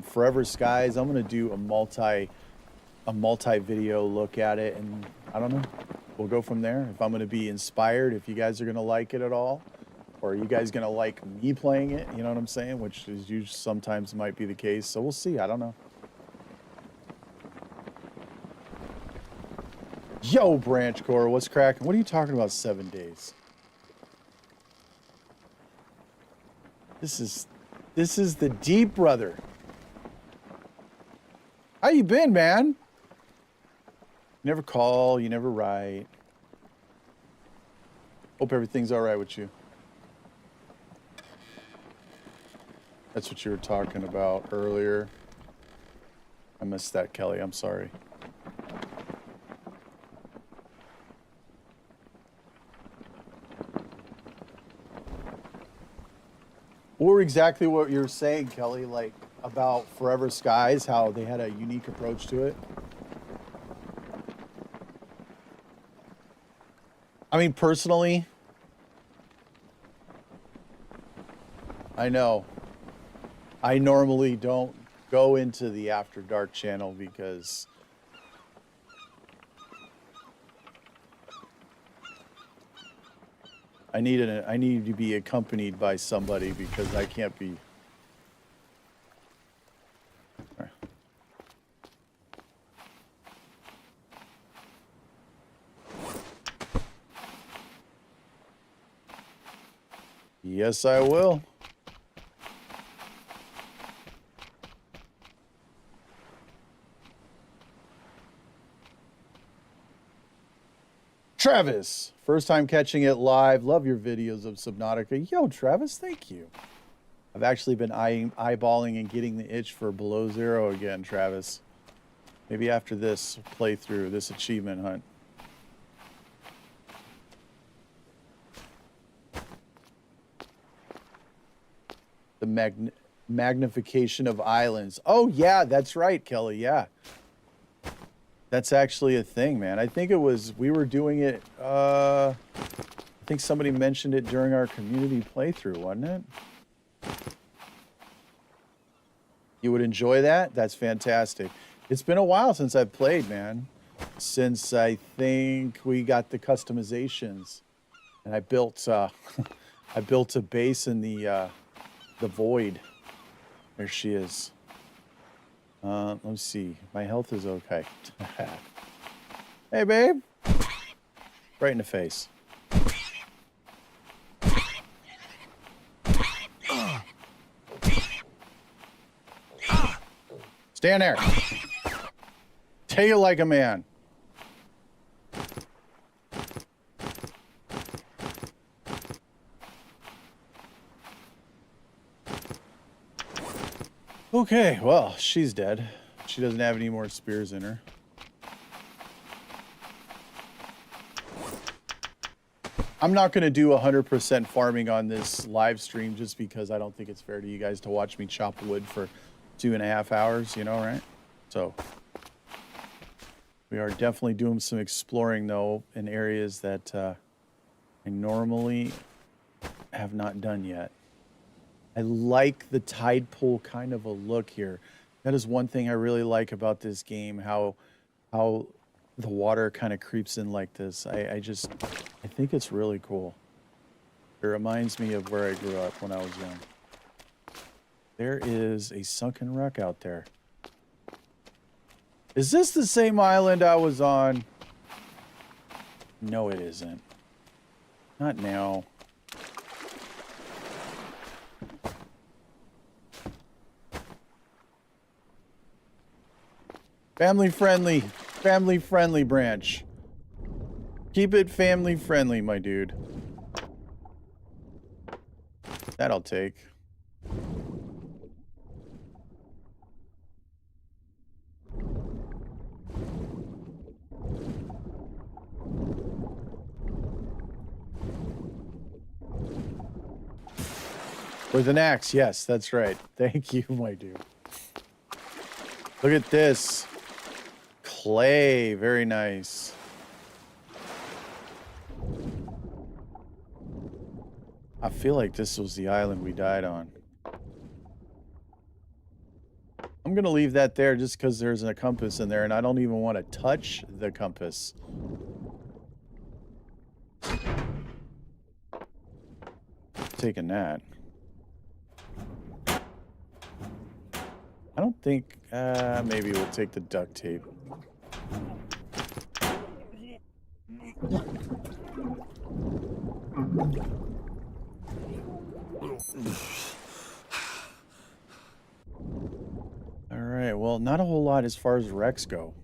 Forever Skies, I'm going to do a multi-video look at it. And I don't know. We'll go from there. If I'm going to be inspired, if you guys are going to like it at all, or are you guys going to like me playing it? You know what I'm saying? Which is usually sometimes might be the case. So we'll see. I don't know. Yo, Branch Core, what's cracking? What are you talking about 7 days? This is the deep brother. How you been, man? You never call, you never write. Hope everything's all right with you. That's what you were talking about earlier. I missed that, Kelly. I'm sorry. Or exactly what you're saying, Kelly, like about Forever Skies, how they had a unique approach to it. I mean, personally, I know I normally don't go into the After Dark channel because I need to be accompanied by somebody because I can't be. Yes, I will. Travis, first time catching it live. Love your videos of Subnautica. Yo, Travis, thank you. I've actually been eyeballing and getting the itch for Below Zero again, Travis. Maybe after this playthrough, this achievement hunt. The magnification of islands. Oh, yeah, that's right, Kelly. Yeah. That's actually a thing, man. I think it was, we were doing it, I think somebody mentioned it during our community playthrough, wasn't it? You would enjoy that? That's fantastic. It's been a while since I've played, man. Since I think we got the customizations. And I built, I built a base in the void. There she is. Let's see. My health is okay. Hey, babe. Right in the face. Stand there. Tail like a man. Okay, well, she's dead. She doesn't have any more spears in her. I'm not going to do 100% farming on this live stream just because I don't think it's fair to you guys to watch me chop wood for 2.5 hours, you know, right? So we are definitely doing some exploring, though, in areas that I normally have not done yet. I like the tide pool kind of a look here. That is one thing I really like about this game, how how the water kind of creeps in like this. I think it's really cool. It reminds me of where I grew up when I was young. There is a sunken wreck out there. Is this the same island I was on? No, it isn't. Not now. Family friendly branch. Keep it family friendly, my dude. That I'll take. With an axe, yes, that's right. Thank you, my dude. Look at this. Clay, very nice. I feel like this was the island we died on. I'm gonna leave that there just because there's a compass in there and I don't even want to touch the compass. Taking that. I don't think, maybe we'll take the duct tape. All right, well, not a whole lot as far as wrecks go.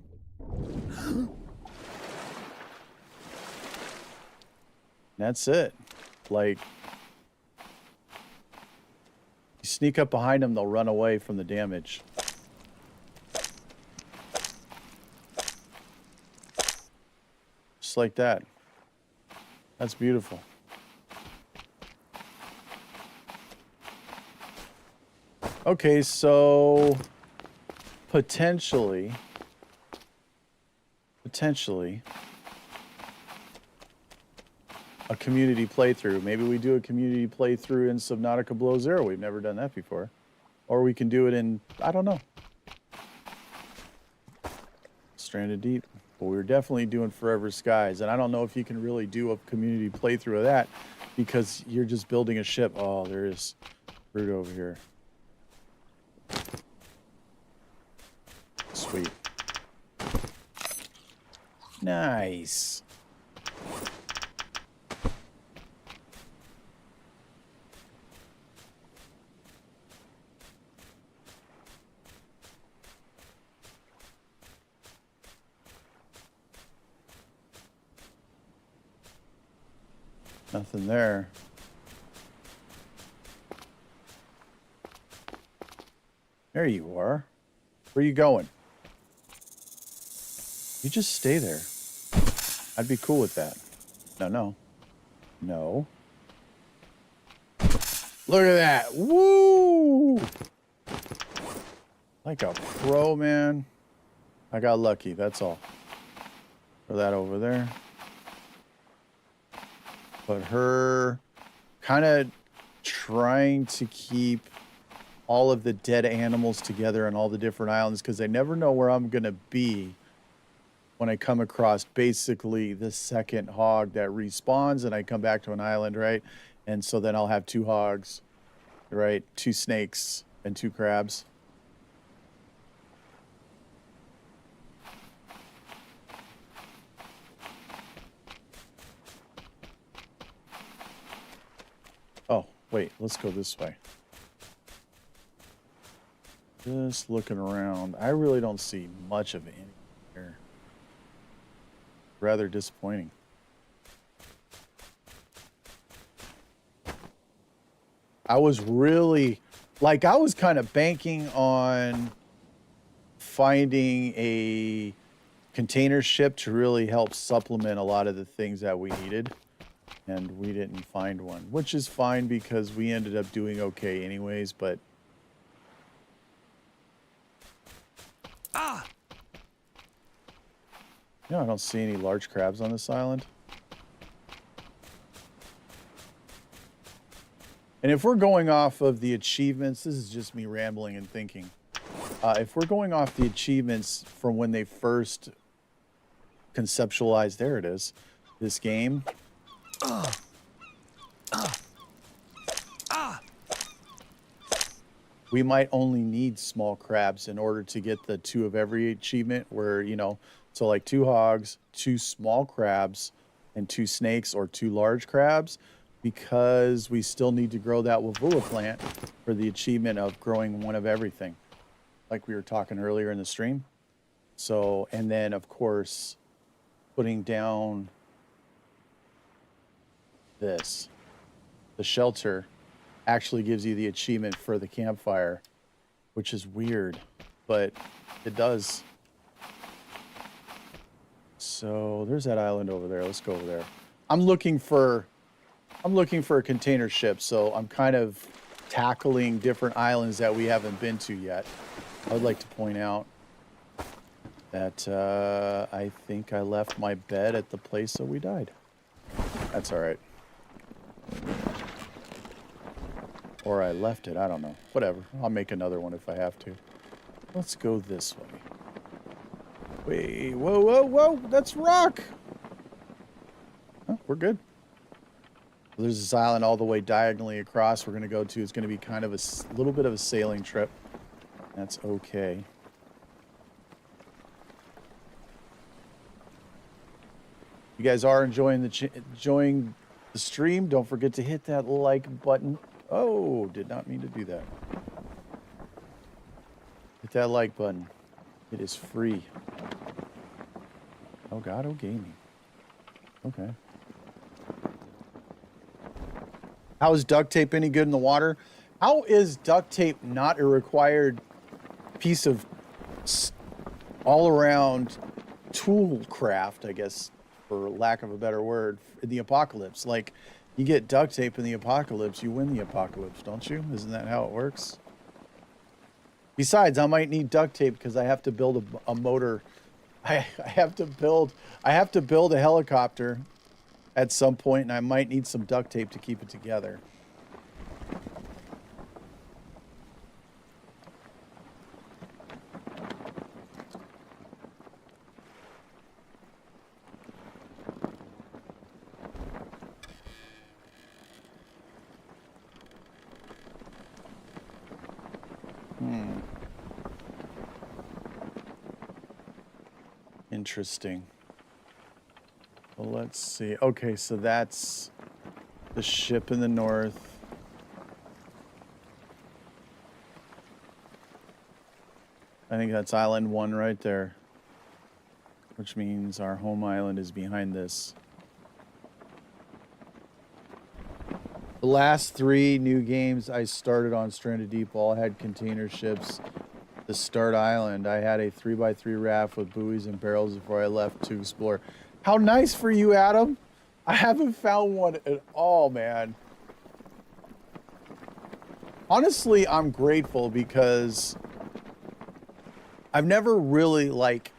That's it. Like, you sneak up behind them, they'll run away from the damage. Just like that. That's beautiful. Okay, so potentially a community playthrough. Maybe we do a community playthrough in Subnautica Below Zero. We've never done that before. Or we can do it in, I don't know, Stranded Deep. But we were definitely doing Forever Skies. And I don't know if you can really do a community playthrough of that because you're just building a ship. Oh, there is fruit over here. Sweet. Nice. Nothing there. There you are. Where are you going? You just stay there. I'd be cool with that. No. No. Look at that. Woo! Like a pro, man. I got lucky, that's all. Throw that over there. But her kind of trying to keep all of the dead animals together on all the different islands because I never know where I'm going to be when I come across basically the second hog that respawns and I come back to an island, right? And so then I'll have 2 hogs, right? 2 snakes and 2 crabs. Oh, wait, let's go this way. Just looking around. I really don't see much of anything here. Rather disappointing. I was really, like, I was kind of banking on finding a container ship to really help supplement a lot of the things that we needed. And we didn't find one, which is fine because we ended up doing okay anyways, but... Ah! You know, I don't see any large crabs on this island. And if we're going off of the achievements, this is just me rambling and thinking. If we're going off the achievements from when they first conceptualize, there it is, this game. We might only need small crabs in order to get the 2 of every achievement where, you know, so like 2 hogs, 2 small crabs, and 2 snakes or 2 large crabs, because we still need to grow that Wavula plant for the achievement of growing 1 of everything, like we were talking earlier in the stream. So, and then of course, putting down this, the shelter, actually gives you the achievement for the campfire, which is weird, but it does. So there's that island over there. Let's go over there. I'm looking for a container ship, so I'm kind of tackling different islands that we haven't been to yet. I would like to point out that I think I left my bed at the place that we died. That's all right. Or I left it, I don't know. Whatever, I'll make another one if I have to. Let's go this way. Wait, whoa, whoa, whoa, that's rock! Oh, we're good. There's this island all the way diagonally across we're gonna go to. It's gonna be kind of a little bit of a sailing trip. That's okay. You guys are enjoying the stream. Don't forget to hit that like button. Oh, did not mean to do that. Hit that like button. It is free. Oh God, oh gaming. Okay. How is duct tape any good in the water? How is duct tape not a required piece of all-around tool craft, I guess, for lack of a better word, in the apocalypse? Like, you get duct tape in the apocalypse, you win the apocalypse, don't you? Isn't that how it works? Besides, I might need duct tape because I have to build a motor. I have to build a helicopter at some point, and I might need some duct tape to keep it together. Interesting. Well, let's see. Okay, so that's the ship in the north. I think that's island 1 right there, which means our home island is behind this. The last 3 new games I started on Stranded Deep all had container ships. The start island, I had a 3x3 raft with buoys and barrels before I left to explore. How nice for you, Adam. I haven't found one at all, man. Honestly, I'm grateful because I've never really, like,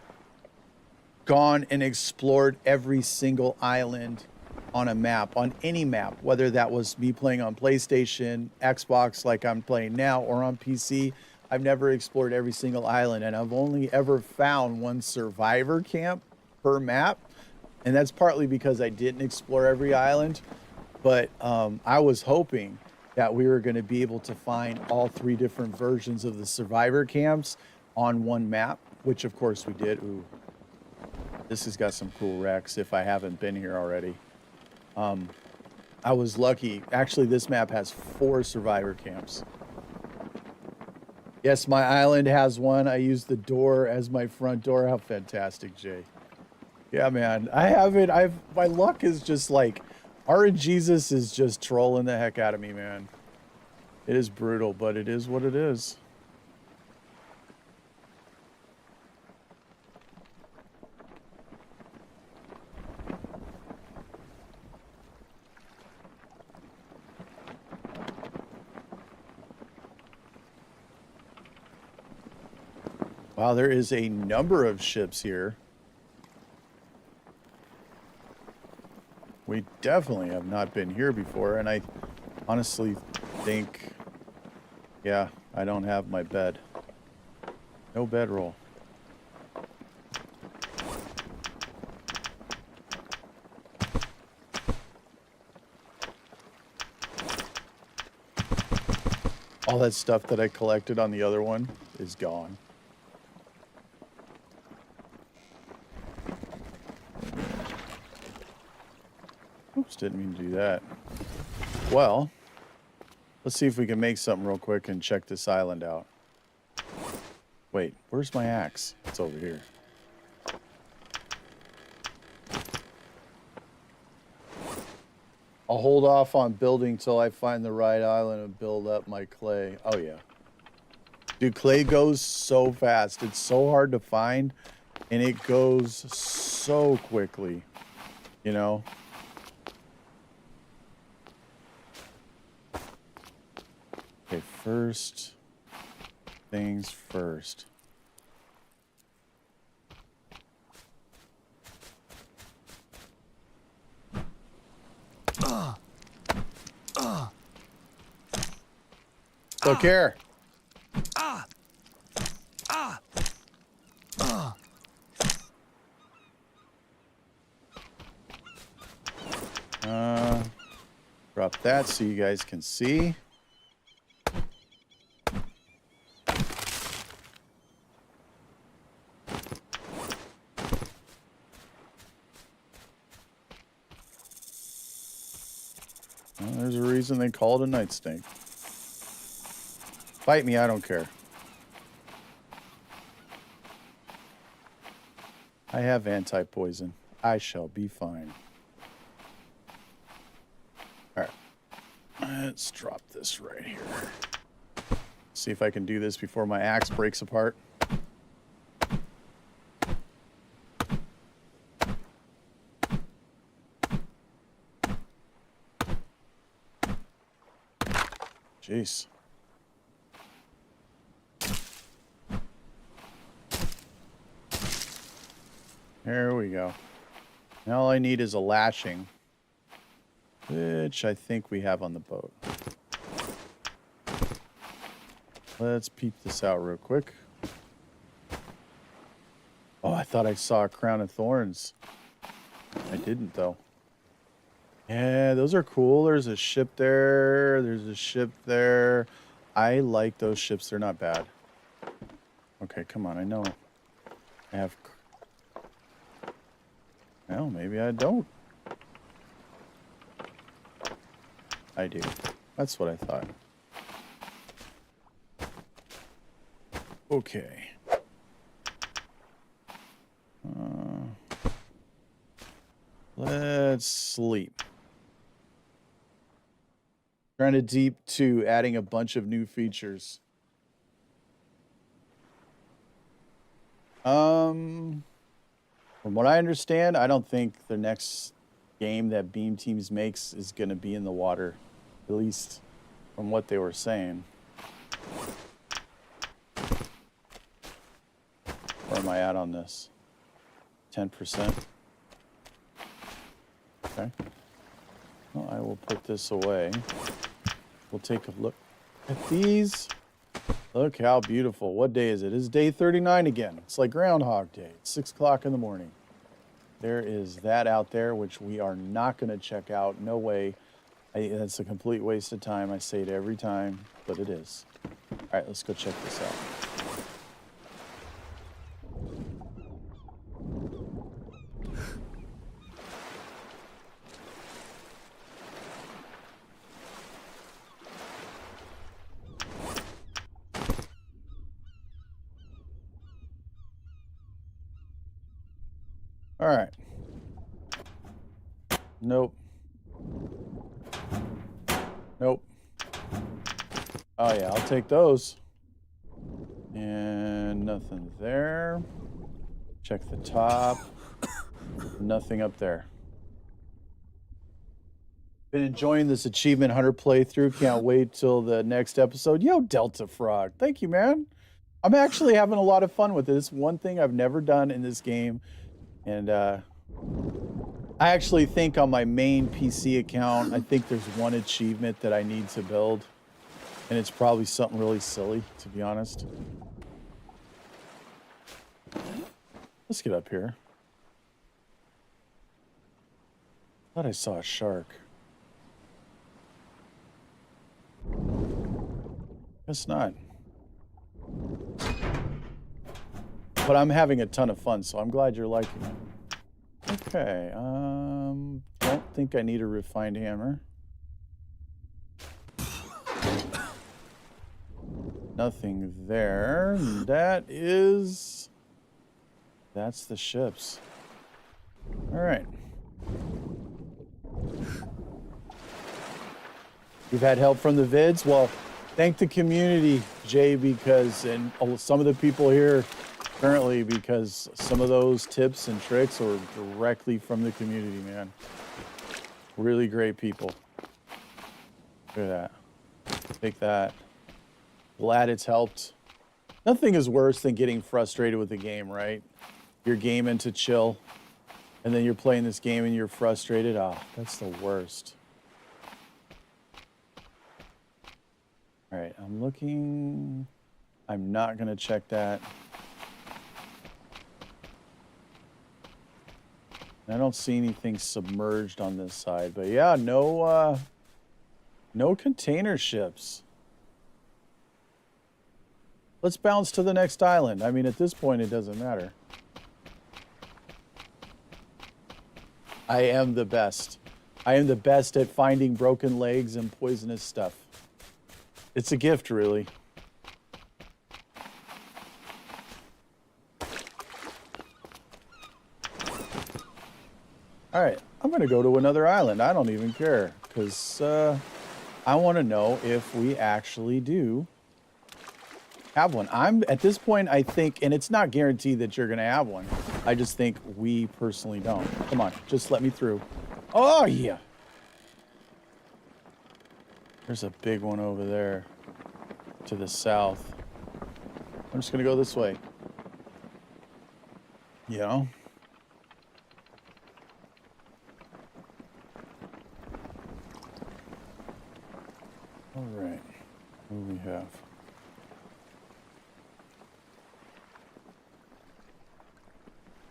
gone and explored every single island on a map, on any map, whether that was me playing on PlayStation, Xbox like I'm playing now, or on PC. I've never explored every single island, and I've only ever found 1 survivor camp per map, and that's partly because I didn't explore every island, but I was hoping that we were going to be able to find all 3 different versions of the survivor camps on 1 map, which of course we did. Ooh, this has got some cool wrecks if I haven't been here already. I was lucky. Actually, this map has 4 survivor camps. Yes, my island has 1. I use the door as my front door. How fantastic, Jay. Yeah, man. My luck is just like, RNGesus is just trolling the heck out of me, man. It is brutal, but it is what it is. Wow, there is a number of ships here. We definitely have not been here before, and I honestly think, yeah, I don't have my bed. No bedroll. All that stuff that I collected on the other one is gone. Oops, didn't mean to do that. Well, let's see if we can make something real quick and check this island out. Wait, where's my axe? It's over here. I'll hold off on building till I find the right island and build up my clay. Oh, yeah. Dude, clay goes so fast. It's so hard to find, and it goes so quickly, you know? Okay, first things first. Look here. Drop that so you guys can see. Well, there's a reason they call it a night snake. Bite me, I don't care. I have anti-poison. I shall be fine. All right. Let's drop this right here. See if I can do this before my axe breaks apart. Jeez. There we go. Now all I need is a lashing, which I think we have on the boat. Let's peep this out real quick. Oh, I thought I saw a crown of thorns. I didn't, though. Yeah, those are cool. There's a ship there. There's a ship there. I like those ships. They're not bad. Okay, come on. I know I have... Well, maybe I don't. I do. That's what I thought. Okay. Let's sleep. Trying to deep to adding a bunch of new features. From what I understand, I don't think the next game that Beam Teams makes is going to be in the water. At least from what they were saying. Where am I at on this? 10%. Okay. Well, I will put this away. We'll take a look at these. Look how beautiful. What day is it? It's day 39 again. It's like Groundhog Day. It's 6 o'clock in the morning. There is that out there, which we are not going to check out. No way. That's a complete waste of time. I say it every time, but it is. All right, let's go check this out. All right. Nope. Nope. Oh, yeah, I'll take those. And nothing there. Check the top. Nothing up there. Been enjoying this Achievement Hunter playthrough. Can't wait till the next episode. Yo, Delta Frog. Thank you, man. I'm actually having a lot of fun with it. It's one thing I've never done in this game. And I actually think on my main PC account, I think there's one achievement that I need to build. And it's probably something really silly, to be honest. Let's get up here. Thought I saw a shark. It's not. But I'm having a ton of fun, so I'm glad you're liking it. Okay, don't think I need a refined hammer. Nothing there. That's the ships. All right. You've had help from the vids? Well, thank the community, Jay, because, and some of the people here currently, because some of those tips and tricks are directly from the community, man. Really great people. Look at that. Take that. Glad it's helped. Nothing is worse than getting frustrated with the game, right? You're gaming to chill, and then you're playing this game and you're frustrated. Ah, oh, that's the worst. All right, I'm looking. I'm not going to check that. I don't see anything submerged on this side, but yeah, no container ships. Let's bounce to the next island. I mean, at this point, it doesn't matter. I am the best. I am the best at finding broken legs and poisonous stuff. It's a gift, really. All right, I'm going to go to another island. I don't even care, because I want to know if we actually do have one. At this point, I think, and it's not guaranteed that you're going to have one. I just think we personally don't. Come on, just let me through. Oh, yeah. There's a big one over there to the south. I'm just going to go this way. You know? All right. What do we have?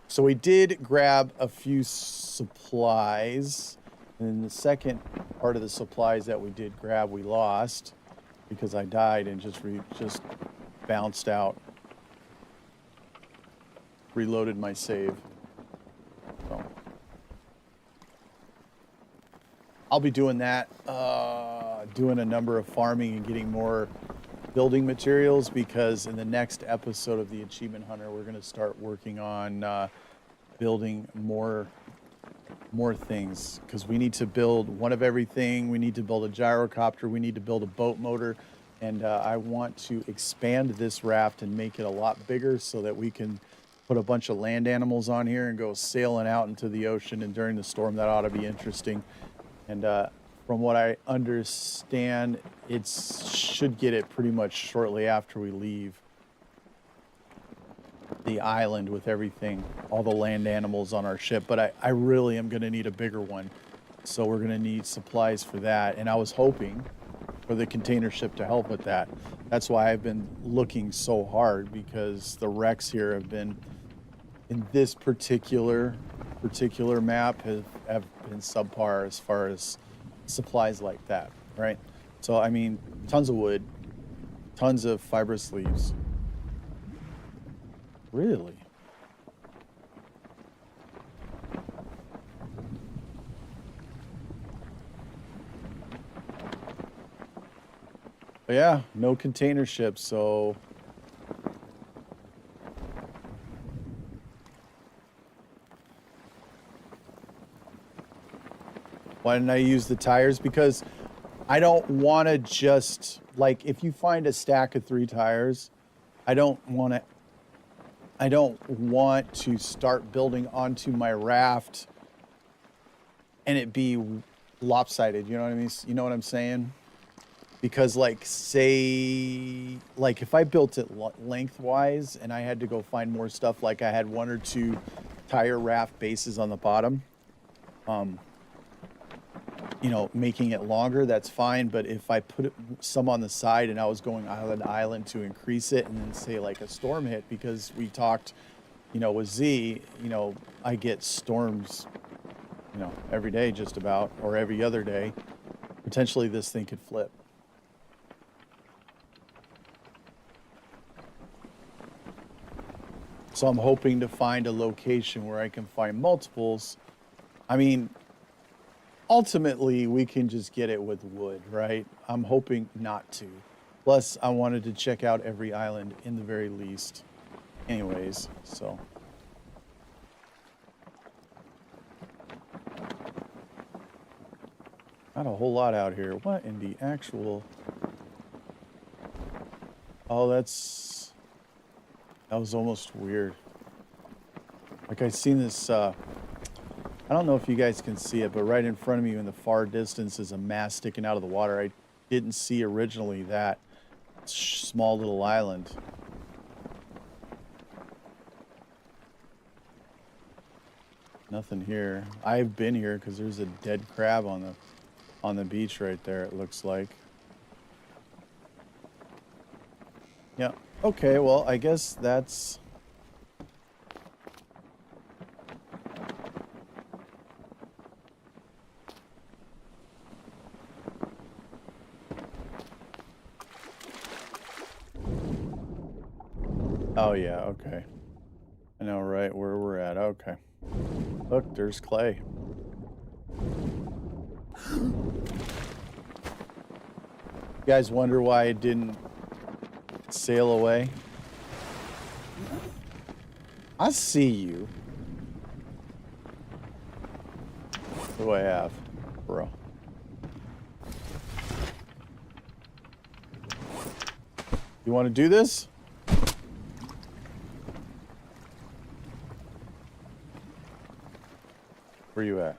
So we did grab a few supplies, and then the second part of the supplies that we did grab, we lost because I died and just bounced out. Reloaded my save. So I'll be doing that, doing a number of farming and getting more building materials, because in the next episode of the Achievement Hunter, we're going to start working on building more things, because we need to build one of everything. We need to build a gyrocopter. We need to build a boat motor, and I want to expand this raft and make it a lot bigger so that we can put a bunch of land animals on here and go sailing out into the ocean. And during the storm, that ought to be interesting. And from what I understand, it should get it pretty much shortly after we leave the island with everything, all the land animals on our ship. But I really am going to need a bigger one. So we're going to need supplies for that. And I was hoping for the container ship to help with that. That's why I've been looking so hard, because the wrecks here have been, in this particular map, have been subpar as far as supplies like that, right? So, I mean, tons of wood, tons of fibrous leaves. Really? But yeah, no container ships, so why didn't I use the tires? Because I don't want to just, like, if you find a stack of 3 tires, I don't want to start building onto my raft and it be lopsided, you know what I mean? You know what I'm saying? Because, like, say, like, if I built it lengthwise and I had to go find more stuff, like I had 1 or 2 tire raft bases on the bottom, you know, making it longer, that's fine. But if I put some on the side and I was going island to island to increase it, and then say like a storm hit, because we talked, you know, with Z, you know, I get storms, you know, every day just about, or every other day, potentially this thing could flip. So I'm hoping to find a location where I can find multiples. I mean, ultimately, we can just get it with wood, right? I'm hoping not to. Plus, I wanted to check out every island in the very least. Anyways, so. Not a whole lot out here. What in the actual... Oh, that was almost weird. Like I seen this, I don't know if you guys can see it, but right in front of me in the far distance is a mast sticking out of the water. I didn't see originally that small little island. Nothing here. I've been here because there's a dead crab on the beach right there, it looks like. Yeah. Okay, well, I guess that's... Oh, yeah, okay. I know right where we're at. Okay. Look, there's clay. You guys wonder why it didn't sail away? I see you. What do I have, bro? You want to do this? Where you at?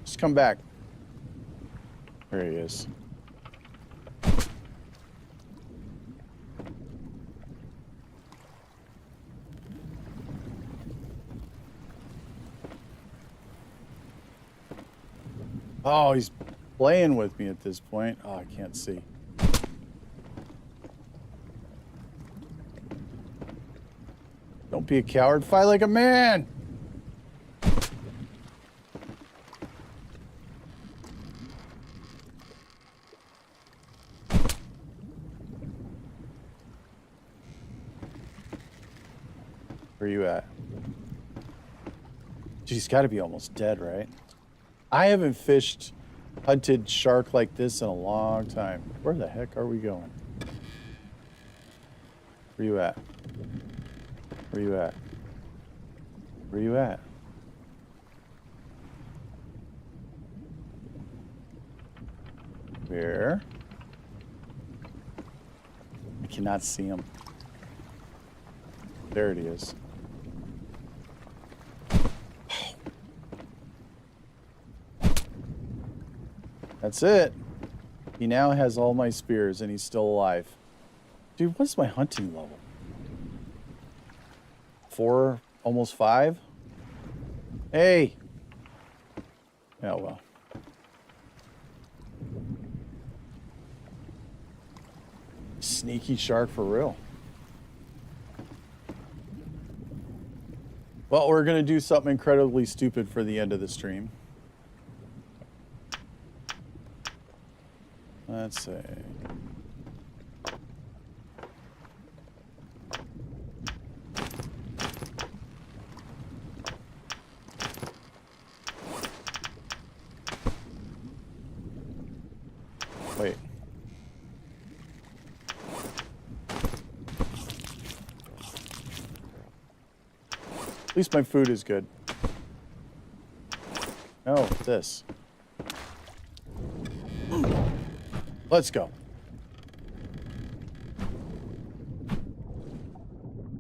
Just come back. There he is. Oh, he's playing with me at this point. Oh, I can't see. Don't be a coward. Fight like a man. Where you at? She's got to be almost dead, right? I haven't hunted shark like this in a long time. Where the heck are we going? Where you at? Where you at? Where you at? Where? I cannot see him. There it is. That's it. He now has all my spears and he's still alive. Dude, what's my hunting level? 4, almost 5? Hey! Oh, well. Sneaky shark for real. Well, we're going to do something incredibly stupid for the end of the stream. Let's see. Wait. At least my food is good. Oh, this. Let's go.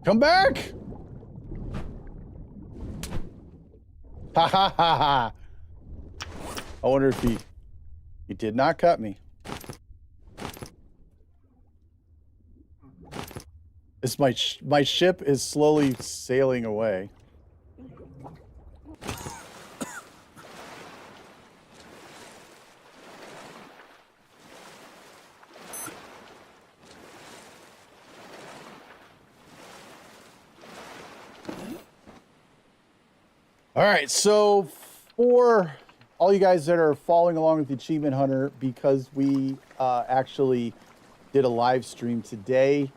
Come back! Ha ha ha ha! I wonder if he did not cut me. This my ship is slowly sailing away. All right, so for all you guys that are following along with the Achievement Hunter, because we actually did a live stream today,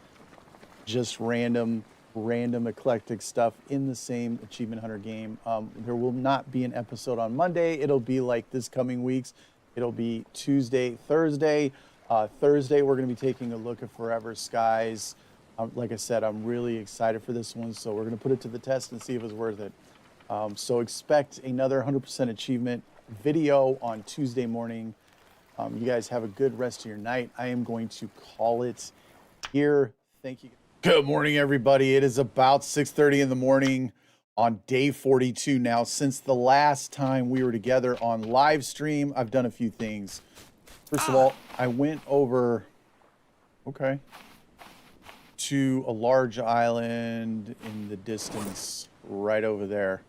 just random eclectic stuff in the same Achievement Hunter game. There will not be an episode on Monday. It'll be like this coming weeks. It'll be Tuesday, Thursday. Thursday, we're going to be taking a look at Forever Skies. Like I said, I'm really excited for this one, so we're going to put it to the test and see if it's worth it. So expect another 100% achievement video on Tuesday morning. You guys have a good rest of your night. I am going to call it here. Thank you. Good morning, everybody. It is about 6:30 in the morning on day 42 now. Since the last time we were together on live stream, I've done a few things. First of all, I went over, to a large island in the distance right over there.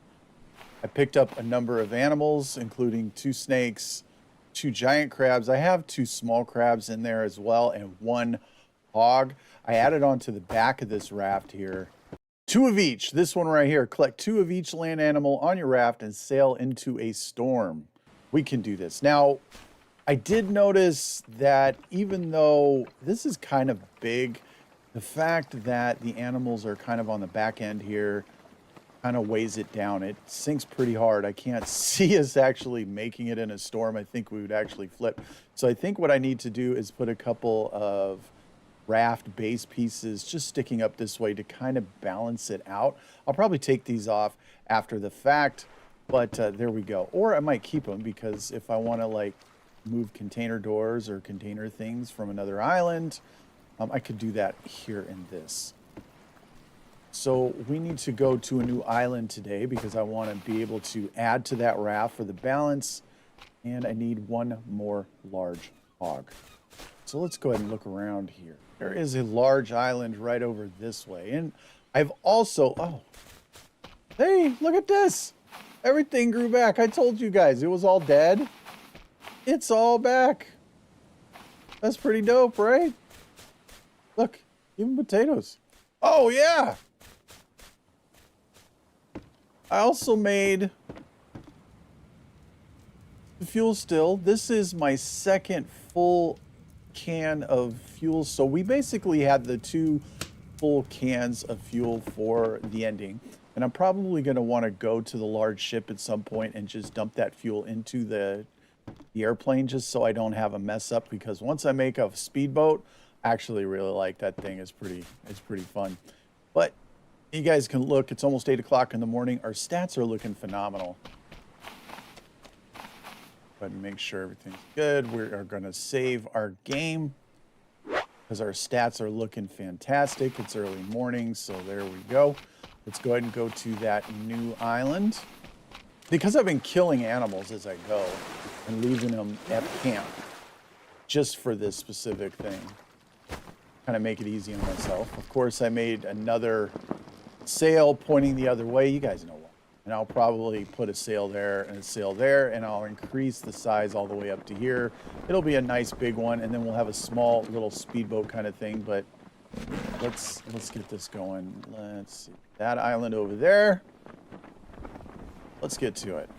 I picked up a number of animals, including 2 snakes, 2 giant crabs. I have 2 small crabs in there as well, and 1 hog. I added onto the back of this raft here 2 of each. This one right here. Collect 2 of each land animal on your raft and sail into a storm. We can do this. Now, I did notice that even though this is kind of big, the fact that the animals are kind of on the back end here kind of weighs it down. It sinks pretty hard. I can't see us actually making it in a storm. I think we would actually flip. So I think what I need to do is put a couple of raft base pieces just sticking up this way to kind of balance it out. I'll probably take these off after the fact, but there we go. Or I might keep them, because if I want to like move container doors or container things from another island, I could do that here in this. So we need to go to a new island today because I want to be able to add to that raft for the balance, and I need 1 more large hog. So let's go ahead and look around here. There is a large island right over this way, and I've also, oh, hey, look at this. Everything grew back. I told you guys it was all dead. It's all back. That's pretty dope, right? Look, even potatoes. Oh, yeah. I also made the fuel still. This is my second full can of fuel. So we basically had the 2 full cans of fuel for the ending. And I'm probably going to want to go to the large ship at some point and just dump that fuel into the airplane, just so I don't have a mess up, because once I make a speedboat, I actually really like that thing. It's pretty fun. But you guys can look, it's almost 8 o'clock in the morning. Our stats are looking phenomenal. Go ahead and make sure everything's good. We are going to save our game because our stats are looking fantastic. It's early morning, so there we go. Let's go ahead and go to that new island. Because I've been killing animals as I go and leaving them at camp just for this specific thing. Kind of make it easy on myself. Of course, I made another sail pointing the other way. You guys know what. And I'll probably put a sail there and a sail there, and I'll increase the size all the way up to here. It'll be a nice big one, and then we'll have a small little speedboat kind of thing. But let's get this going. Let's see. That island over there. Let's get to it.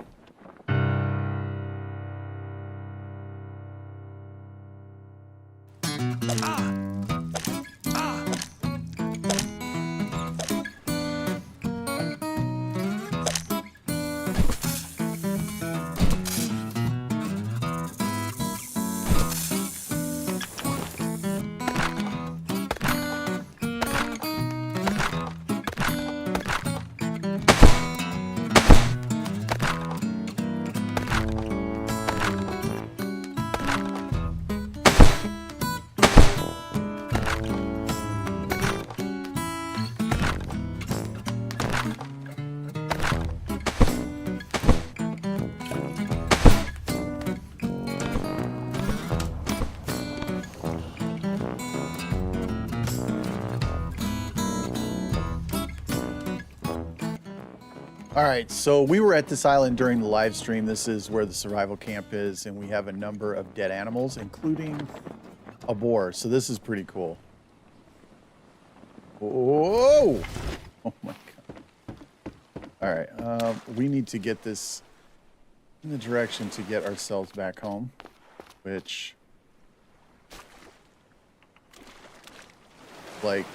All right, so we were at this island during the live stream. This is where the survival camp is, and we have a number of dead animals, including a boar. So this is pretty cool. Whoa! Oh my god. All right. We need to get this in the direction to get ourselves back home, which, like,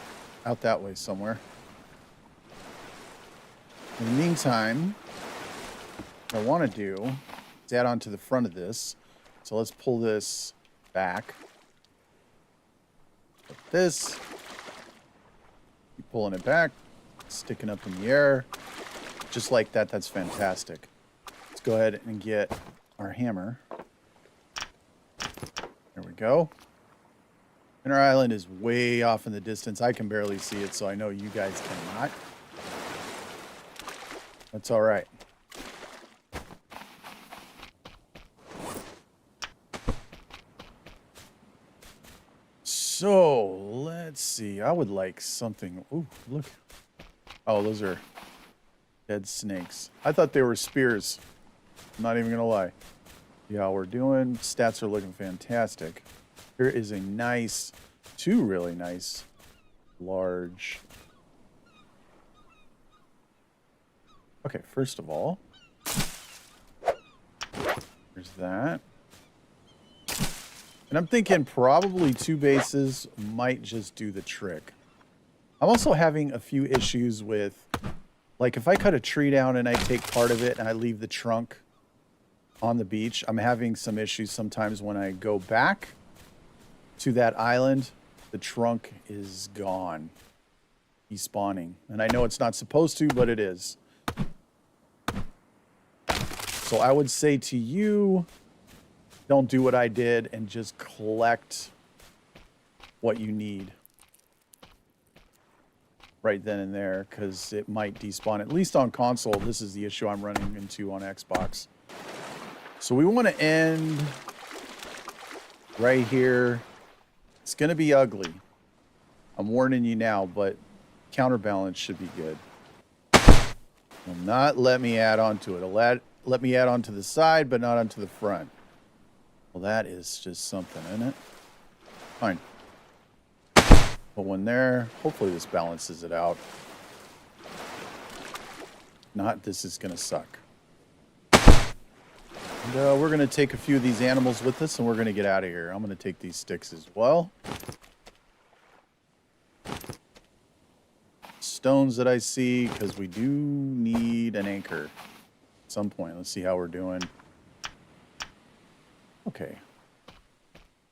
out that way somewhere. In the meantime, what I want to do is add on to the front of this. So let's pull this back. Like this. Keep pulling it back. Sticking up in the air. Just like that. That's fantastic. Let's go ahead and get our hammer. There we go. And our island is way off in the distance. I can barely see it, so I know you guys cannot. That's all right. So, let's see. I would like something. Ooh, look. Oh, those are dead snakes. I thought they were spears. I'm not even going to lie. Yeah, we're doing. Stats are looking fantastic. Here is a nice, two really nice, large. Okay, first of all, there's that. And I'm thinking probably 2 bases might just do the trick. I'm also having a few issues with, like, if I cut a tree down and I take part of it and I leave the trunk on the beach, I'm having some issues sometimes when I go back to that island. The trunk is gone. Despawning. And I know it's not supposed to, but it is. So I would say to you, don't do what I did and just collect what you need right then and there, because it might despawn. At least on console, this is the issue I'm running into on Xbox. So we want to end right here. It's going to be ugly. I'm warning you now, but counterbalance should be good. Will not let me add on to it. Let me add on to the side, but not onto the front. Well, that is just something, isn't it? Fine. Put one there. Hopefully this balances it out. Not, this is going to suck. And we're going to take a few of these animals with us, and we're going to get out of here. I'm going to take these sticks as well. Stones that I see, because we do need an anchor at some point. Let's see how we're doing. Okay.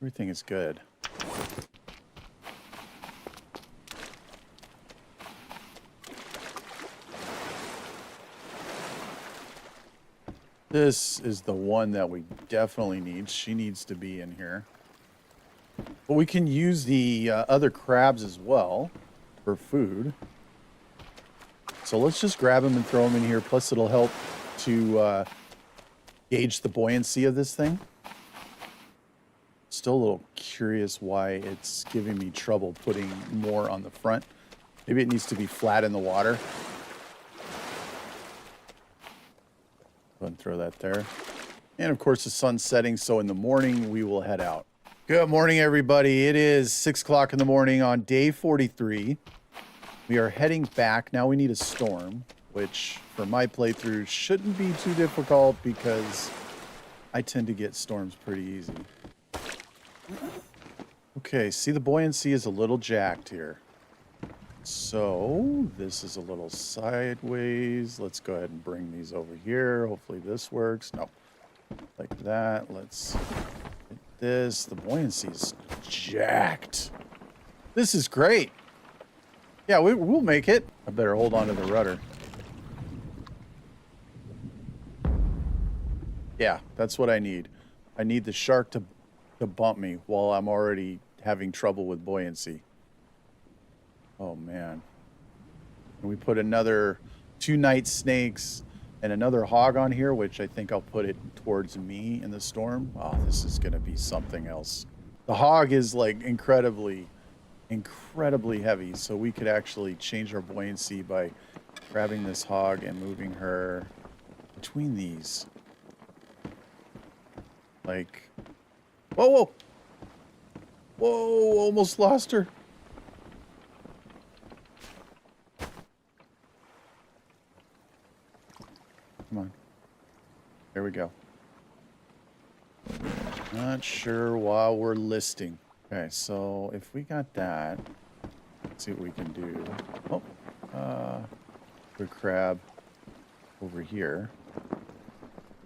Everything is good. This is the one that we definitely need. She needs to be in here. But we can use the other crabs as well for food. So let's just grab them and throw them in here. Plus it'll help to gauge the buoyancy of this thing. Still a little curious why it's giving me trouble putting more on the front. Maybe it needs to be flat in the water. Go ahead and throw that there. And of course the sun's setting, so in the morning we will head out. Good morning, everybody. It is 6 o'clock in the morning on day 43. We are heading back. Now we need a storm, which for my playthrough shouldn't be too difficult because I tend to get storms pretty easy. Okay, see, the buoyancy is a little jacked here. So this is a little sideways. Let's go ahead and bring these over here. Hopefully this works. No, like that. Let's hit this. The buoyancy is jacked. This is great. Yeah, we'll make it. I better hold on to the rudder. Yeah, that's what I need. I need the shark to bump me while I'm already having trouble with buoyancy. Oh, man. And we put another 2 night snakes and another hog on here, which I think I'll put it towards me in the storm. Oh, this is going to be something else. The hog is like incredibly heavy, so we could actually change our buoyancy by grabbing this hog and moving her between these. Like, whoa, almost lost her. There we go. Not sure while we're listing. Okay, so if we got that, let's see what we can do. Oh, good crab over here.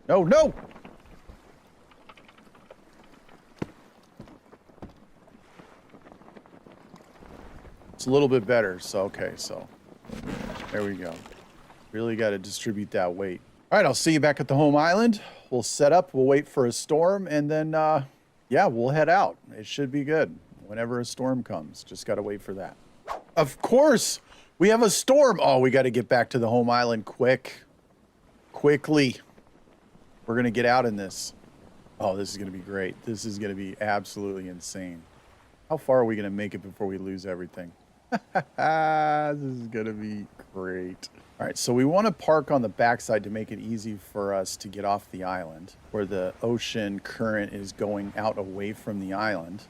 No, no! It's a little bit better, so okay, so there we go. Really got to distribute that weight. All right, I'll see you back at the home island. We'll set up, we'll wait for a storm, and then, yeah, we'll head out. It should be good whenever a storm comes. Just got to wait for that. Of course, we have a storm. Oh, we got to get back to the home island quickly. We're going to get out in this. Oh, this is going to be great. This is going to be absolutely insane. How far are we going to make it before we lose everything? This is going to be great. All right, so we want to park on the backside to make it easy for us to get off the island, where the ocean current is going out away from the island.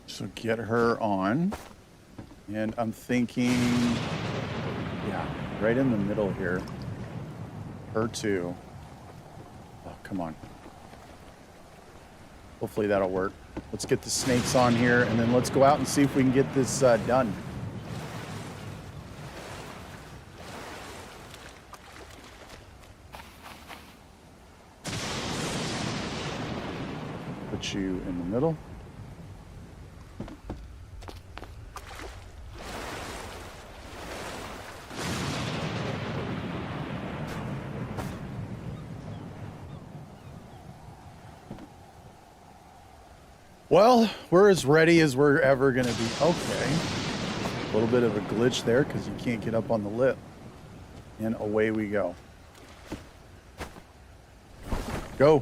So get her on. And I'm thinking, yeah, right in the middle here. Her too. Oh, come on. Hopefully that'll work. Let's get the snakes on here, and then let's go out and see if we can get this done. Put you in the middle. Well, we're as ready as we're ever going to be. Okay. A little bit of a glitch there because you can't get up on the lip. And away we go. Go.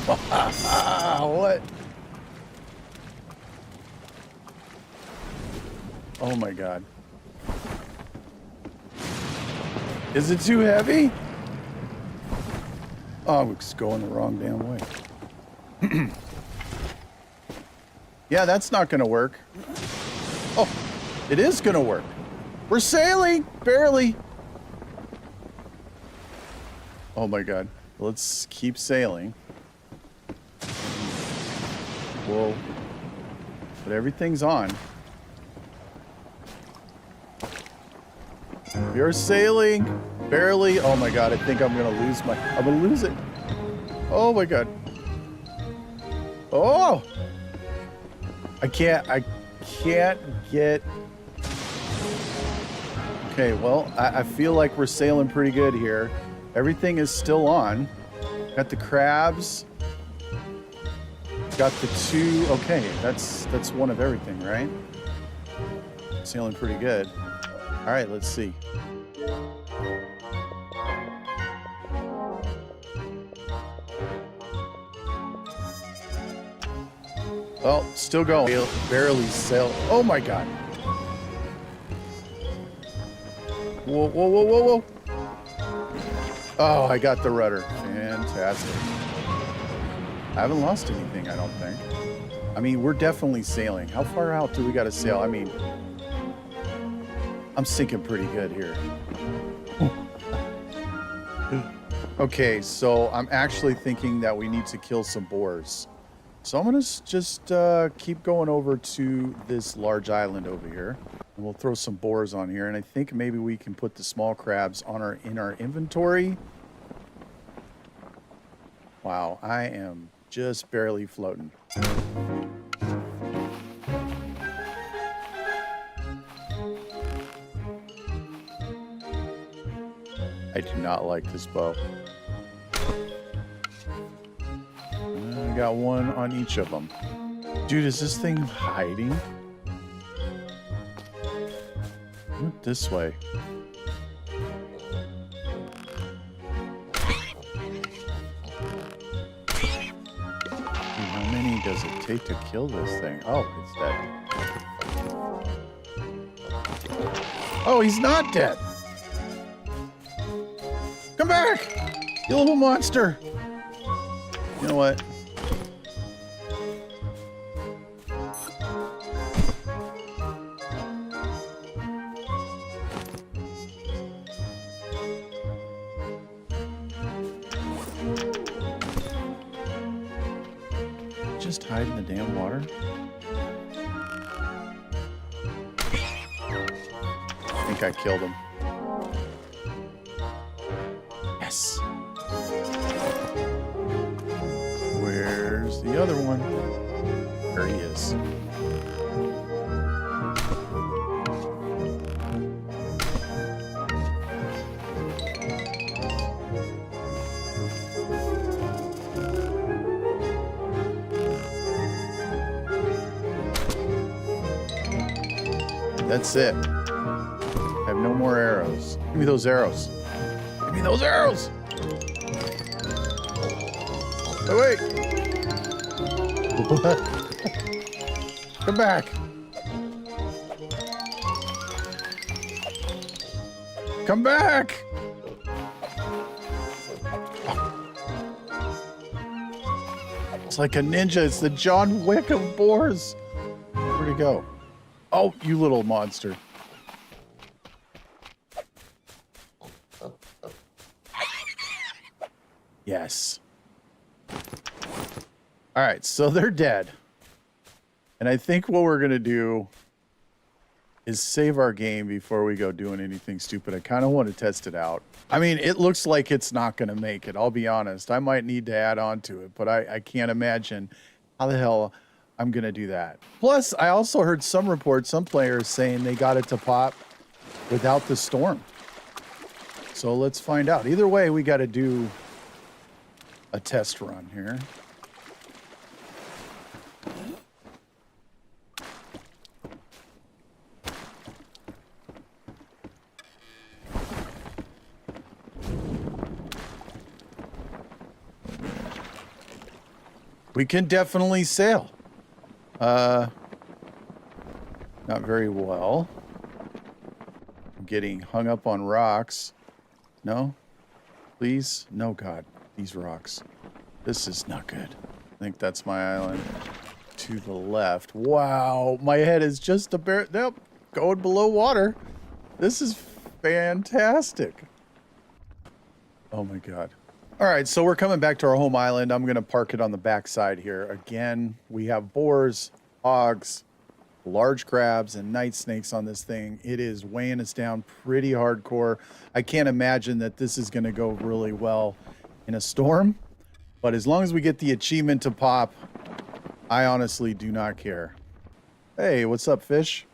What? Oh my God. Is it too heavy? Oh, it's going the wrong damn way. Yeah, that's not going to work. Oh, it is going to work. We're sailing, barely. Oh my God. Let's keep sailing. Whoa. But everything's on. We're sailing, barely. Oh my God, I think I'm going to lose it. Oh my God. Oh! I can't get... Okay, well, I feel like we're sailing pretty good here. Everything is still on. Got the crabs. Got the two... Okay, that's one of everything, right? Sailing pretty good. All right, let's see. Well, still going. Barely sail. Oh my God. Whoa, whoa, whoa, whoa, whoa. Oh, I got the rudder. Fantastic. I haven't lost anything, I don't think. I mean, we're definitely sailing. How far out do we got to sail? I mean, I'm sinking pretty good here. Okay, so I'm actually thinking that we need to kill some boars. So I'm going to just keep going over to this large island over here. And we'll throw some boars on here. And I think maybe we can put the small crabs on in our inventory. Wow, I am just barely floating. I do not like this bow. I got one on each of them. Dude, is this thing hiding? Look this way. How many does it take to kill this thing? Oh, it's dead. Oh, he's not dead. Come back, you little monster. You know what? just hide in the damn water? I think I killed him. Yes. Where's the other one? There he is. That's it. I have no more arrows. Give me those arrows. Give me those arrows! Oh, wait! Come back! Come back! It's like a ninja. It's the John Wick of boars. Where'd he go? Oh, you little monster. Yes. All right, so they're dead. And I think what we're going to do is save our game before we go doing anything stupid. I kind of want to test it out. I mean, it looks like it's not going to make it. I'll be honest. I might need to add on to it, but I can't imagine how the hell I'm going to do that. Plus, I also heard some reports, some players saying they got it to pop without the storm. So let's find out. Either way, we got to do a test run here. We can definitely sail. Not very well. I'm getting hung up on rocks. No? Please? No, God. These rocks. This is not good. I think that's my island. To the left. Wow. My head is just a bare... Nope. Going below water. This is fantastic. Oh, my God. All right, so we're coming back to our home island. I'm going to park it on the back side here. Again, we have boars, hogs, large crabs, and night snakes on this thing. It is weighing us down pretty hardcore. I can't imagine that this is going to go really well in a storm. But as long as we get the achievement to pop, I honestly do not care. Hey, what's up, fish?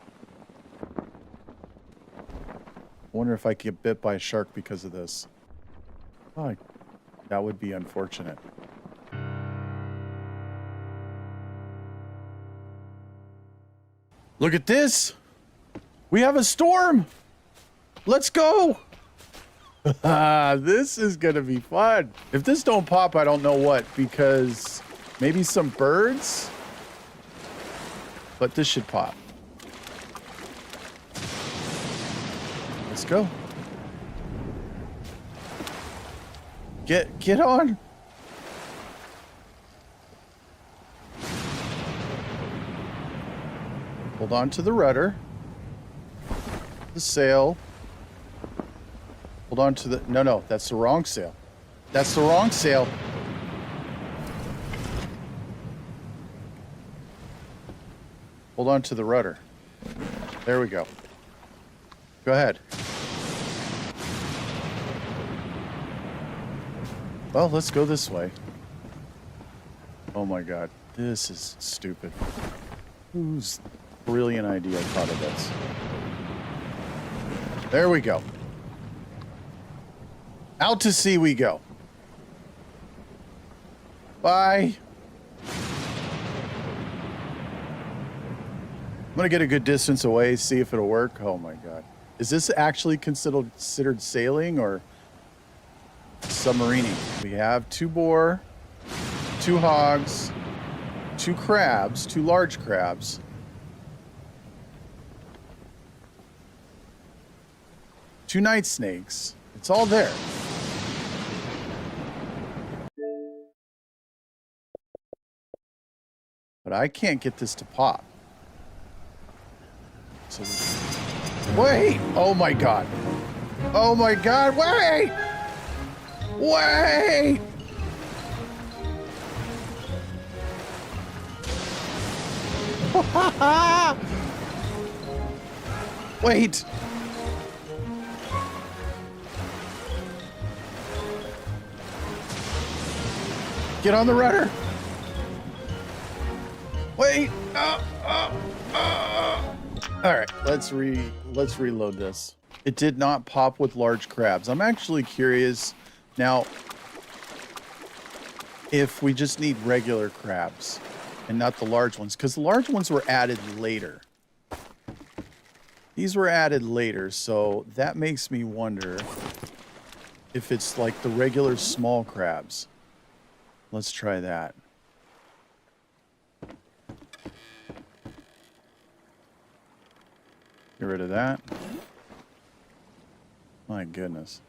I wonder if I get bit by a shark because of this. Oh, that would be unfortunate. Look at this. We have a storm. Let's go. This is going to be fun. If this don't pop, I don't know what, because maybe some birds, but this should pop. Let's go. Get on. Hold on to the rudder. The sail. Hold on to the... No, that's the wrong sail. That's the wrong sail. Hold on to the rudder. There we go. Go ahead. Well, let's go this way. Oh my God, this is stupid. Whose brilliant idea thought of this? There we go. Out to sea we go. Bye. I'm gonna get a good distance away, see if it'll work. Oh my God. Is this actually considered sailing or submarining? We have 2 boar, 2 hogs, 2 crabs, 2 large crabs. 2 night snakes. It's all there. But I can't get this to pop. So wait! Oh my God. Oh my God, wait! Wait! Wait. Get on the rudder. Wait. All right, let's reload this. It did not pop with large crabs. I'm actually curious now if we just need regular crabs and not the large ones, because the large ones were added later. These were added later, so that makes me wonder if it's like the regular small crabs. Let's try that. Get rid of that. My goodness.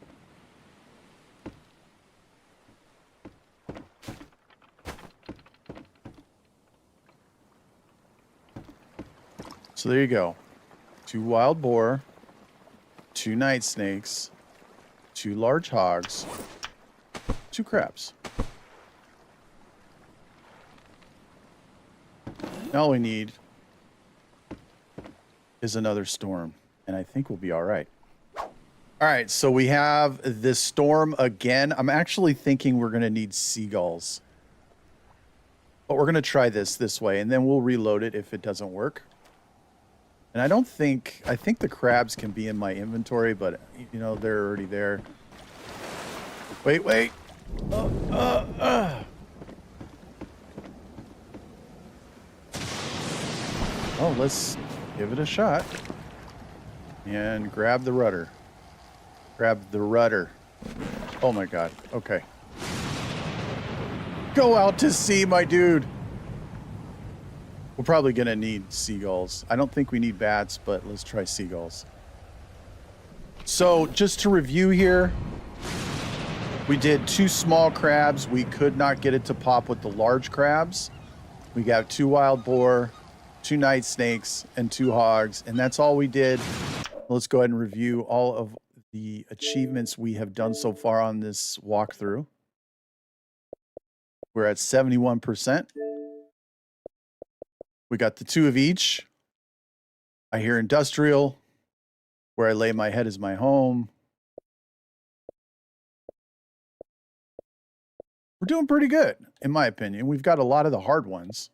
So there you go. 2 wild boar, 2 night snakes, 2 large hogs, 2 crabs. All we need is another storm, and I think we'll be all right. All right, so we have this storm again. I'm actually thinking we're going to need seagulls. But we're going to try this way, and then we'll reload it if it doesn't work. And I think the crabs can be in my inventory, but, you know, they're already there. Wait. Oh, let's give it a shot. And grab the rudder. Grab the rudder. Oh my god. Okay. Go out to sea, my dude. We're probably going to need seagulls. I don't think we need bats, but let's try seagulls. So, just to review here, we did 2 small crabs. We could not get it to pop with the large crabs. We got 2 wild boar, 2 night snakes, and 2 hogs, and that's all we did. Let's go ahead and review all of the achievements we have done so far on this walkthrough. We're at 71%. We got the 2 of each. I hear industrial. Where I lay my head is my home. We're doing pretty good, in my opinion. We've got a lot of the hard ones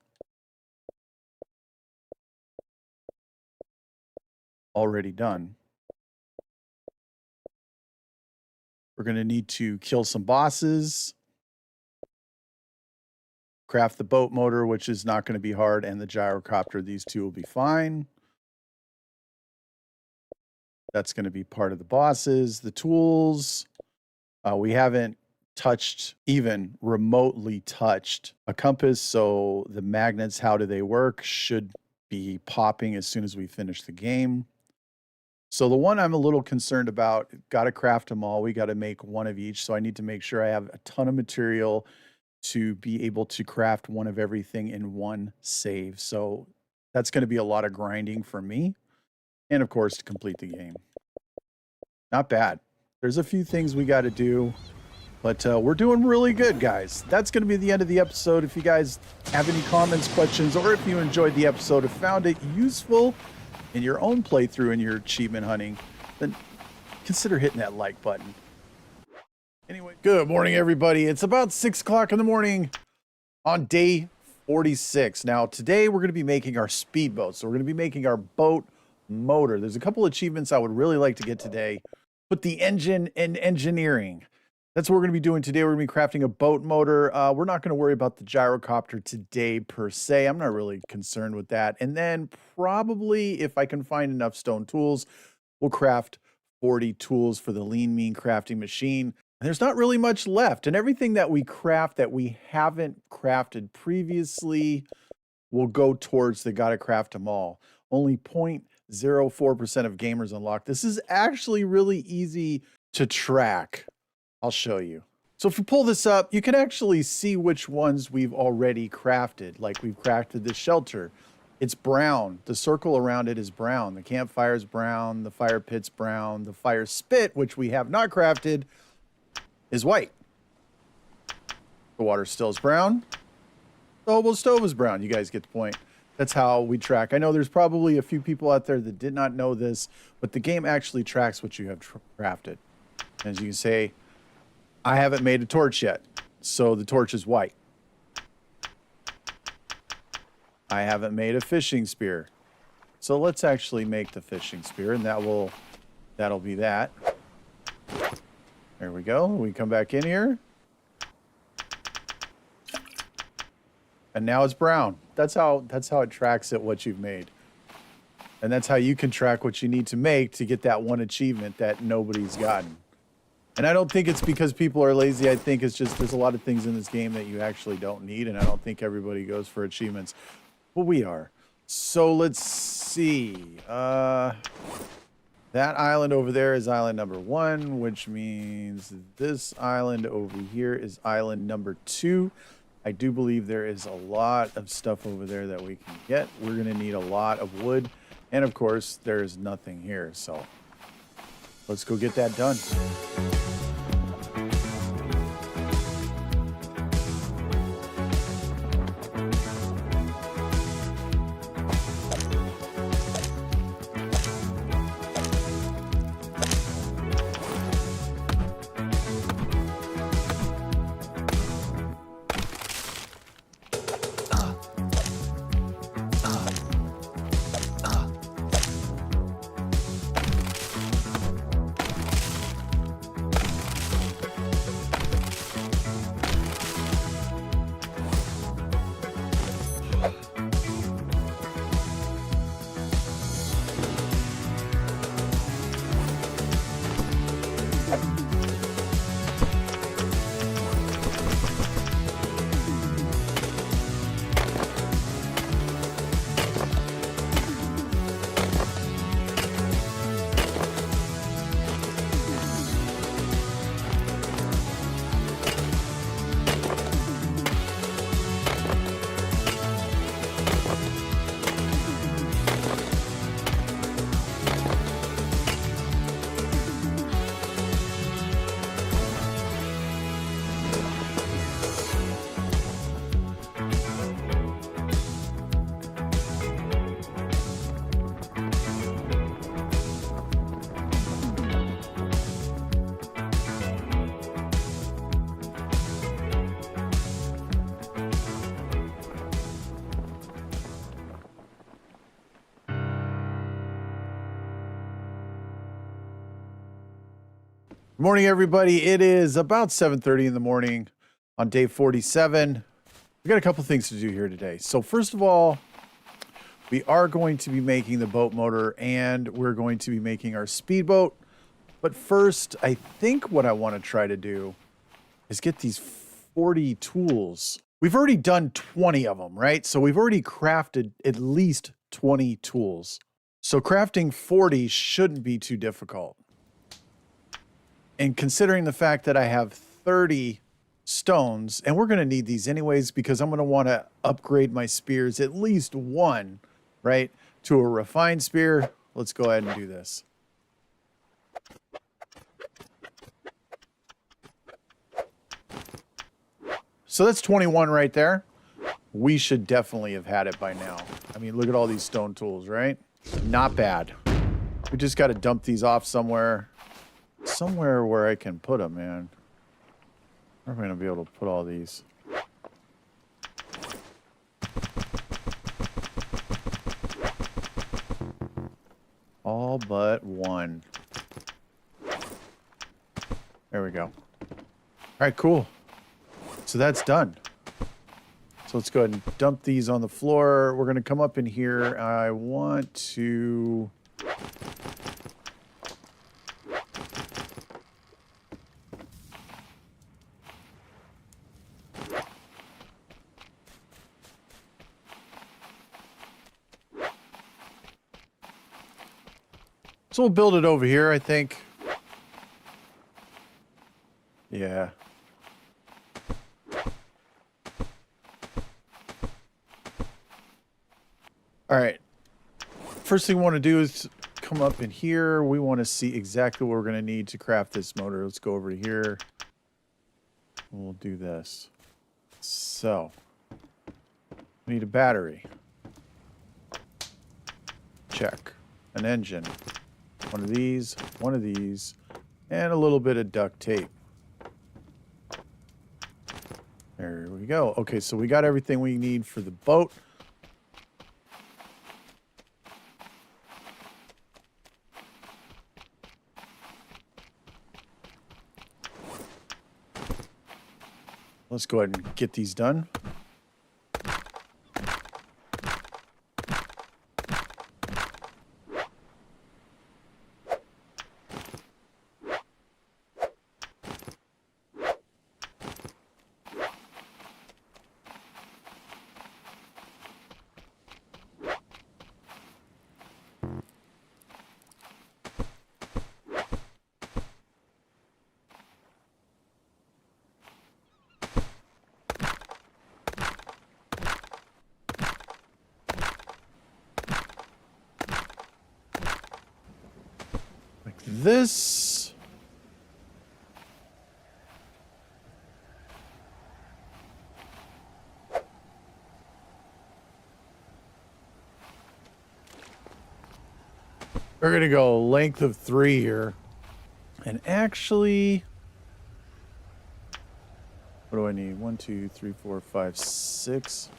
already done. We're going to need to kill some bosses. Craft the boat motor, which is not going to be hard, and the gyrocopter. These 2 will be fine. That's going to be part of the bosses. The tools. We haven't even remotely touched a compass, so the magnets, how do they work, should be popping as soon as we finish the game. So the one I'm a little concerned about, got to craft them all. We got to make 1 of each, so I need to make sure I have a ton of material to be able to craft 1 of everything in 1 save. So that's going to be a lot of grinding for me. And of course, to complete the game. Not bad. There's a few things we got to do, but we're doing really good, guys. That's going to be the end of the episode. If you guys have any comments, questions, or if you enjoyed the episode or found it useful in your own playthrough and your achievement hunting, then consider hitting that like button. Anyway, good morning, everybody. It's about 6 o'clock in the morning on day 46. Now, today we're going to be making our speedboat. So we're going to be making our boat motor. There's a couple achievements I would really like to get today. Put the engine in engineering. That's what we're going to be doing today. We're going to be crafting a boat motor. We're not going to worry about the gyrocopter today per se. I'm not really concerned with that. And then probably, if I can find enough stone tools, we'll craft 40 tools for the lean mean crafting machine. And there's not really much left. And everything that we craft that we haven't crafted previously will go towards the gotta craft them all. Only 0.04% of gamers unlock. This is actually really easy to track. I'll show you. So if you pull this up, you can actually see which ones we've already crafted. Like we've crafted this shelter. It's brown. The circle around it is brown. The campfire is brown. The fire pit's brown. The fire spit, which we have not crafted, is white. The water still is brown. The hobo stove is brown. You guys get the point. That's how we track. I know there's probably a few people out there that did not know this, but the game actually tracks what you have crafted. As you can say, I haven't made a torch yet, so the torch is white. I haven't made a fishing spear. So let's actually make the fishing spear, and that'll be that. There we go. We come back in here. And now it's brown. That's how it tracks it what you've made. And that's how you can track what you need to make to get that one achievement that nobody's gotten. And I don't think it's because people are lazy. I think it's just there's a lot of things in this game that you actually don't need, and I don't think everybody goes for achievements. But we are. So let's see. That island over there is island number 1, which means this island over here is island number 2. I do believe there is a lot of stuff over there that we can get. We're going to need a lot of wood. And of course, there's nothing here. So let's go get that done. Good morning, everybody. It is about 7:30 in the morning on day 47. We got a couple things to do here today. So first of all, we are going to be making the boat motor and we're going to be making our speedboat. But first, I think what I want to try to do is get these 40 tools. We've already done 20 of them, right? So we've already crafted at least 20 tools. So crafting 40 shouldn't be too difficult. And considering the fact that I have 30 stones, and we're going to need these anyways because I'm going to want to upgrade my spears at least one, right, to a refined spear. Let's go ahead and do this. So that's 21 right there. We should definitely have had it by now. I mean, look at all these stone tools, right? Not bad. We just got to dump these off somewhere. Somewhere where I can put them, man. I'm going to be able to put all these. All but one. There we go. All right, cool. So that's done. So let's go ahead and dump these on the floor. We're going to come up in here. I want to... So we'll build it over here, I think. Yeah. All right. First thing we want to do is come up in here. We want to see exactly what we're going to need to craft this motor. Let's go over to here. We'll do this. So, we need a battery. check. An engine. One of these, and a little bit of duct tape. There we go. Okay, so we got everything we need for the boat. Let's go ahead and get these done. This we're gonna go length of 3 here, and actually, what do I need? 1, 2, 3, 4, 5, 6.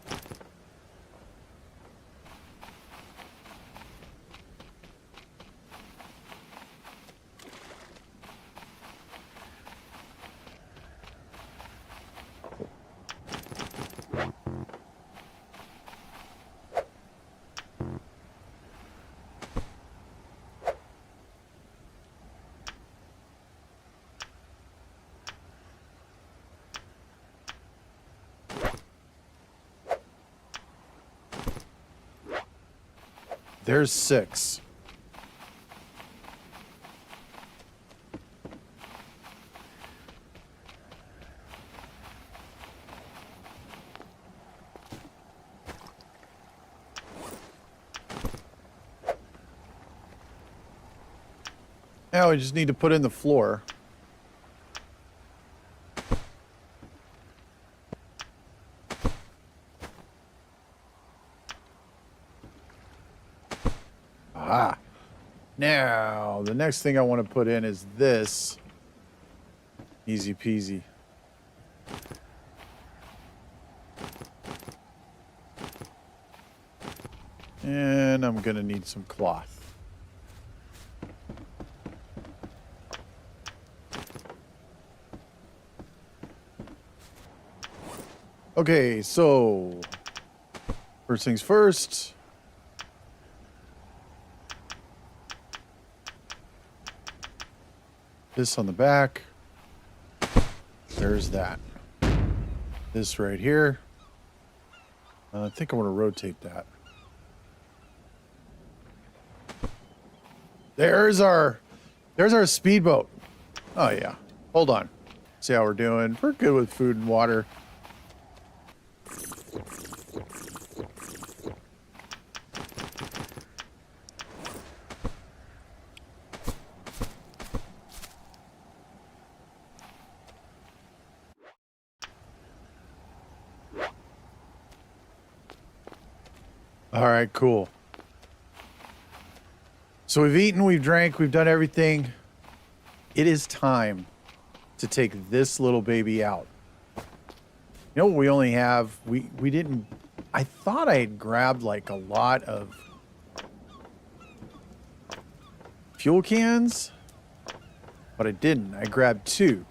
There's 6. Now we just need to put in the floor. Ah. Now, the next thing I want to put in is this. Easy peasy. And I'm going to need some cloth. Okay, so first things first. This on the back. There's that. This right here. I think I want to rotate that. There's our speedboat. Oh yeah. Hold on. See how we're doing. We're good with food and water. All right, cool. So we've eaten, we've drank, we've done everything. It is time to take this little baby out. You know what we only have? We didn't... I thought I had grabbed like a lot of fuel cans, but I didn't. I grabbed 2.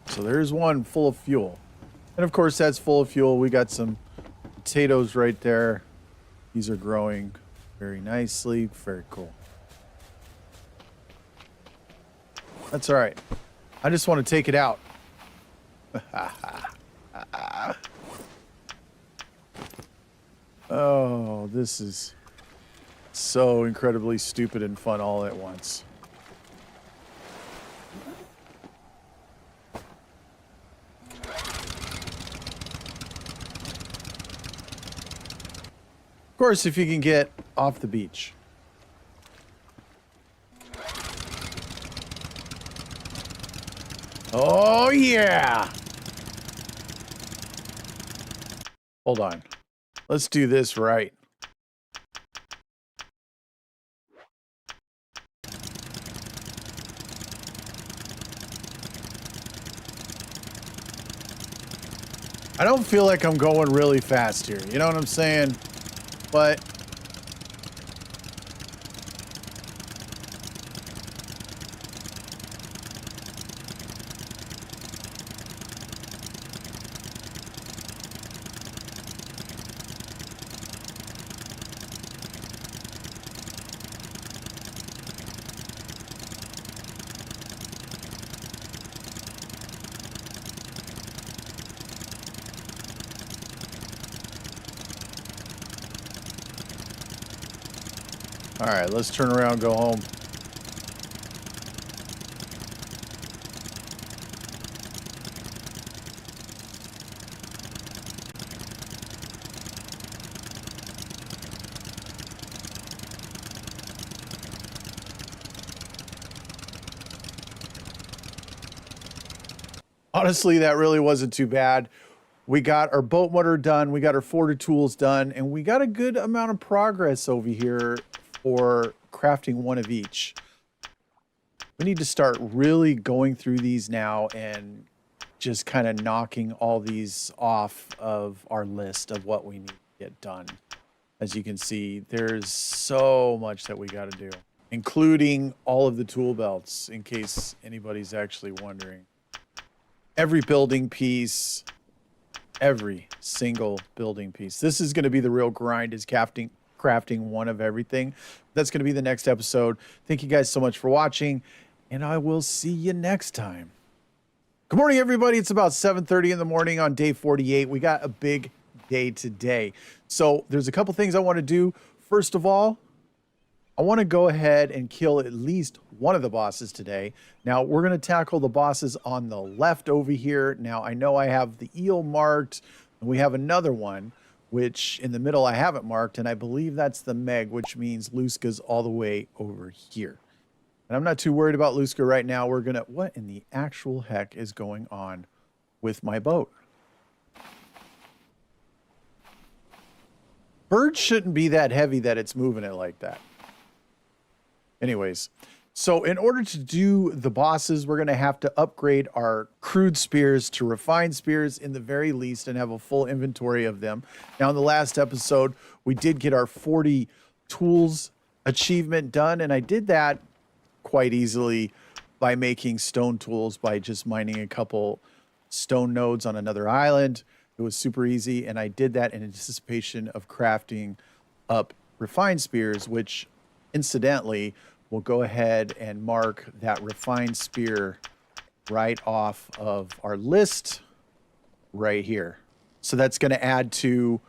So there's one full of fuel. And of course, that's full of fuel. We got some potatoes right there. These are growing very nicely. Very cool. That's all right. I just want to take it out. Oh, this is so incredibly stupid and fun all at once. Of course, if you can get off the beach. Oh, yeah. Hold on. Let's do this right. I don't feel like I'm going really fast here. You know what I'm saying? But all right, let's turn around and go home. Honestly, that really wasn't too bad. We got our boat motor done, we got our forward tools done, and we got a good amount of progress over here for crafting one of each. We need to start really going through these now and just kind of knocking all these off of our list of what we need to get done. As you can see, there's so much that we got to do, including all of the tool belts, in case anybody's actually wondering. Every building piece, every single building piece. This is going to be the real grind, is crafting one of everything. That's going to be the next episode. Thank you guys so much for watching, and I will see you next time. Good morning, everybody. It's about 7:30 in the morning on day 48. We got a big day today. So there's a couple things I want to do. First of all, I want to go ahead and kill at least one of the bosses today. Now, we're going to tackle the bosses on the left over here. Now, I know I have the eel marked, and we have another one, which in the middle I haven't marked, and I believe that's the Meg, which means Luska's all the way over here. And I'm not too worried about Luska right now. We're going to... What in the actual heck is going on with my boat? Birds shouldn't be that heavy that it's moving it like that. Anyways, so in order to do the bosses, we're going to have to upgrade our crude spears to refined spears in the very least and have a full inventory of them. Now, in the last episode, we did get our 40 tools achievement done, and I did that quite easily by making stone tools by just mining a couple stone nodes on another island. It was super easy, and I did that in anticipation of crafting up refined spears, which incidentally... we'll go ahead and mark that refined spear right off of our list right here. So that's going to add to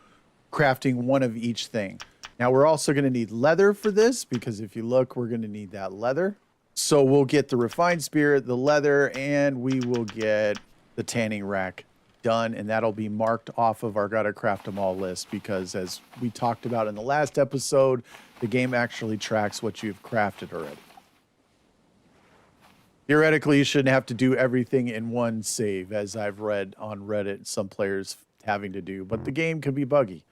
crafting one of each thing. Now we're also going to need leather for this, because if you look, we're going to need that leather. So we'll get the refined spear, the leather, and we will get the tanning rack done, and that'll be marked off of our gotta craft them all list, because as we talked about in the last episode, the game actually tracks what you've crafted already. Theoretically, you shouldn't have to do everything in one save, as I've read on Reddit some players having to do, but the game can be buggy.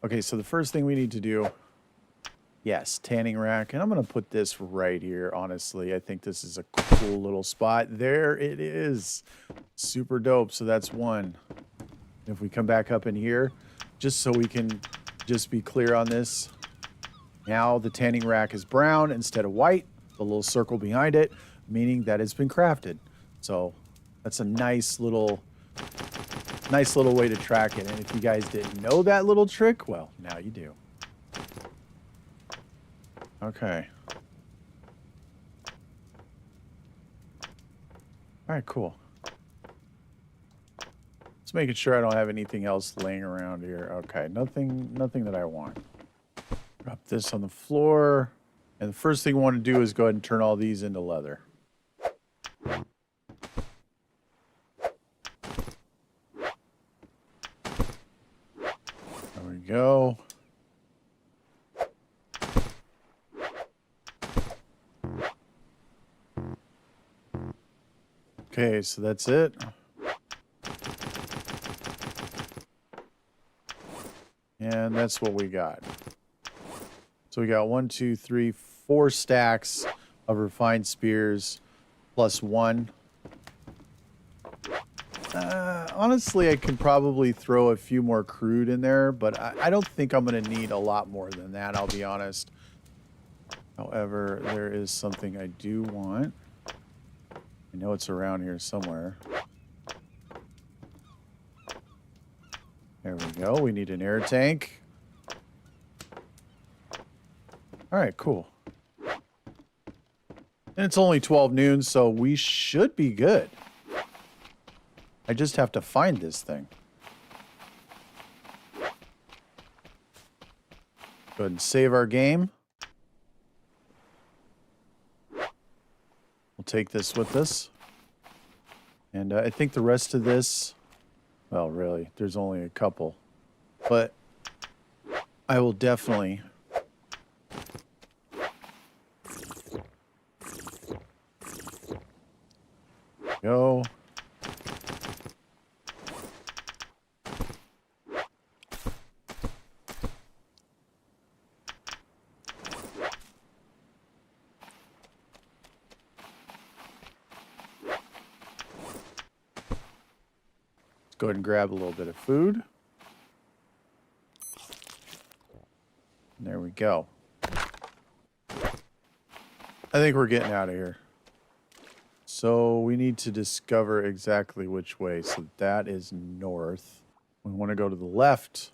Okay, so the first thing we need to do, yes, tanning rack, and I'm going to put this right here, honestly. I think this is a cool little spot. There it is. Super dope. So that's one. If we come back up in here, just so we can just be clear on this, now the tanning rack is brown instead of white, the little circle behind it, meaning that it's been crafted. So that's a nice little way to track it. And if you guys didn't know that little trick, well, now you do. Okay. All right, cool. Just making sure I don't have anything else laying around here. Okay, nothing that I want. Drop this on the floor. And the first thing we want to do is go ahead and turn all these into leather. There we go. Okay, so that's it. And that's what we got. So we got 1, 2, 3, 4 stacks of refined spears plus 1. Honestly, I could probably throw a few more crude in there, but I don't think I'm going to need a lot more than that, I'll be honest. However, there is something I do want. I know it's around here somewhere. There we go. We need an air tank. All right, cool. And it's only 12 noon, so we should be good. I just have to find this thing. Go ahead and save our game. We'll take this with us. And I think the rest of this, well, really, there's only a couple. But I will definitely go. Go ahead and grab a little bit of food. And there we go. I think we're getting out of here. So we need to discover exactly which way. So that is north. We want to go to the left.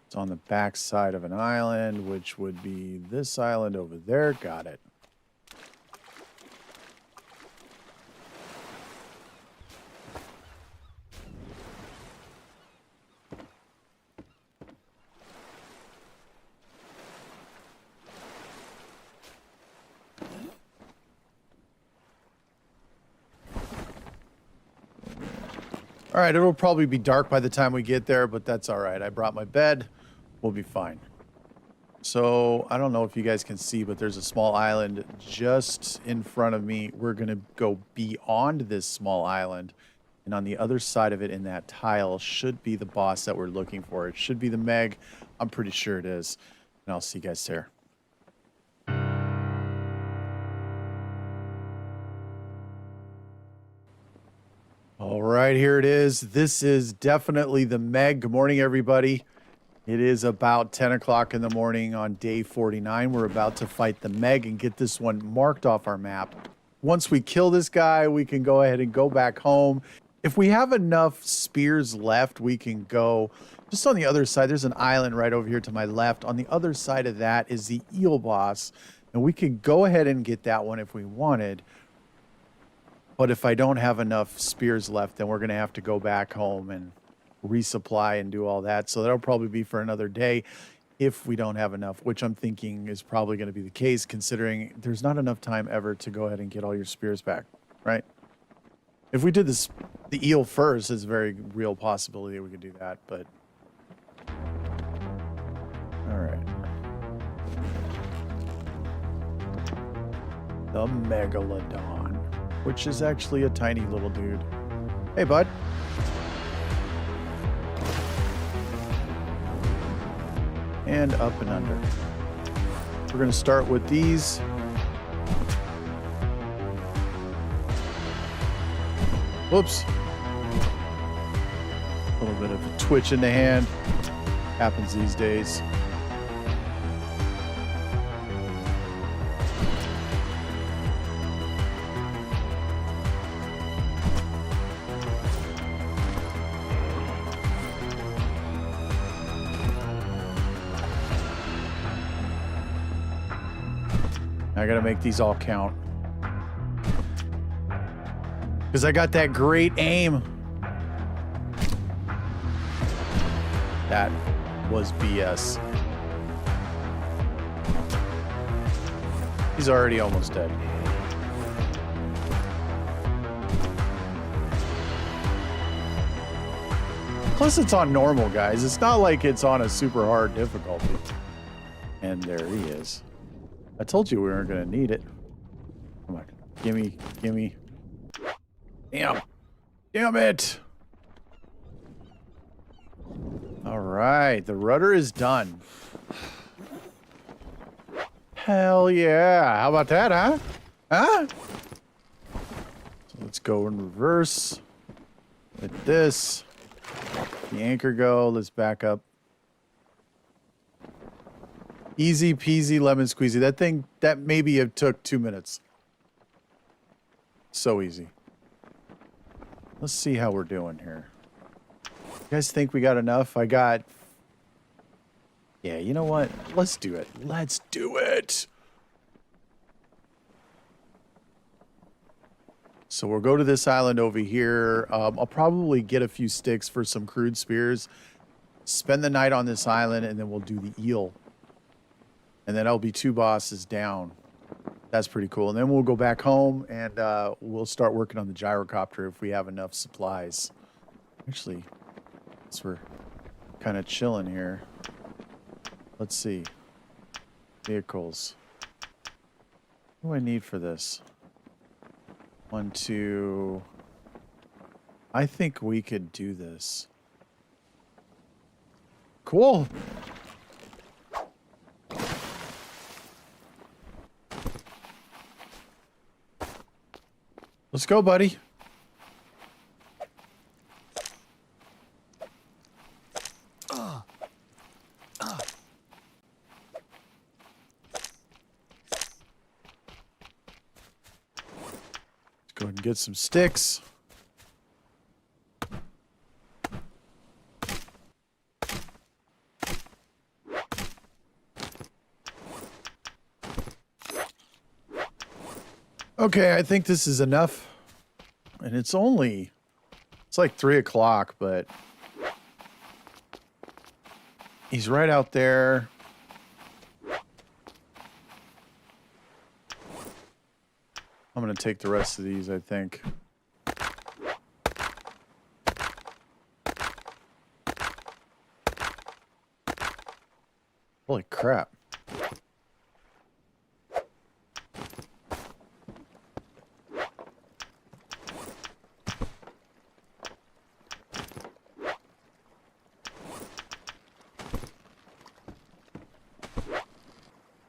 It's on the back side of an island, which would be this island over there. Got it. All right, it'll probably be dark by the time we get there, but that's all right. I brought my bed. We'll be fine. So I don't know if you guys can see, but there's a small island just in front of me. We're going to go beyond this small island. And on the other side of it in that tile should be the boss that we're looking for. It should be the Meg. I'm pretty sure it is. And I'll see you guys there. All right, here it is. This is definitely the Meg. Good morning, everybody. It is about 10 o'clock in the morning on day 49. We're about to fight the Meg and get this one marked off our map. Once we kill this guy, we can go ahead and go back home. If we have enough spears left, we can go just on the other side. There's an island right over here to my left. On the other side of that is the eel boss, and we could go ahead and get that one if we wanted. But if I don't have enough spears left, then we're going to have to go back home and resupply and do all that. So that'll probably be for another day if we don't have enough, which I'm thinking is probably going to be the case, considering there's not enough time ever to go ahead and get all your spears back, right? If we did this, the eel first, there's a very real possibility we could do that, but... All right. The Megalodon, which is actually a tiny little dude. Hey, bud. And up and under. We're going to start with these. Whoops. A little bit of a twitch in the hand. Happens these days. I gotta make these all count. Because I got that great aim. That was BS. He's already almost dead. Plus it's on normal, guys. It's not like it's on a super hard difficulty. And there he is. I told you we weren't going to need it. Come on. Gimme. Gimme. Damn. Damn it. All right, the rudder is done. Hell yeah. How about that, huh? Huh? So let's go in reverse. Let this. The anchor go. Let's back up. Easy peasy lemon squeezy. That thing, that maybe it took 2 minutes. So easy. Let's see how we're doing here. You guys think we got enough? I got... Yeah, you know what? Let's do it. Let's do it! So we'll go to this island over here. I'll probably get a few sticks for some crude spears. Spend the night on this island, and then we'll do the eel. And then that'll be 2 bosses down. That's pretty cool. And then we'll go back home, and we'll start working on the gyrocopter if we have enough supplies. Actually, since we're kind of chilling here. Let's see. Vehicles. What do I need for this? 1, 2... I think we could do this. Cool! Let's go, buddy. Let's go ahead and get some sticks. Okay, I think this is enough. And it's like 3 o'clock, but he's right out there. I'm going to take the rest of these, I think. Holy crap.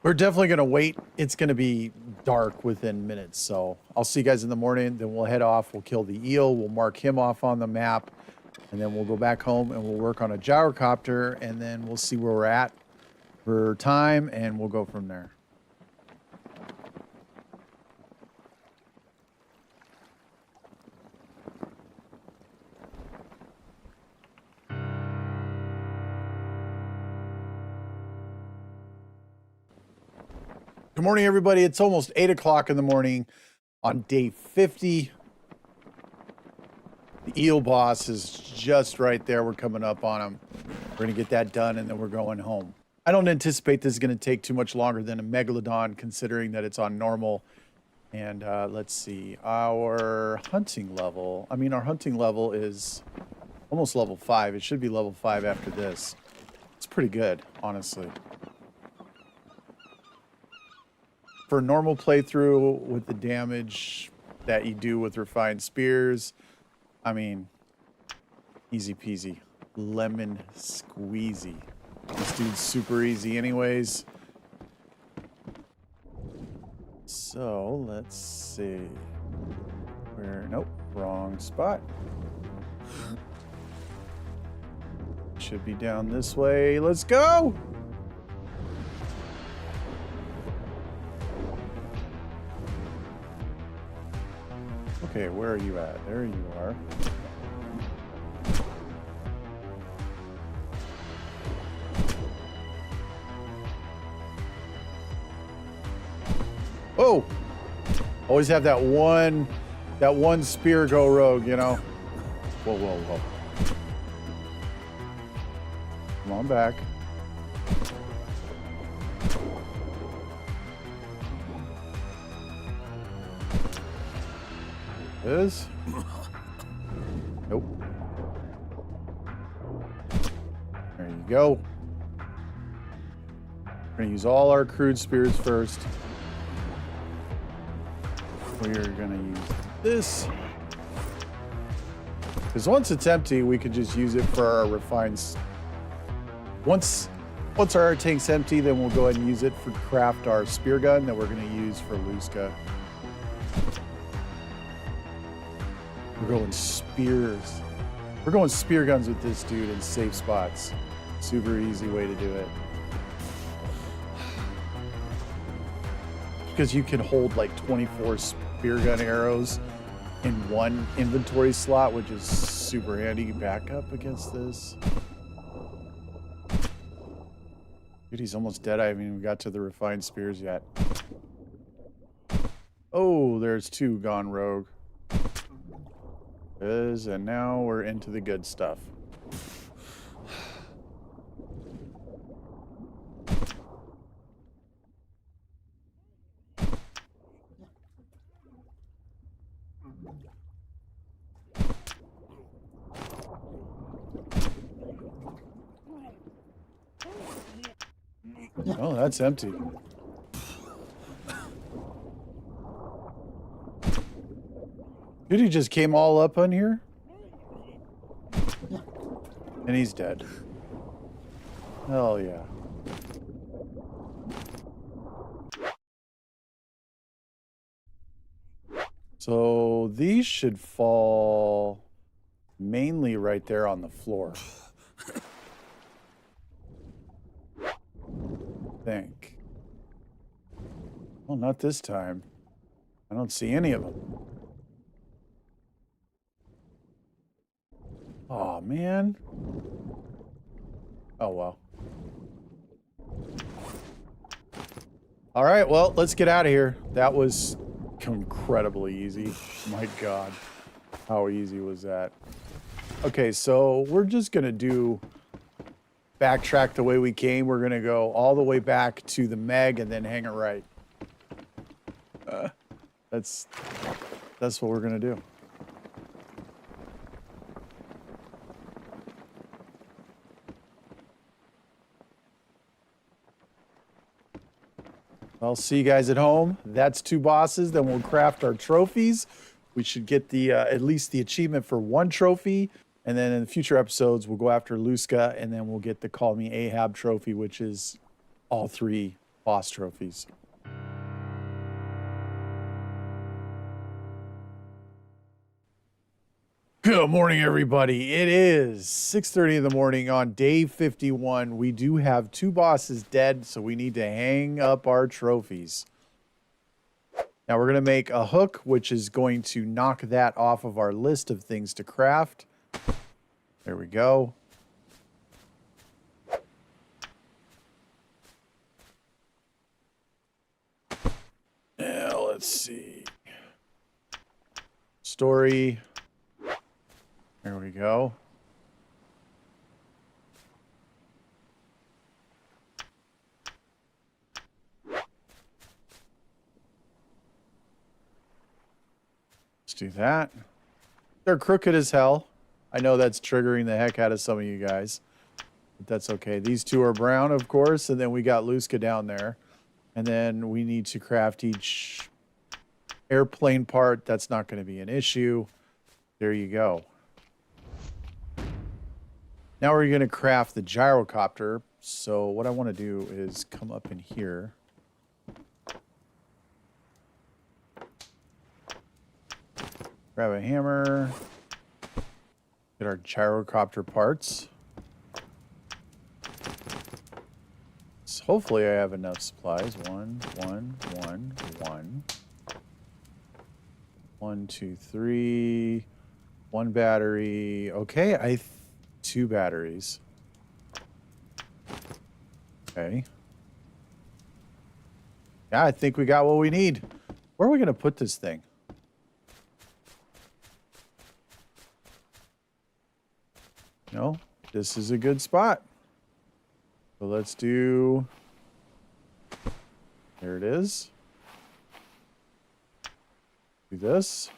We're definitely going to wait. It's going to be dark within minutes, so I'll see you guys in the morning. Then we'll head off. We'll kill the eel. We'll mark him off on the map, and then we'll go back home and we'll work on a gyrocopter, and then we'll see where we're at for time, and we'll go from there. Good morning, everybody. It's almost 8 o'clock in the morning on day 50. The eel boss is just right there. We're coming up on him. We're going to get that done, and then we're going home. I don't anticipate this is going to take too much longer than a megalodon, considering that it's on normal. And let's see. Our hunting level. Our hunting level is almost level 5. It should be level 5 after this. It's pretty good, honestly. For a normal playthrough with the damage that you do with refined spears, easy peasy. Lemon squeezy. This dude's super easy anyways. So, let's see. Nope, wrong spot. Should be down this way. Let's go! Okay, where are you at? There you are. Oh! Always have that one spear go rogue, you know? Whoa, whoa, whoa. Come on back. Is? Nope. There you go. We're gonna use all our crude spears first. We are gonna use this. Because once it's empty, we could just use it for our refined Once our air tank's empty, then we'll go ahead and use it for craft our spear gun that we're going to use for Luska. We're going spears. We're going spear guns with this dude in safe spots. Super easy way to do it. Because you can hold like 24 spear gun arrows in one inventory slot, which is super handy backup against this. Dude, he's almost dead. I haven't even got to the refined spears yet. Oh, there's two gone rogue. And now we're into the good stuff. Oh, that's empty. Dude, he just came all up on here? And he's dead. Hell yeah. So these should fall mainly right there on the floor. Think. Well, not this time. I don't see any of them. Oh, man. Oh, well. All right, well, let's get out of here. That was incredibly easy. My God. How easy was that? Okay, so we're just going to backtrack the way we came. We're going to go all the way back to the Meg and then hang it right. That's what we're going to do. I'll see you guys at home. That's 2 bosses. Then we'll craft our trophies. We should get the at least the achievement for 1 trophy. And then in the future episodes, we'll go after Luska, and then we'll get the Call Me Ahab trophy, which is all 3 boss trophies. Good morning, everybody. It is 6:30 in the morning on day 51. We do have 2 bosses dead, so we need to hang up our trophies. Now we're going to make a hook, which is going to knock that off of our list of things to craft. There we go. Now let's see. Story. There we go. Let's do that. They're crooked as hell. I know that's triggering the heck out of some of you guys, but that's okay. These 2 are brown, of course, and then we got Luska down there. And then we need to craft each airplane part. That's not going to be an issue. There you go. Now we're going to craft the gyrocopter. So what I want to do is come up in here. Grab a hammer. Get our gyrocopter parts. So hopefully I have enough supplies. 1, 1, 1, 1. 1, 2, 3. 1 battery. Okay, 2 batteries. Okay. Yeah, I think we got what we need. Where are we going to put this thing? No, this is a good spot. So let's do... There it is. Do this.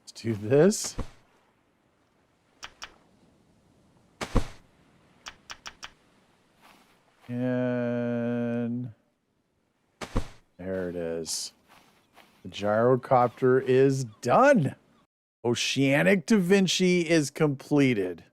Let's do this. And there it is. The gyrocopter is done. Oceanic Da Vinci is completed.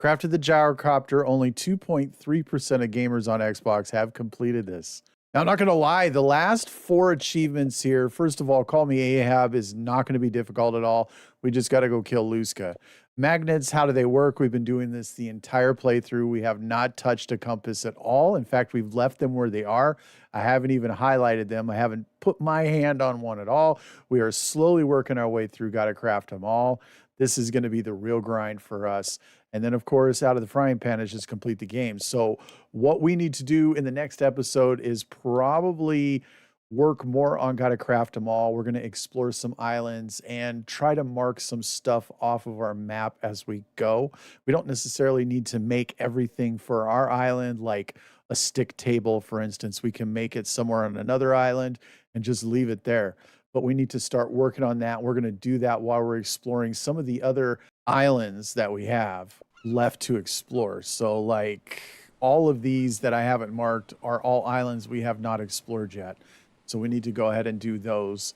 Crafted the Gyrocopter. Only 2.3% of gamers on Xbox have completed this. Now, I'm not going to lie. The last 4 achievements here, first of all, Call Me Ahab is not going to be difficult at all. We just got to go kill Luzca. Magnets, how do they work? We've been doing this the entire playthrough. We have not touched a compass at all. In fact, we've left them where they are. I haven't even highlighted them. I haven't put my hand on one at all. We are slowly working our way through. Got to craft them all. This is going to be the real grind for us. And then, of course, out of the frying pan is just complete the game. So what we need to do in the next episode is probably work more on Gotta Craft Them All. We're going to explore some islands and try to mark some stuff off of our map as we go. We don't necessarily need to make everything for our island, like a stick table, for instance. We can make it somewhere on another island and just leave it there. But we need to start working on that. We're going to do that while we're exploring some of the other islands that we have left to explore. So like all of these that I haven't marked are all islands we have not explored yet. So we need to go ahead and do those,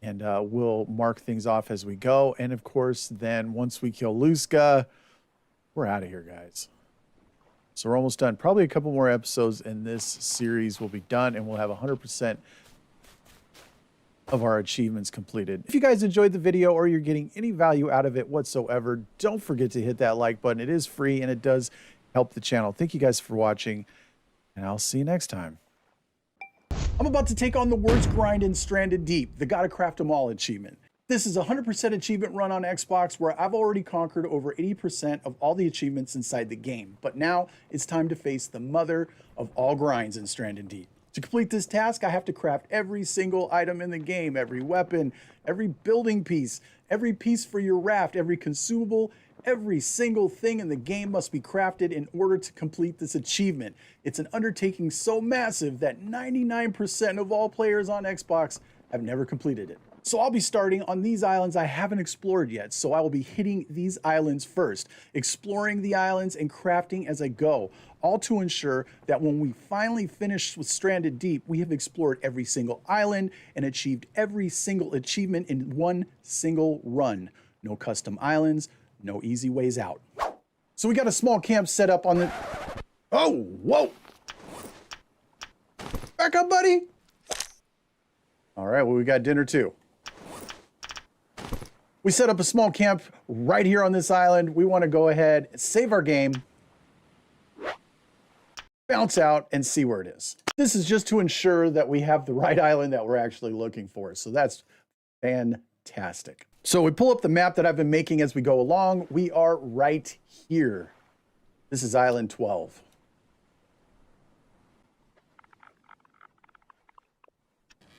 and we'll mark things off as we go. And of course, then once we kill Luzca, we're out of here, guys. So we're almost done. Probably a couple more episodes and this series will be done, and we'll have 100% of our achievements completed. If you guys enjoyed the video or you're getting any value out of it whatsoever, don't forget to hit that like button. It is free and it does help the channel. Thank you guys for watching, and I'll see you next time. I'm about to take on the worst grind in Stranded Deep, the Gotta Craft 'Em All achievement. This is a 100% achievement run on Xbox where I've already conquered over 80% of all the achievements inside the game. But now it's time to face the mother of all grinds in Stranded Deep. To complete this task, I have to craft every single item in the game, every weapon, every building piece, every piece for your raft, every consumable, every single thing in the game must be crafted in order to complete this achievement. It's an undertaking so massive that 99% of all players on Xbox have never completed it. So I'll be starting on these islands I haven't explored yet, so I will be hitting these islands first, exploring the islands and crafting as I go, all to ensure that when we finally finish with Stranded Deep, we have explored every single island and achieved every single achievement in one single run. No custom islands, no easy ways out. So we got a small camp set up on the... Oh, whoa! Back up, buddy! All right, well, we got dinner too. We set up a small camp right here on this island. We want to go ahead, save our game, bounce out, and see where it is. This is just to ensure that we have the right island that we're actually looking for. So that's fantastic. So we pull up the map that I've been making as we go along. We are right here. This is Island 12.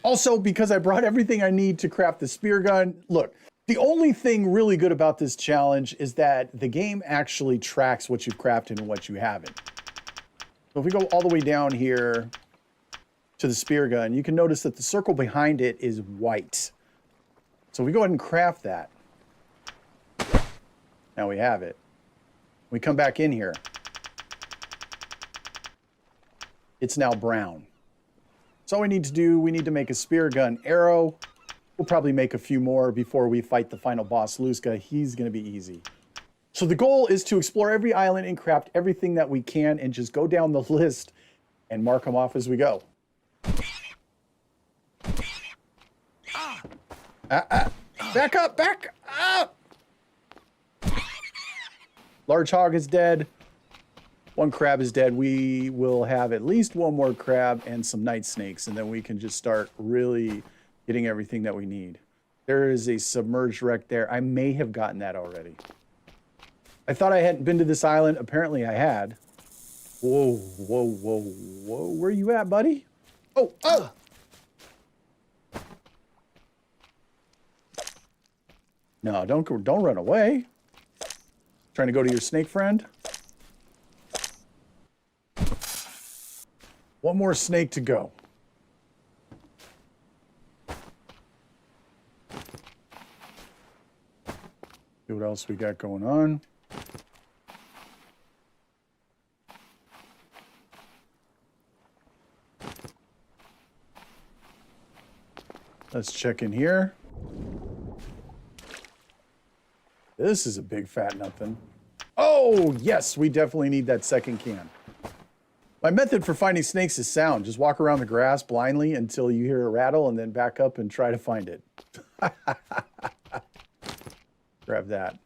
Also, because I brought everything I need to craft the spear gun, look, the only thing really good about this challenge is that the game actually tracks what you've crafted and what you haven't. So if we go all the way down here to the spear gun, you can notice that the circle behind it is white. So we go ahead and craft that. Now we have it. We come back in here. It's now brown. So all we need to do, we need to make a spear gun arrow. We'll probably make a few more before we fight the final boss, Luzca. He's going to be easy. So the goal is to explore every island and craft everything that we can and just go down the list and mark them off as we go. Back up, back up! Large hog is dead. One crab is dead. We will have at least one more crab and some night snakes, and then we can just start really getting everything that we need. There is a submerged wreck there. I may have gotten that already. I thought I hadn't been to this island. Apparently I had. Whoa, whoa, whoa, whoa. Where you at, buddy? Oh, oh! No, don't run away. Trying to go to your snake friend? One more snake to go. See what else we got going on. Let's check in here. This is a big fat nothing. Oh, yes, we definitely need that second can. My method for finding snakes is sound. Just walk around the grass blindly until you hear a rattle and then back up and try to find it. Grab that.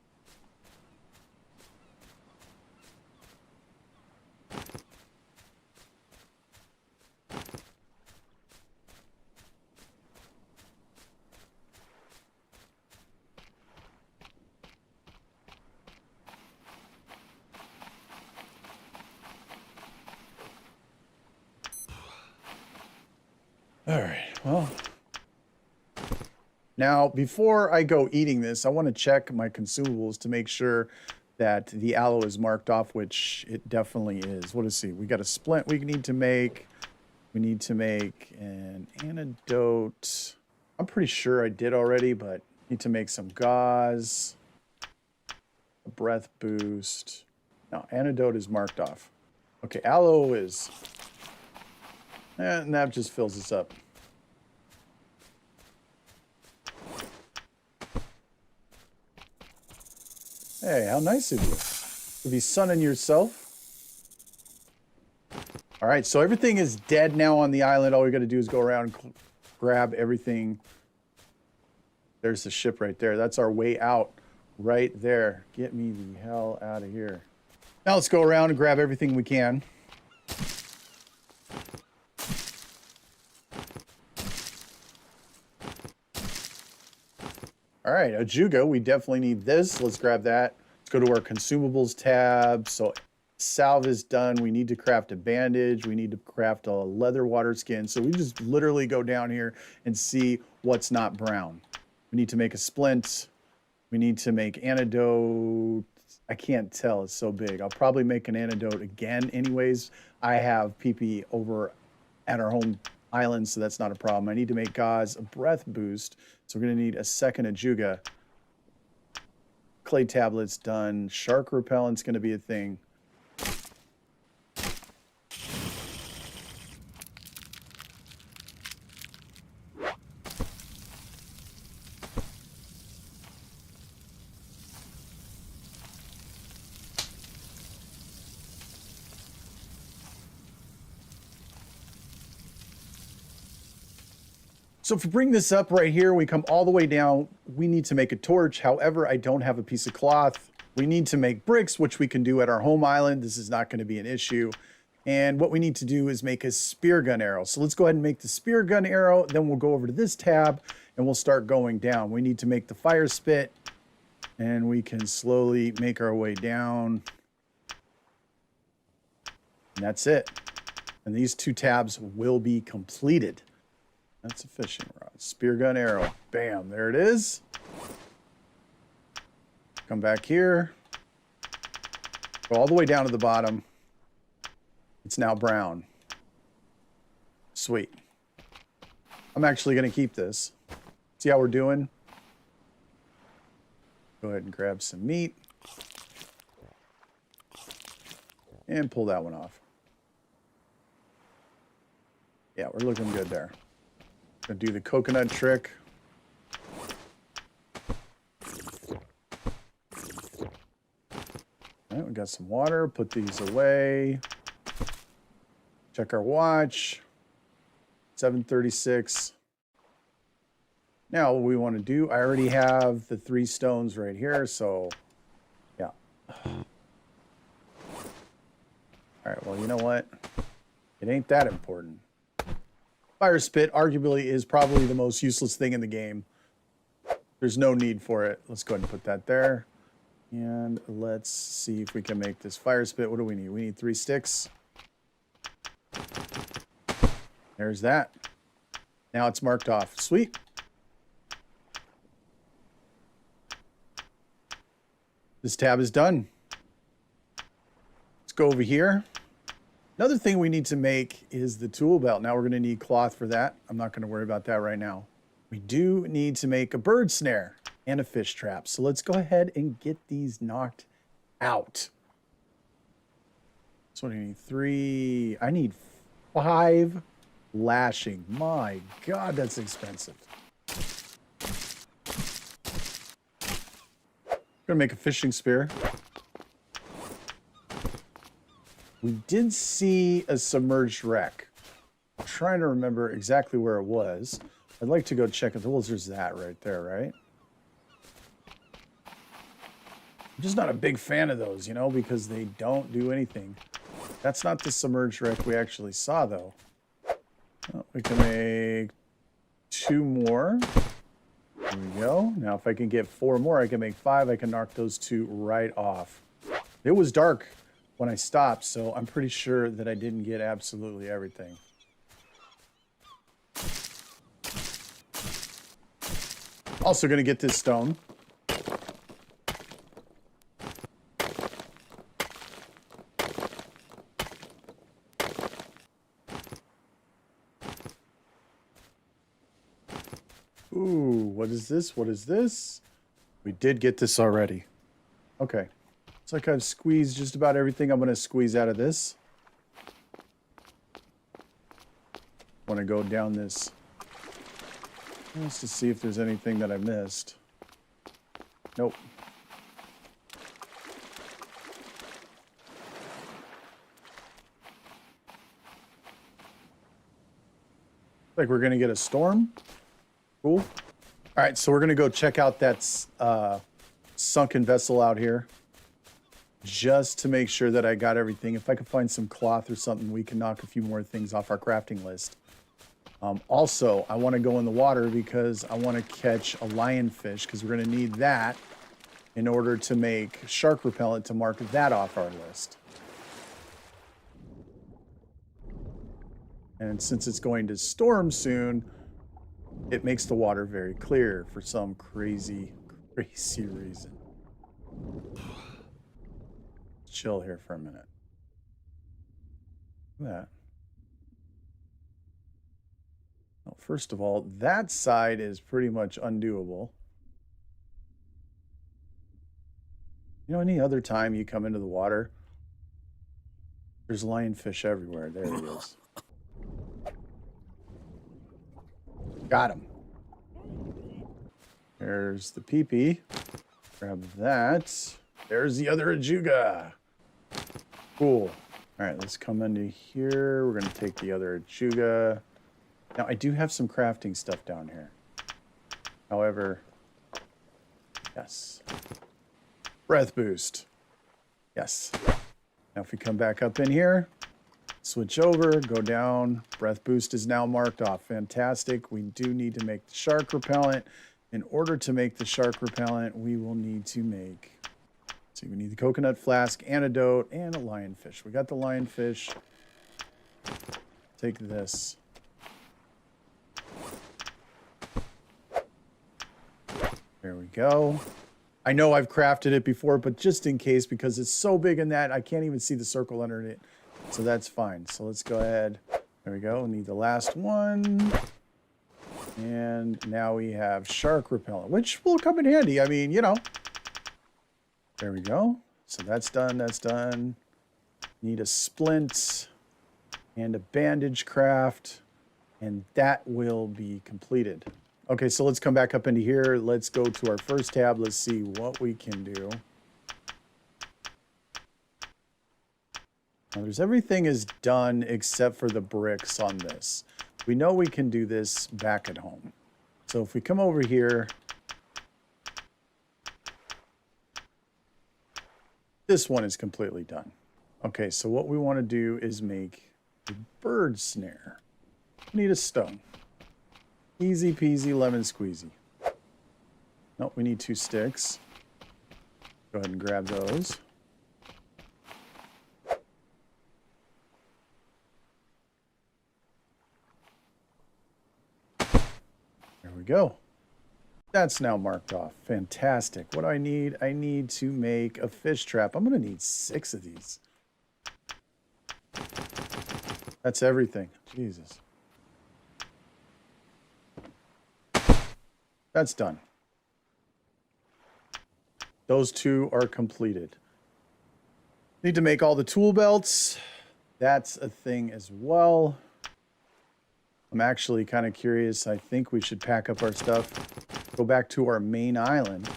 All right, well. Now, before I go eating this, I want to check my consumables to make sure that the aloe is marked off, which it definitely is. What is see? We got a splint we need to make. We need to make an antidote. I'm pretty sure I did already, but need to make some gauze. A breath boost. Now, antidote is marked off. Okay, aloe is... and that just fills us up. Hey, how nice of you. To be sunning yourself. All right, so everything is dead now on the island. All we got to do is go around and grab everything. There's the ship right there. That's our way out right there. Get me the hell out of here. Now let's go around and grab everything we can. All right, Ajuga, we definitely need this. Let's grab that. Let's go to our consumables tab. So salve is done. We need to craft a bandage. We need to craft a leather water skin. So we just literally go down here and see what's not brown. We need to make a splint. We need to make antidote. I can't tell, it's so big. I'll probably make an antidote again anyways. I have PP over at our home island, so that's not a problem. I need to make gauze, a breath boost. So we're gonna need a second Ajuga. Clay tablets done. Shark repellent's gonna be a thing. So if we bring this up right here, we come all the way down, we need to make a torch. However, I don't have a piece of cloth. We need to make bricks, which we can do at our home island. This is not going to be an issue. And what we need to do is make a spear gun arrow. So let's go ahead and make the spear gun arrow. Then we'll go over to this tab and we'll start going down. We need to make the fire spit and we can slowly make our way down. And that's it. And these two tabs will be completed. That's a fishing rod. Spear gun arrow. Bam, there it is. Come back here. Go all the way down to the bottom. It's now brown. Sweet. I'm actually going to keep this. See how we're doing? Go ahead and grab some meat. And pull that one off. Yeah, we're looking good there. Gonna do the coconut trick. All right, we got some water. Put these away. Check our watch. 7:36. Now what we want to do, I already have the 3 stones right here, so yeah. All right, well, you know what? It ain't that important. Fire spit arguably is probably the most useless thing in the game. There's no need for it. Let's go ahead and put that there. And let's see if we can make this fire spit. What do we need? We need 3 sticks. There's that. Now it's marked off. Sweet. This tab is done. Let's go over here. Another thing we need to make is the tool belt. Now we're going to need cloth for that. I'm not going to worry about that right now. We do need to make a bird snare and a fish trap. So let's go ahead and get these knocked out. So what do you need? 3. I need 5 lashing. My God, that's expensive. Gonna make a fishing spear. We did see a submerged wreck. I'm trying to remember exactly where it was. I'd like to go check it. Well, there's that right there, right? I'm just not a big fan of those, you know, because they don't do anything. That's not the submerged wreck we actually saw, though. Oh, we can make 2 more. There we go. Now, if I can get 4 more, I can make 5. I can knock those 2 right off. It was dark when I stopped, so I'm pretty sure that I didn't get absolutely everything. Also going to get this stone. Ooh, what is this? What is this? We did get this already. Okay. It's like I've squeezed just about everything I'm going to squeeze out of this. Want to go down this. Just to see if there's anything that I missed. Nope. Like we're going to get a storm. Cool. All right, so we're going to go check out that sunken vessel out here. Just to make sure that I got everything. If I could find some cloth or something, we can knock a few more things off our crafting list. Also, I want to go in the water because I want to catch a lionfish because we're going to need that in order to make shark repellent to mark that off our list. And since it's going to storm soon, it makes the water very clear for some crazy reason. Chill here for a minute. Look at that. Well, first of all, that side is pretty much undoable. You know, any other time you come into the water, there's lionfish everywhere. There he is. Got him. There's the peepee. Grab that. There's the other Ajuga. Cool. All right, let's come into here. We're going to take the other Ajuga. Now, I do have some crafting stuff down here. However, yes. Breath boost. Yes. Now, if we come back up in here, switch over, go down. Breath boost is now marked off. Fantastic. We do need to make the shark repellent. In order to make the shark repellent, we will need to make... So we need the coconut flask, antidote, and a lionfish. We got the lionfish. Take this. There we go. I know I've crafted it before, but just in case, because it's so big in that, I can't even see the circle under it. So that's fine. So let's go ahead. There we go. We need the last one. And now we have shark repellent, which will come in handy. I mean, you know. There we go. So that's done. That's done. Need a splint and a bandage craft. And that will be completed. Okay, so let's come back up into here. Let's go to our first tab. Let's see what we can do. Now, everything is done except for the bricks on this. We know we can do this back at home. So if we come over here, this one is completely done. Okay, so what we want to do is make a bird snare. We need a stone. Easy peasy lemon squeezy. Nope, we need 2 sticks. Go ahead and grab those. There we go. That's now marked off. Fantastic. What do I need? I need to make a fish trap. I'm going to need 6 of these. That's everything. Jesus. That's done. Those 2 are completed. Need to make all the tool belts. That's a thing as well. I'm actually kind of curious. I think we should pack up our stuff, go back to our main island,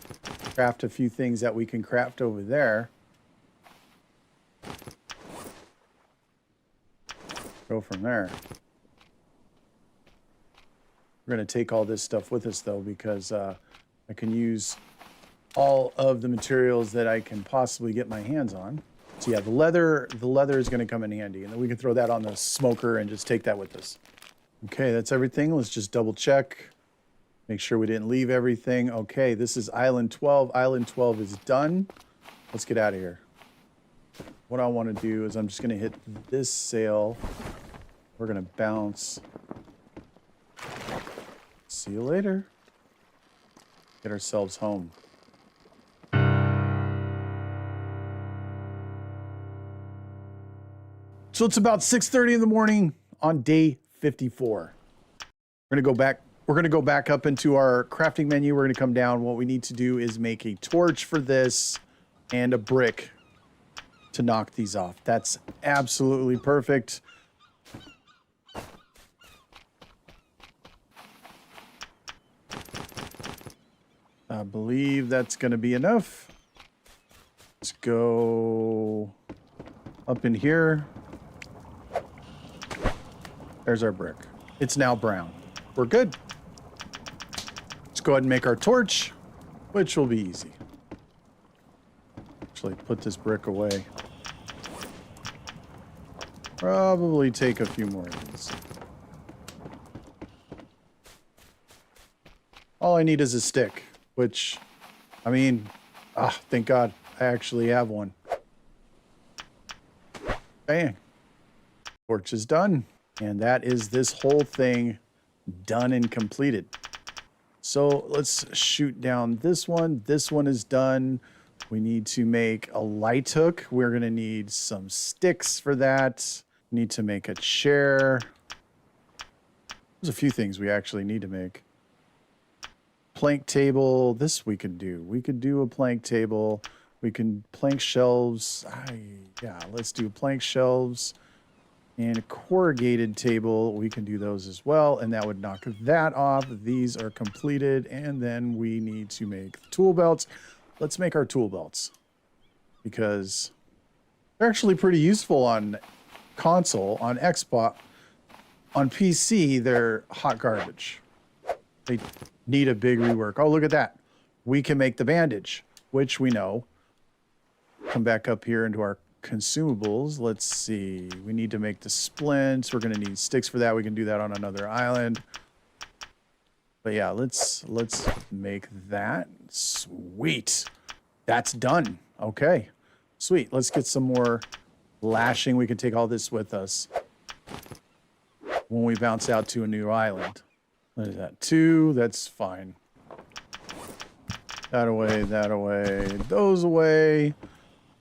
craft a few things that we can craft over there. Go from there. We're going to take all this stuff with us, though, because I can use all of the materials that I can possibly get my hands on. So yeah, the leather is going to come in handy, and then we can throw that on the smoker and just take that with us. Okay, that's everything. Let's just double check. Make sure we didn't leave everything. Okay, this is Island 12. Island 12 is done. Let's get out of here. What I want to do is I'm just going to hit this sail. We're going to bounce. See you later. Get ourselves home. So it's about 6:30 in the morning on day 54. We're going to go back up into our crafting menu. We're going to come down. What we need to do is make a torch for this and a brick to knock these off. That's absolutely perfect. I believe that's going to be enough. Let's go up in here. There's our brick. It's now brown. We're good. Let's go ahead and make our torch, which will be easy. Actually, put this brick away. Probably take a few more of these. All I need is a stick, which, I mean, thank God I actually have one. Bang. Torch is done. And that is this whole thing done and completed. So let's shoot down this one. This one is done. We need to make a light hook. We're going to need some sticks for that. Need to make a chair. There's a few things we actually need to make. Plank table. This we could do. We could do a plank table. We can plank shelves. Yeah, let's do plank shelves. And a corrugated table, we can do those as well, and that would knock that off. These are completed, and then we need to make the tool belts. Let's make our tool belts, because they're actually pretty useful on console, on Xbox. On PC, they're hot garbage. They need a big rework. Oh, look at that. We can make the bandage, which we know. Come back up here into our consumables. Let's see. We need to make the splints. We're going to need sticks for that. We can do that on another island. But yeah, let's make that. Sweet. That's done. Okay. Sweet. Let's get some more lashing. We can take all this with us when we bounce out to a new island. What is that? 2. That's fine. That away, those away.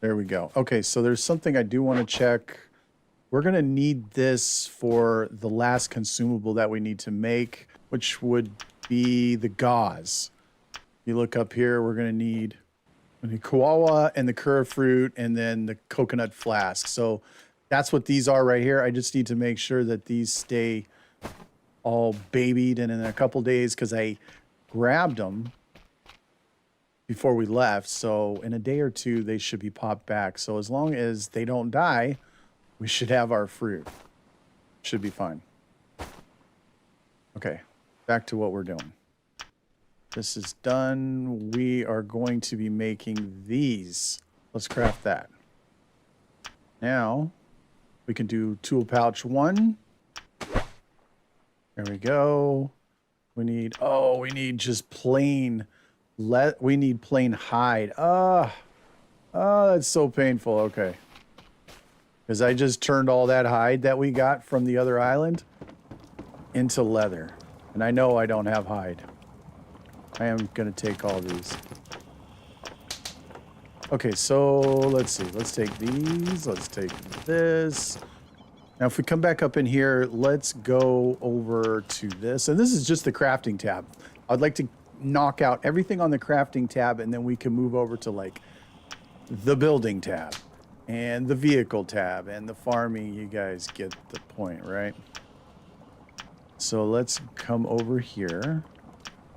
There we go. Okay, so there's something I do want to check. We're going to need this for the last consumable that we need to make, which would be the gauze. You look up here, we're going to need the koala and the cura fruit and then the coconut flask. So that's what these are right here. I just need to make sure that these stay all babied and in a couple days, because I grabbed them before we left, so in a day or two they should be popped back. So as long as they don't die, we should have our fruit. Should be fine. Okay, back to what we're doing. This is done. We are going to be making these. Let's craft that. Now we can do tool pouch 1. There we go. We need just plain. We need plain hide. Oh, that's so painful. Okay. Because I just turned all that hide that we got from the other island into leather. And I know I don't have hide. I am going to take all these. Okay, so let's see. Let's take these. Let's take this. Now, if we come back up in here, let's go over to this. And this is just the crafting tab. I'd like to knock out everything on the crafting tab, and then we can move over to like the building tab and the vehicle tab and the farming. You guys get the point, right? So let's come over here.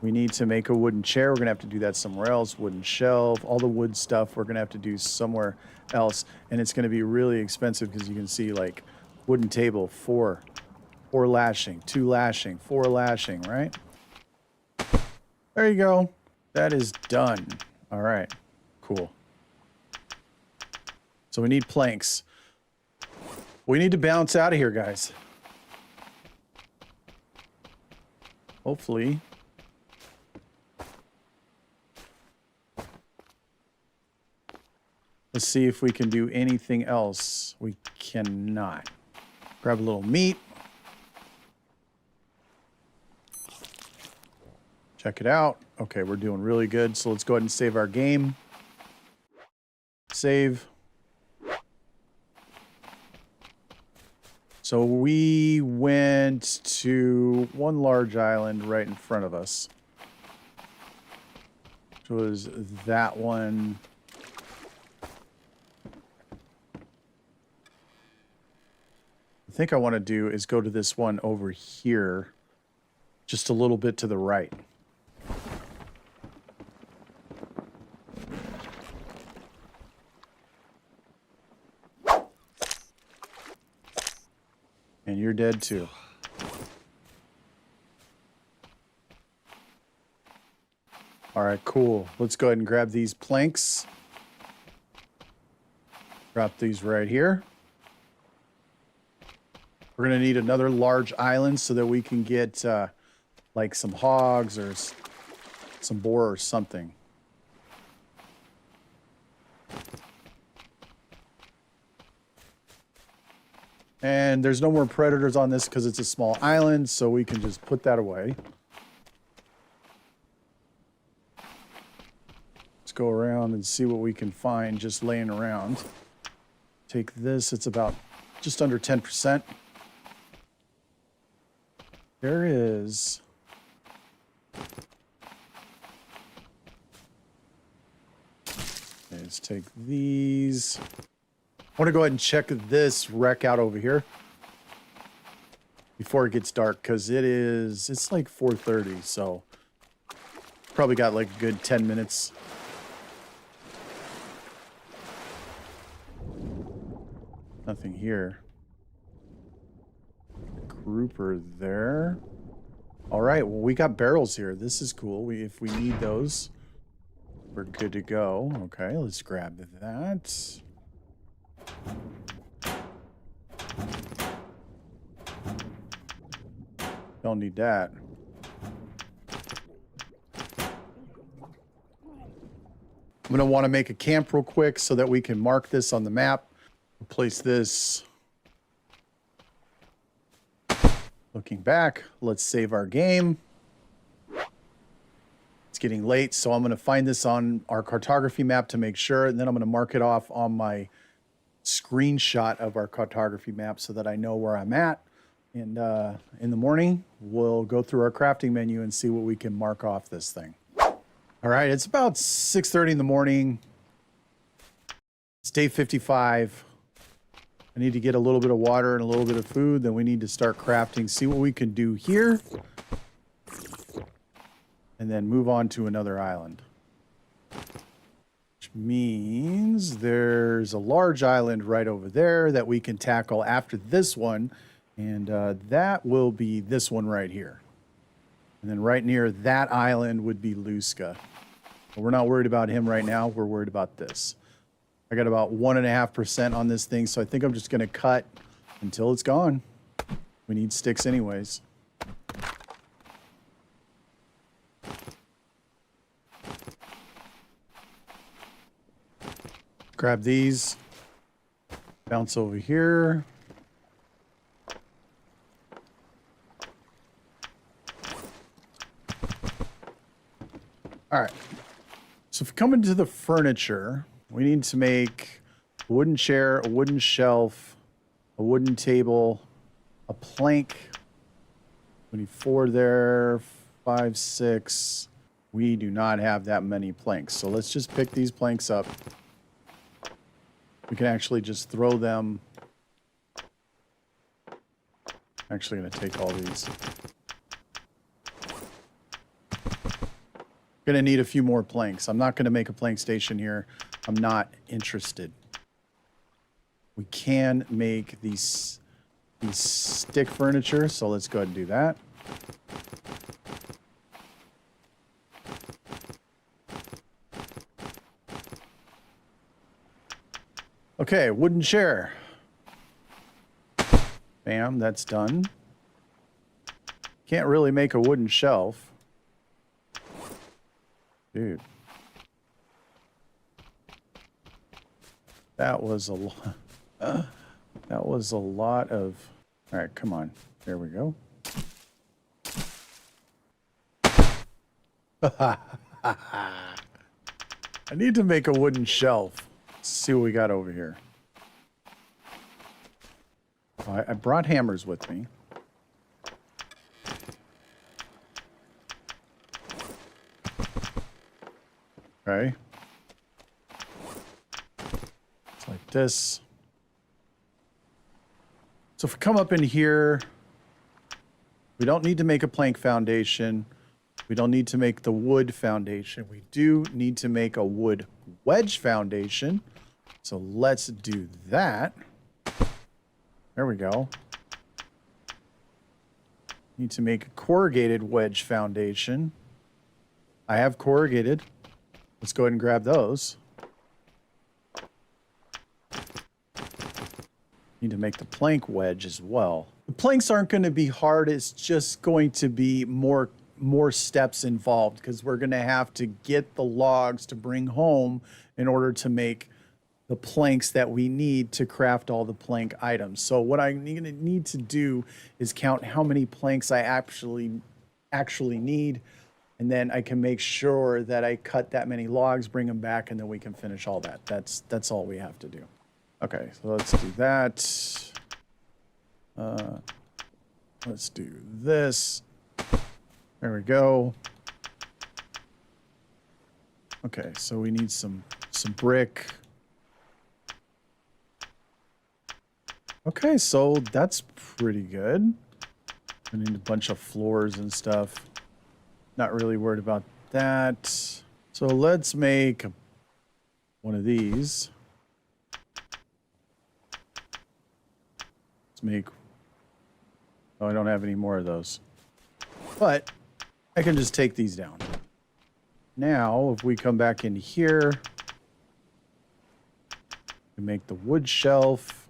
We need to make a wooden chair. We're going to have to do that somewhere else. Wooden shelf, all the wood stuff we're going to have to do somewhere else. And it's going to be really expensive because you can see like wooden table, 4 lashing, 2 lashing, 4 lashing, right? There you go. That is done. All right, cool. So we need planks. We need to bounce out of here, guys. Hopefully. Let's see if we can do anything else. We cannot. Grab a little meat. Check it out. Okay, we're doing really good. So let's go ahead and save our game. Save. So we went to one large island right in front of us, which was that one. I think I want to do is go to this one over here, just a little bit to the right. And you're dead too. All right, cool. Let's go ahead and grab these planks. Drop these right here. We're going to need another large island so that we can get like some hogs or some boar or something. And there's no more predators on this because it's a small island, so we can just put that away. Let's go around and see what we can find just laying around. Take this, it's about just under 10%. There is... Okay, let's take these. I want to go ahead and check this wreck out over here before it gets dark, because it's like 4:30, so probably got like a good 10 minutes. Nothing here. Grouper there. All right, well, we got barrels here. This is cool. If we need those, we're good to go. Okay, let's grab that. Don't need that. I'm going to want to make a camp real quick so that we can mark this on the map. Place this. Looking back, let's save our game. It's getting late, so I'm going to find this on our cartography map to make sure, and then I'm going to mark it off on my screenshot of our cartography map so that I know where I'm at. And in the morning, we'll go through our crafting menu and see what we can mark off this thing. All right, it's about 6:30 in the morning. It's day 55. I need to get a little bit of water and a little bit of food. Then we need to start crafting, see what we can do here. And then move on to another island. Which means there's a large island right over there that we can tackle after this one. And that will be this one right here. And then right near that island would be Luska. But we're not worried about him right now. We're worried about this. I got about 1.5% on this thing, so I think I'm just going to cut until it's gone. We need sticks anyways. Grab these. Bounce over here. All right. So if we come into the furniture, we need to make a wooden chair, a wooden shelf, a wooden table, a plank. We need 4 there, 5, 6. We do not have that many planks. So let's just pick these planks up. We can actually just throw them. I'm actually going to take all these. Gonna need a few more planks. I'm not gonna make a plank station here. I'm not interested. We can make these stick furniture, so let's go ahead and do that. Okay, wooden chair. Bam, that's done. Can't really make a wooden shelf. Dude. That was a lot. That was a lot of... All right, come on. There we go. I need to make a wooden shelf. Let's see what we got over here. Oh, I brought hammers with me. Okay. It's like this. So if we come up in here, we don't need to make a plank foundation. We don't need to make the wood foundation. We do need to make a wood wedge foundation. So let's do that. There we go. Need to make a corrugated wedge foundation. I have corrugated. Let's go ahead and grab those. Need to make the plank wedge as well. The planks aren't going to be hard. It's just going to be more steps involved because we're going to have to get the logs to bring home in order to make the planks that we need to craft all the plank items. So what I'm going to need to do is count how many planks I actually need, and then I can make sure that I cut that many logs, bring them back, and then we can finish all that. That's all we have to do. Okay, so let's do that. Let's do this. There we go. Okay, so we need some brick. Okay, so that's pretty good. I need a bunch of floors and stuff. Not really worried about that. So let's make one of these. Let's make... Oh, I don't have any more of those. But I can just take these down. Now, if we come back in here, we make the wood shelf.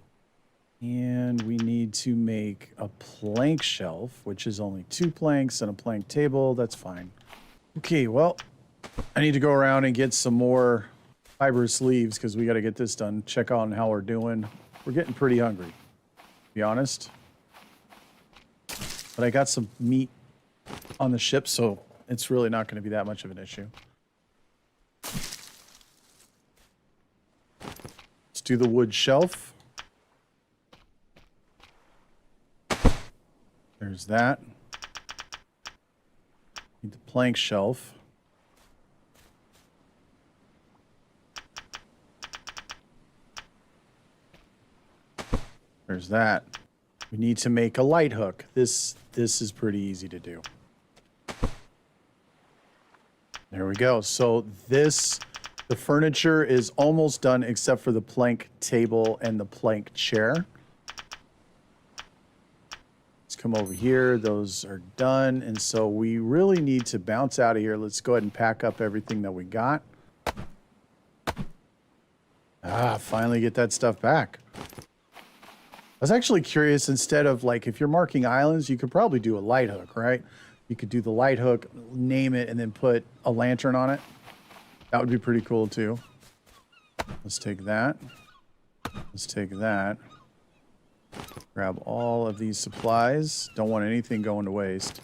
And we need to make a plank shelf, which is only 2 planks and a plank table. That's fine. Okay, well, I need to go around and get some more fibrous leaves because we got to get this done. Check on how we're doing. We're getting pretty hungry, to be honest. But I got some meat on the ship, so it's really not going to be that much of an issue. Let's do the wood shelf. There's that. Need the plank shelf. There's that. We need to make a light hook. This is pretty easy to do. There we go. So the furniture is almost done except for the plank table and the plank chair. Come over here. Those are done. And so we really need to bounce out of here. Let's go ahead and pack up everything that we got. Finally get that stuff back. I was actually curious, instead of like, if you're marking islands, you could probably do a light hook, right? You could do the light hook, name it, and then put a lantern on it. That would be pretty cool too. Let's take that. Let's take that. Grab all of these supplies. Don't want anything going to waste.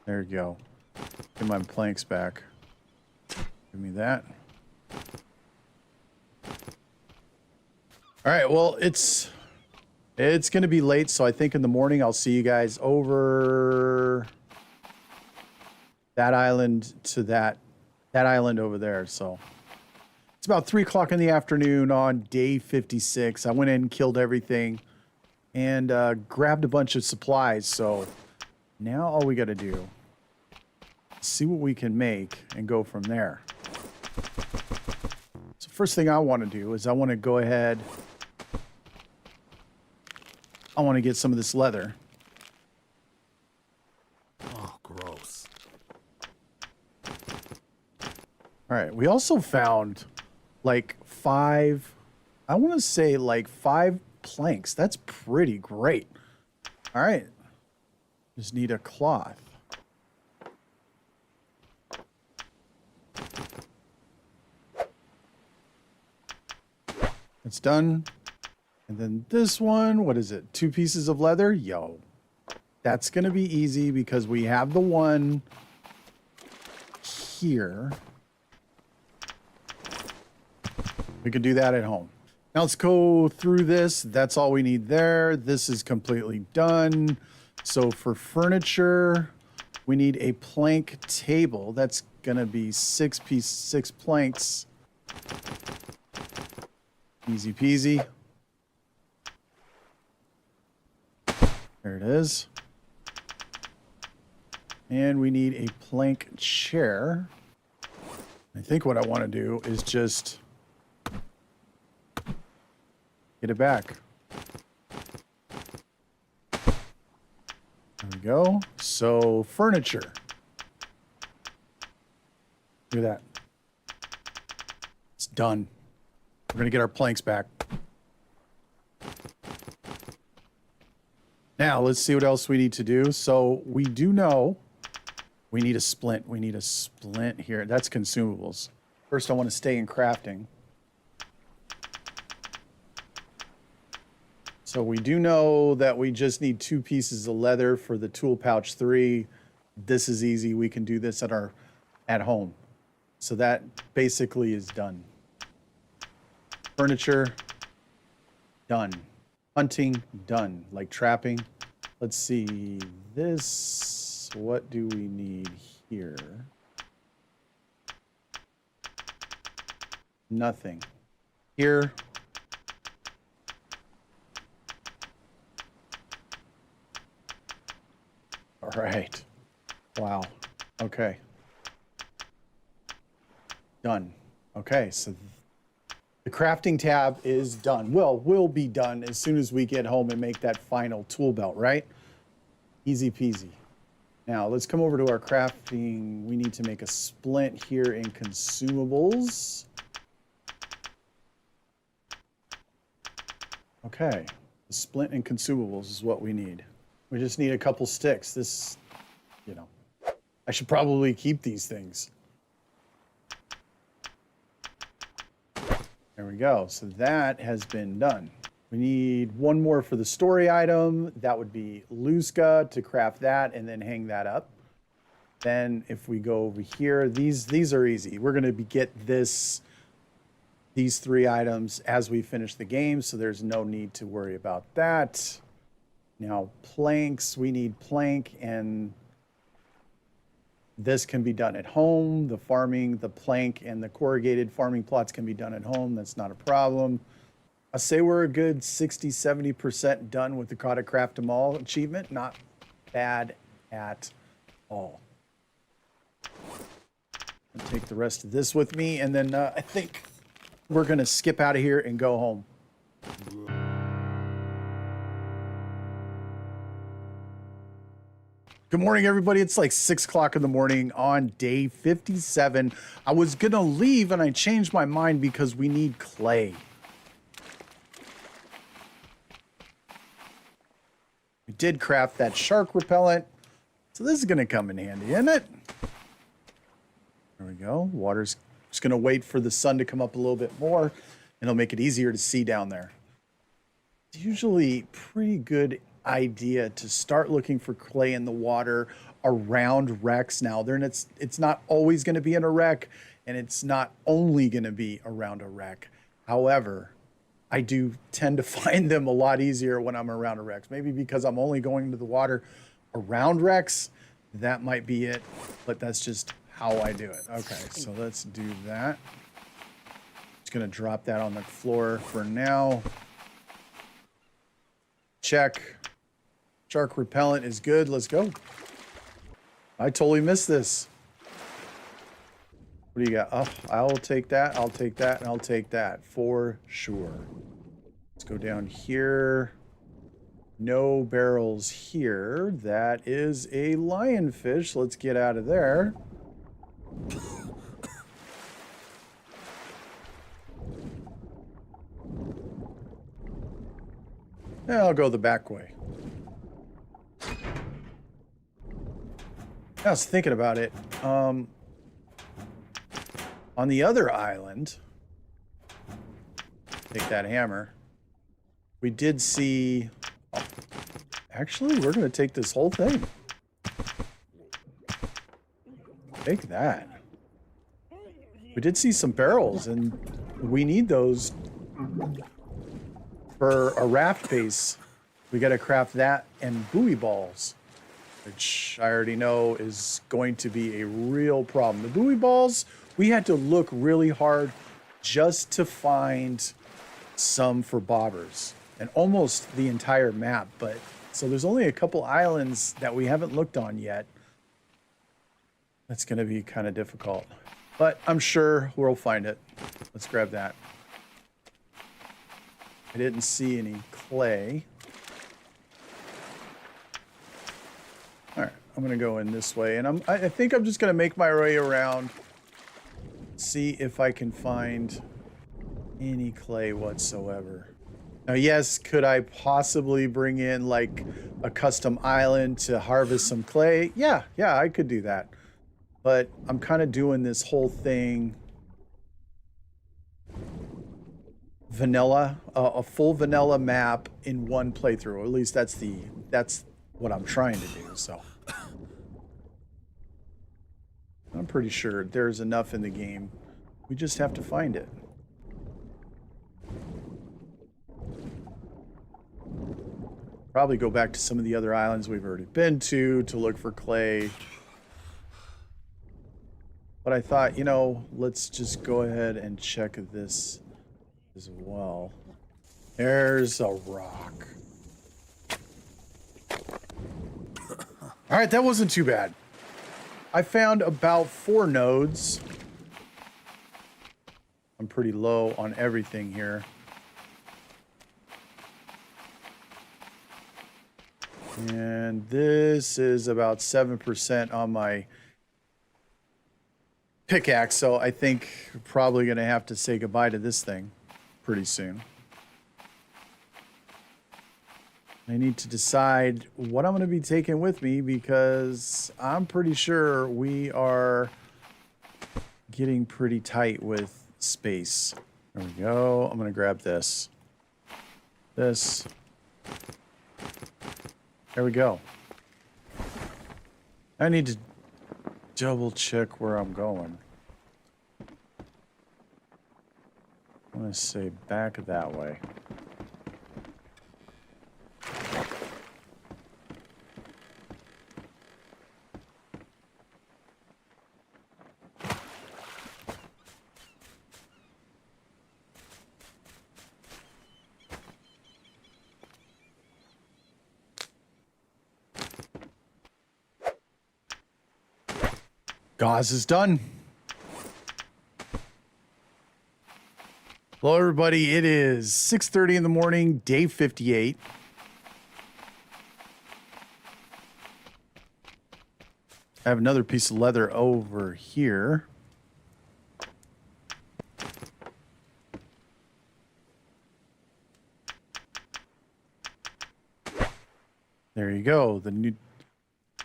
There you go. Get my planks back. Give me that. All right, well, it's going to be late, so I think in the morning I'll see you guys over that island to that island over there. So it's about 3 o'clock in the afternoon on day 56. I went in and killed everything and grabbed a bunch of supplies. So now all we got to do is see what we can make and go from there. So first thing I want to do is I want to go ahead. I want to get some of this leather. Oh, gross. All right. We also found like 5, I want to say like 5 planks. That's pretty great. All right. Just need a cloth. It's done. And then this one, what is it? 2 pieces of leather? Yo. That's going to be easy because we have the one here. We could do that at home. Now let's go through this. That's all we need there. This is completely done. So for furniture, we need a plank table. That's going to be 6 planks. Easy peasy. There it is. And we need a plank chair. I think what I want to do is just get it back. There we go. So furniture. Look at that. It's done. We're going to get our planks back. Now, let's see what else we need to do. So we do know we need a splint. We need a splint here. That's consumables. First, I want to stay in crafting. So we do know that we just need 2 pieces of leather for the tool pouch 3. This is easy. We can do this at home. So that basically is done. Furniture, done. Hunting, done. Like trapping. Let's see. This, what do we need here? Nothing. Here. All right. Wow. Okay. Done. Okay, so the crafting tab is done. Well, will be done as soon as we get home and make that final tool belt, right? Easy peasy. Now, let's come over to our crafting. We need to make a splint here in consumables. Okay, the splint and consumables is what we need. We just need a couple sticks. This, you know, I should probably keep these things. There we go. So that has been done. We need one more for the story item. That would be Luzca to craft that and then hang that up. Then if we go over here, these are easy. We're going to get these 3 items as we finish the game, so there's no need to worry about that. Now, planks, we need plank, and this can be done at home. The farming, the plank, and the corrugated farming plots can be done at home. That's not a problem. I say we're a good 60, 70% done with the Gotta Craft Them All achievement. Not bad at all. I'll take the rest of this with me, and then I think we're going to skip out of here and go home. Good morning, everybody. It's like 6 o'clock in the morning on day 57. I was going to leave, and I changed my mind because we need clay. We did craft that shark repellent, so this is going to come in handy, isn't it? There we go. Water's just going to wait for the sun to come up a little bit more, and it'll make it easier to see down there. It's usually pretty good idea to start looking for clay in the water around wrecks. Now, it's not always going to be in a wreck, and it's not only going to be around a wreck. However, I do tend to find them a lot easier when I'm around a wreck. Maybe because I'm only going into the water around wrecks. That might be it, but that's just how I do it. Okay, so let's do that. Just going to drop that on the floor for now. Check. Shark repellent is good. Let's go. I totally missed this. What do you got? Oh, I'll take that. I'll take that. And I'll take that for sure. Let's go down here. No barrels here. That is a lionfish. Let's get out of there. Yeah, I'll go the back way. I was thinking about it. On the other island, take that hammer. We did see... Oh, actually, we're going to take this whole thing. Take that. We did see some barrels, and we need those for a raft base. We got to craft that and buoy balls, which I already know is going to be a real problem. The buoy balls, we had to look really hard just to find some for bobbers, and almost the entire map. But so there's only a couple islands that we haven't looked on yet. That's going to be kind of difficult, but I'm sure we'll find it. Let's grab that. I didn't see any clay. All right, I'm going to go in this way, and I think I'm just going to make my way around, see if I can find any clay whatsoever. Now, yes, could I possibly bring in like a custom island to harvest some clay? Yeah, I could do that. But I'm kind of doing this whole thing vanilla, a full vanilla map in one playthrough. Or at least that's what I'm trying to do. So I'm pretty sure there's enough in the game. We just have to find it. Probably go back to some of the other islands we've already been to look for clay. But I thought, you know, let's just go ahead and check this as well. There's a rock. All right, that wasn't too bad. I found about 4 nodes. I'm pretty low on everything here. And this is about 7% on my pickaxe, so I think I'm probably going to have to say goodbye to this thing pretty soon. I need to decide what I'm going to be taking with me, because I'm pretty sure we are getting pretty tight with space. There we go. I'm going to grab this. This. There we go. I need to double check where I'm going. I want to say back that way. Gauze is done. Hello, everybody. It is 6:30 in the morning, day 58. I have another piece of leather over here. There you go. The new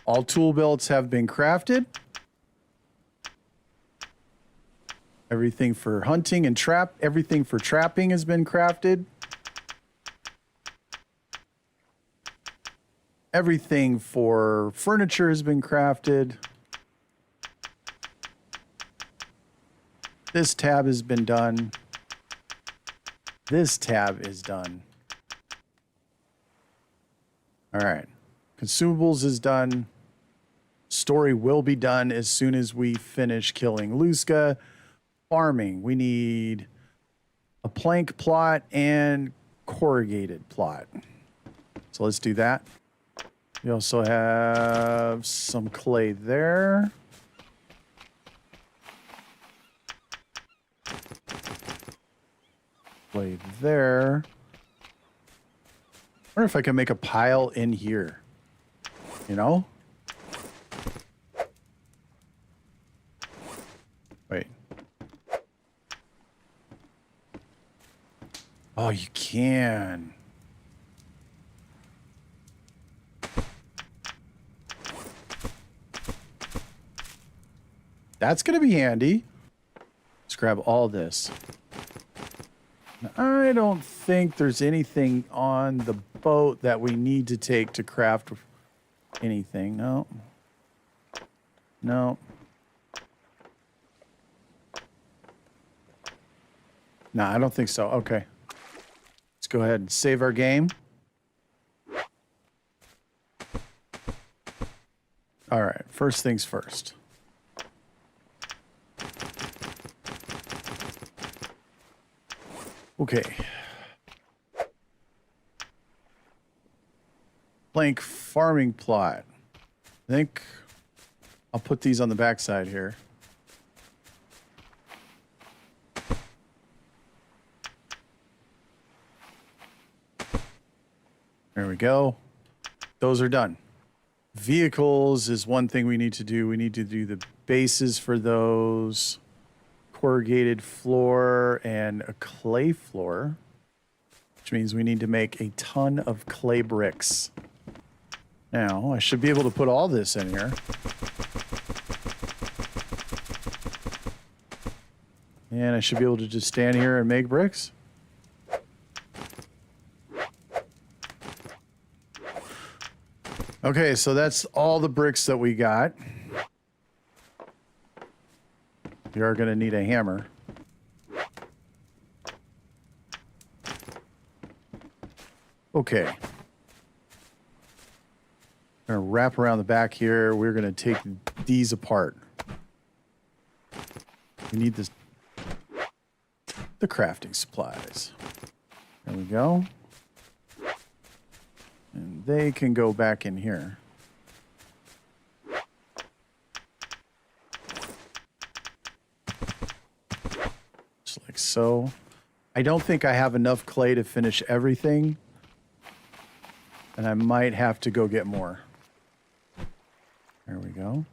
all tool belts have been crafted. Everything for hunting and everything for trapping has been crafted. Everything for furniture has been crafted. This tab has been done. This tab is done. All right. Consumables is done. Story will be done as soon as we finish killing Luska. Farming, we need a plank plot and corrugated plot. So let's do that. We also have some clay there. there. I wonder if I can make a pile in here. You know? Wait. Oh, you can. That's going to be handy. Let's grab all this. I don't think there's anything on the boat that we need to take to craft anything. No. No. No, I don't think so. Okay. Let's go ahead and save our game. All right. First things first. Okay. Blank farming plot. I think I'll put these on the backside here. There we go. Those are done. Vehicles is one thing we need to do. We need to do the bases for those. Corrugated floor and a clay floor, which means we need to make a ton of clay bricks. Now, I should be able to put all this in here. And I should be able to just stand here and make bricks. Okay, so that's all the bricks that we got. We are going to need a hammer. Okay. Going to wrap around the back here. We're going to take these apart. We need this, the crafting supplies. There we go. And they can go back in here. Like so. I don't think I have enough clay to finish everything. And I might have to go get more. There we go.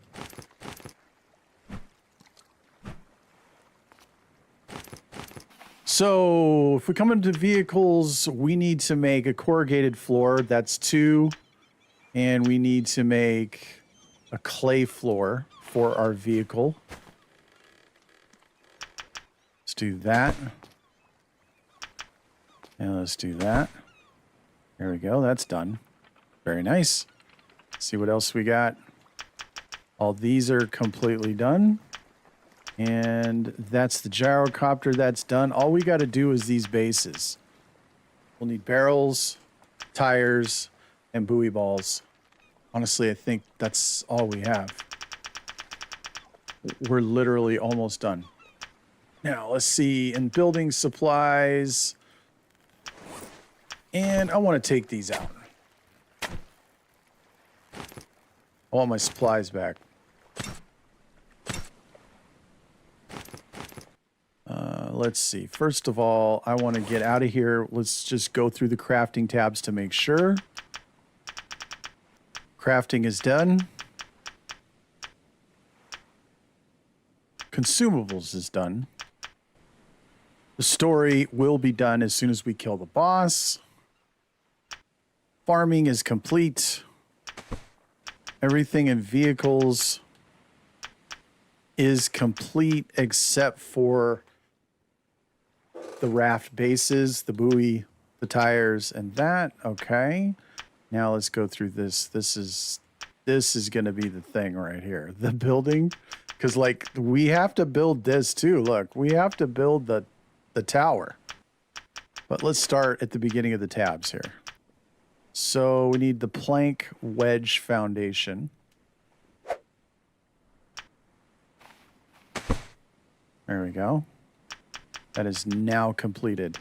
So if we come into vehicles, we need to make a corrugated floor. That's 2. And we need to make a clay floor for our vehicle. Let's do that. And let's do that. There we go. That's done. Very nice. Let's see what else we got. All these are completely done. And that's the gyrocopter. That's done. All we got to do is these bases. We'll need barrels, tires, and buoy balls. Honestly, I think that's all we have. We're literally almost done. Now, let's see. In building supplies. And I want to take these out. I want my supplies back. Let's see. First of all, I want to get out of here. Let's just go through the crafting tabs to make sure. Crafting is done. Consumables is done. The story will be done as soon as we kill the boss. Farming is complete. Everything in vehicles is complete except for the raft bases, the buoy, the tires, and that. Okay. Now let's go through this. This is going to be the thing right here. The building. Because, like, we have to build this too. Look, we have to build the tower. But let's start at the beginning of the tabs here. So we need the plank wedge foundation. There we go. That is now completed.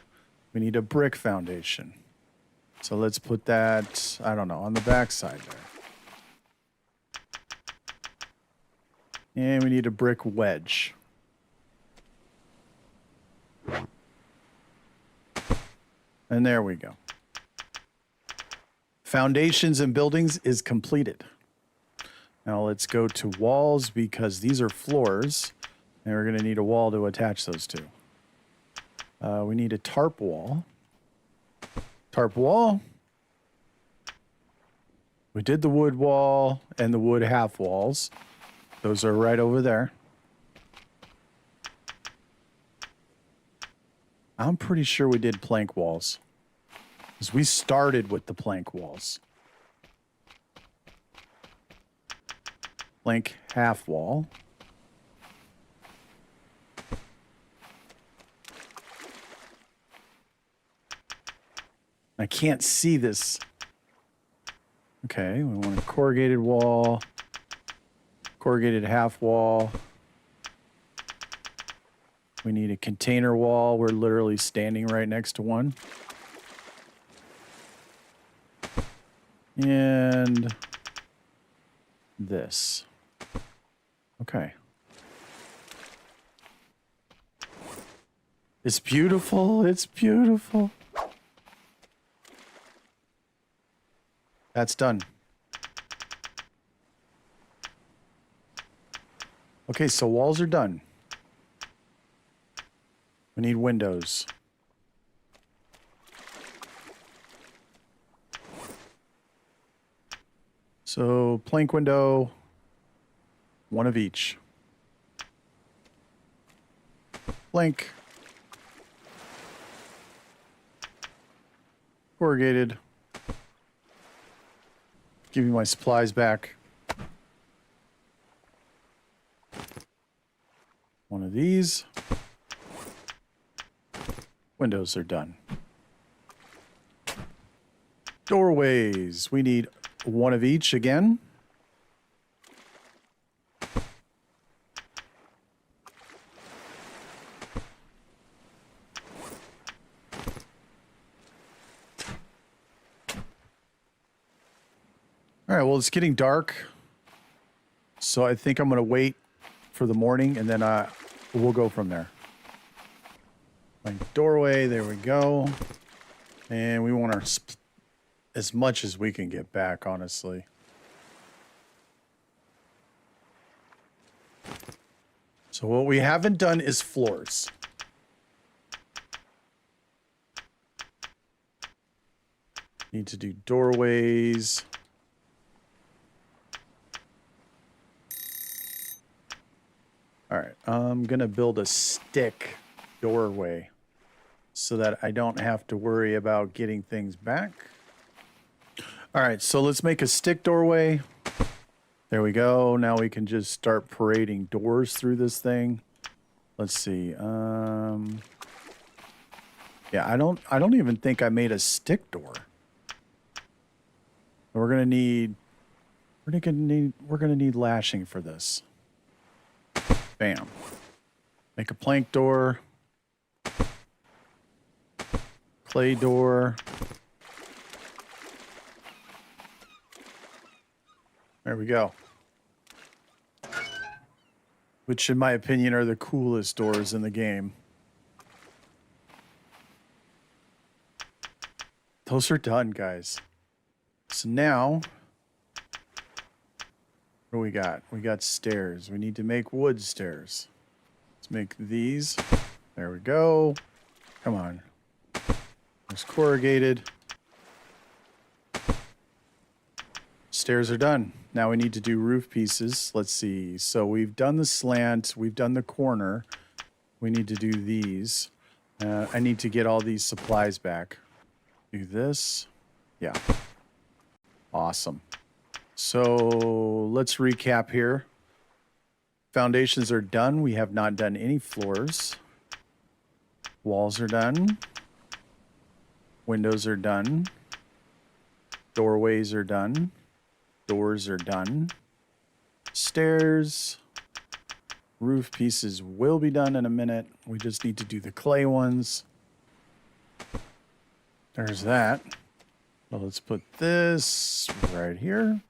We need a brick foundation. So let's put that, I don't know, on the back side there. And we need a brick wedge. And there we go. Foundations and buildings is completed. Now let's go to walls because these are floors. And we're going to need a wall to attach those to. We need a tarp wall. Tarp wall. We did the wood wall and the wood half walls. Those are right over there. I'm pretty sure we did plank walls. Because we started with the plank walls. Plank half wall. I can't see this. Okay, we want a corrugated wall. Corrugated half wall. We need a container wall. We're literally standing right next to one. And this. Okay. It's beautiful. It's beautiful. That's done. Okay, so walls are done. We need windows. So, plank window, one of each. Plank. Corrugated. Give me my supplies back. One of these. Windows are done. Doorways. We need one of each again. All right, well, it's getting dark. So I think I'm going to wait for the morning and then we'll go from there. Like doorway, there we go. And we want our as much as we can get back, honestly. So what we haven't done is floors. Need to do doorways. All right, I'm gonna build a stick doorway so that I don't have to worry about getting things back. All right, so let's make a stick doorway. There we go. Now we can just start parading doors through this thing. Let's see. Yeah, I don't even think I made a stick door. We're gonna need lashing for this. Bam. Make a plank door. Clay door. There we go. Which, in my opinion, are the coolest doors in the game. Those are done, guys. So now, what do we got? We got stairs. We need to make wood stairs. Let's make these. There we go. Come on. There's corrugated. Stairs are done. Now we need to do roof pieces. Let's see. So we've done the slant. We've done the corner. We need to do these. I need to get all these supplies back. Do this. Yeah. Awesome. So let's recap here. Foundations are done. We have not done any floors. Walls are done. Windows are done. Doorways are done. Doors are done. Stairs. Roof pieces will be done in a minute. We just need to do the clay ones. There's that. Well, let's put this right here.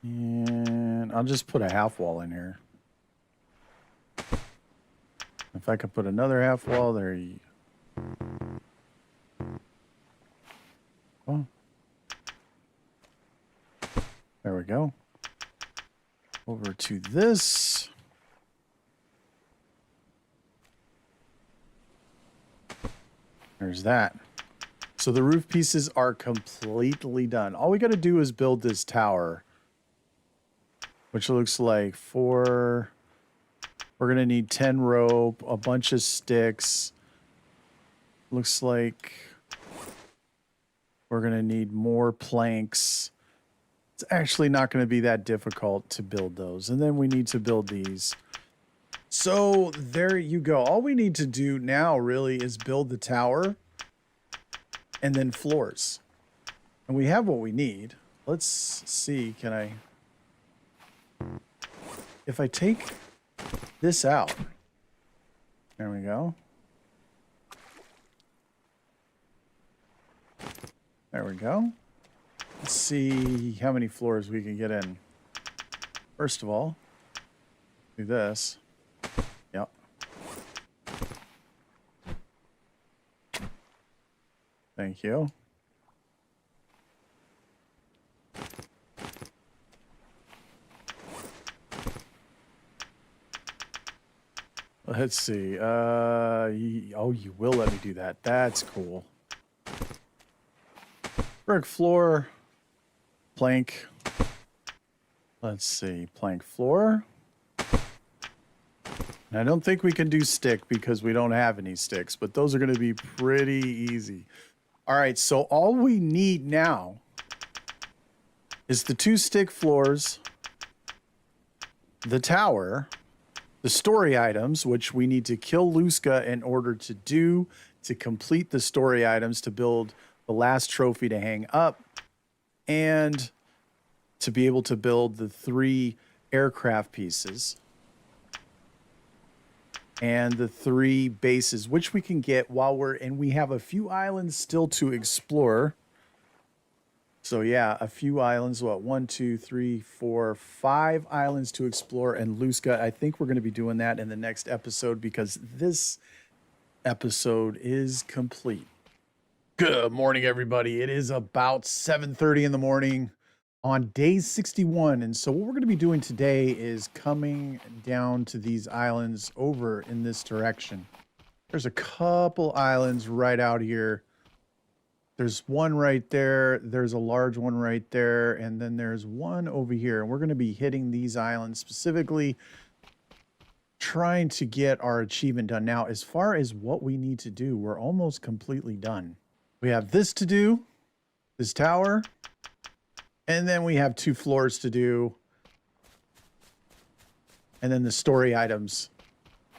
And I'll just put a half wall in here. If I could put another half wall there. Oh. There we go. Over to this. There's that. So the roof pieces are completely done. All we got to do is build this tower, which looks like 4. We're going to need 10 rope, a bunch of sticks. Looks like we're going to need more planks. It's actually not going to be that difficult to build those. And then we need to build these. So there you go. All we need to do now really is build the tower and then floors. And we have what we need. Let's see, can I... If I take this out, there we go. There we go. Let's see how many floors we can get in. First of all, do this. Yep. Thank you. Let's see. Oh, you will let me do that. That's cool. Brick floor. Plank. Let's see. Plank floor. And I don't think we can do stick because we don't have any sticks, but those are going to be pretty easy. All right, so all we need now is the 2 stick floors, the tower, the story items, which we need to kill Luska in order to complete the story items to build the last trophy to hang up, and to be able to build the 3 aircraft pieces and the 3 bases, which we can get while we have a few islands still to explore. So yeah, a few islands, what, 1, 2, 3, 4, 5 islands to explore. And Luska, I think we're going to be doing that in the next episode because this episode is complete. Good morning, everybody. It is about 7:30 in the morning on day 61. And so what we're going to be doing today is coming down to these islands over in this direction. There's a couple islands right out here. There's one right there. There's a large one right there. And then there's one over here. And we're going to be hitting these islands specifically, trying to get our achievement done. Now, as far as what we need to do, we're almost completely done. We have this to do, this tower, and then we have 2 floors to do, and then the story items,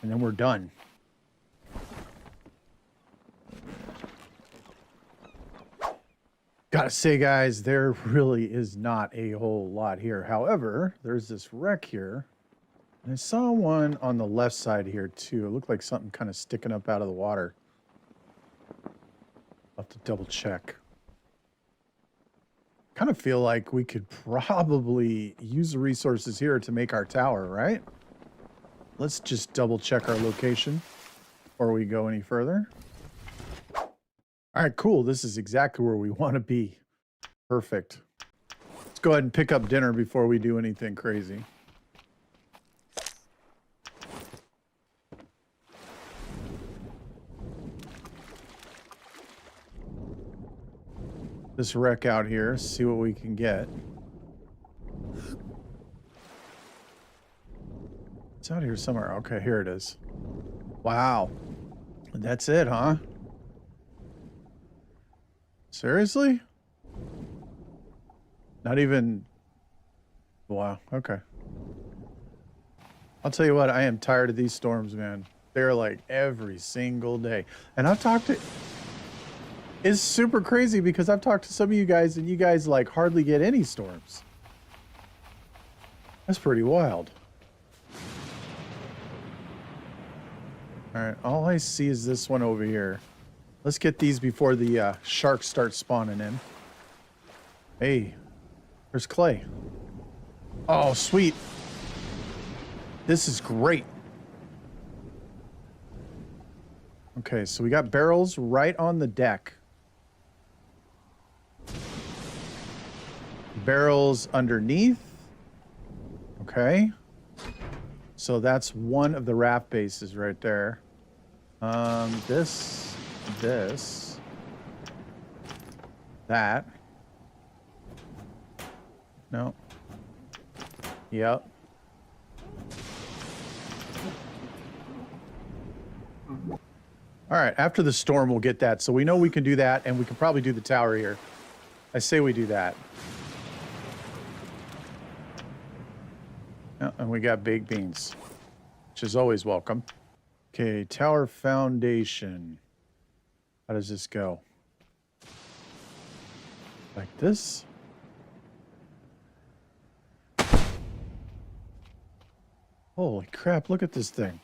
and then we're done. Gotta say, guys, there really is not a whole lot here. However, there's this wreck here, and I saw one on the left side here too. It looked like something kind of sticking up out of the water. I'll have to double check. Kind of feel like we could probably use the resources here to make our tower, right? Let's just double check our location before we go any further. All right, cool. This is exactly where we want to be. Perfect. Let's go ahead and pick up dinner before we do anything crazy. This wreck out here, see what we can get. It's out here somewhere. Okay, here it is. Wow. That's it, huh? Seriously? Not even... Wow, okay. I'll tell you what, I am tired of these storms, man. They're like every single day. And I've talked to... It's super crazy because I've talked to some of you guys and you guys like hardly get any storms. That's pretty wild. All right, all I see is this one over here. Let's get these before the sharks start spawning in. Hey, there's clay. Oh, sweet. This is great. Okay, so we got barrels right on the deck. barrels underneath. Okay. So that's one of the raft bases right there. This, that. No. Yep. All right, after the storm, we'll get that. So we know we can do that, and we can probably do the tower here. I say we do that. Oh, and we got baked beans, which is always welcome. Okay, tower foundation. How does this go? Like this? Holy crap, look at this thing.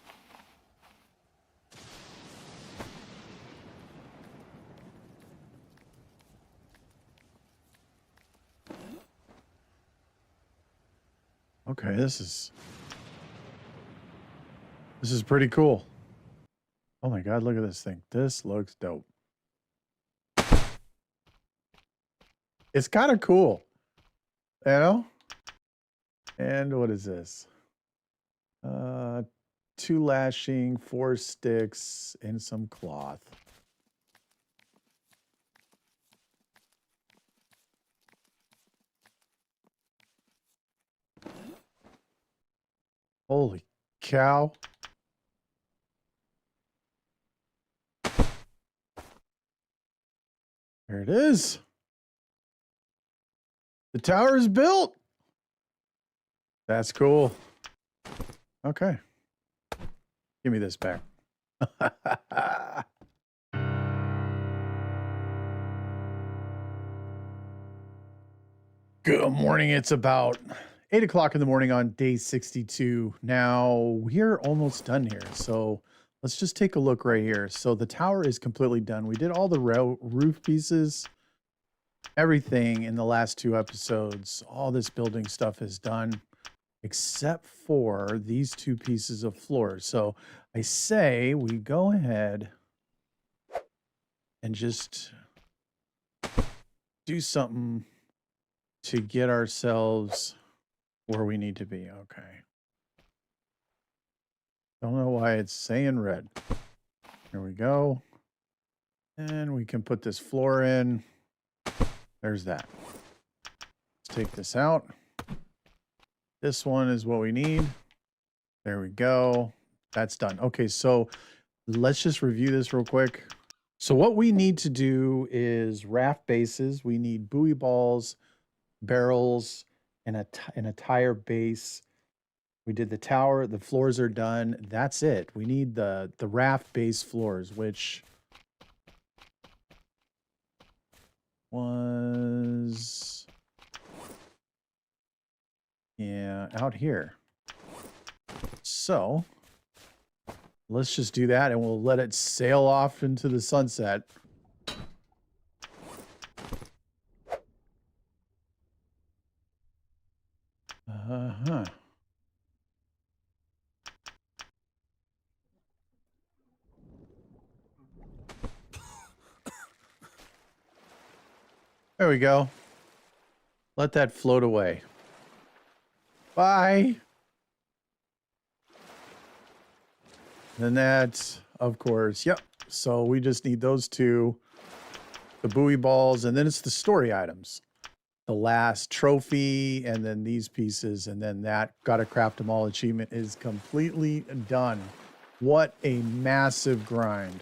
Okay, this is pretty cool. Oh my god, look at this thing. This looks dope. It's kind of cool. You know? And what is this? 2 lashing, 4 sticks, and some cloth. Holy cow. There it is. The tower is built. That's cool. Okay. Give me this back. Good morning. It's about 8 o'clock in the morning on day 62. Now, we're almost done here. So let's just take a look right here. So the tower is completely done. We did all the roof pieces, everything in the last 2 episodes. All this building stuff is done, except for these 2 pieces of floor. So I say we go ahead and just do something to get ourselves where we need to be. Okay. Don't know why it's saying red. Here we go. And we can put this floor in. There's that. Let's take this out. This one is what we need. There we go. That's done. Okay, so let's just review this real quick. So what we need to do is raft bases. We need buoy balls, barrels, and a tire base. We did the tower. The floors are done. That's it. We need the raft base floors, which was, yeah, out here. So let's just do that, and we'll let it sail off into the sunset. Uh-huh. There we go. Let that float away. Bye. And that's, of course, yep. So we just need those 2, the buoy balls, and then it's the story items. The last trophy, and then these pieces, and then that gotta craft them all achievement is completely done. What a massive grind.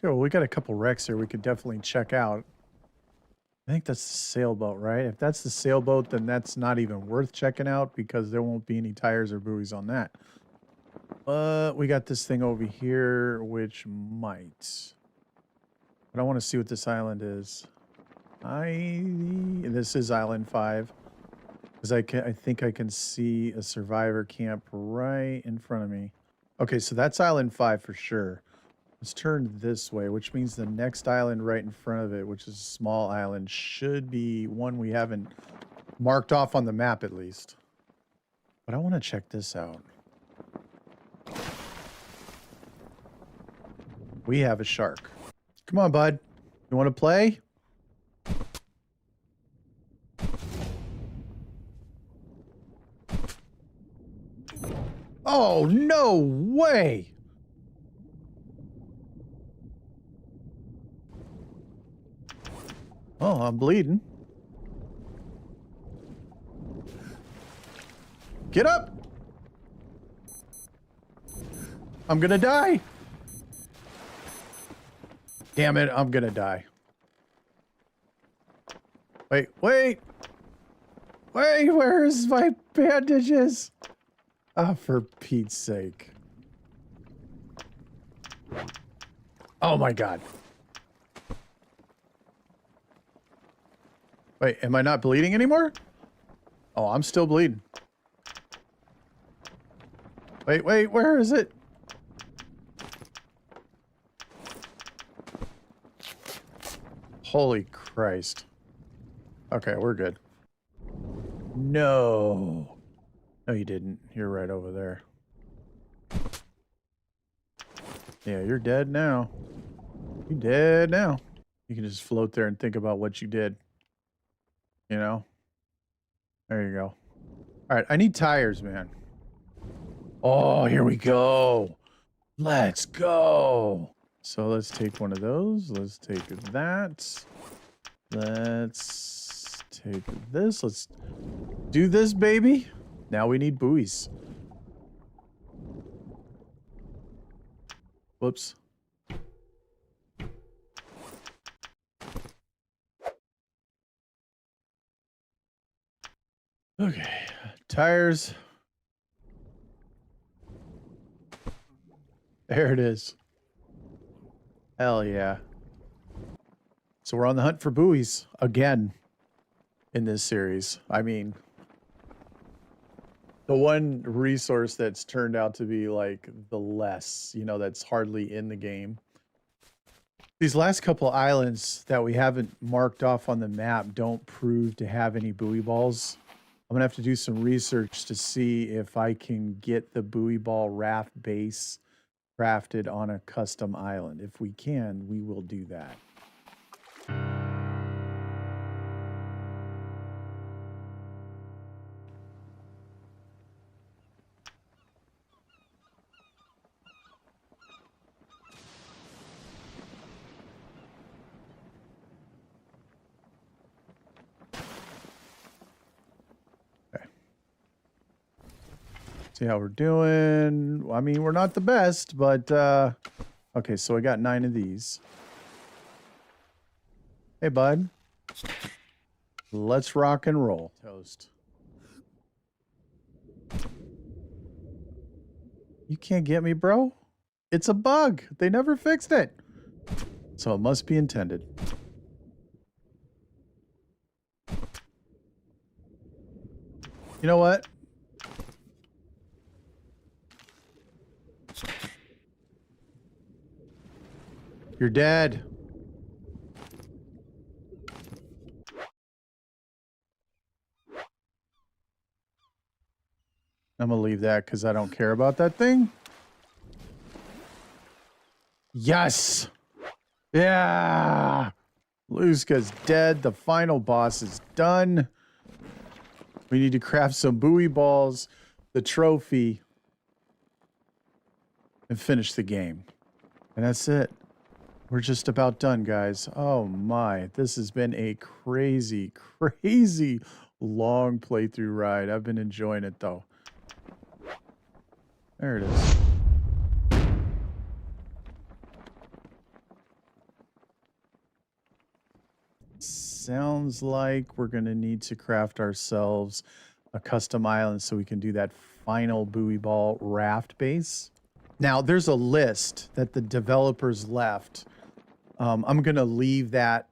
Yo, we got a couple wrecks here we could definitely check out. I think that's the sailboat, right? If that's the sailboat, then that's not even worth checking out because there won't be any tires or buoys on that. But we got this thing over here, which might. But I want to see what this island is. This is Island 5. Because I think I can see a survivor camp right in front of me. Okay, so that's Island 5 for sure. Let's turn this way, which means the next island right in front of it, which is a small island, should be one we haven't marked off on the map at least. But I want to check this out. We have a shark. Come on, bud. You want to play? Oh, no way. Oh, I'm bleeding. Get up. I'm gonna die. Damn it, I'm gonna die. Wait, wait. Wait, where's my bandages? Ah, for Pete's sake. Oh my god. Wait, am I not bleeding anymore? Oh, I'm still bleeding. Wait, wait, where is it? Holy Christ. Okay, we're good. No. No, you didn't. You're right over there. Yeah, you're dead now. You're dead now. You can just float there and think about what you did. You know? There you go. All right, I need tires, man. Oh, here we go. Let's go. So let's take one of those. Let's take that. Let's take this. Let's do this, baby. Now we need buoys. Whoops. Okay, tires. There it is. Hell yeah. So we're on the hunt for buoys again in this series. I mean, the one resource that's turned out to be like the less, you know, that's hardly in the game. These last couple islands that we haven't marked off on the map don't prove to have any buoy balls. I'm gonna have to do some research to see if I can get the buoy ball raft base crafted on a custom island. If we can, we will do that. Okay. See how we're doing. I mean, we're not the best, but okay, so I got 9 of these. Hey, bud. Let's rock and roll. Toast. You can't get me, bro. It's a bug. They never fixed it. So it must be intended. You know what? You're dead. I'm gonna leave that because I don't care about that thing. Yes! Yeah! Luzca's dead. The final boss is done. We need to craft some buoy balls, the trophy, and finish the game. And that's it. We're just about done, guys. Oh my, this has been a crazy, crazy long playthrough ride. I've been enjoying it though. There it is. Sounds like we're gonna need to craft ourselves a custom island so we can do that final buoy ball raft base. Now, there's a list that the developers left. I'm going to leave that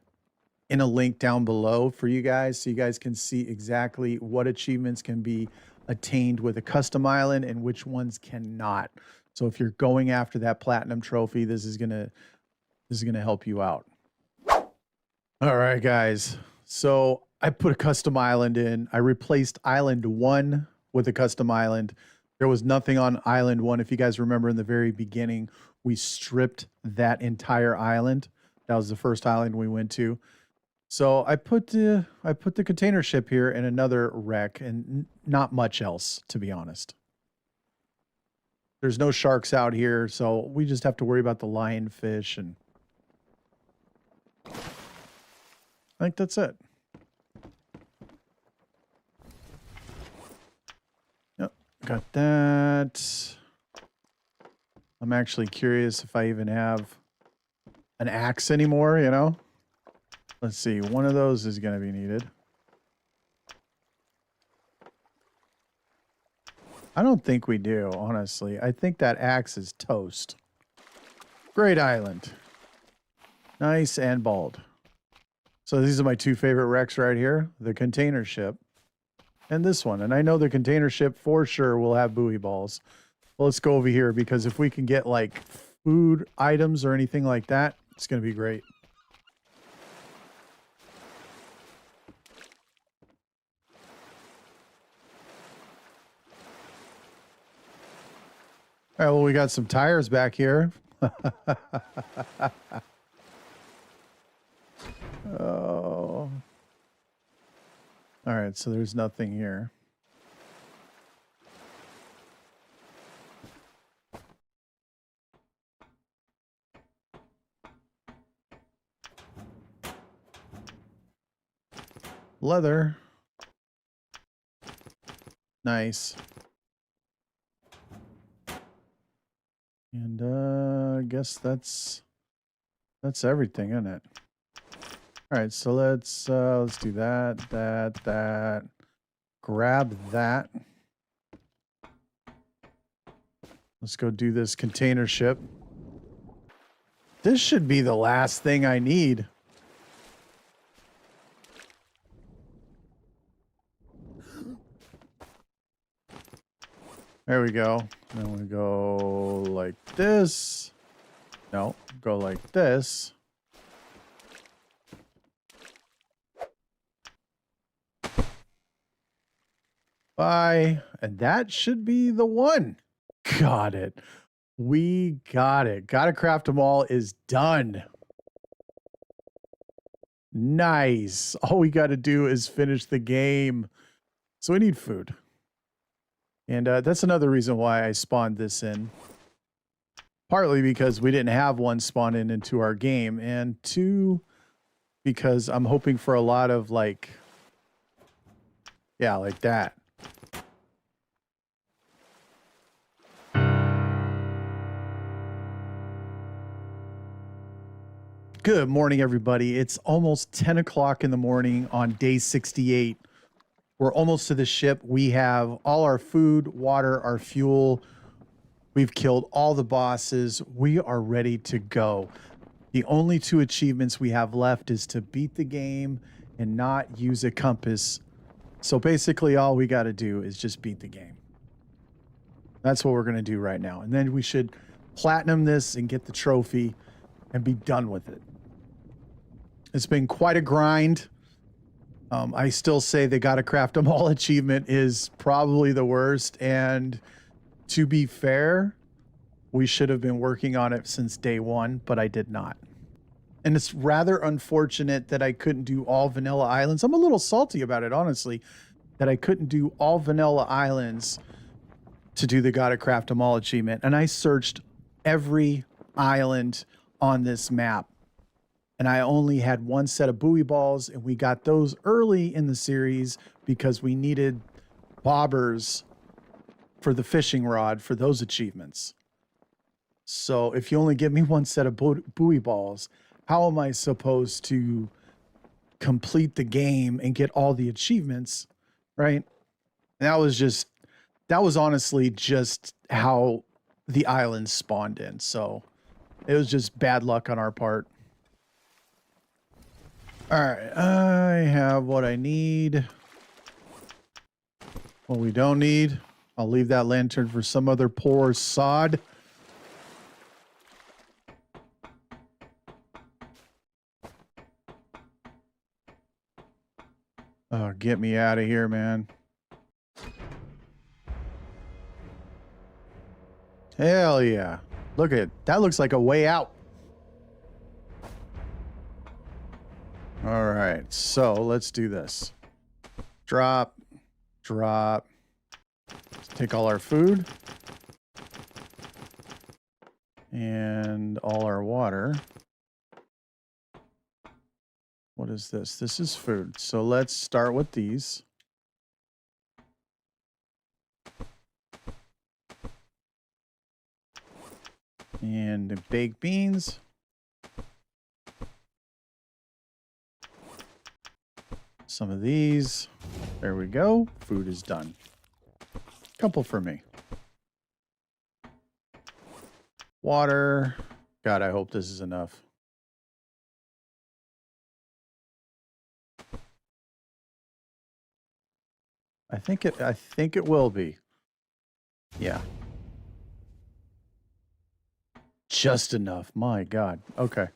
in a link down below for you guys so you guys can see exactly what achievements can be attained with a custom island and which ones cannot. So if you're going after that platinum trophy, this is going to help you out. All right, guys. So I put a custom island in. I replaced island 1 with a custom island. There was nothing on island 1. If you guys remember in the very beginning, we stripped that entire island. That was the first island we went to. So I put the container ship here and another wreck and not much else, to be honest. There's no sharks out here, so we just have to worry about the lionfish, and I think that's it. Yep, got that. I'm actually curious if I even have an axe anymore, you know? Let's see, one of those is going to be needed. I don't think we do, honestly. I think that axe is toast. Great island. Nice and bald. So these are my two favorite wrecks right here. The container ship and this one. And I know the container ship for sure will have buoy balls. Well, let's go over here because if we can get like food items or anything like that, it's going to be great. All right, well, we got some tires back here. Oh. All right, so there's nothing here. Leather. Nice. And I guess that's everything, isn't it? All right, so let's do that. Grab that. Let's go do this container ship. This should be the last thing I need. There we go. Then we go like this. No, go like this. Bye. And that should be the one. Got it. We got it. Gotta craft them all is done. Nice. All we got to do is finish the game. So we need food. And that's another reason why I spawned this in. Partly because we didn't have one spawn into our game. And two, because I'm hoping for a lot of like, yeah, like that. Good morning, everybody. It's almost 10 o'clock in the morning on day 68. We're almost to the ship. We have all our food, water, our fuel. We've killed all the bosses. We are ready to go. The only two achievements we have left is to beat the game and not use a compass. So basically all we got to do is just beat the game. That's what we're going to do right now. And then we should platinum this and get the trophy and be done with it. It's been quite a grind. I still say they got to craft them all achievement is probably the worst. And to be fair, we should have been working on it since day one, but I did not. And it's rather unfortunate that I couldn't do all vanilla islands. I'm a little salty about it, honestly, that I couldn't do all vanilla islands to do the gotta craft them all achievement. And I searched every island on this map. And I only had one set of buoy balls, and we got those early in the series because we needed bobbers for the fishing rod for those achievements. So if you only give me one set of buoy balls, how am I supposed to complete the game and get all the achievements, right? And that was honestly just how the island spawned in. So it was just bad luck on our part. All right, I have what I need. What we don't need, I'll leave that lantern for some other poor sod. Oh, get me out of here, man. Hell yeah. Look at it. That looks like a way out. All right, so let's do this. Drop, drop. Let's take all our food. And all our water. What is this? This is food. So let's start with these. And the baked beans. Some of these. There we go. Food is done. Couple for me. Water. God, I hope this is enough. I think it will be. Yeah. Just enough. My God. Okay.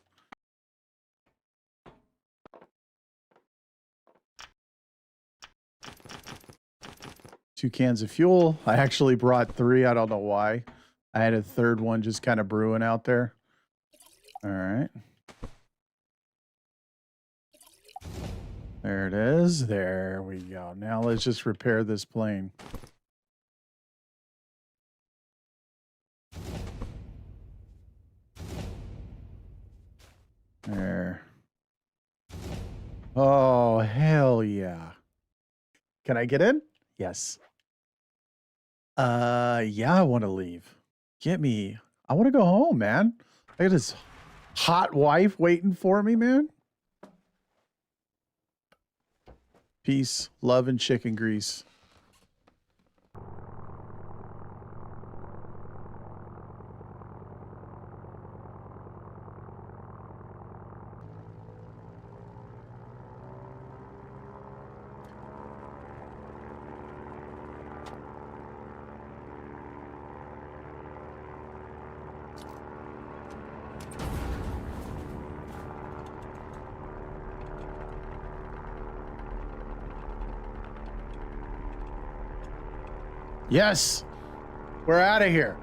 Two cans of fuel. I actually brought 3. I don't know why. I had a third one just kind of brewing out there. All right. There it is. There we go. Now let's just repair this plane. There. Oh, hell yeah. Can I get in? Yes. Yeah, I want to leave. Get me. I want to go home, man. I got this hot wife waiting for me, man. Peace, love, and chicken grease. Yes, we're out of here.